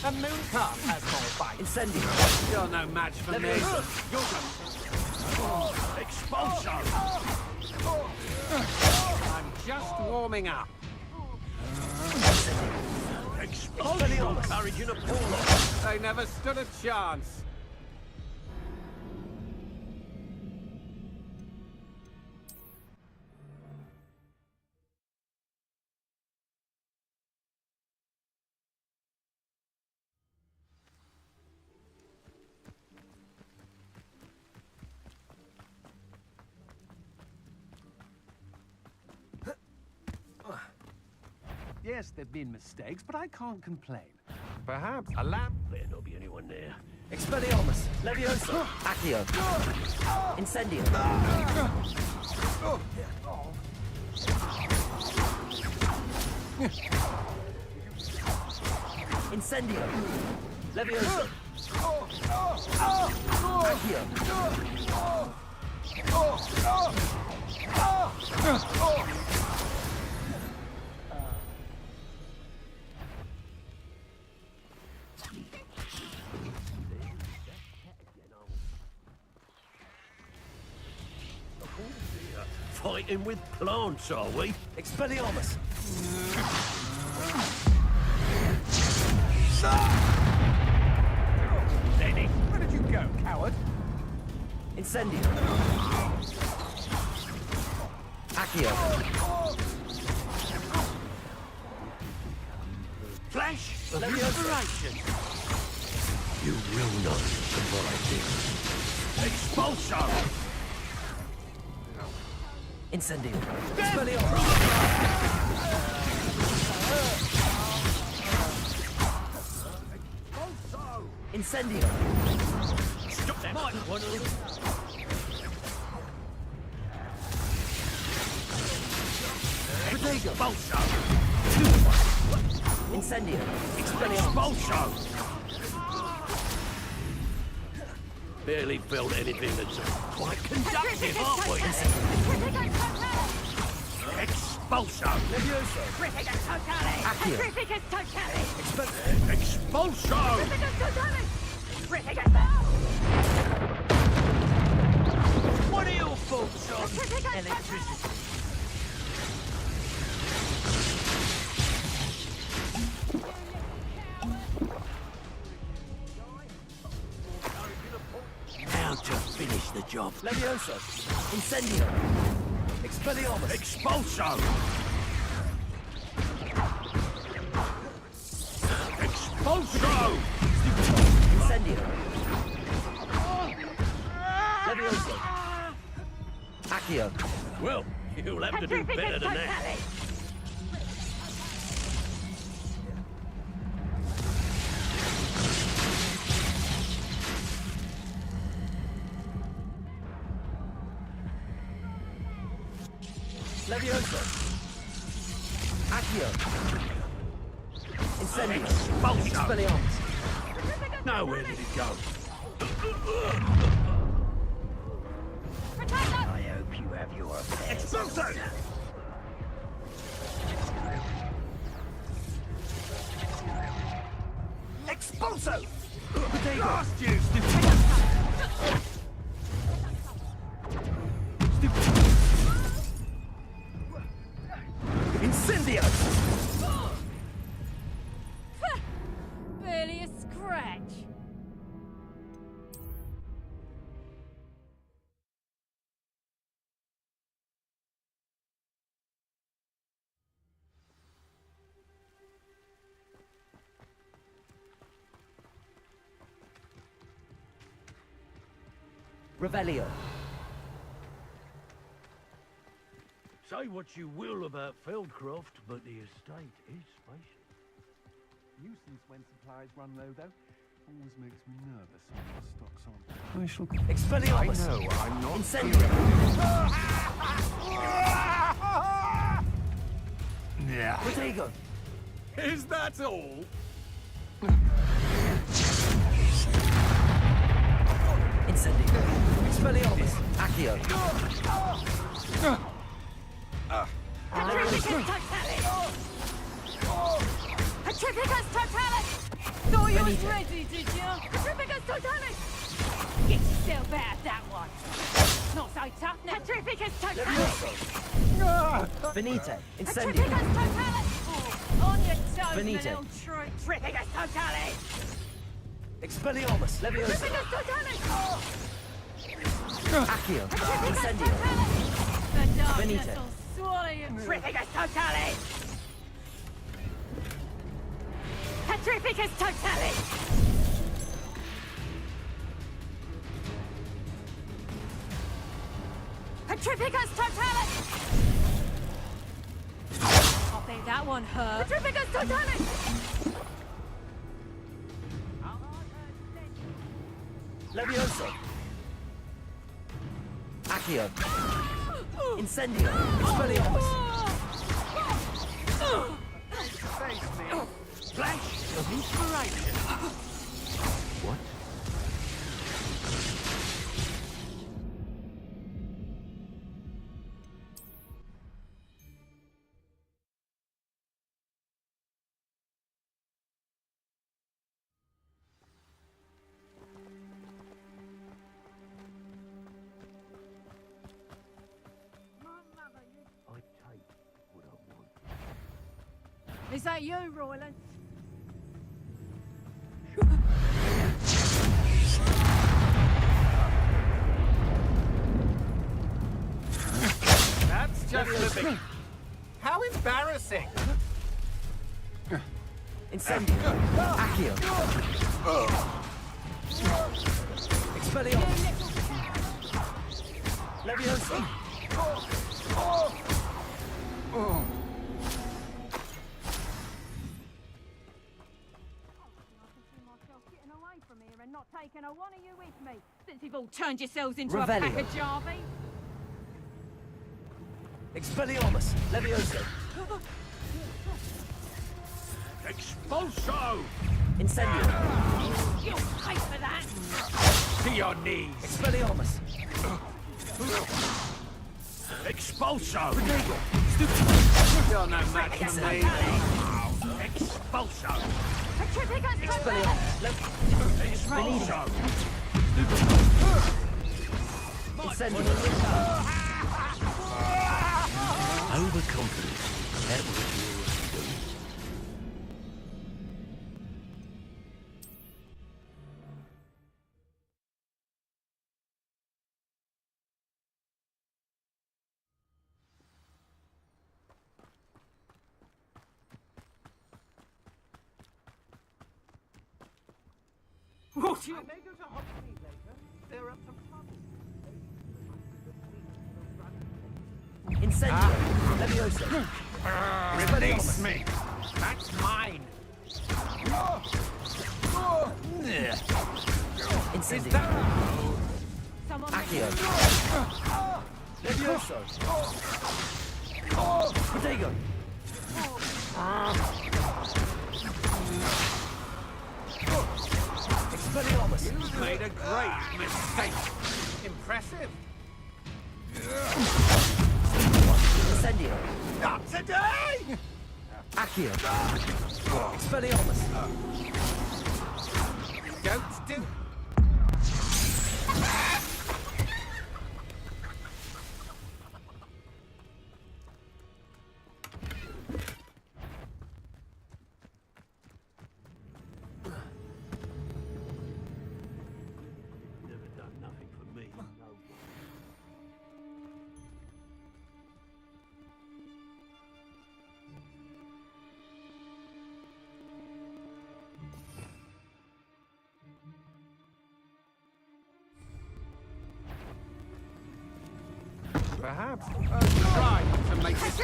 Speaker 2: A moon calf has more bite.
Speaker 7: Incendio!
Speaker 2: You're no match for me. You're
Speaker 18: Expulso!
Speaker 2: I'm just warming up.
Speaker 18: Expulso! Courage in a pull-off!
Speaker 2: They never stood a chance.
Speaker 21: Yes, there've been mistakes, but I can't complain.
Speaker 2: Perhaps a lamp.
Speaker 18: There'll not be anyone there.
Speaker 7: Expelliarmus! Levioso! Accio! Incendio! Incendio! Levioso! Accio!
Speaker 18: Fighting with plants, are we?
Speaker 7: Expelliarmus!
Speaker 2: Lenny, where did you go, coward?
Speaker 7: Incendio! Accio!
Speaker 18: Flash of
Speaker 7: Levioso!
Speaker 18: inspiration! You will not survive this. Expulso!
Speaker 7: Incendio! Expelliarmus! Incendio!
Speaker 18: Stop that! Might one of them. Expulso!
Speaker 7: Incendio!
Speaker 18: Expulso! Barely felt anything that's quite conductive, aren't we? Expulso!
Speaker 7: Levioso! Accio!
Speaker 18: Expulso! What are your thoughts on electricity? Now to finish the job.
Speaker 7: Levioso! Incendio! Expelliarmus!
Speaker 18: Expulso! Expulso!
Speaker 7: Incendio! Levioso! Accio!
Speaker 18: Well, you'll have to do better than that.
Speaker 7: Levioso! Accio! Incendio!
Speaker 18: Expulso!
Speaker 7: Expelliarmus!
Speaker 18: Now where did it go?
Speaker 9: I hope you have your affairs.
Speaker 18: Expulso! Expulso! Blast you, stupid!
Speaker 7: Revelio.
Speaker 18: Say what you will about Feldcroft, but the estate is spacious.
Speaker 21: Nuisance when supplies run low, though. Always makes me nervous when the stocks aren't.
Speaker 7: I shall... Expelliarmus!
Speaker 21: I know, I'm not...
Speaker 7: Incendio!
Speaker 21: Yeah.
Speaker 7: Protego!
Speaker 21: Is that all?
Speaker 7: Incendio! Expelliarmus! Accio!
Speaker 13: Petrificus Totalis! Petrificus Totalis! Thought you was ready, did you? Petrificus Totalis! Get yourself out of that one! Not so tough now! Petrificus Totalis!
Speaker 7: Venite! Incendio!
Speaker 13: Petrificus Totalis! On your toes,
Speaker 7: Venite.
Speaker 13: little trick! Petrificus Totalis!
Speaker 7: Expelliarmus! Levioso!
Speaker 13: Petrificus Totalis!
Speaker 7: Accio! Incendio!
Speaker 13: The darkness
Speaker 7: Venite.
Speaker 13: will swallow you! Petrificus Totalis! Petrificus Totalis! Petrificus Totalis! I'll bet that one hurt. Petrificus Totalis!
Speaker 7: Levioso! Accio! Incendio! Expelliarmus!
Speaker 21: Face me. Flash of inspiration.
Speaker 7: What?
Speaker 13: Is that you, Royland?
Speaker 2: That's just a bit... How embarrassing!
Speaker 7: Incendio! Accio! Expelliarmus! Levioso!
Speaker 13: And not taking a one of you with me, since you've all turned yourselves into
Speaker 7: Revelio.
Speaker 13: a pack of Jarvie.
Speaker 7: Expelliarmus! Levioso!
Speaker 18: Expulso!
Speaker 7: Incendio!
Speaker 13: You'll pay for that!
Speaker 18: To your knees!
Speaker 7: Expelliarmus!
Speaker 18: Expulso!
Speaker 7: Protego!
Speaker 2: You're no match for me.
Speaker 18: Expulso!
Speaker 13: Petrificus
Speaker 7: Expelliarmus!
Speaker 18: Expulso!
Speaker 7: Incendio!
Speaker 18: Overconfidence. That was
Speaker 2: What you... I may go to Hogwarts later. There are some
Speaker 7: Incendio! Levioso!
Speaker 2: Release me! That's mine!
Speaker 7: Incendio!
Speaker 13: Someone
Speaker 7: Accio! Levioso! Protego! Expelliarmus!
Speaker 2: You made a great mistake! Impressive!
Speaker 7: Incendio!
Speaker 2: Not today!
Speaker 7: Accio! Expelliarmus!
Speaker 2: Don't do...
Speaker 18: never done nothing for me. No.
Speaker 2: Perhaps. Try to make this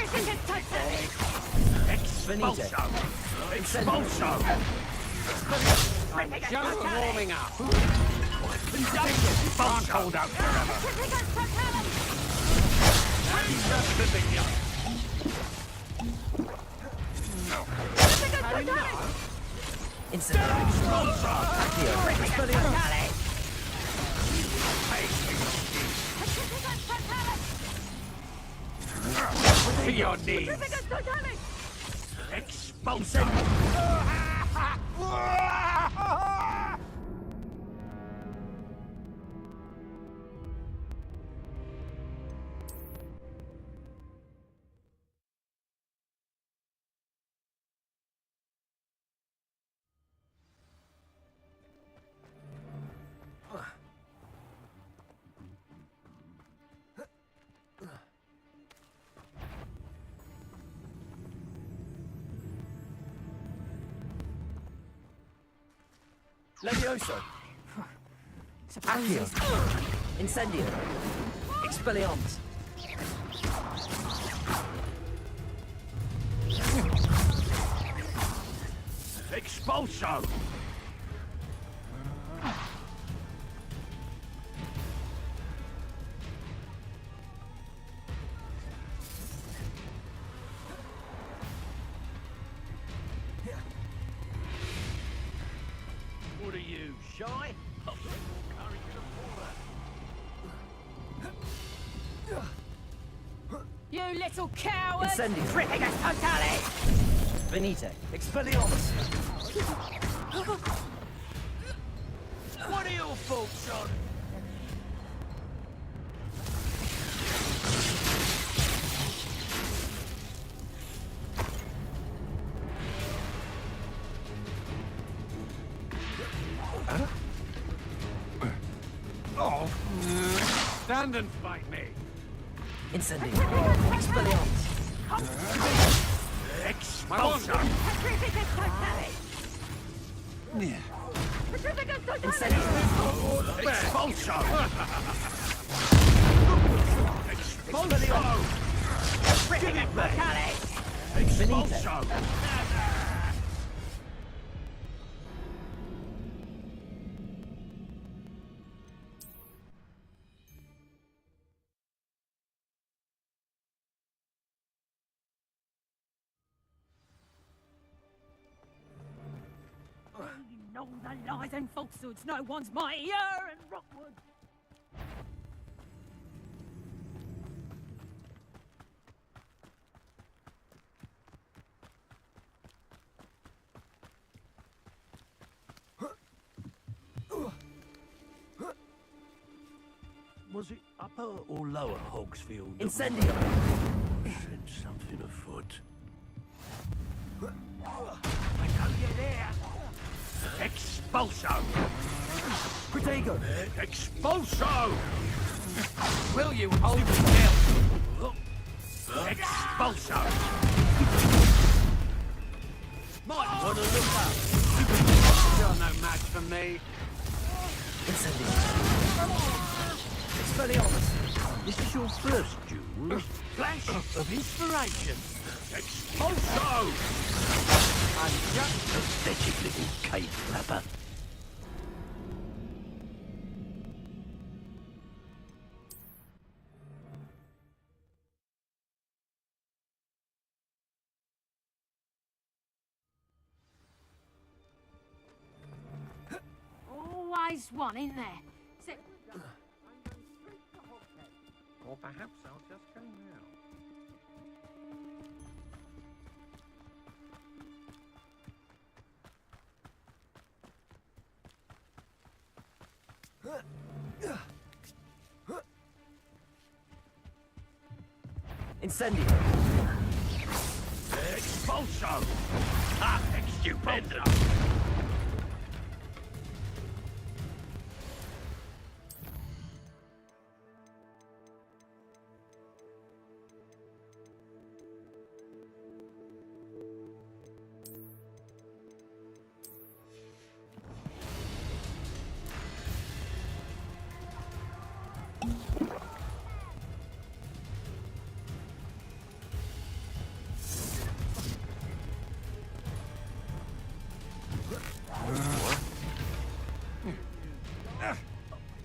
Speaker 7: Benito.
Speaker 2: Expulso! I'm just warming up. Can't hold out forever.
Speaker 7: Incendio. Accio. Expelliarmus.
Speaker 2: To your knees. Expulso!
Speaker 7: Levioso. Accio. Incendio. Expelliarmus.
Speaker 18: Expulso! What are you, shy?
Speaker 13: You little coward!
Speaker 7: Incendio.
Speaker 13: Triplicus totale!
Speaker 7: Benito. Expelliarmus.
Speaker 18: What are your thoughts on?
Speaker 2: Oh, stand and fight me.
Speaker 7: Incendio. Expelliarmus.
Speaker 18: Expulso!
Speaker 7: Incendio.
Speaker 18: Expulso! Expulso! Give it back! Expulso!
Speaker 13: You know the lies and falsehoods no one's mightier in Rockwood.
Speaker 18: Was it upper or lower Hogsfield?
Speaker 7: Incendio.
Speaker 18: Said something afoot.
Speaker 2: I know you're there.
Speaker 18: Expulso!
Speaker 7: Protego.
Speaker 18: Expulso!
Speaker 2: Will you hold still?
Speaker 18: Expulso! Might want to look up.
Speaker 2: You're no match for me.
Speaker 7: Incendio. Expelliarmus.
Speaker 18: This is your first duel. Flash of inspiration. Expulso!
Speaker 2: I'm just
Speaker 18: Pathetic little cave flapper.
Speaker 13: Always one in there.
Speaker 2: Or perhaps I'll just go now.
Speaker 7: Incendio.
Speaker 18: Expulso! Ah, stupendous!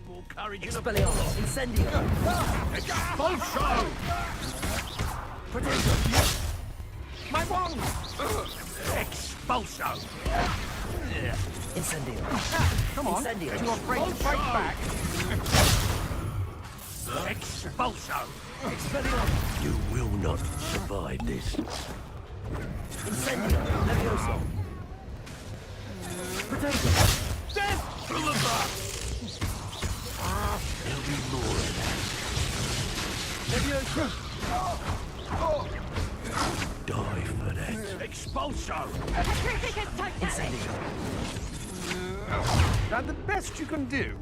Speaker 18: More courage in a
Speaker 7: Expelliarmus. Incendio.
Speaker 18: Expulso!
Speaker 7: Protego.
Speaker 2: My wand!
Speaker 18: Expulso!
Speaker 7: Incendio.
Speaker 2: Come on,
Speaker 7: Incendio.
Speaker 2: you afraid to fight back?
Speaker 18: Expulso!
Speaker 7: Expelliarmus.
Speaker 18: You will not survive this.
Speaker 7: Incendio. Levioso. Protego.
Speaker 18: Death from above! There'll be more of
Speaker 7: Levioso.
Speaker 18: that. Die for that. Expulso!
Speaker 7: Incendio.
Speaker 2: That the best you can do?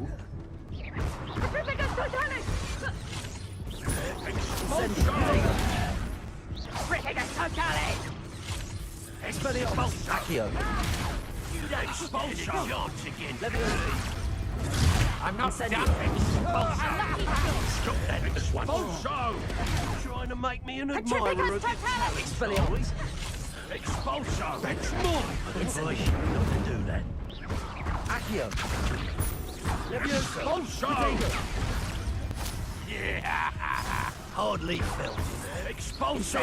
Speaker 7: Expelliarmus. Accio.
Speaker 18: You don't expulso! Chance again.
Speaker 7: Levioso.
Speaker 2: I'm not
Speaker 7: Incendio.
Speaker 18: Stop that expulso! Trying to make me an admirer of the talent.
Speaker 7: Expelliarmus.
Speaker 18: Expulso! That's mine! Advise you not to do that.
Speaker 7: Accio. Levioso.
Speaker 18: Expulso! Yeah! Hardly felt. Expulso!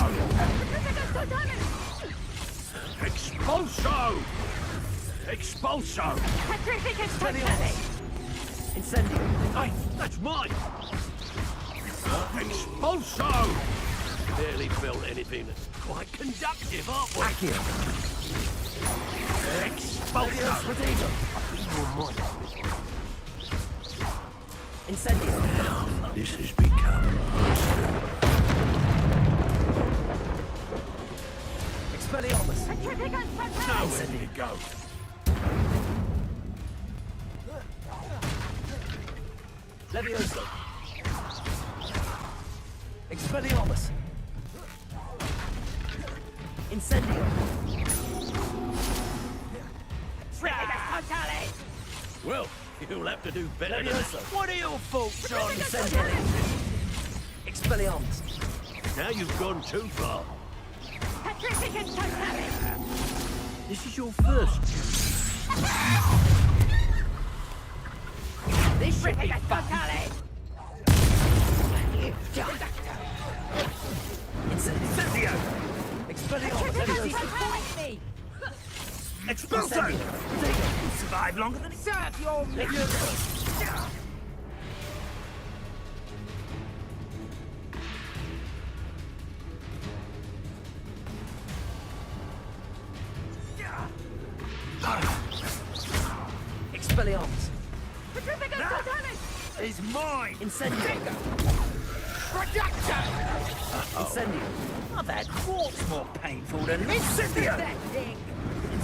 Speaker 18: Expulso! Expulso!
Speaker 7: Incendio.
Speaker 18: Hey, that's mine! Expulso! Barely felt anything that's quite conductive, aren't we?
Speaker 7: Accio.
Speaker 18: Expulso!
Speaker 7: Protego. Incendio.
Speaker 18: This has become
Speaker 7: Expelliarmus.
Speaker 18: nowhere to go.
Speaker 7: Levioso. Expelliarmus. Incendio.
Speaker 18: Well, you'll have to do better than
Speaker 7: Levioso.
Speaker 18: that. What are your thoughts on
Speaker 7: Incendio. Expelliarmus.
Speaker 18: Now you've gone too far. This is your first.
Speaker 7: This should be fun. Incendio. Expelliarmus. Levioso.
Speaker 18: Expulso!
Speaker 7: You survive longer than
Speaker 2: Serve your
Speaker 7: Levioso. Expelliarmus.
Speaker 18: Is mine!
Speaker 7: Incendio. Incendio.
Speaker 11: I've had what's more painful than this.
Speaker 7: Incendio.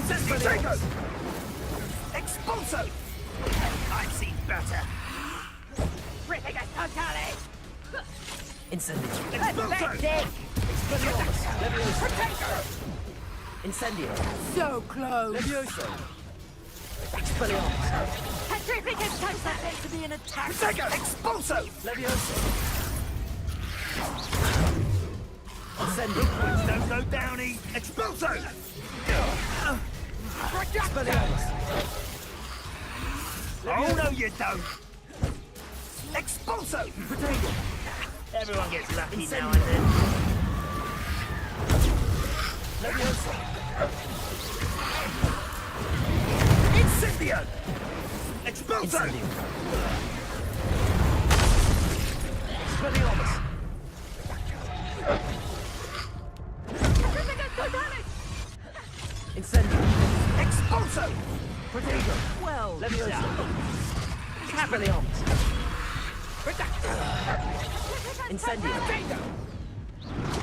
Speaker 11: Incendio. Expulso. I've seen better.
Speaker 7: Incendio.
Speaker 11: Expulso.
Speaker 7: Expelliarmus. Levioso. Incendio.
Speaker 6: So close.
Speaker 7: Levioso. Expelliarmus.
Speaker 11: To be an attack. Expulso.
Speaker 7: Levioso. Incendio.
Speaker 11: Don't go down, Expulso.
Speaker 7: Expelliarmus.
Speaker 11: Oh no, you don't. Expulso.
Speaker 7: Protego.
Speaker 11: Everyone gets lucky
Speaker 7: Incendio.
Speaker 11: now and then.
Speaker 7: Levioso.
Speaker 11: Incendio. Expulso.
Speaker 7: Incendio. Expelliarmus. Incendio.
Speaker 11: Expulso.
Speaker 7: Protego.
Speaker 11: Well
Speaker 7: Levioso. Expelliarmus. Incendio.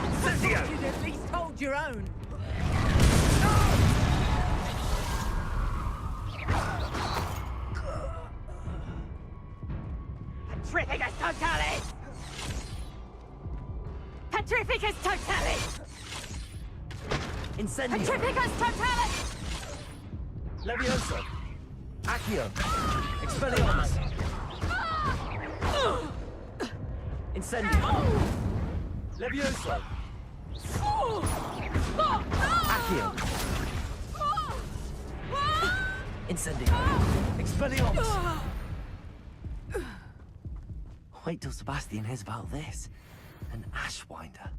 Speaker 11: Incendio.
Speaker 25: You'd at least hold your own.
Speaker 13: Petrificus totalis! Petrificus totalis!
Speaker 7: Incendio.
Speaker 13: Petrificus totalis!
Speaker 7: Levioso. Accio. Expelliarmus. Incendio. Levioso. Accio. Incendio. Expelliarmus.
Speaker 3: Wait till Sebastian hears about this. An Ashwinder.